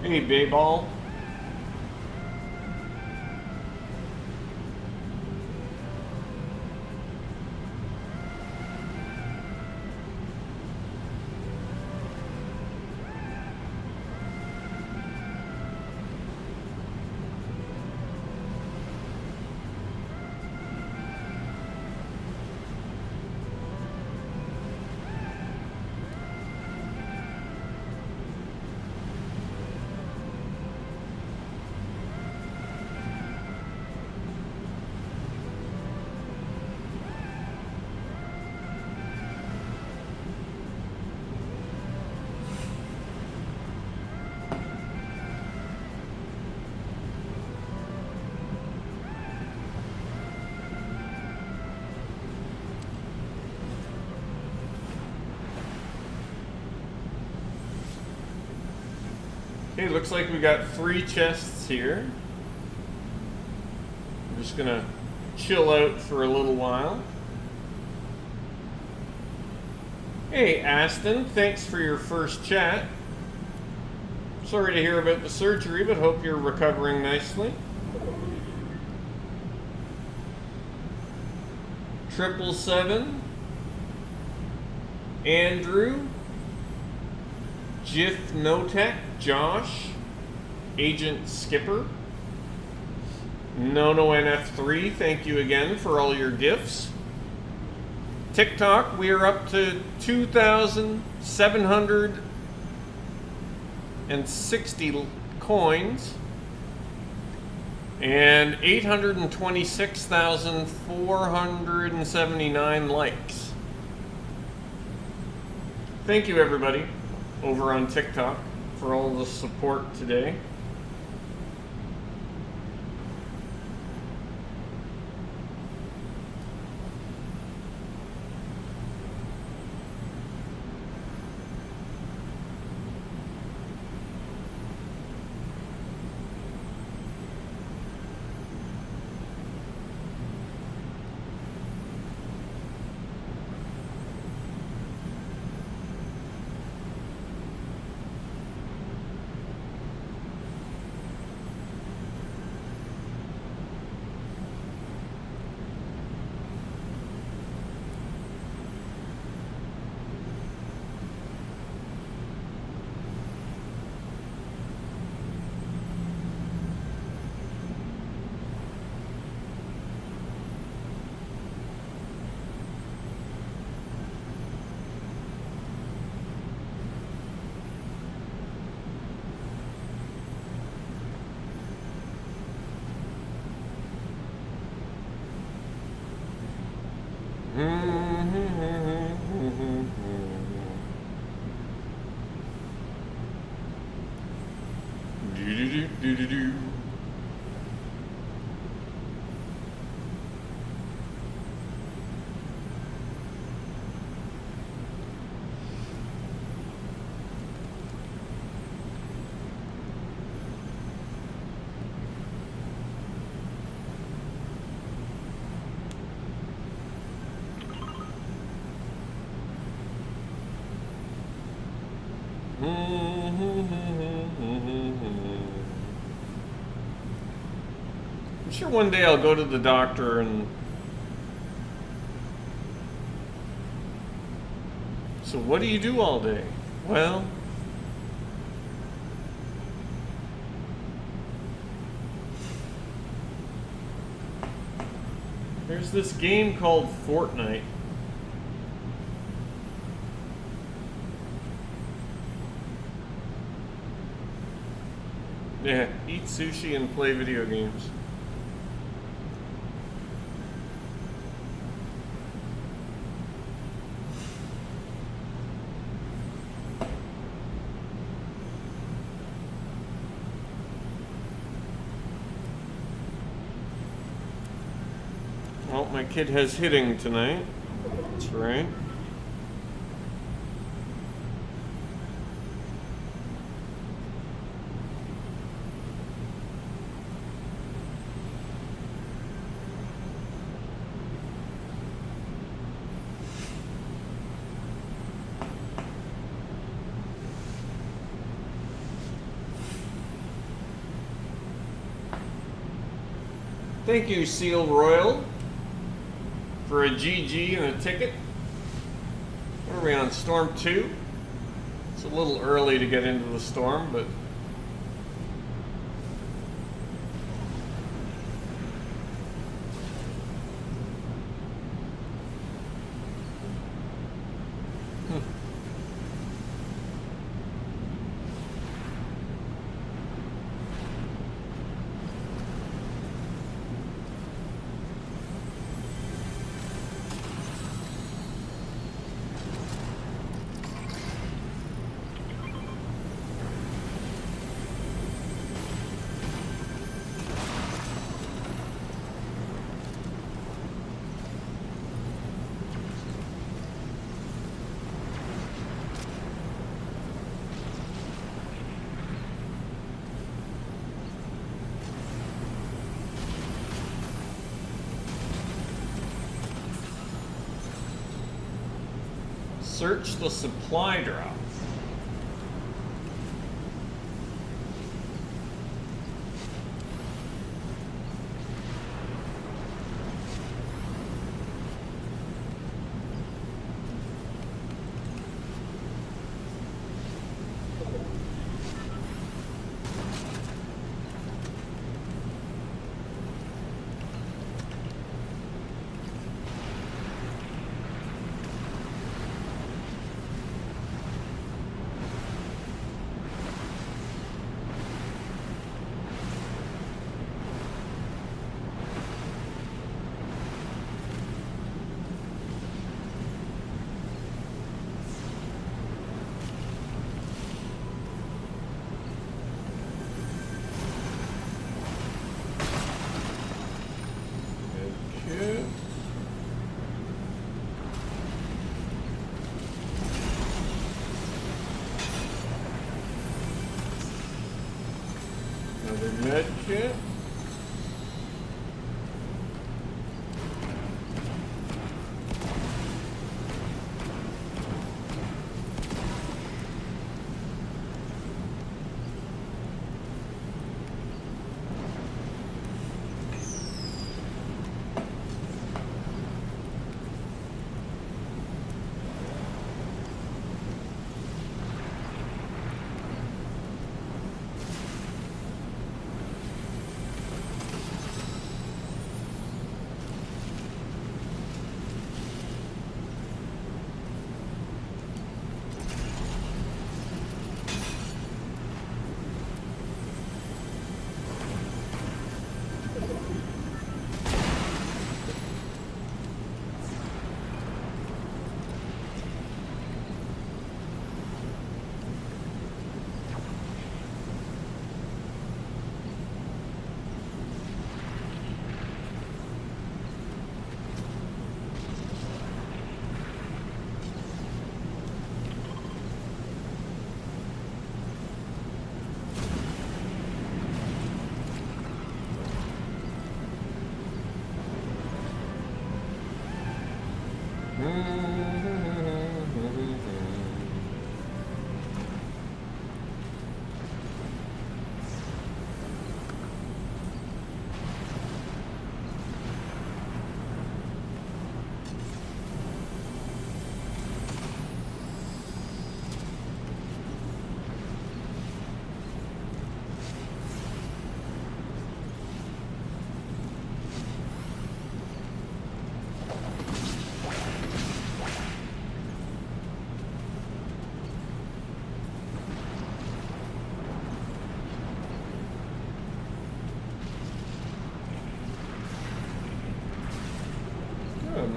Hey, Bayball. Okay, looks like we got 3 chests here. I'm just gonna chill out for a little while. Hey Aston, thanks for your first chat. Sorry to hear about the surgery, but hope you're recovering nicely. 777, Andrew, Jif Notech, Josh, Agent Skipper, Nono NF3, thank you again for all your gifts. TikTok, we are up to 2,760 coins and 826,479 likes. Thank you everybody over on TikTok for all the support today. Do-do-do-do-do-do. I'm sure one day I'll go to the doctor and... So what do you do all day? Well... there's this game called Fortnite. Yeah, eat sushi and play video games. Well, my kid has hitting tonight. That's right. Thank you, Seal Royal, for a GG and a ticket. What are we on, Storm 2? It's a little early to get into the storm, but... Search the supply drop. Another med kit.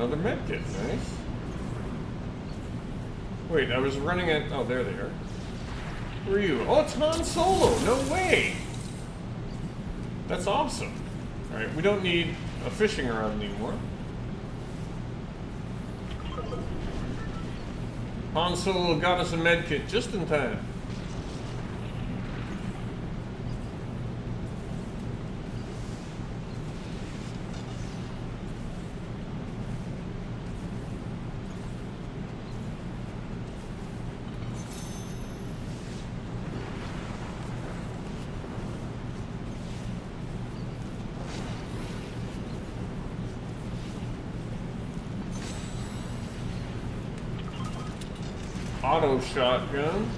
Another medkit, nice. Wait, I was running at... Oh, there they are. Who are you? Oh, it's Han Solo! No way! That's awesome. Alright, we don't need a fishing rod anymore. Han Solo got us a medkit just in time. Auto shotgun.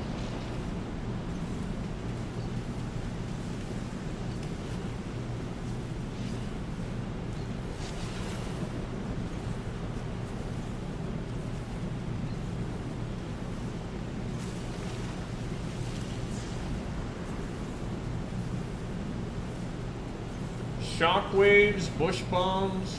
Shockwaves, bush bombs.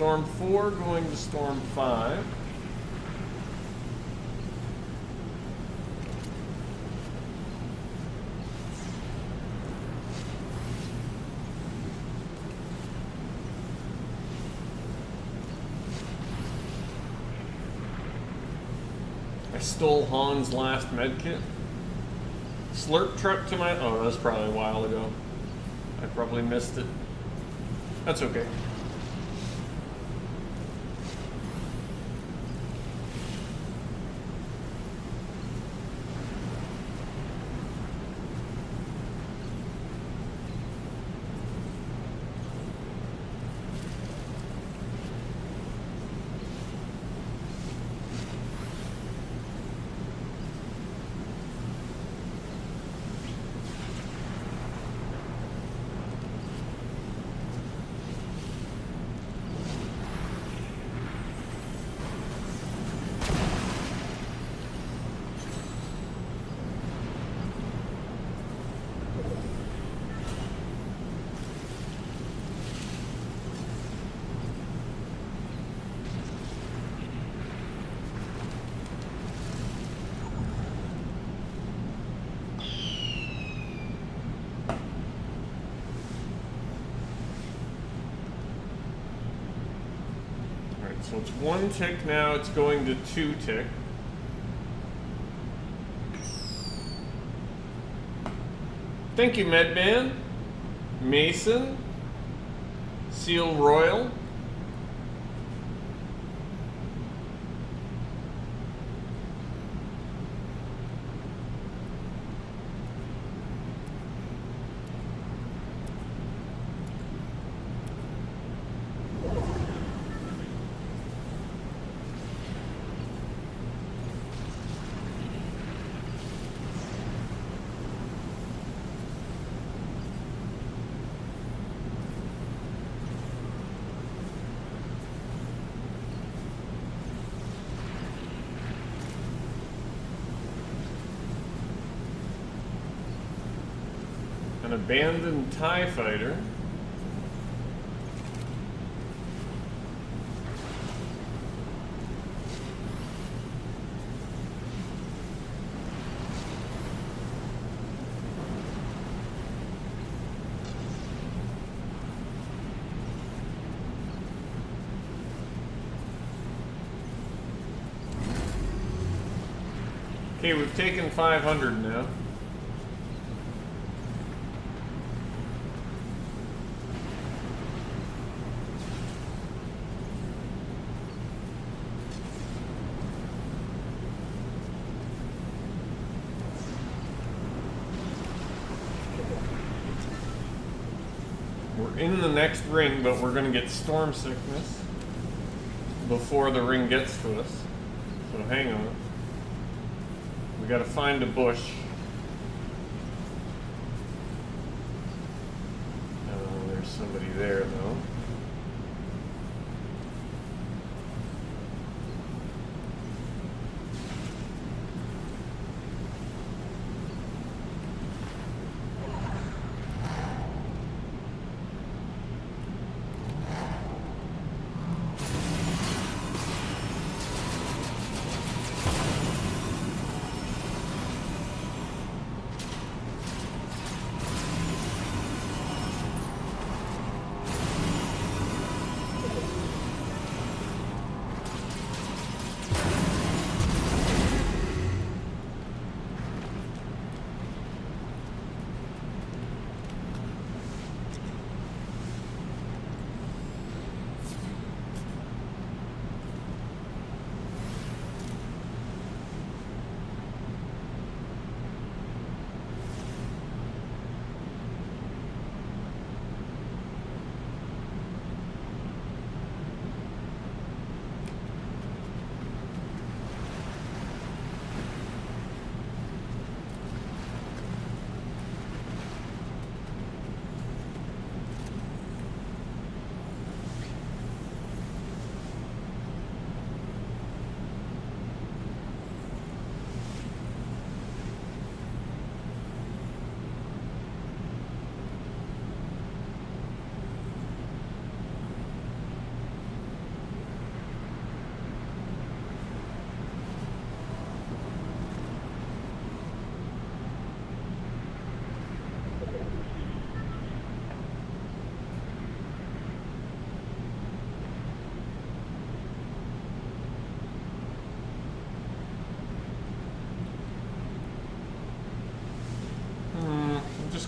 Storm 4 going to Storm 5. I stole Han's last medkit. Slurp truck to my... Oh, that's probably a while ago. I probably missed it. That's okay. So it's 1 tick now, it's going to 2 tick. Thank you, Medman. Mason. Seal Royal. An abandoned TIE fighter. Okay, we've taken 500 now. We're in the next ring, but we're going to get storm sickness before the ring gets to us. So hang on. We got to find a bush. There's somebody there, though.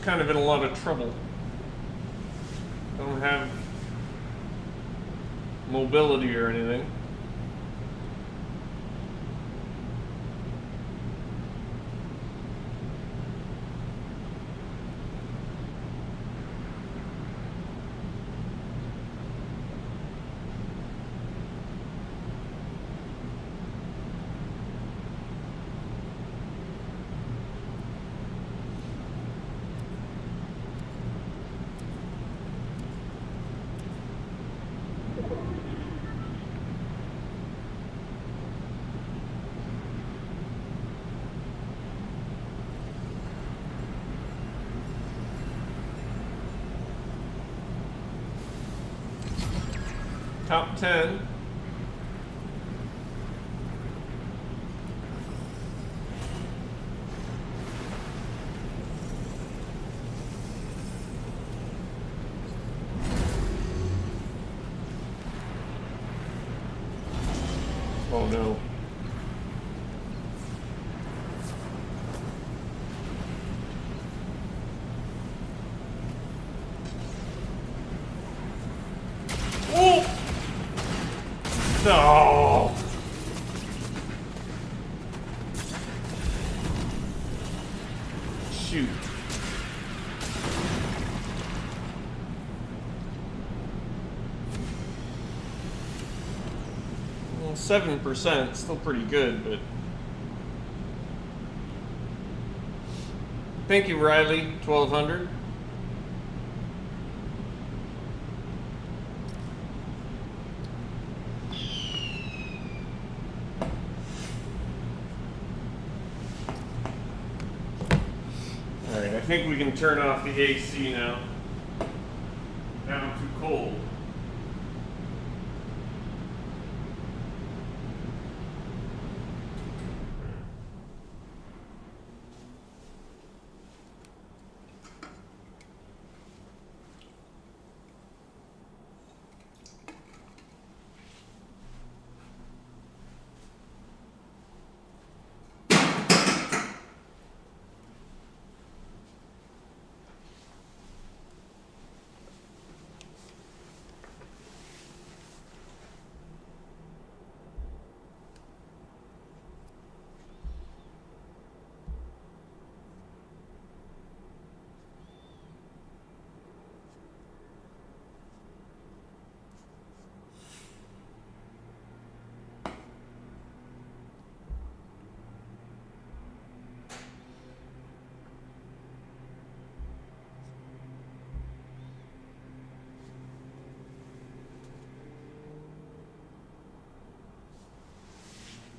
kind of in a lot of trouble. Don't have mobility or anything. Top 10. Oh no. Oh! No! Shoot. Well, 7%, still pretty good, but... Thank you, Riley, 1200. Alright, I think we can turn off the AC now. Now I'm too cold.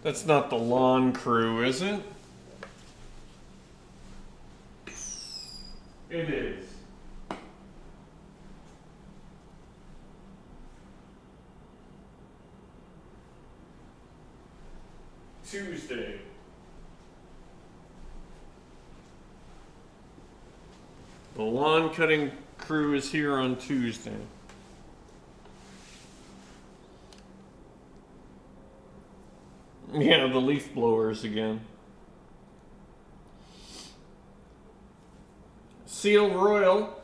That's not the lawn crew, is it? It is. Tuesday. The lawn cutting crew is here on Tuesday. Yeah, the leaf blowers again. Seal Royal,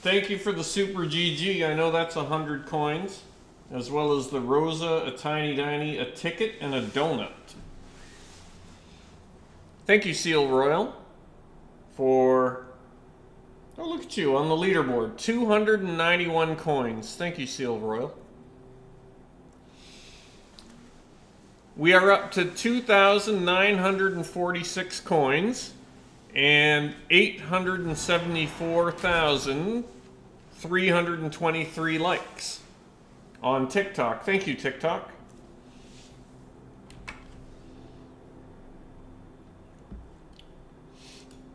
thank you for the Super GG. I know that's 100 coins. As well as the Rosa, a Tiny Tiny, a ticket, and a donut. Thank you, Seal Royal, for... Oh, look at you on the leaderboard. 291 coins. Thank you, Seal Royal. We are up to 2,946 coins and 874,323 likes on TikTok. Thank you, TikTok.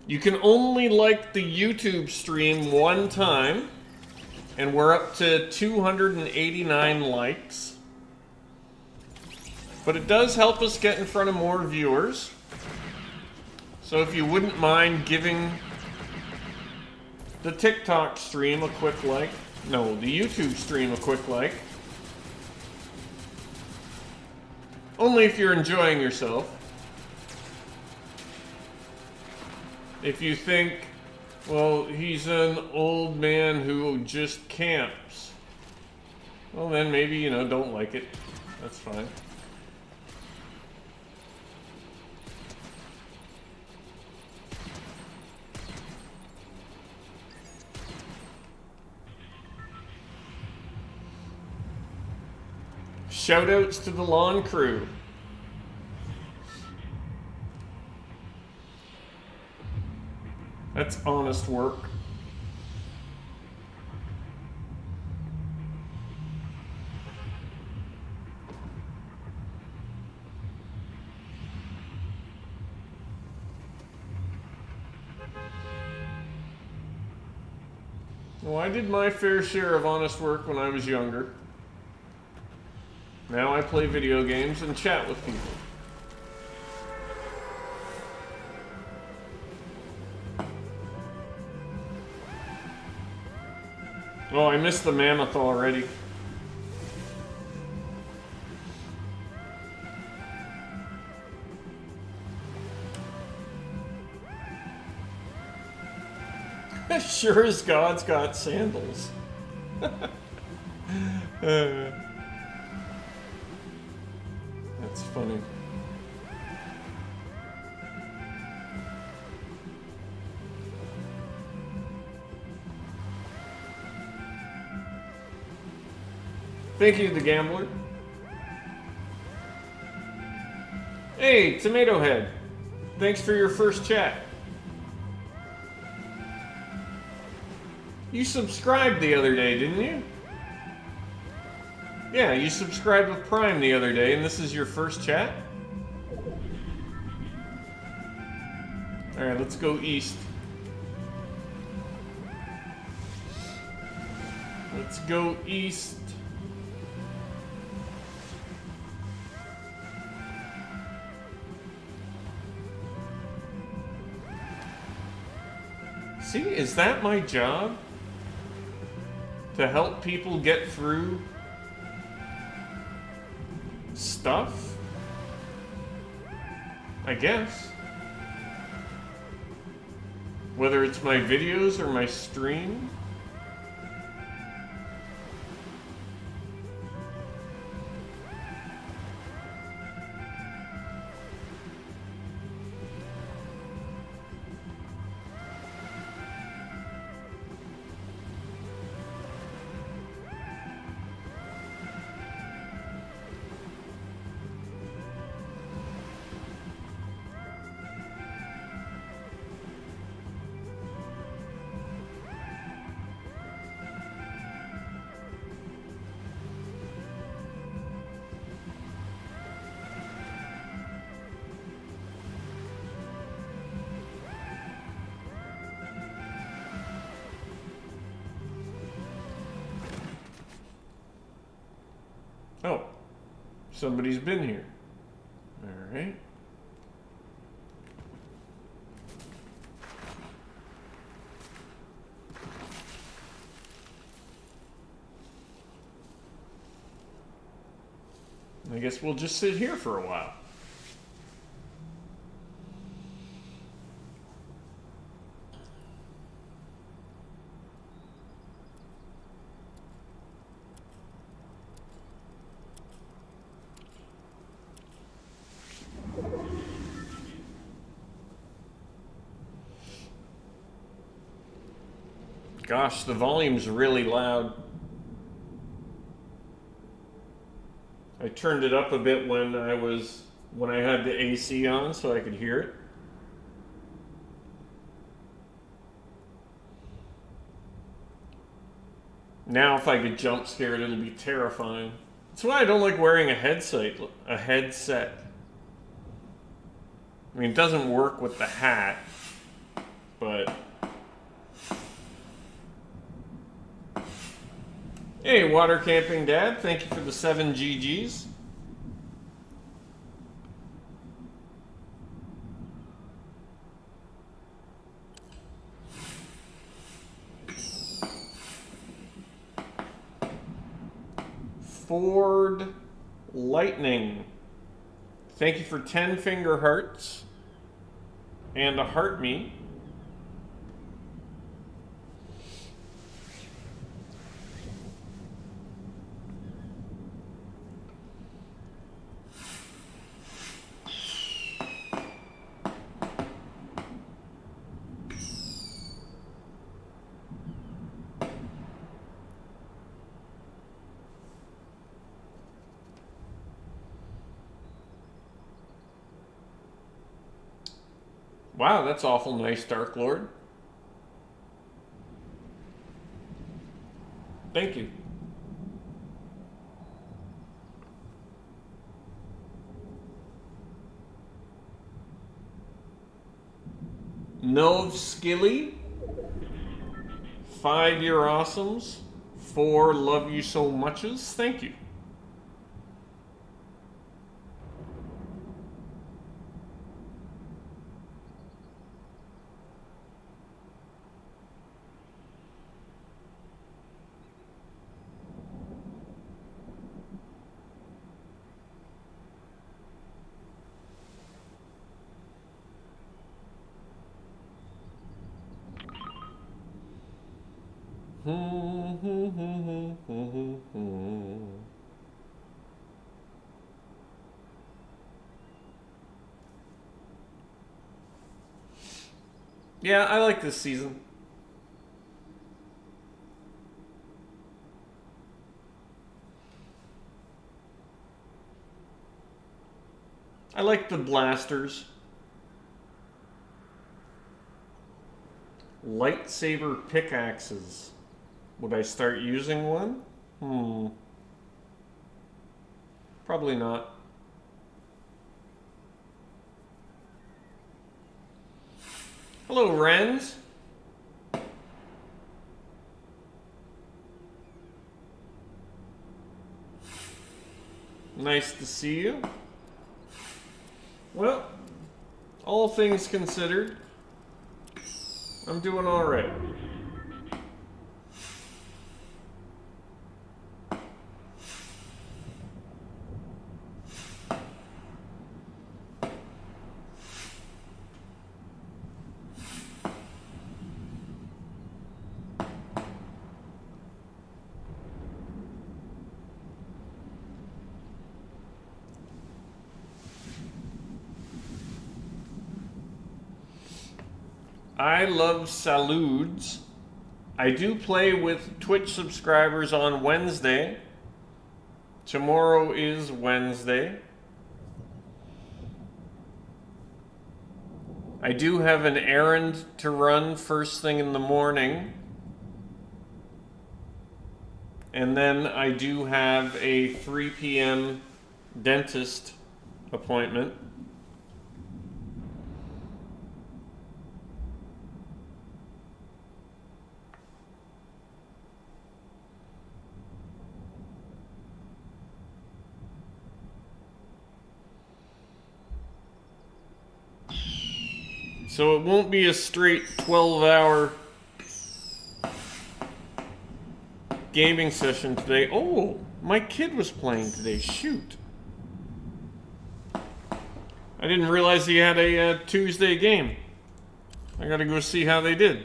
You can only like the YouTube stream one time, and we're up to 289 likes. But it does help us get in front of more viewers. So if you wouldn't mind giving the TikTok stream a quick like, no, the YouTube stream a quick like. Only if you're enjoying yourself. If you think Well, he's an old man who just camps. Well, then maybe, you know, don't like it. That's fine. Shoutouts to the lawn crew. That's honest work. Well, I did my fair share of honest work when I was younger. Now I play video games and chat with people. Oh, I missed the mammoth already. Sure as God's got sandals. That's funny. Thank you, the gambler. Hey, Tomato Head. Thanks for your first chat. You subscribed the other day, didn't you? Yeah, you subscribed with Prime the other day, and this is your first chat? Alright, let's go east. Let's go east. See, is that my job? To help people get through stuff? I guess. Whether it's my videos or my stream. Oh, somebody's been here. All right. I guess we'll just sit here for a while. Gosh, the volume's really loud. I turned it up a bit when I had the AC on so I could hear it. Now if I get jump scared, it'll be terrifying. That's why I don't like wearing a headset. I mean, it doesn't work with the hat, but hey, Water Camping Dad, thank you for the 7 GGs. Ford Lightning, thank you for 10 finger hearts and a heart me. Wow, that's awful nice, Dark Lord. Thank you. Nov Skilly. 5 year awesomes. 4 love you so muches. Thank you. Yeah, I like this season. I like the blasters. Lightsaber pickaxes. Would I start using one? Probably not. Hello, Wrens. Nice to see you. Well, all things considered, I'm doing all right. I love Salutes. I do play with Twitch subscribers on Wednesday. Tomorrow is Wednesday. I do have an errand to run first thing in the morning. And then I do have a 3 p.m. dentist appointment. So it won't be a straight 12-hour gaming session today. Oh, my kid was playing today. Shoot. I didn't realize he had a Tuesday game. I gotta go see how they did.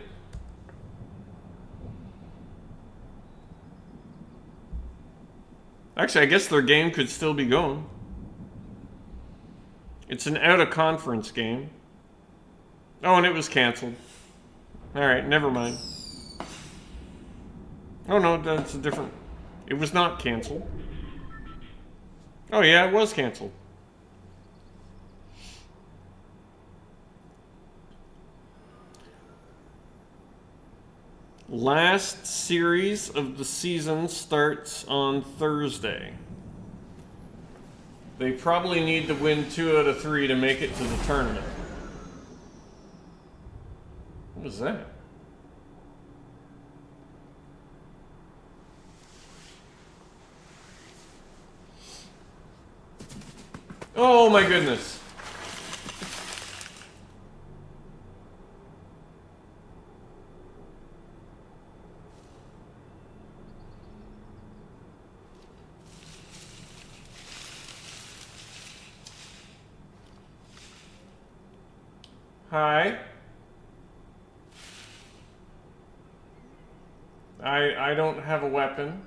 Actually, I guess their game could still be going. It's an out-of-conference game. Oh, and it was canceled. Alright, never mind. Oh no, that's a different... It was not canceled. Oh yeah, it was canceled. Last series of the season starts on Thursday. They probably need to win 2 out of 3 to make it to the tournament. What was that? Oh my goodness. Hi. I don't have a weapon.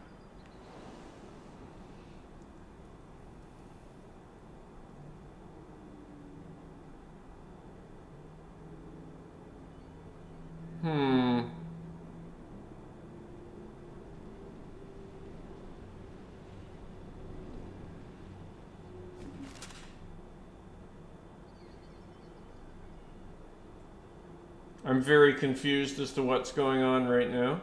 I'm very confused as to what's going on right now.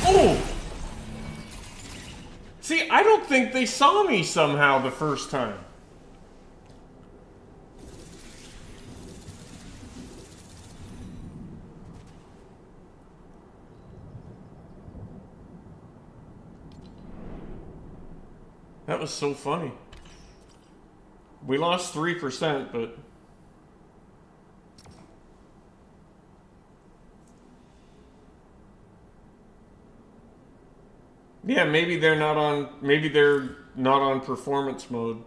Oh! See, I don't think they saw me somehow the first time. That was so funny. We lost 3%, but... yeah, maybe they're not on performance mode.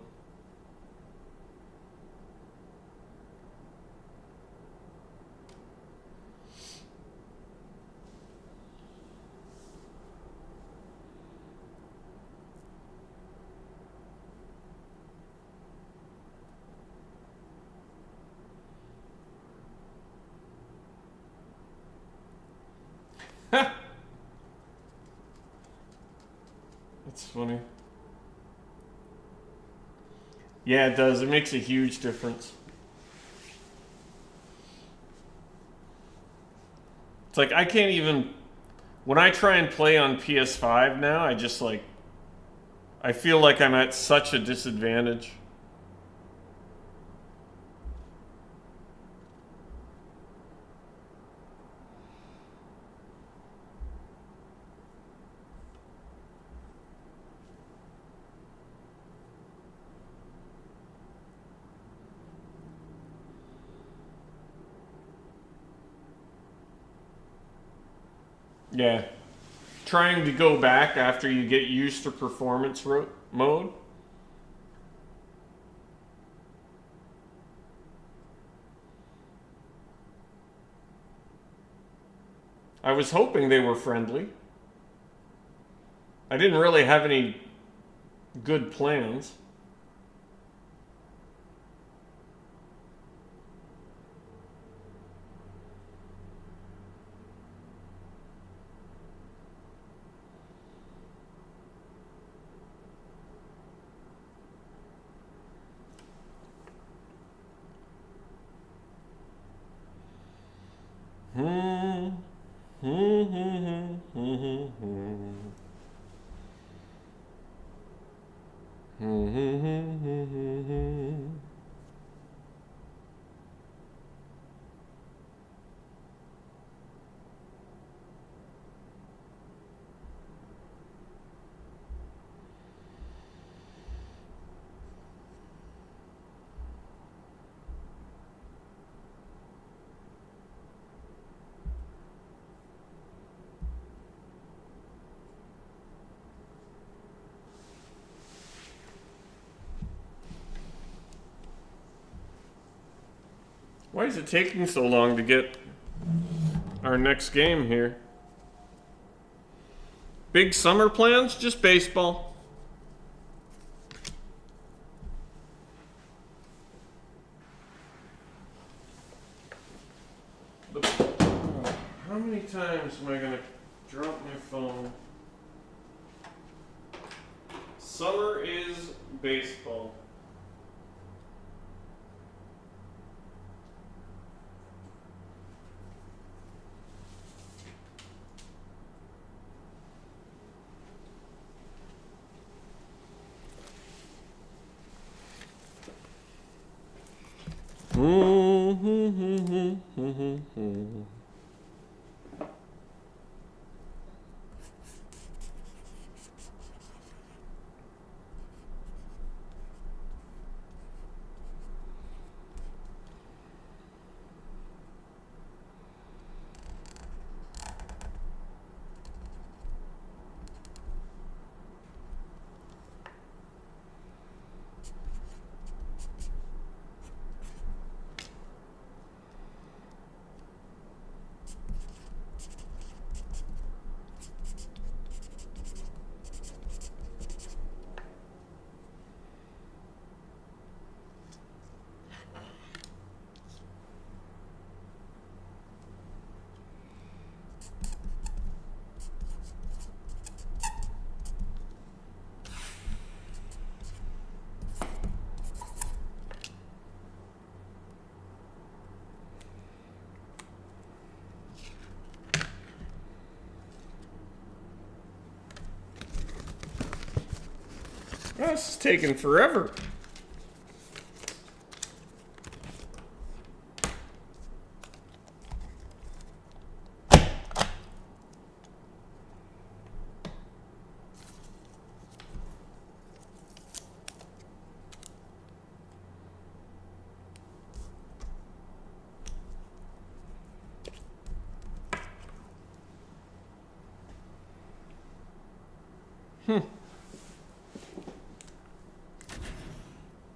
That's funny. Yeah, it does. It makes a huge difference. It's like I can't even... when I try and play on PS5 now, I just like... I feel like I'm at such a disadvantage. Yeah. Trying to go back after you get used to performance mode. I was hoping they were friendly. I didn't really have any good plans. Why is it taking so long to get our next game here? Big summer plans? Just baseball. How many times am I gonna drop my phone? Summer is baseball. This is taking forever.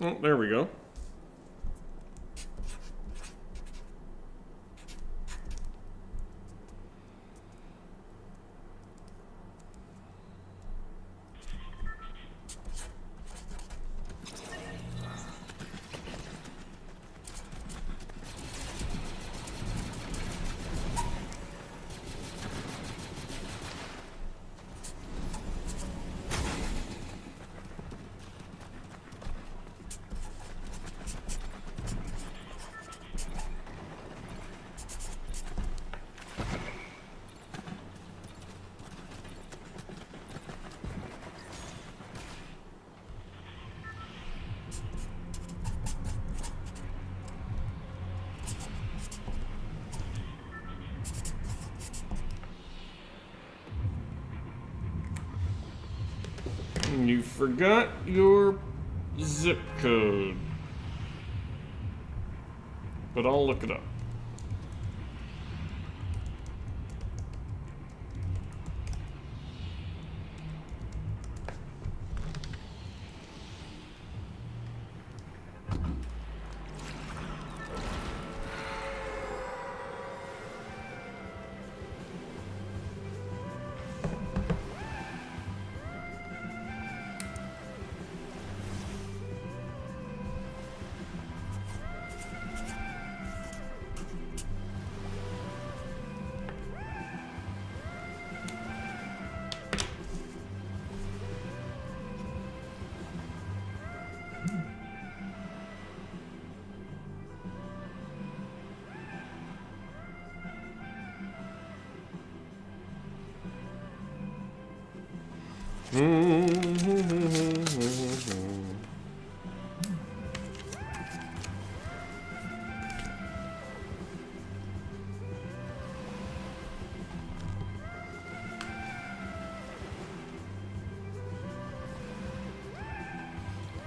Oh, there we go. You forgot your zip code. But I'll look it up.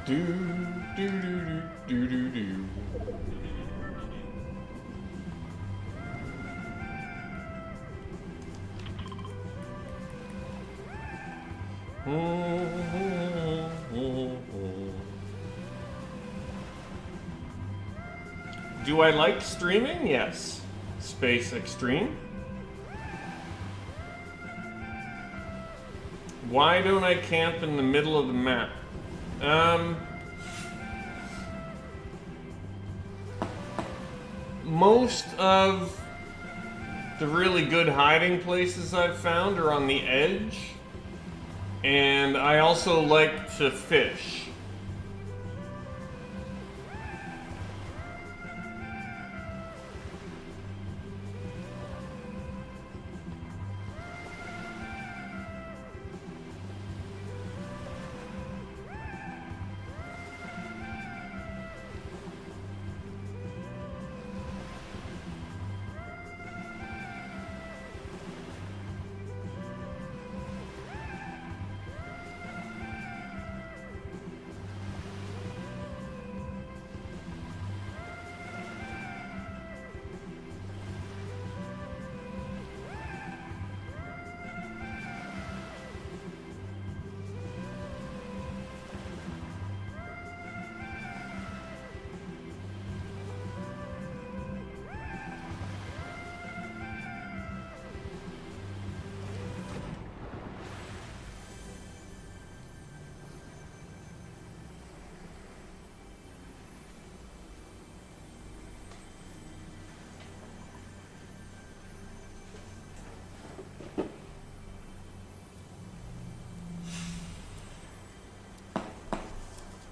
Do do do do do do. Do I like streaming? Yes. Space Extreme. Why don't I camp in the middle of the map? Most of the really good hiding places I've found are on the edge, and I also like to fish.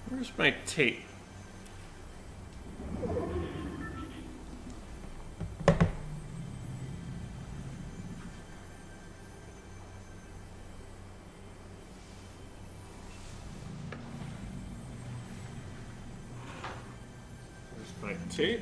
Where's my tape? Like tape.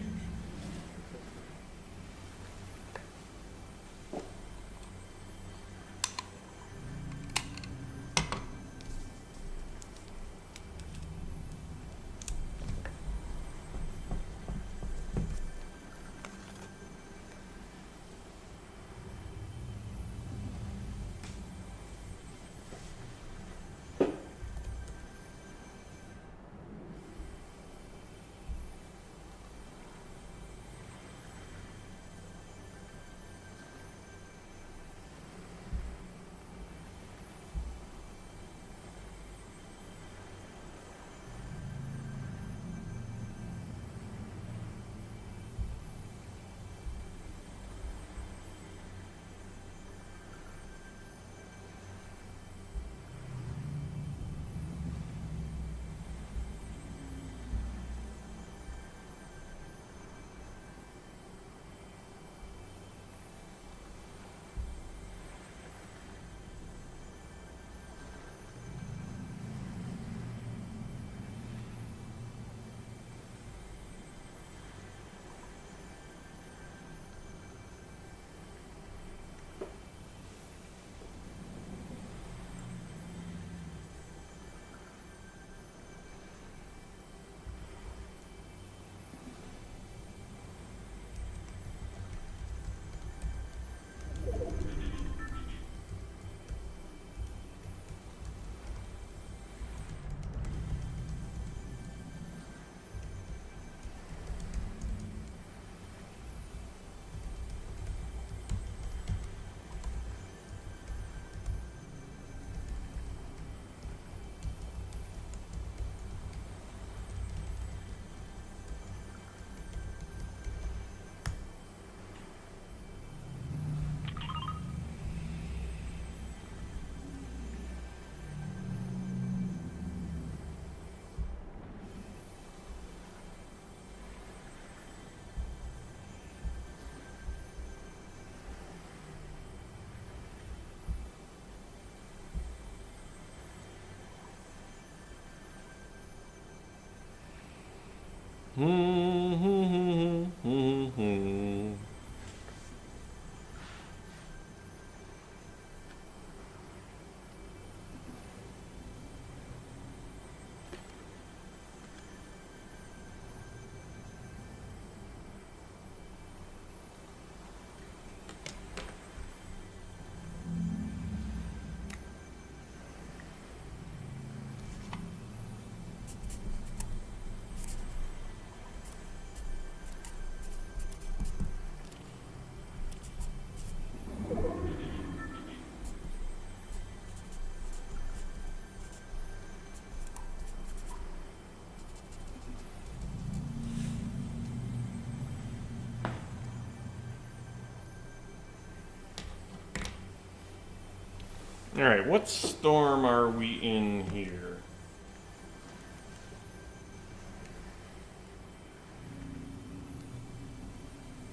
Alright, what storm are we in here?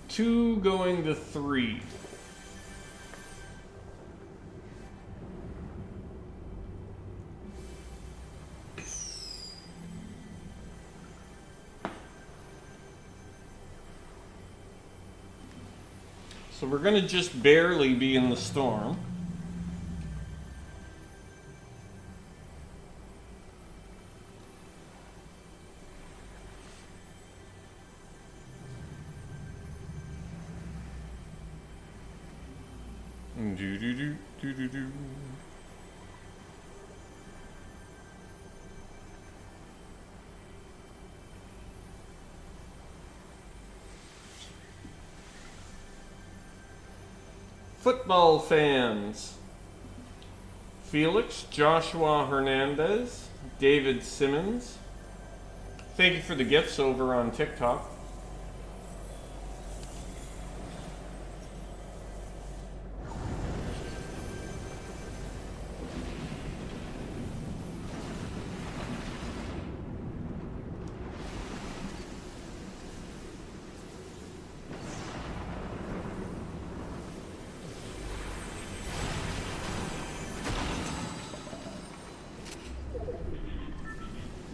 Two going to three. So we're gonna just barely be in the storm. Do. Football fans. Felix, Joshua Hernandez, David Simmons. Thank you for the gifts over on TikTok.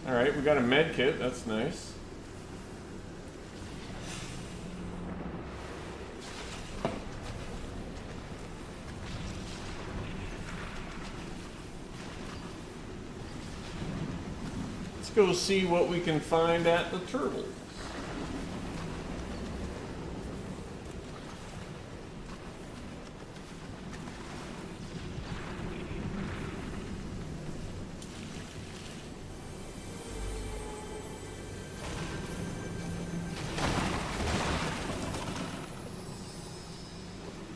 Alright, we got a med kit, that's nice. go see what we can find at the turtles.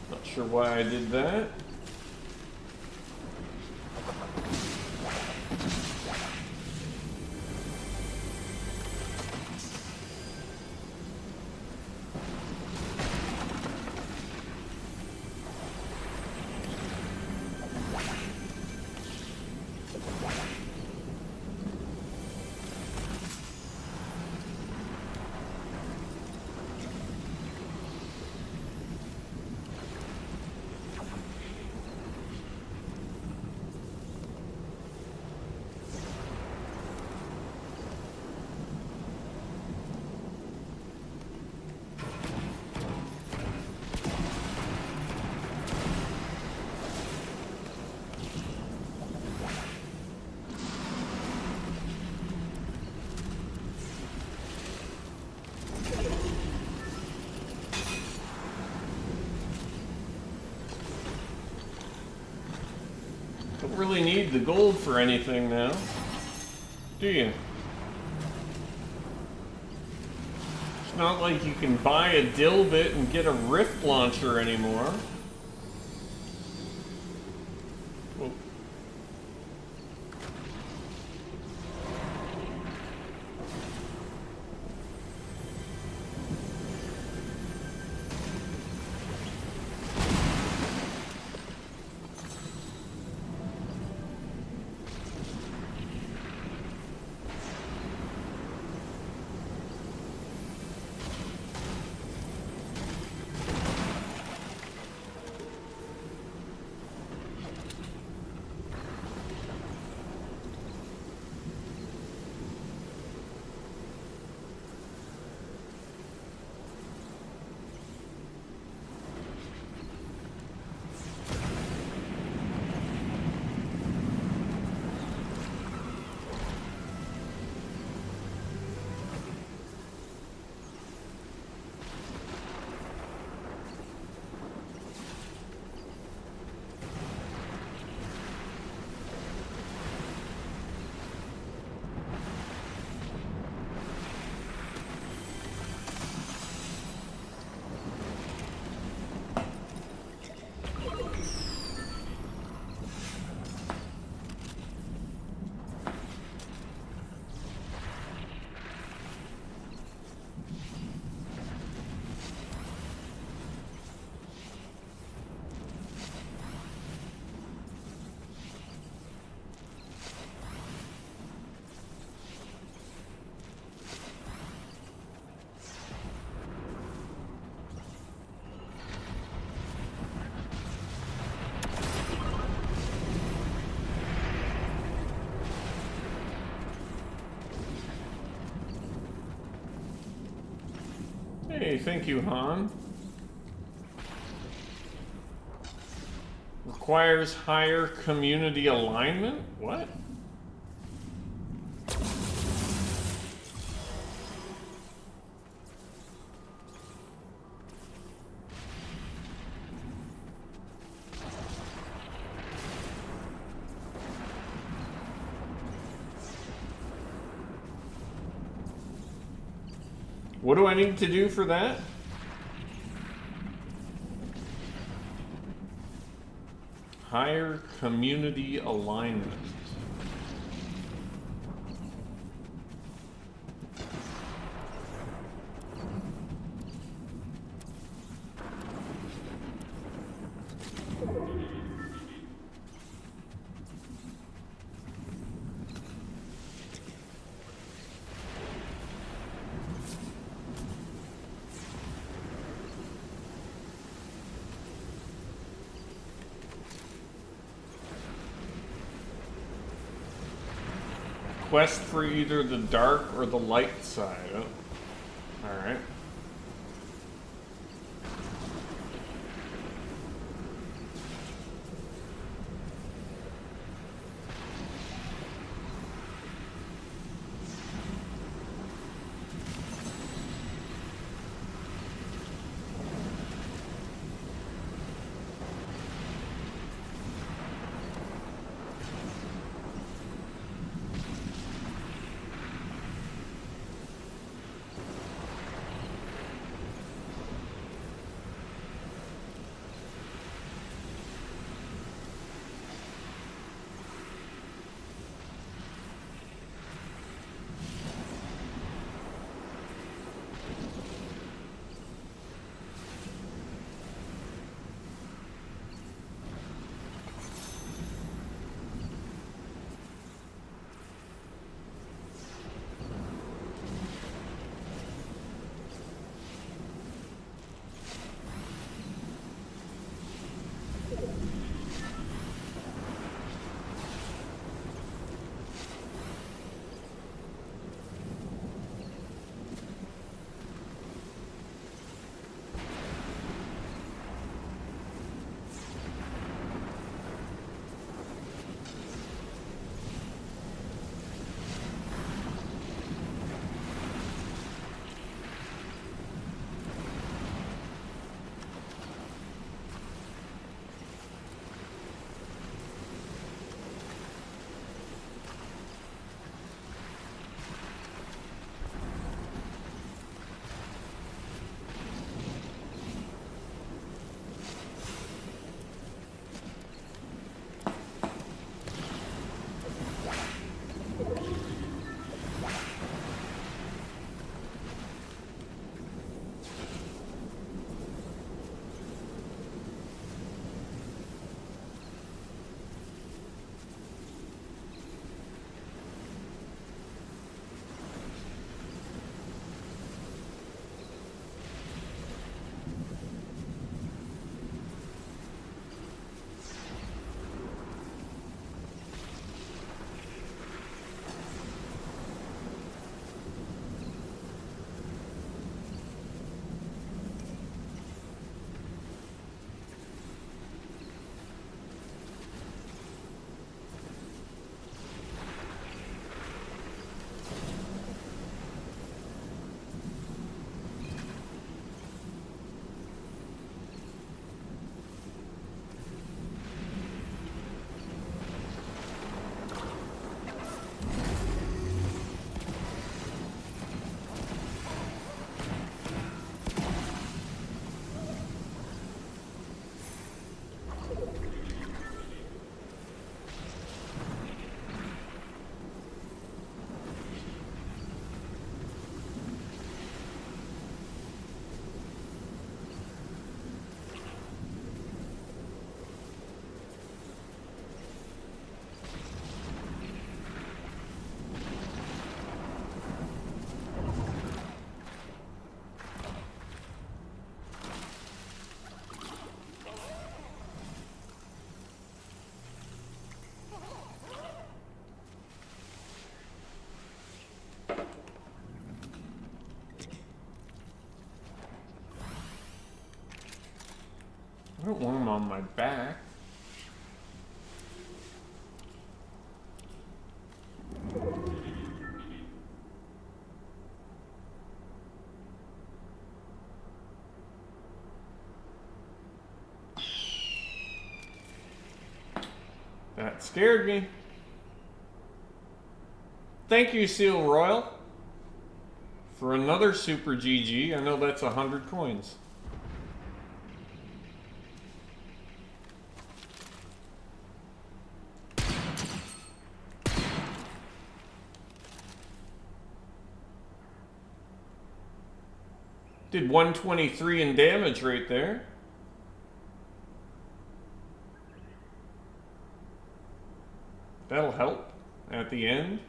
Not sure why I did that. Don't really need the gold for anything now, do you? It's not like you can buy a dill bit and get a rift launcher anymore. Whoa. Hey, thank you, Han. Requires higher community alignment? What? What do I need to do for that? Higher community alignment. Quest for either the dark or the light side. Oh. Alright. don't want them on my back. That scared me. Thank you, Seal Royal, for another Super GG. I know that's 100 coins. Did 123 in damage right there. That'll help at the end.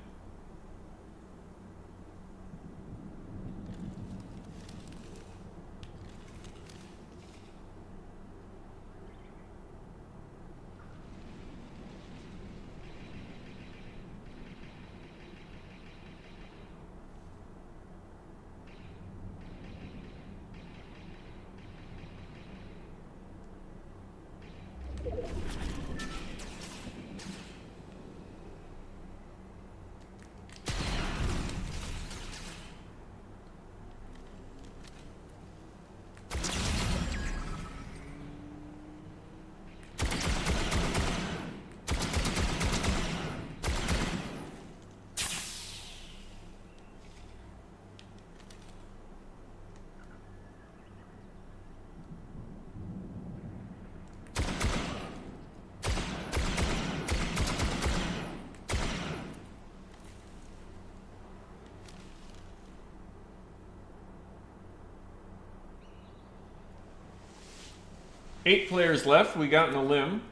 Eight players left. We got in a limb.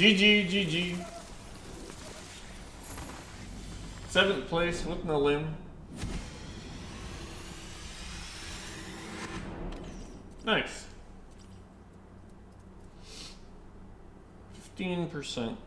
GG, GG. 7th place with no limb. Nice. 15%.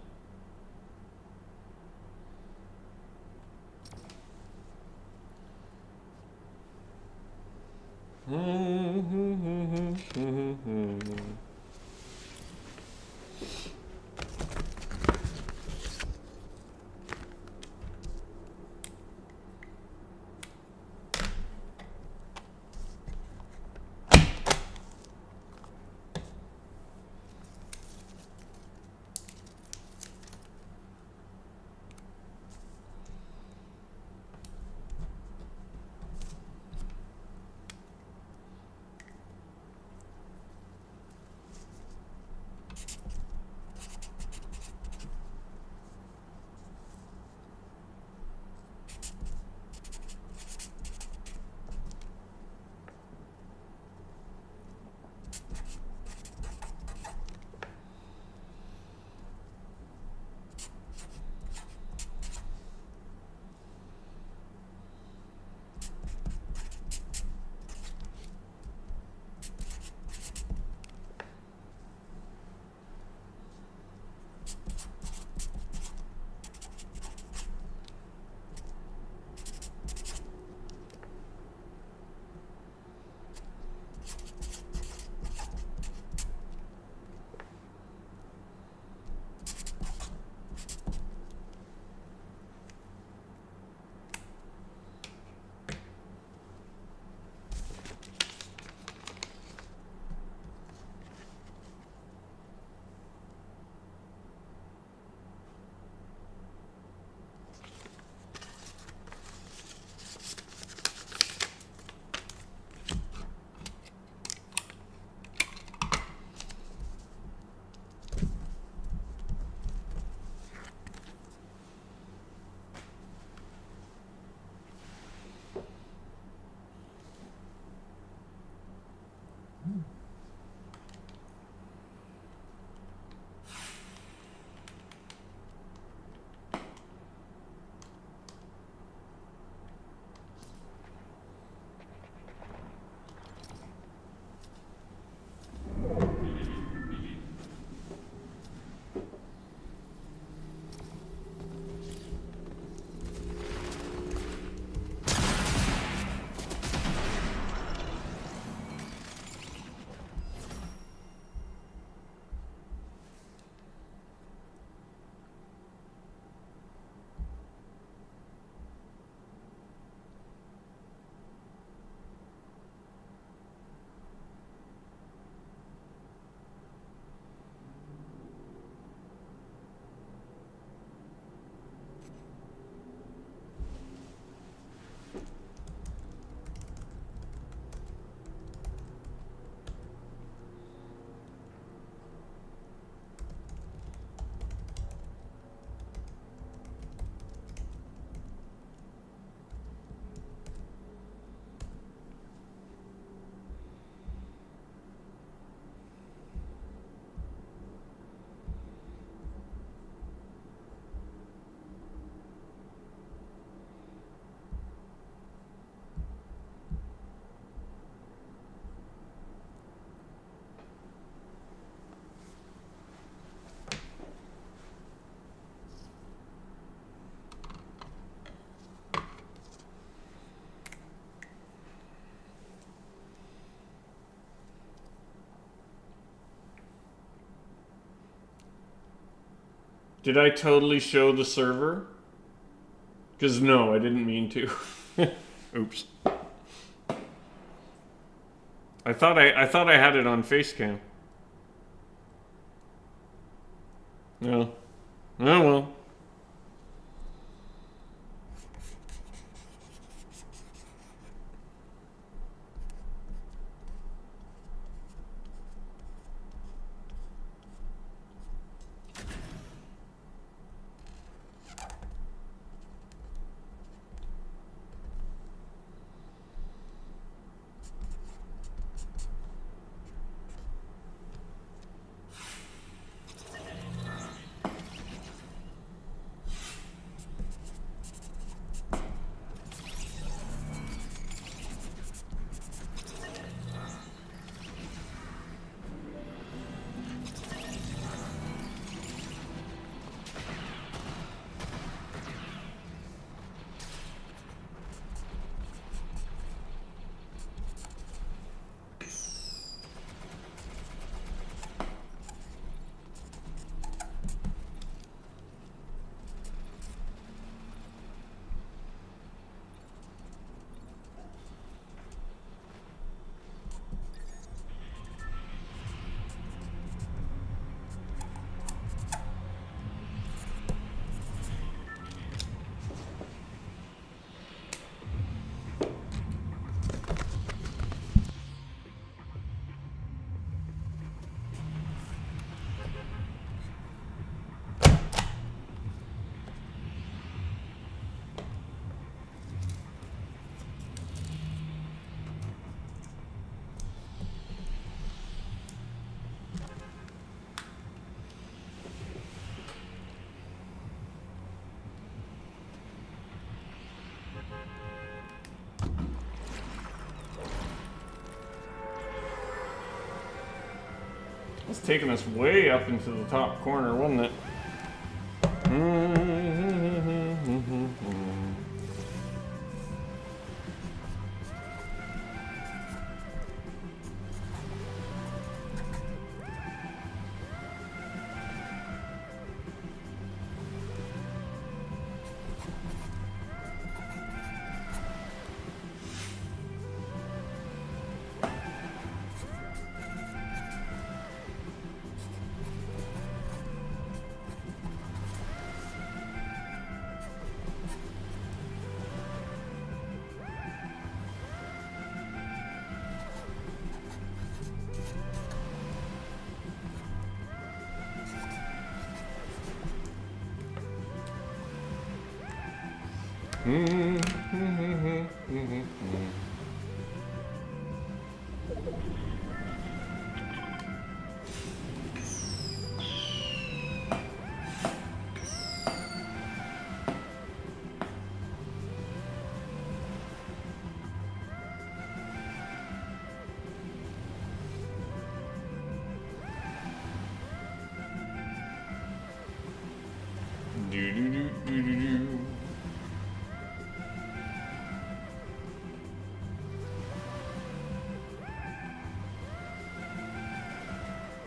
Did I totally show the server? Because no, I didn't mean to. Oops. I thought I had it on Facecam. No. Oh well. It's taking us way up into the top corner, wasn't it?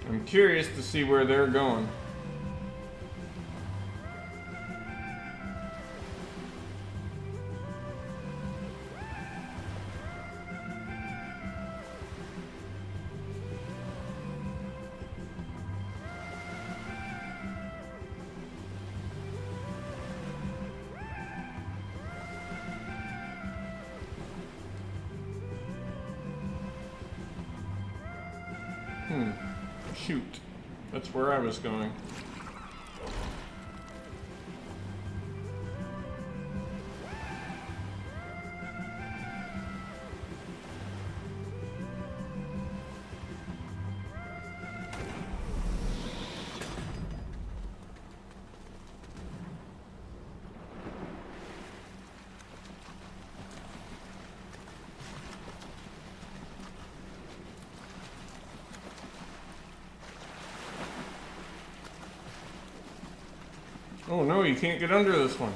I'm curious to see where they're going. Shoot. That's where I was going. Oh no, you can't get under this one.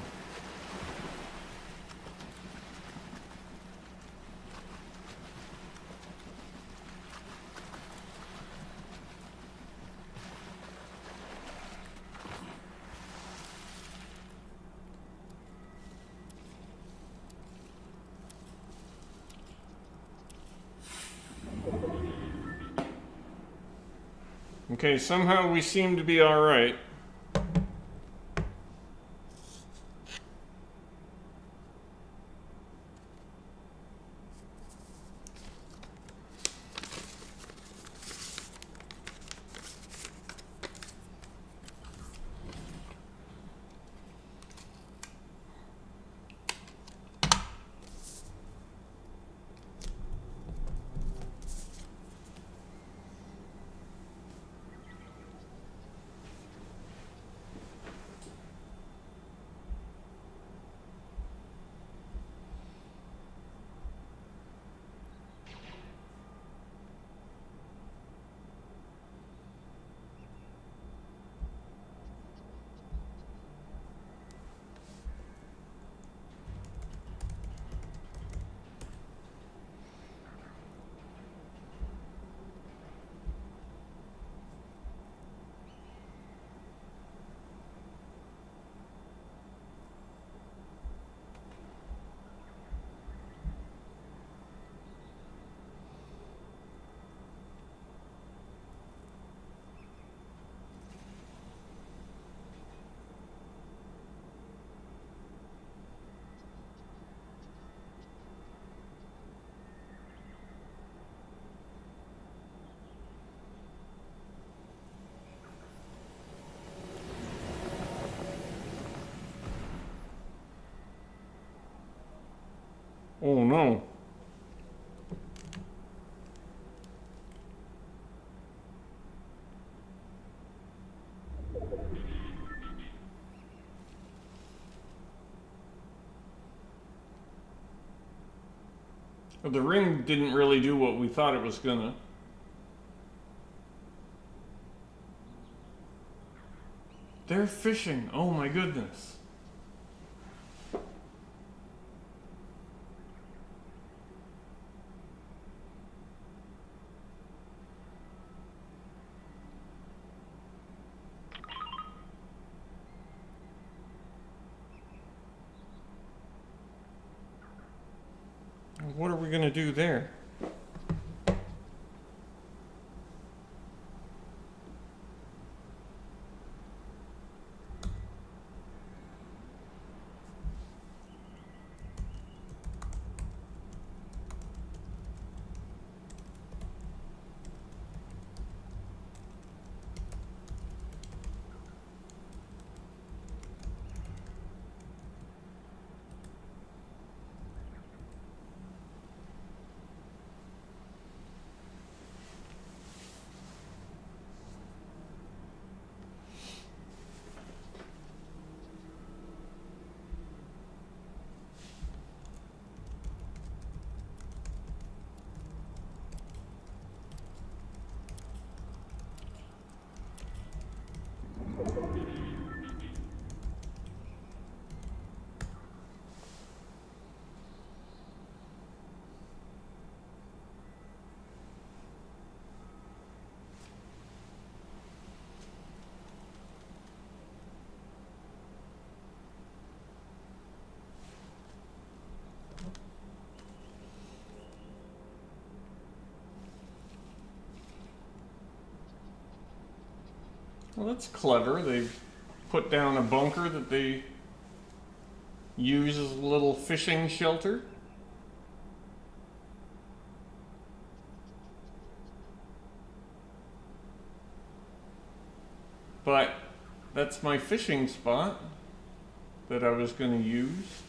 Okay, somehow we seem to be all right. Oh no. But the ring didn't really do what we thought it was gonna. They're fishing. Oh my goodness. What are we gonna do there? Well, that's clever. They've put down a bunker that they use as a little fishing shelter. But that's my fishing spot that I was going to use.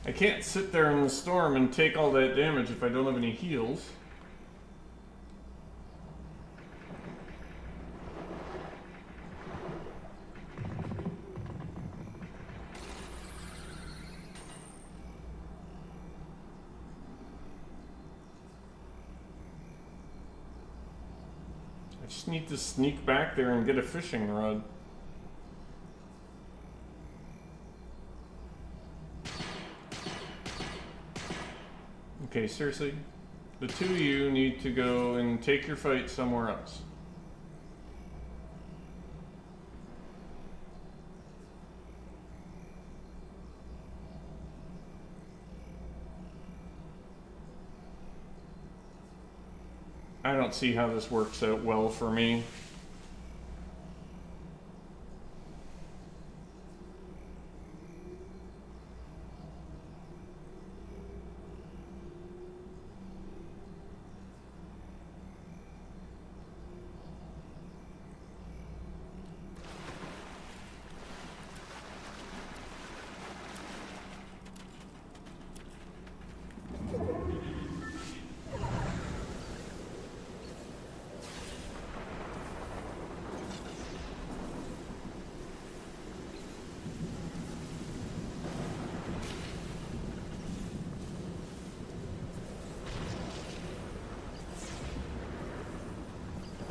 I can't sit there in the storm and take all that damage if I don't have any heals. I just need to sneak back there and get a fishing rod. Okay, seriously, the two of you need to go and take your fight somewhere else. I don't see how this works out well for me.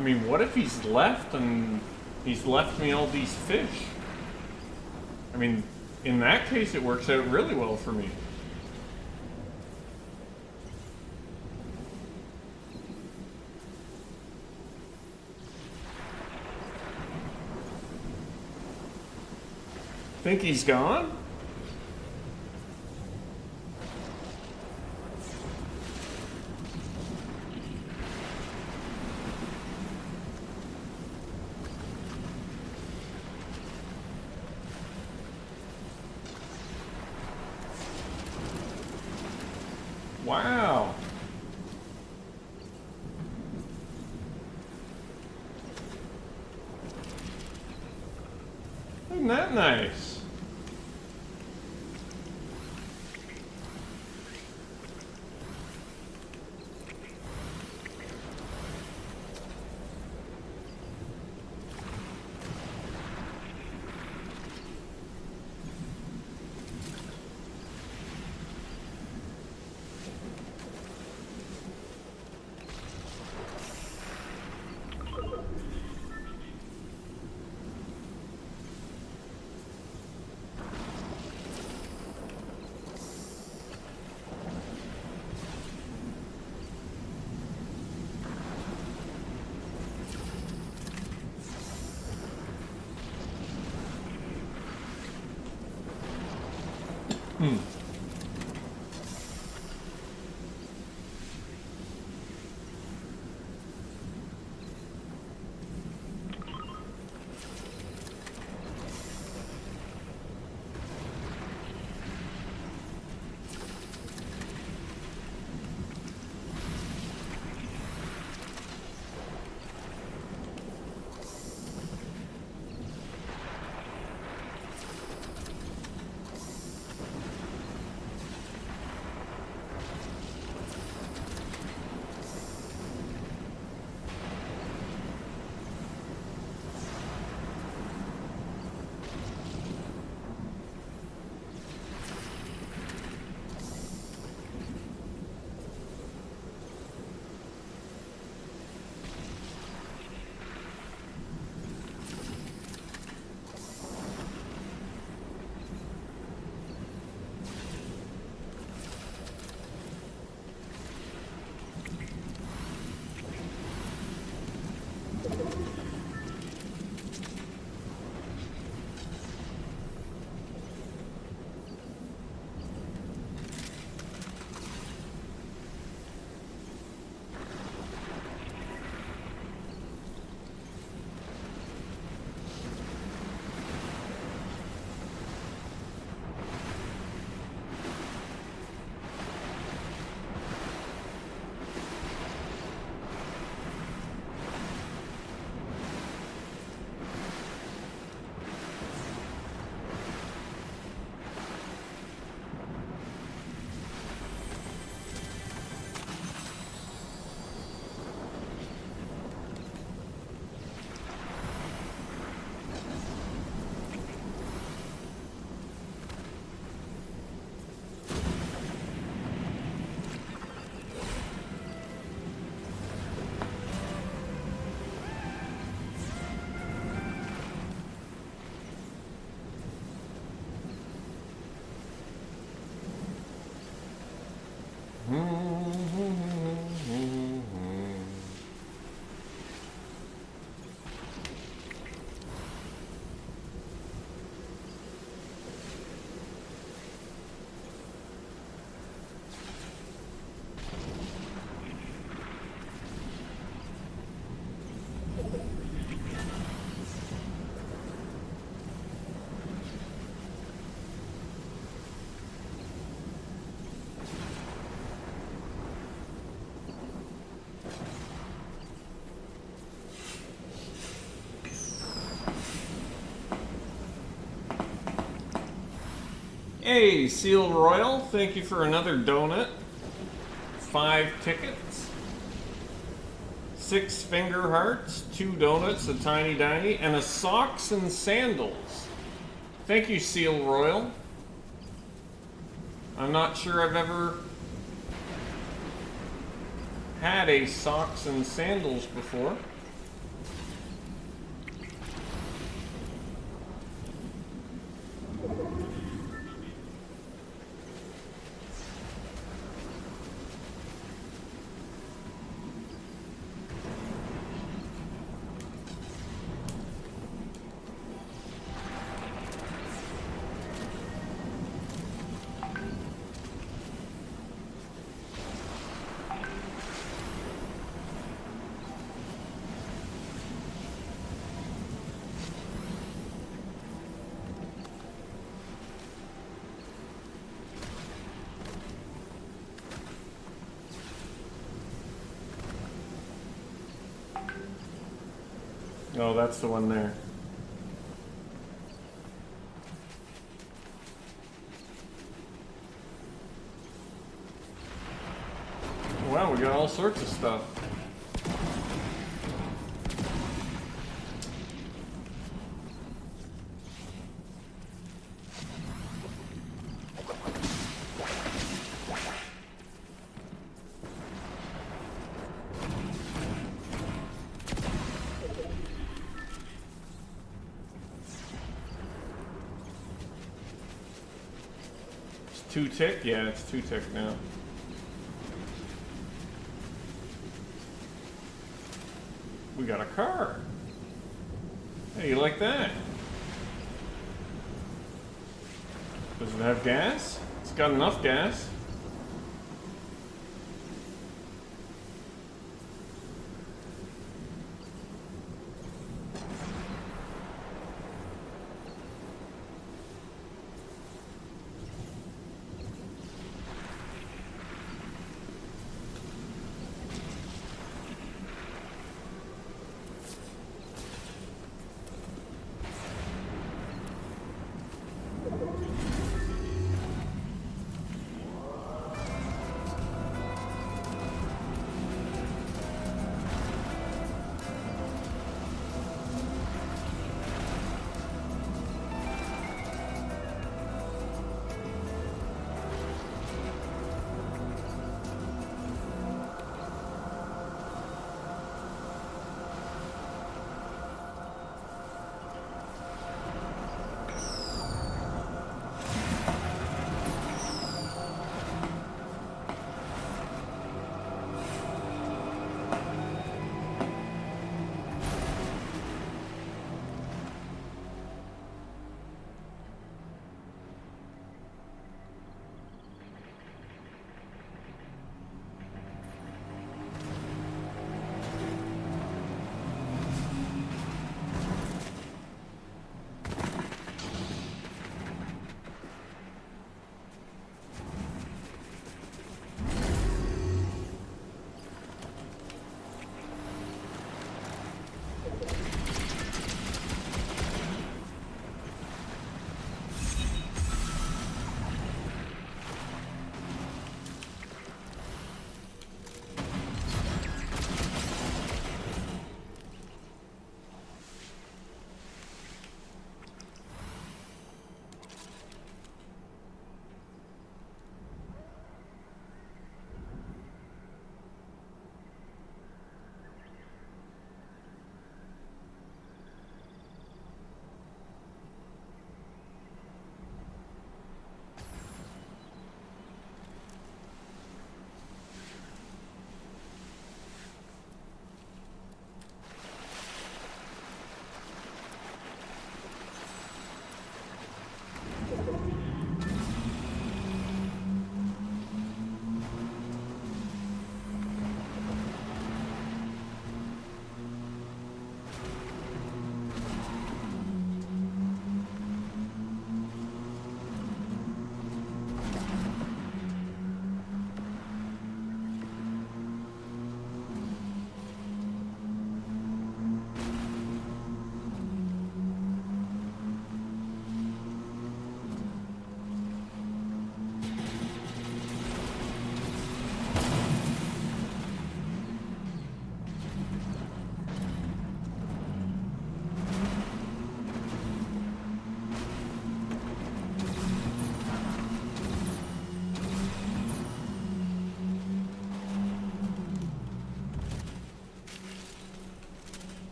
I mean, what if he's left and he's left me all these fish? I mean, in that case, it works out really well for me. Think he's gone? Wow. Isn't that nice? Hey, Seal Royal, thank you for another donut. 5 tickets. 6 finger hearts, 2 donuts, a tiny diny, and a socks and sandals. Thank you, Seal Royal. I'm not sure I've ever had a socks and sandals before. Oh, that's the one there. Wow, we got all sorts of stuff. It's 2 tick? Yeah, it's 2 tick now. We got a car. Hey, you like that? Does it have gas? It's got enough gas.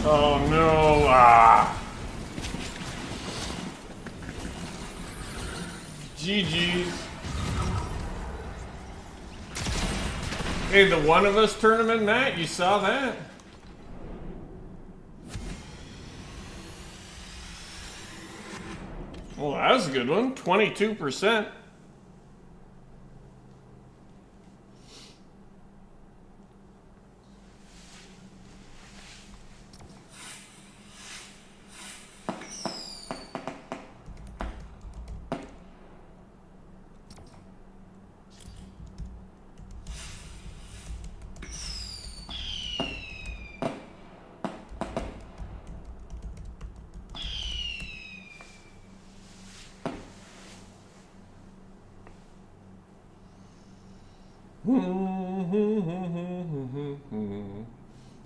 Oh no! Ah! GG's. Hey, the One of Us tournament, Matt, you saw that? Well, that was a good one. 22%.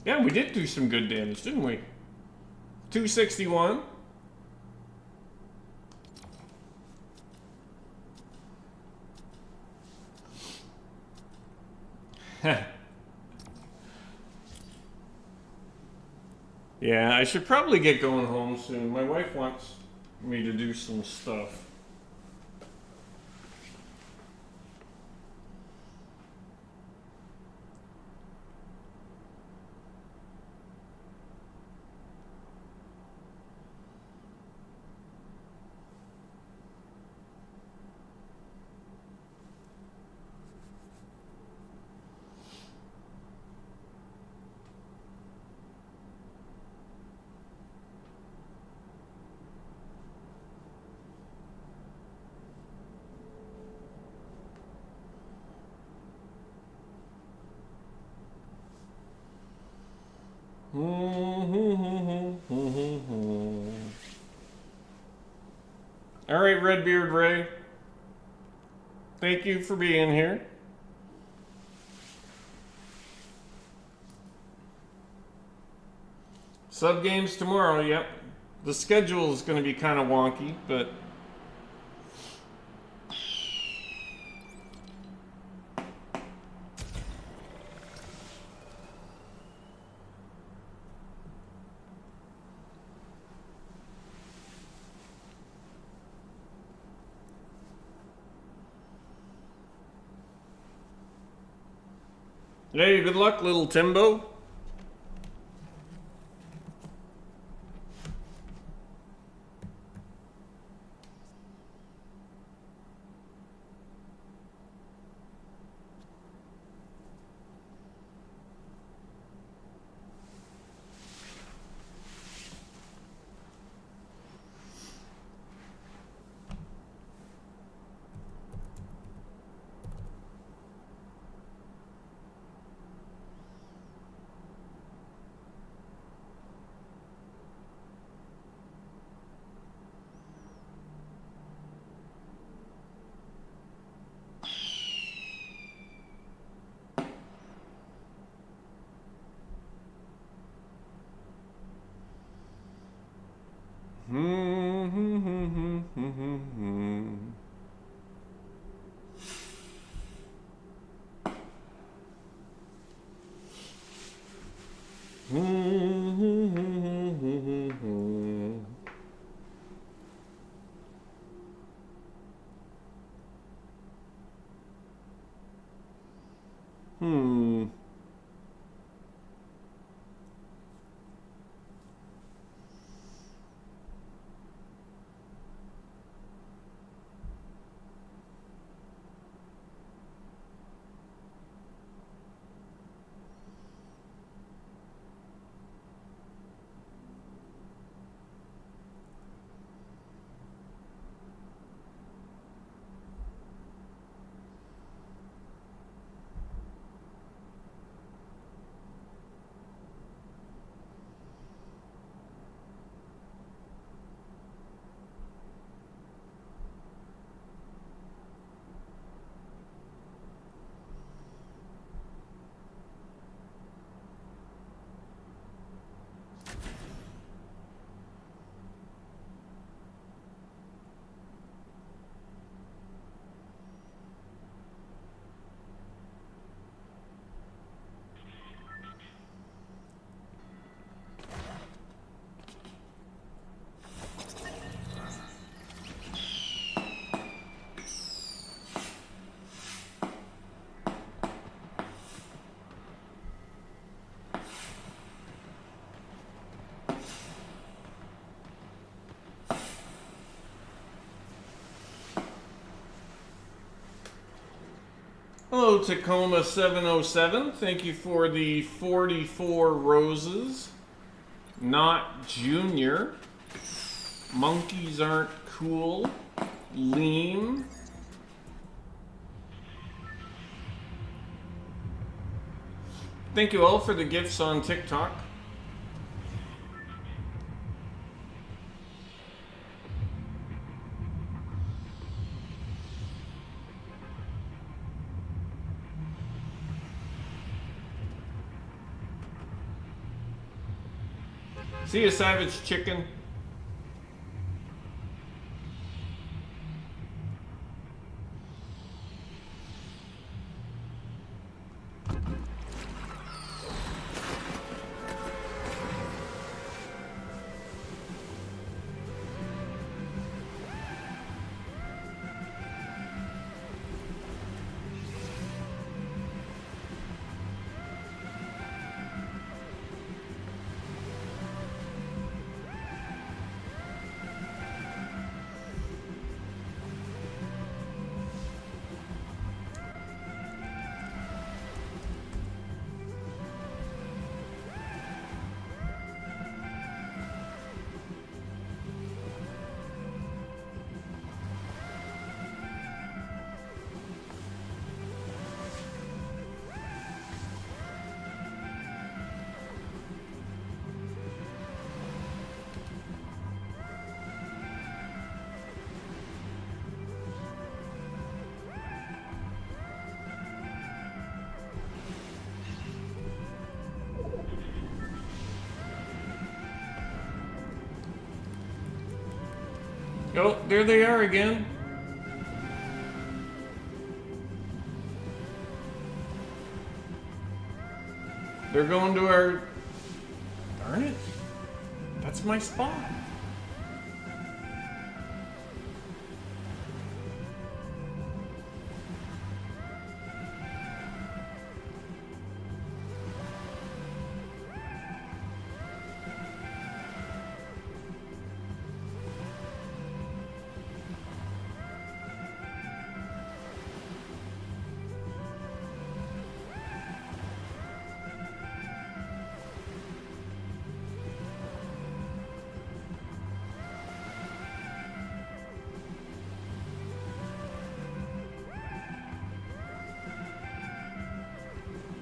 Yeah, we did do some good damage, didn't we? 261. Yeah, I should probably get going home soon. My wife wants me to do some stuff. All right, Redbeard Ray. Thank you for being here. Sub games tomorrow, yep. The schedule is going to be kind of wonky, but hey, good luck, little Timbo. Hello, Tacoma 707. Thank you for the 44 roses. Not Junior. Monkeys aren't cool. Lean. Thank you all for the gifts on TikTok. See you, Savage Chicken. Oh, there they are again. They're going to our... Darn it. That's my spot.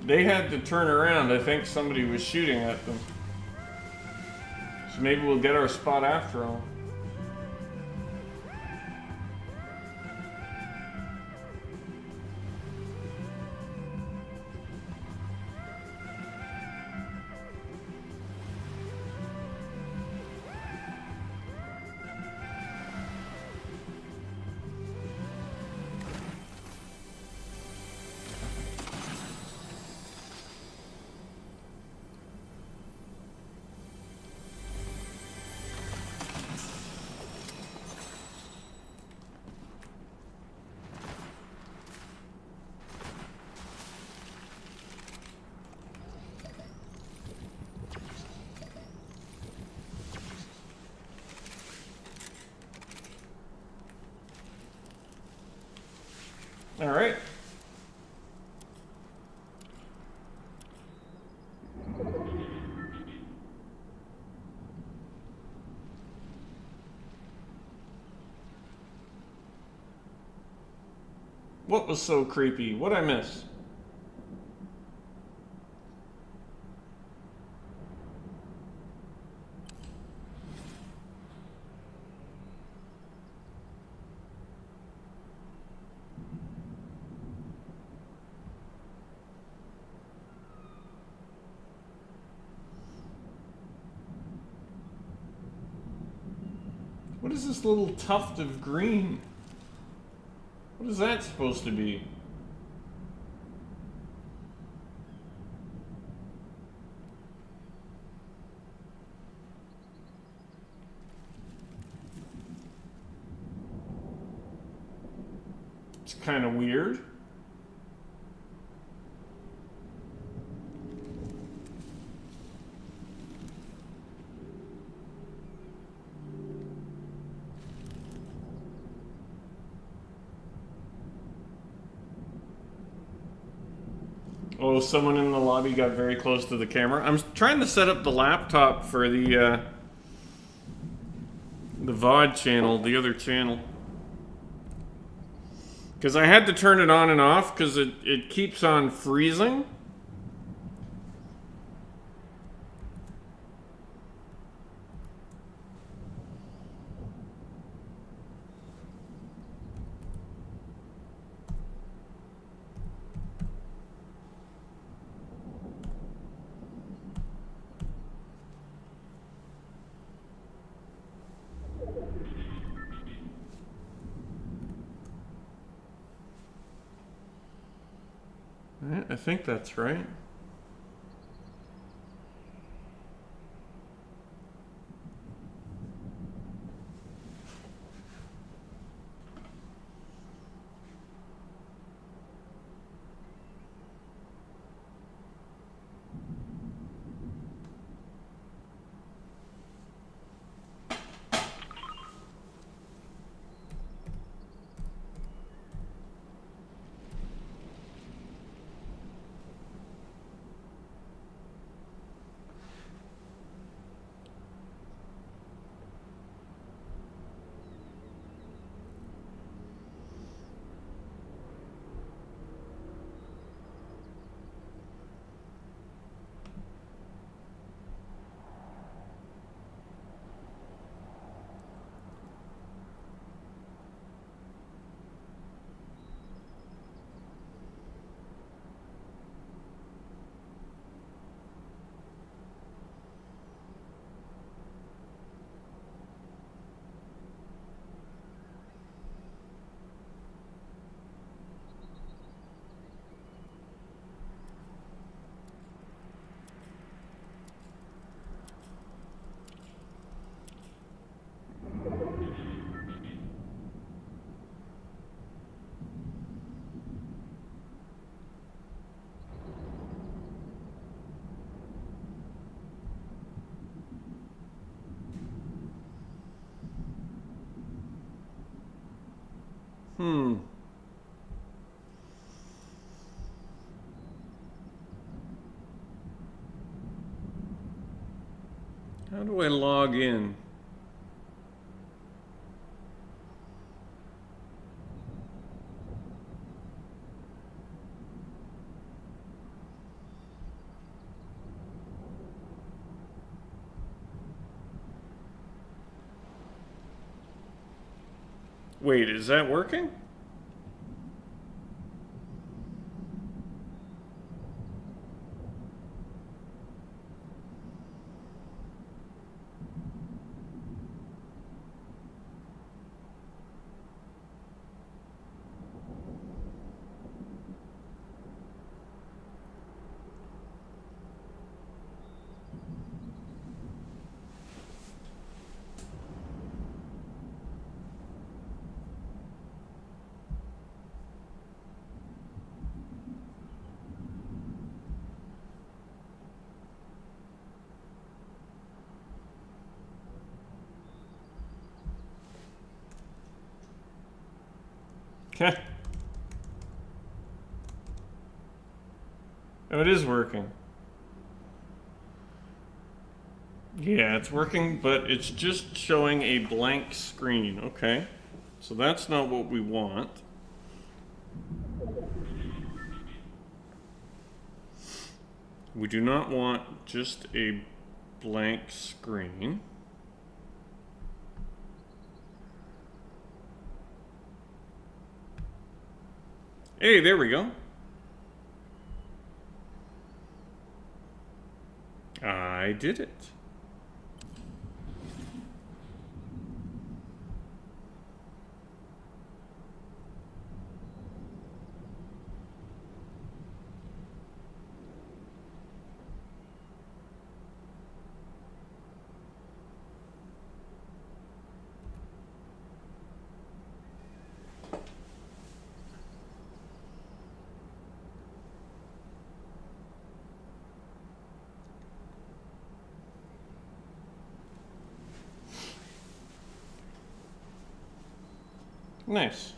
They had to turn around. I think somebody was shooting at them. So maybe we'll get our spot after all. All right. What was so creepy? What'd I miss? What is this little tuft of green? What is that supposed to be? It's kind of weird. Oh, someone in the lobby got very close to the camera. I'm trying to set up the laptop for the VOD channel, the other channel. Because I had to turn it on and off because it keeps on freezing. I think that's right. How do I log in? Wait, is that working? Okay. Oh, it is working. Yeah, it's working, but it's just showing a blank screen. Okay. So that's not what we want. We do not want just a blank screen. Hey, there we go. I did it. Nice.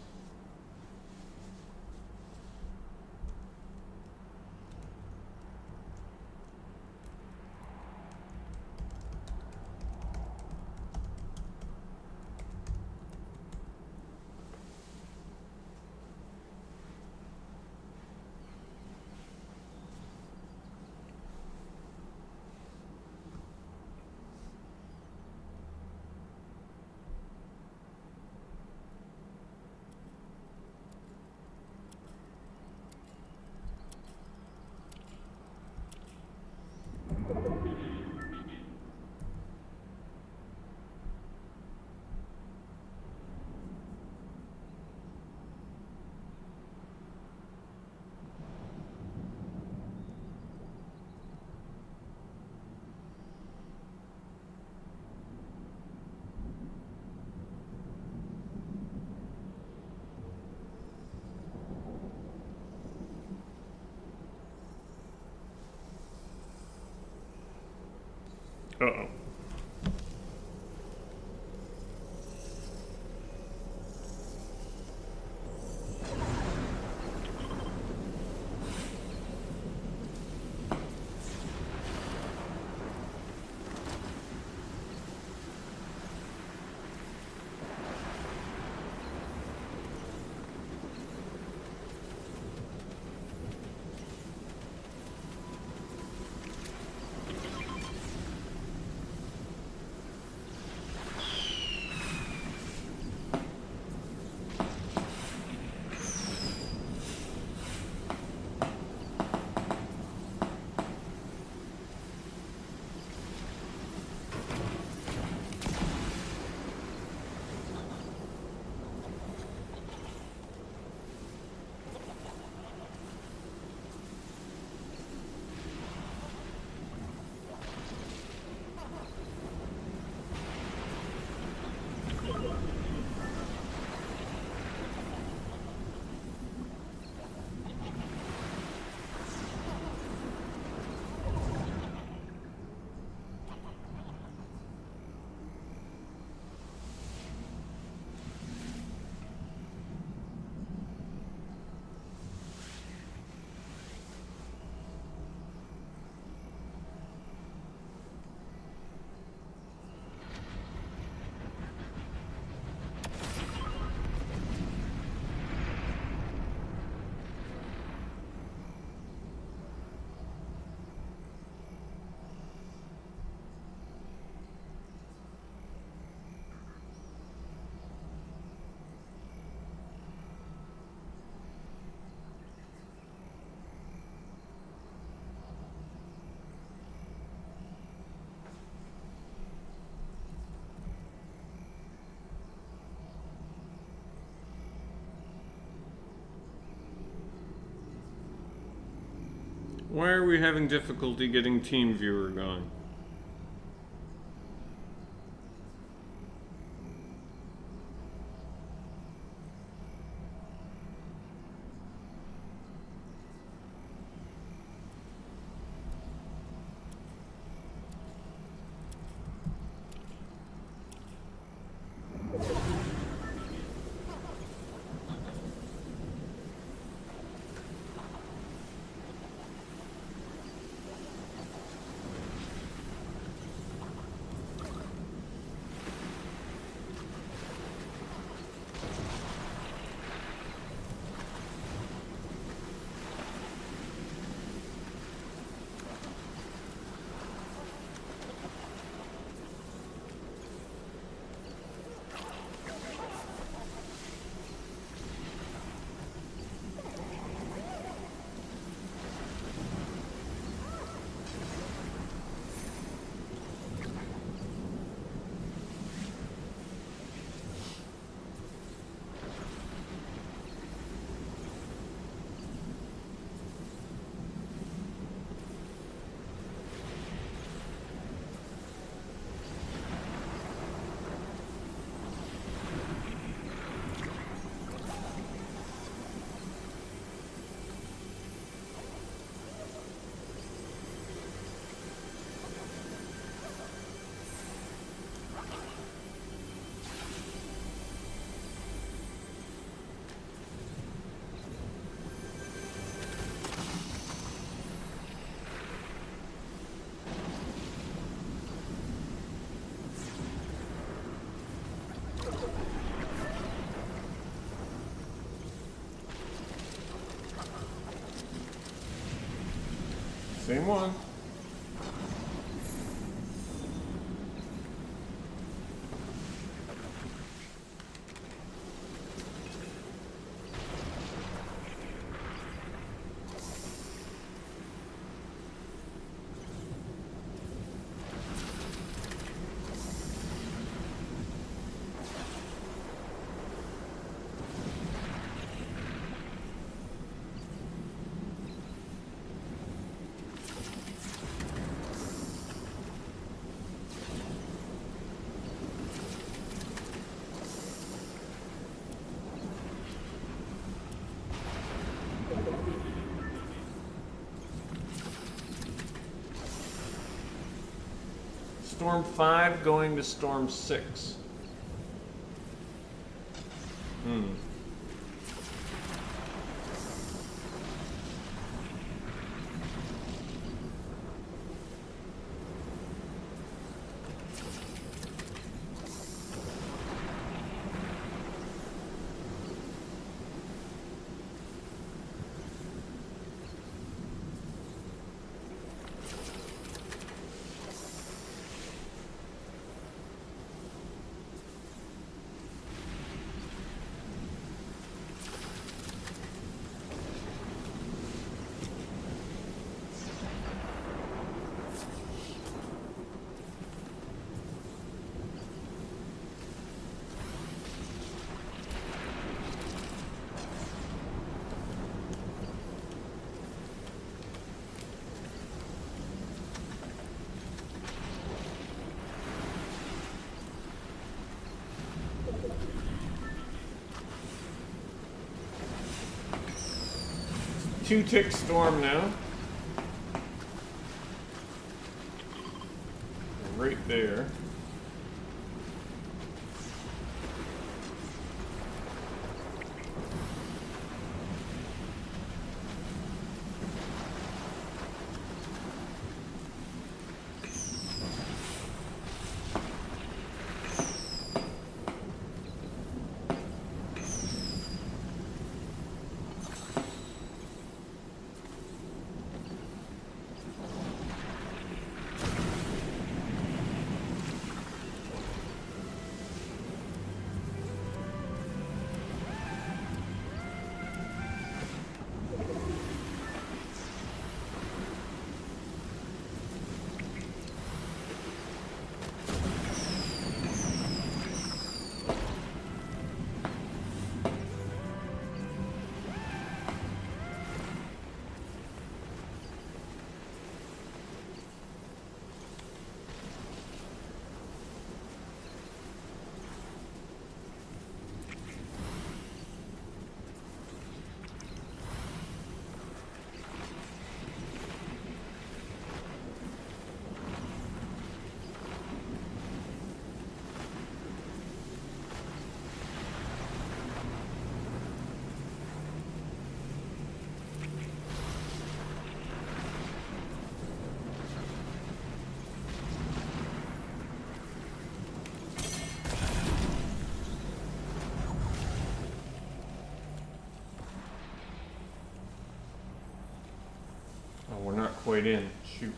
Uh-oh. Why are we having difficulty getting TeamViewer going? Same one. Storm 5 going to Storm 6. Two-tick storm now. Right there. Oh, we're not quite in. Shoot.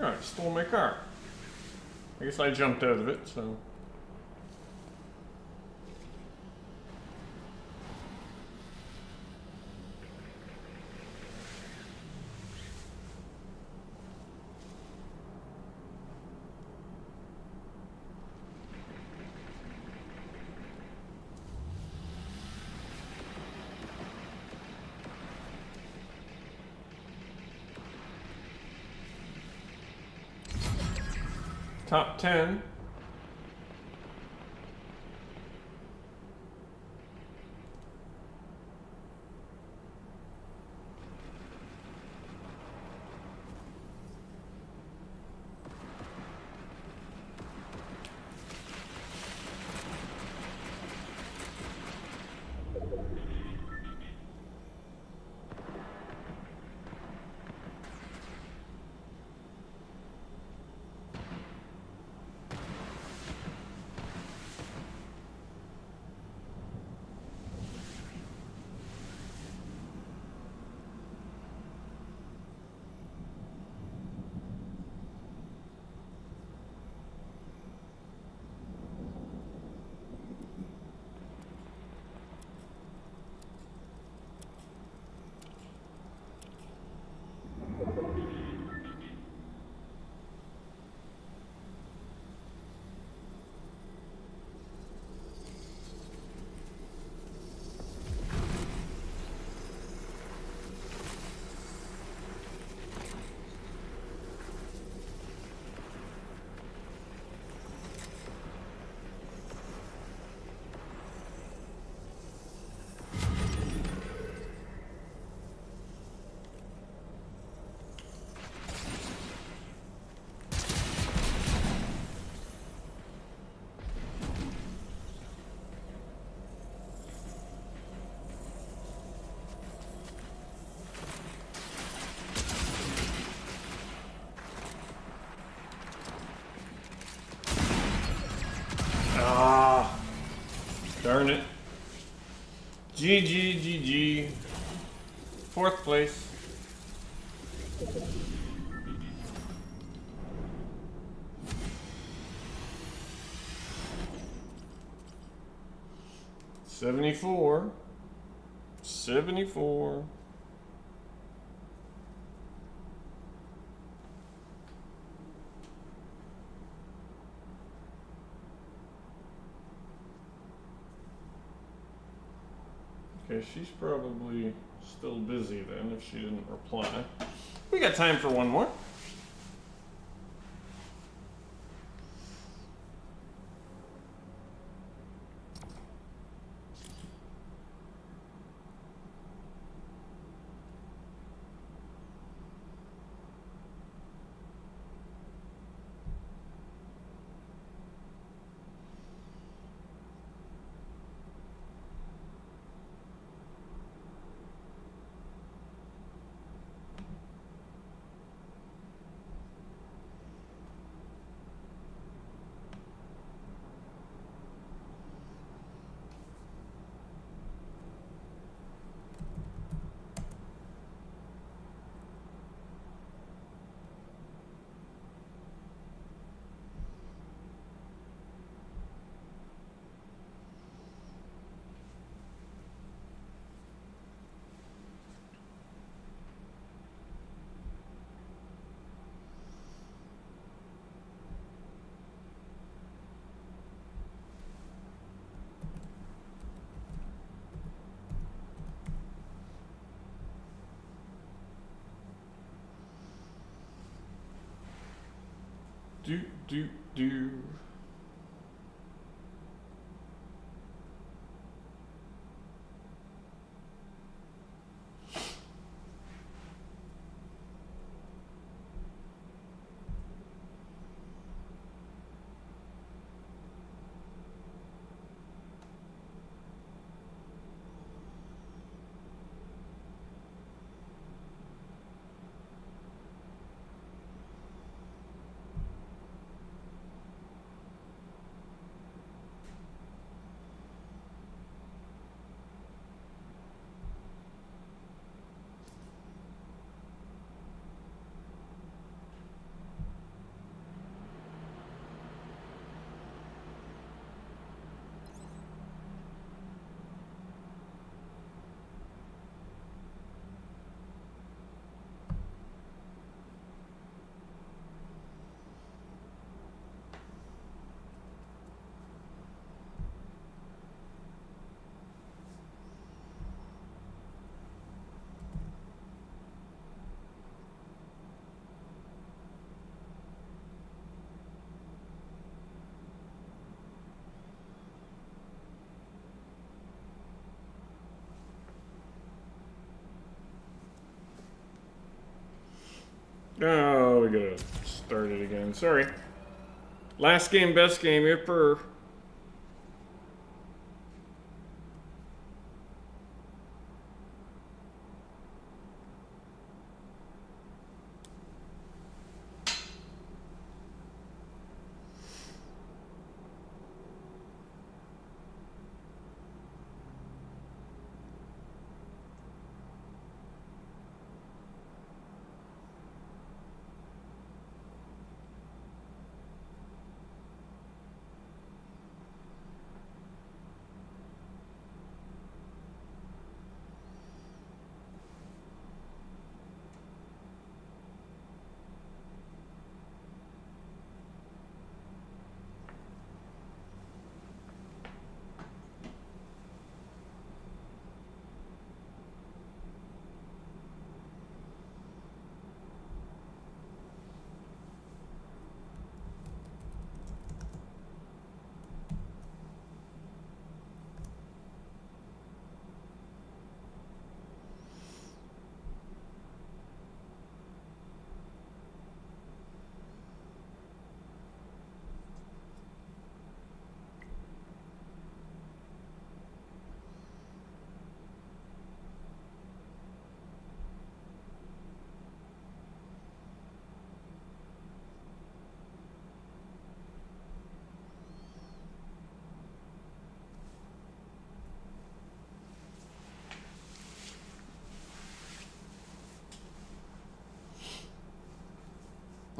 Alright, stole my car. I guess I jumped out of it, so. Top 10. GG. Fourth place. $74. Okay, she's probably still busy then if she didn't reply. We got time for one more. Do. Oh, we gotta start it again. Sorry. Last game, best game, Yipper.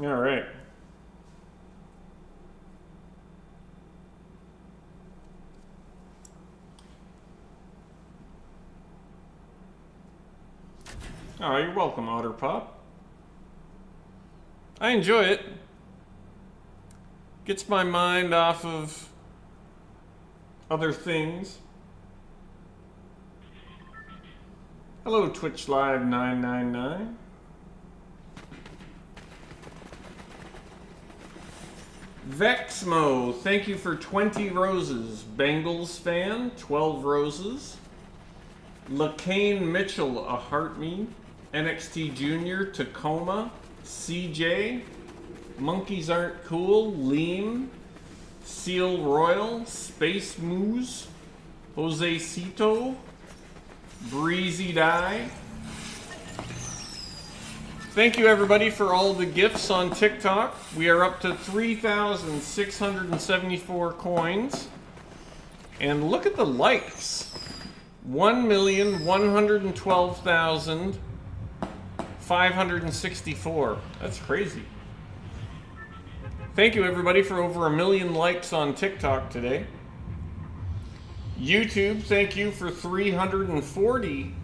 All right. Oh, you're welcome, Otter Pop. I enjoy it. Gets my mind off of other things. Hello, Twitch Live 999. Vexmo, thank you for 20 roses. Bengals fan, 12 roses. LaCane Mitchell, a heart me. NXT Junior, Tacoma. CJ, Monkeys Aren't Cool. Lean. Seal Royal. Space Moose. Jose Cito. Breezy Die. Thank you everybody for all the gifts on TikTok. We are up to 3,674 coins. And look at the likes. 1,112,564. That's crazy. Thank you everybody for over 1 million likes on TikTok today. YouTube, thank you for 340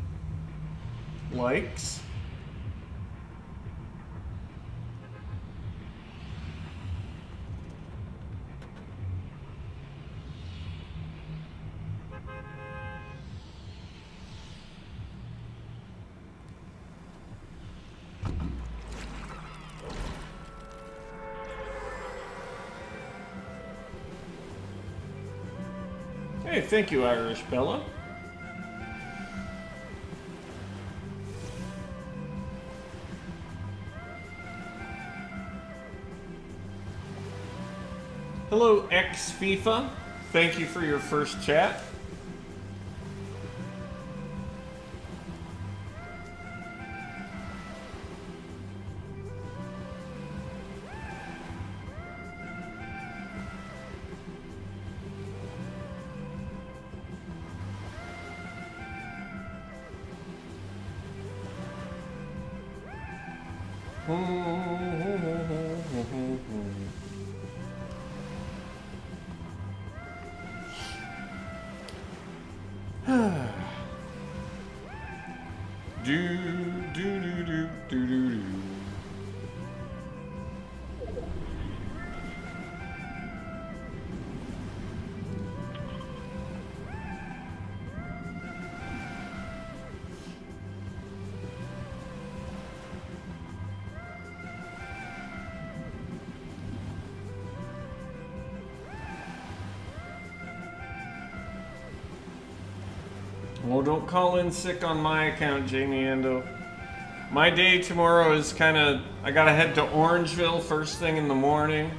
likes. Hey, thank you, Irish Bella. Hello, ex FIFA. Thank you for your first chat. Well, don't call in sick on my account, Jamie Ando. My day tomorrow is kind of... I gotta head to Orangeville first thing in the morning.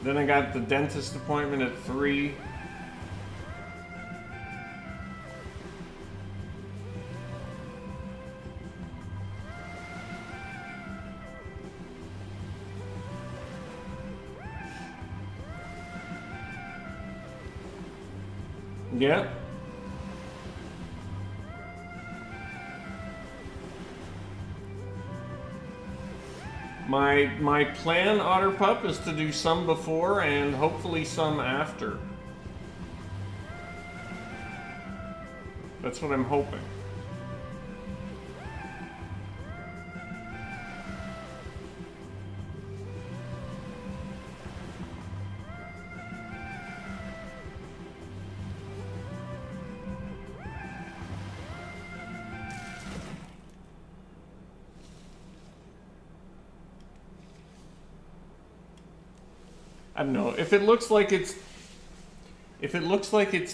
Then I got the dentist appointment at 3. Yeah. My plan, Otter Pup, is to do some before and hopefully some after. That's what I'm hoping. I don't know. If it looks like it's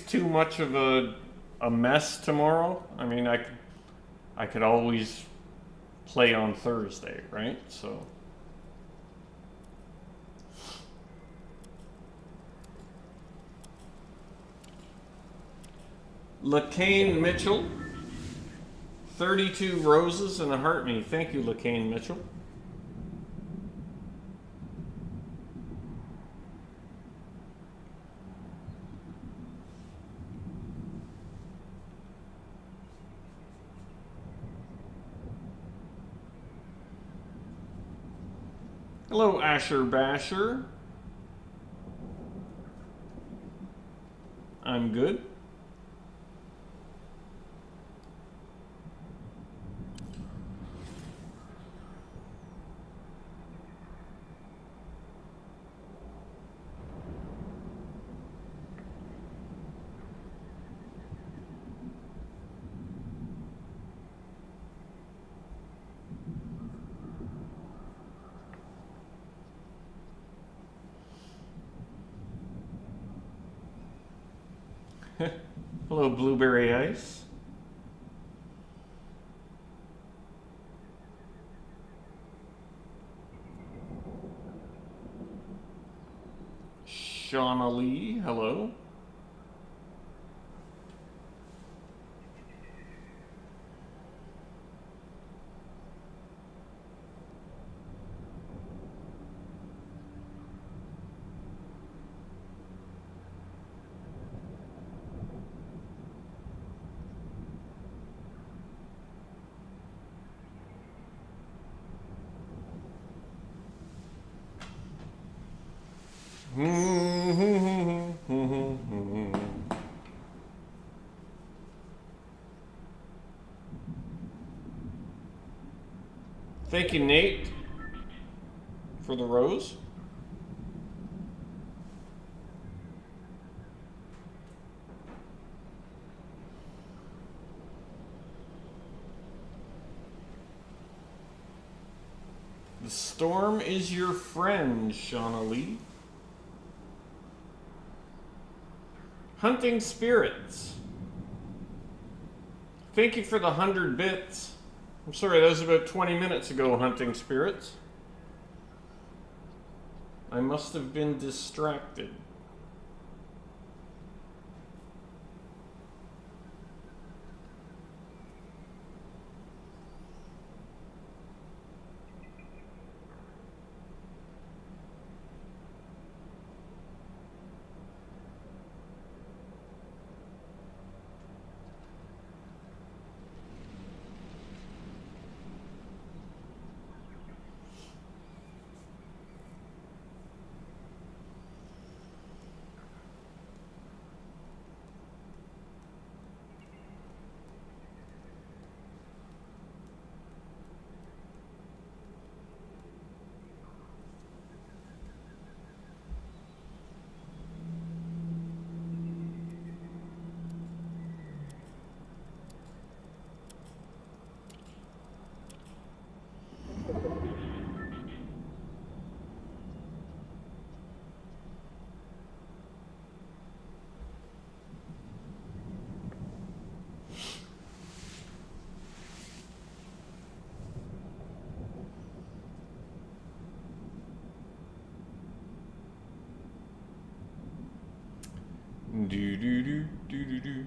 too much of a mess tomorrow, I mean, I could always play on Thursday, right? So LaCane Mitchell, 32 roses and a heart me. Thank you, LaCane Mitchell. Hello, Asher Basher. I'm good. Hello, Blueberry Ice. Shauna Lee, hello. Thank you, Nate, for the rose. The storm is your friend, Shauna Lee. Hunting Spirits. Thank you for the 100 bits. I'm sorry, that was about 20 minutes ago, Hunting Spirits. I must have been distracted. Do do do do do do.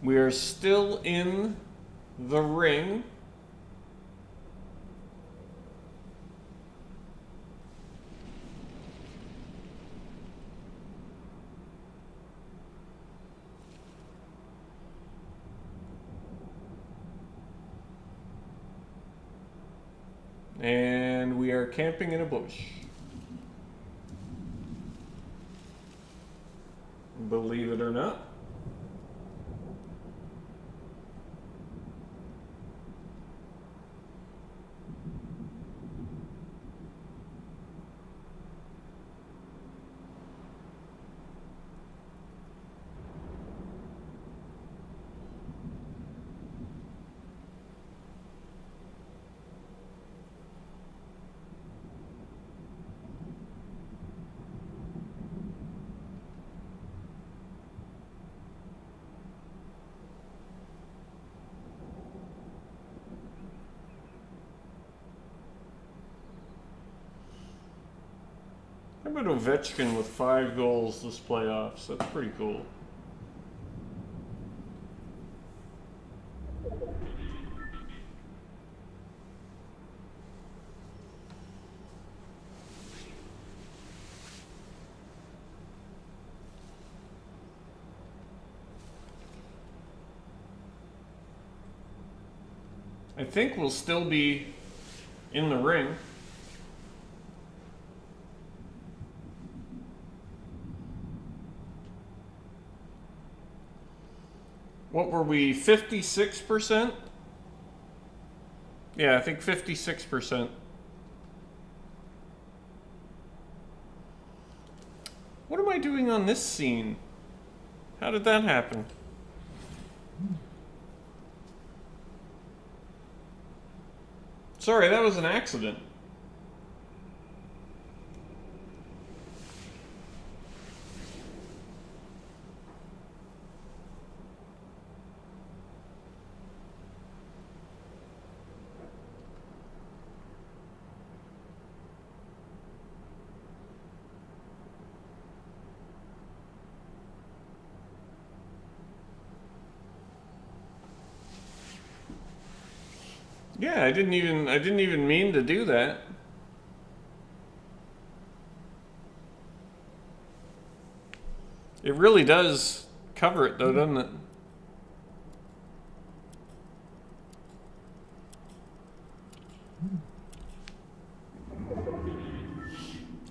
We are still in the ring. And we are camping in a bush. Believe it or not. How about Ovechkin with 5 goals this playoffs? That's pretty cool. I think we'll still be in the ring. What were we, 56%? Yeah, I think 56%. What am I doing on this scene? How did that happen? Sorry, that was an accident. Yeah, I didn't even mean to do that. It really does cover it though, doesn't it?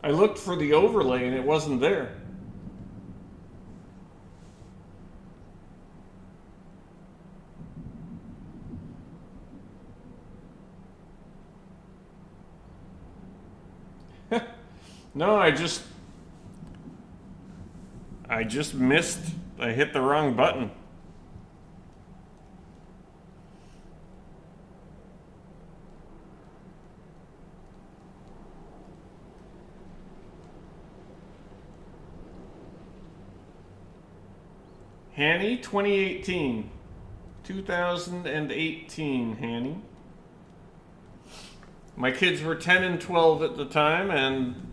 I looked for the overlay and it wasn't there. No, I just missed. I hit the wrong button. Hanny 2018. 2018, Hanny. My kids were 10 and 12 at the time, and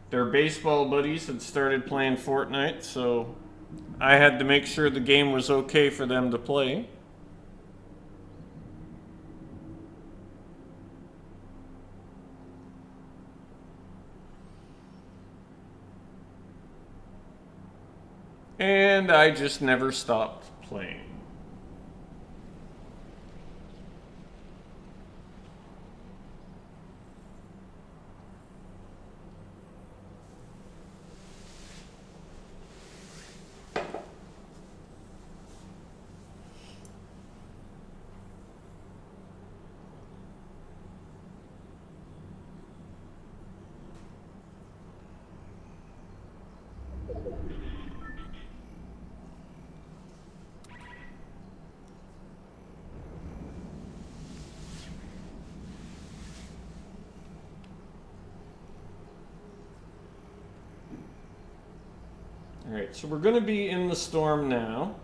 their baseball buddies had started playing Fortnite, so I had to make sure the game was okay for them to play. And I just never stopped playing. Alright, so we're going to be in the storm now.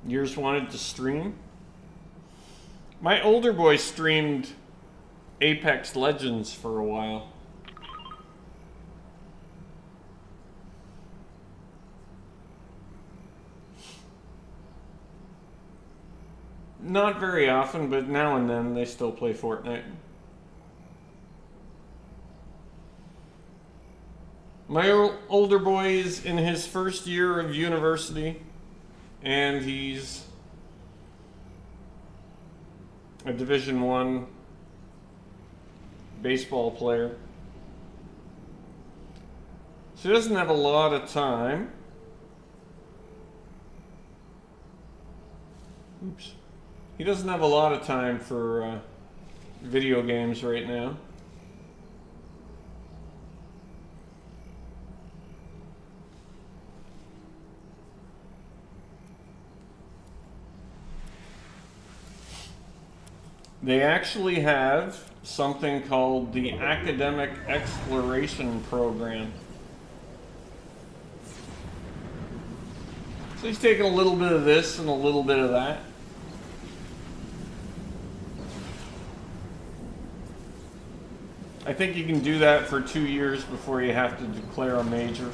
Yours wanted to stream? My older boy streamed Apex Legends for a while. Not very often, but now and then they still play Fortnite. My older boy is in his first year of university, and he's a Division I baseball player. So he doesn't have a lot of time. Oops. He doesn't have a lot of time for video games right now. They actually have something called the Academic Exploration Program. So he's taking a little bit of this and a little bit of that. I think you can do that for 2 years before you have to declare a major.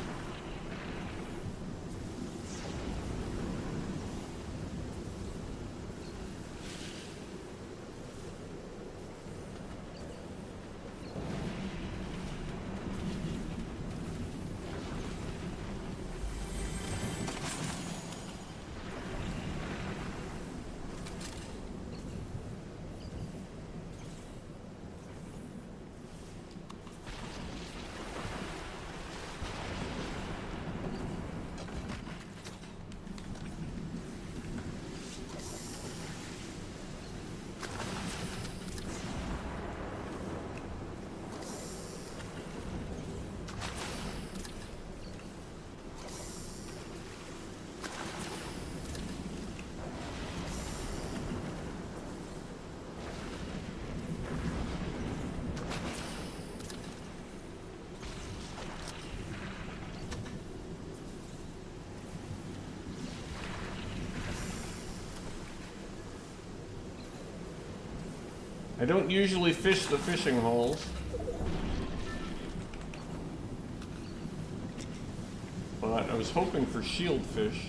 I don't usually fish the fishing holes. But I was hoping for shield fish.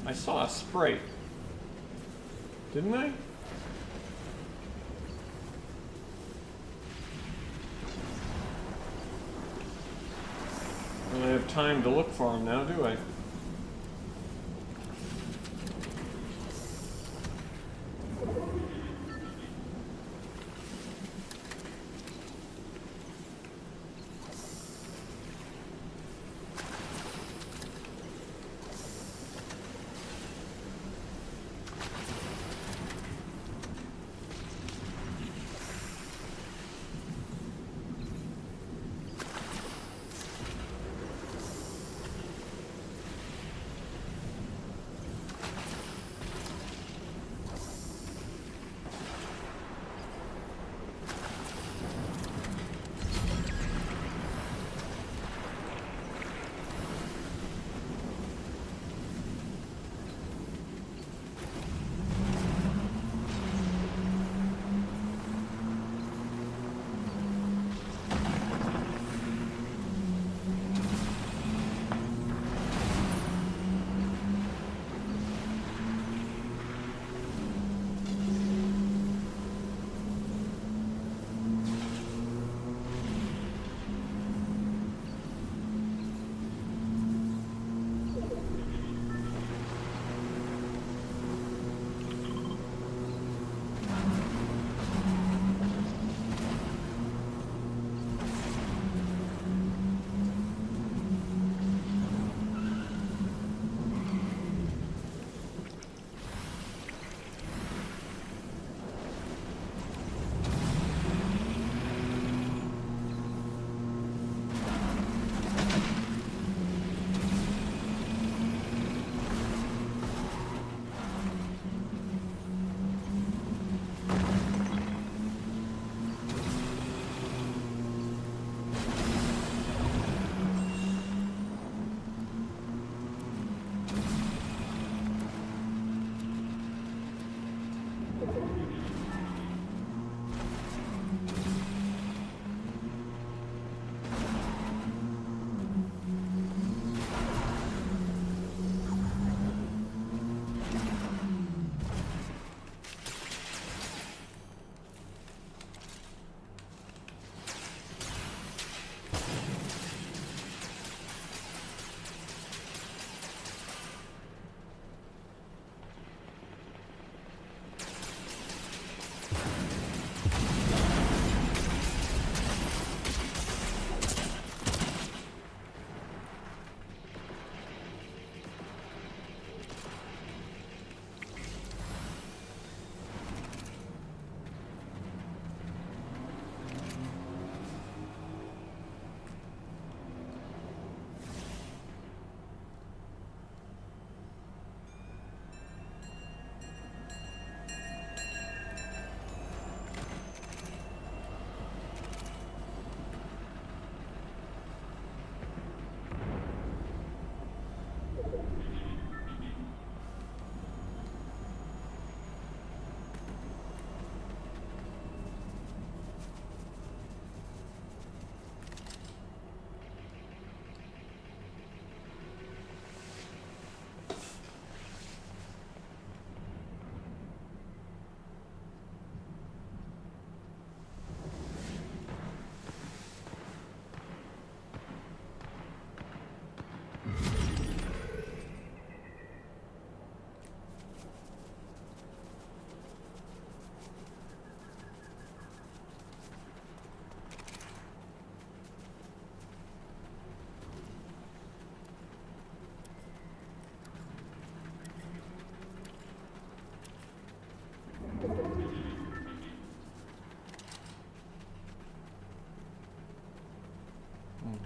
I saw a sprite, didn't I? I don't have time to look for him now, do I?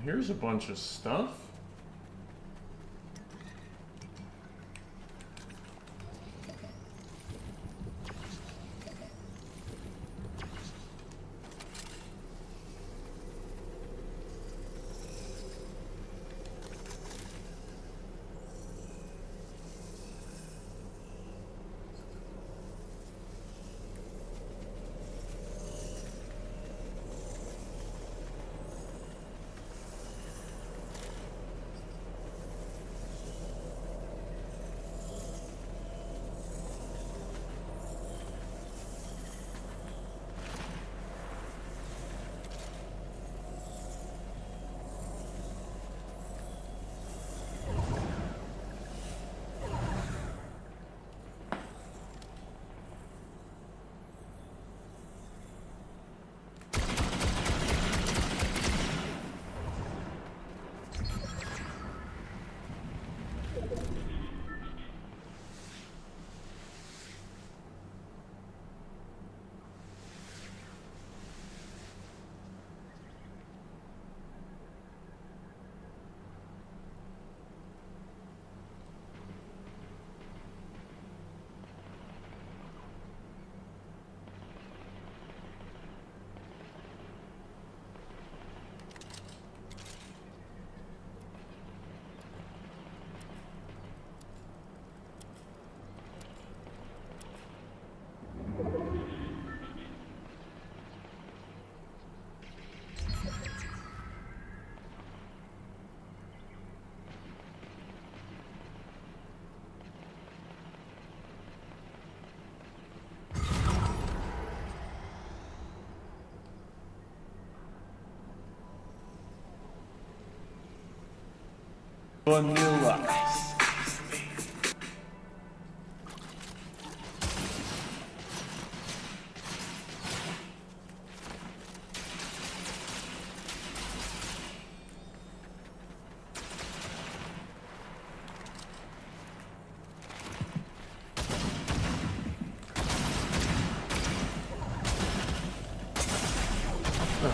Here's a bunch of stuff. Vanilla ice.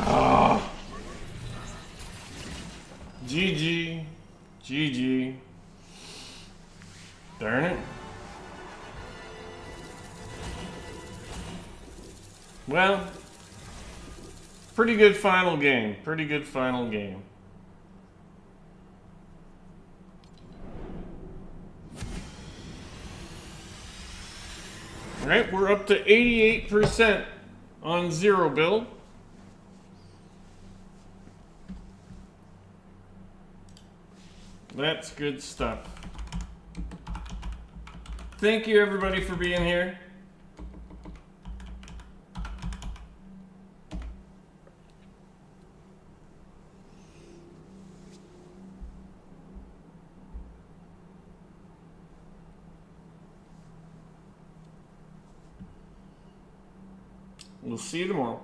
Ah. GG. GG. Darn it. Well, pretty good final game. Pretty good final game. Alright, we're up to 88% on zero build. That's good stuff. Thank you everybody for being here. We'll see you tomorrow.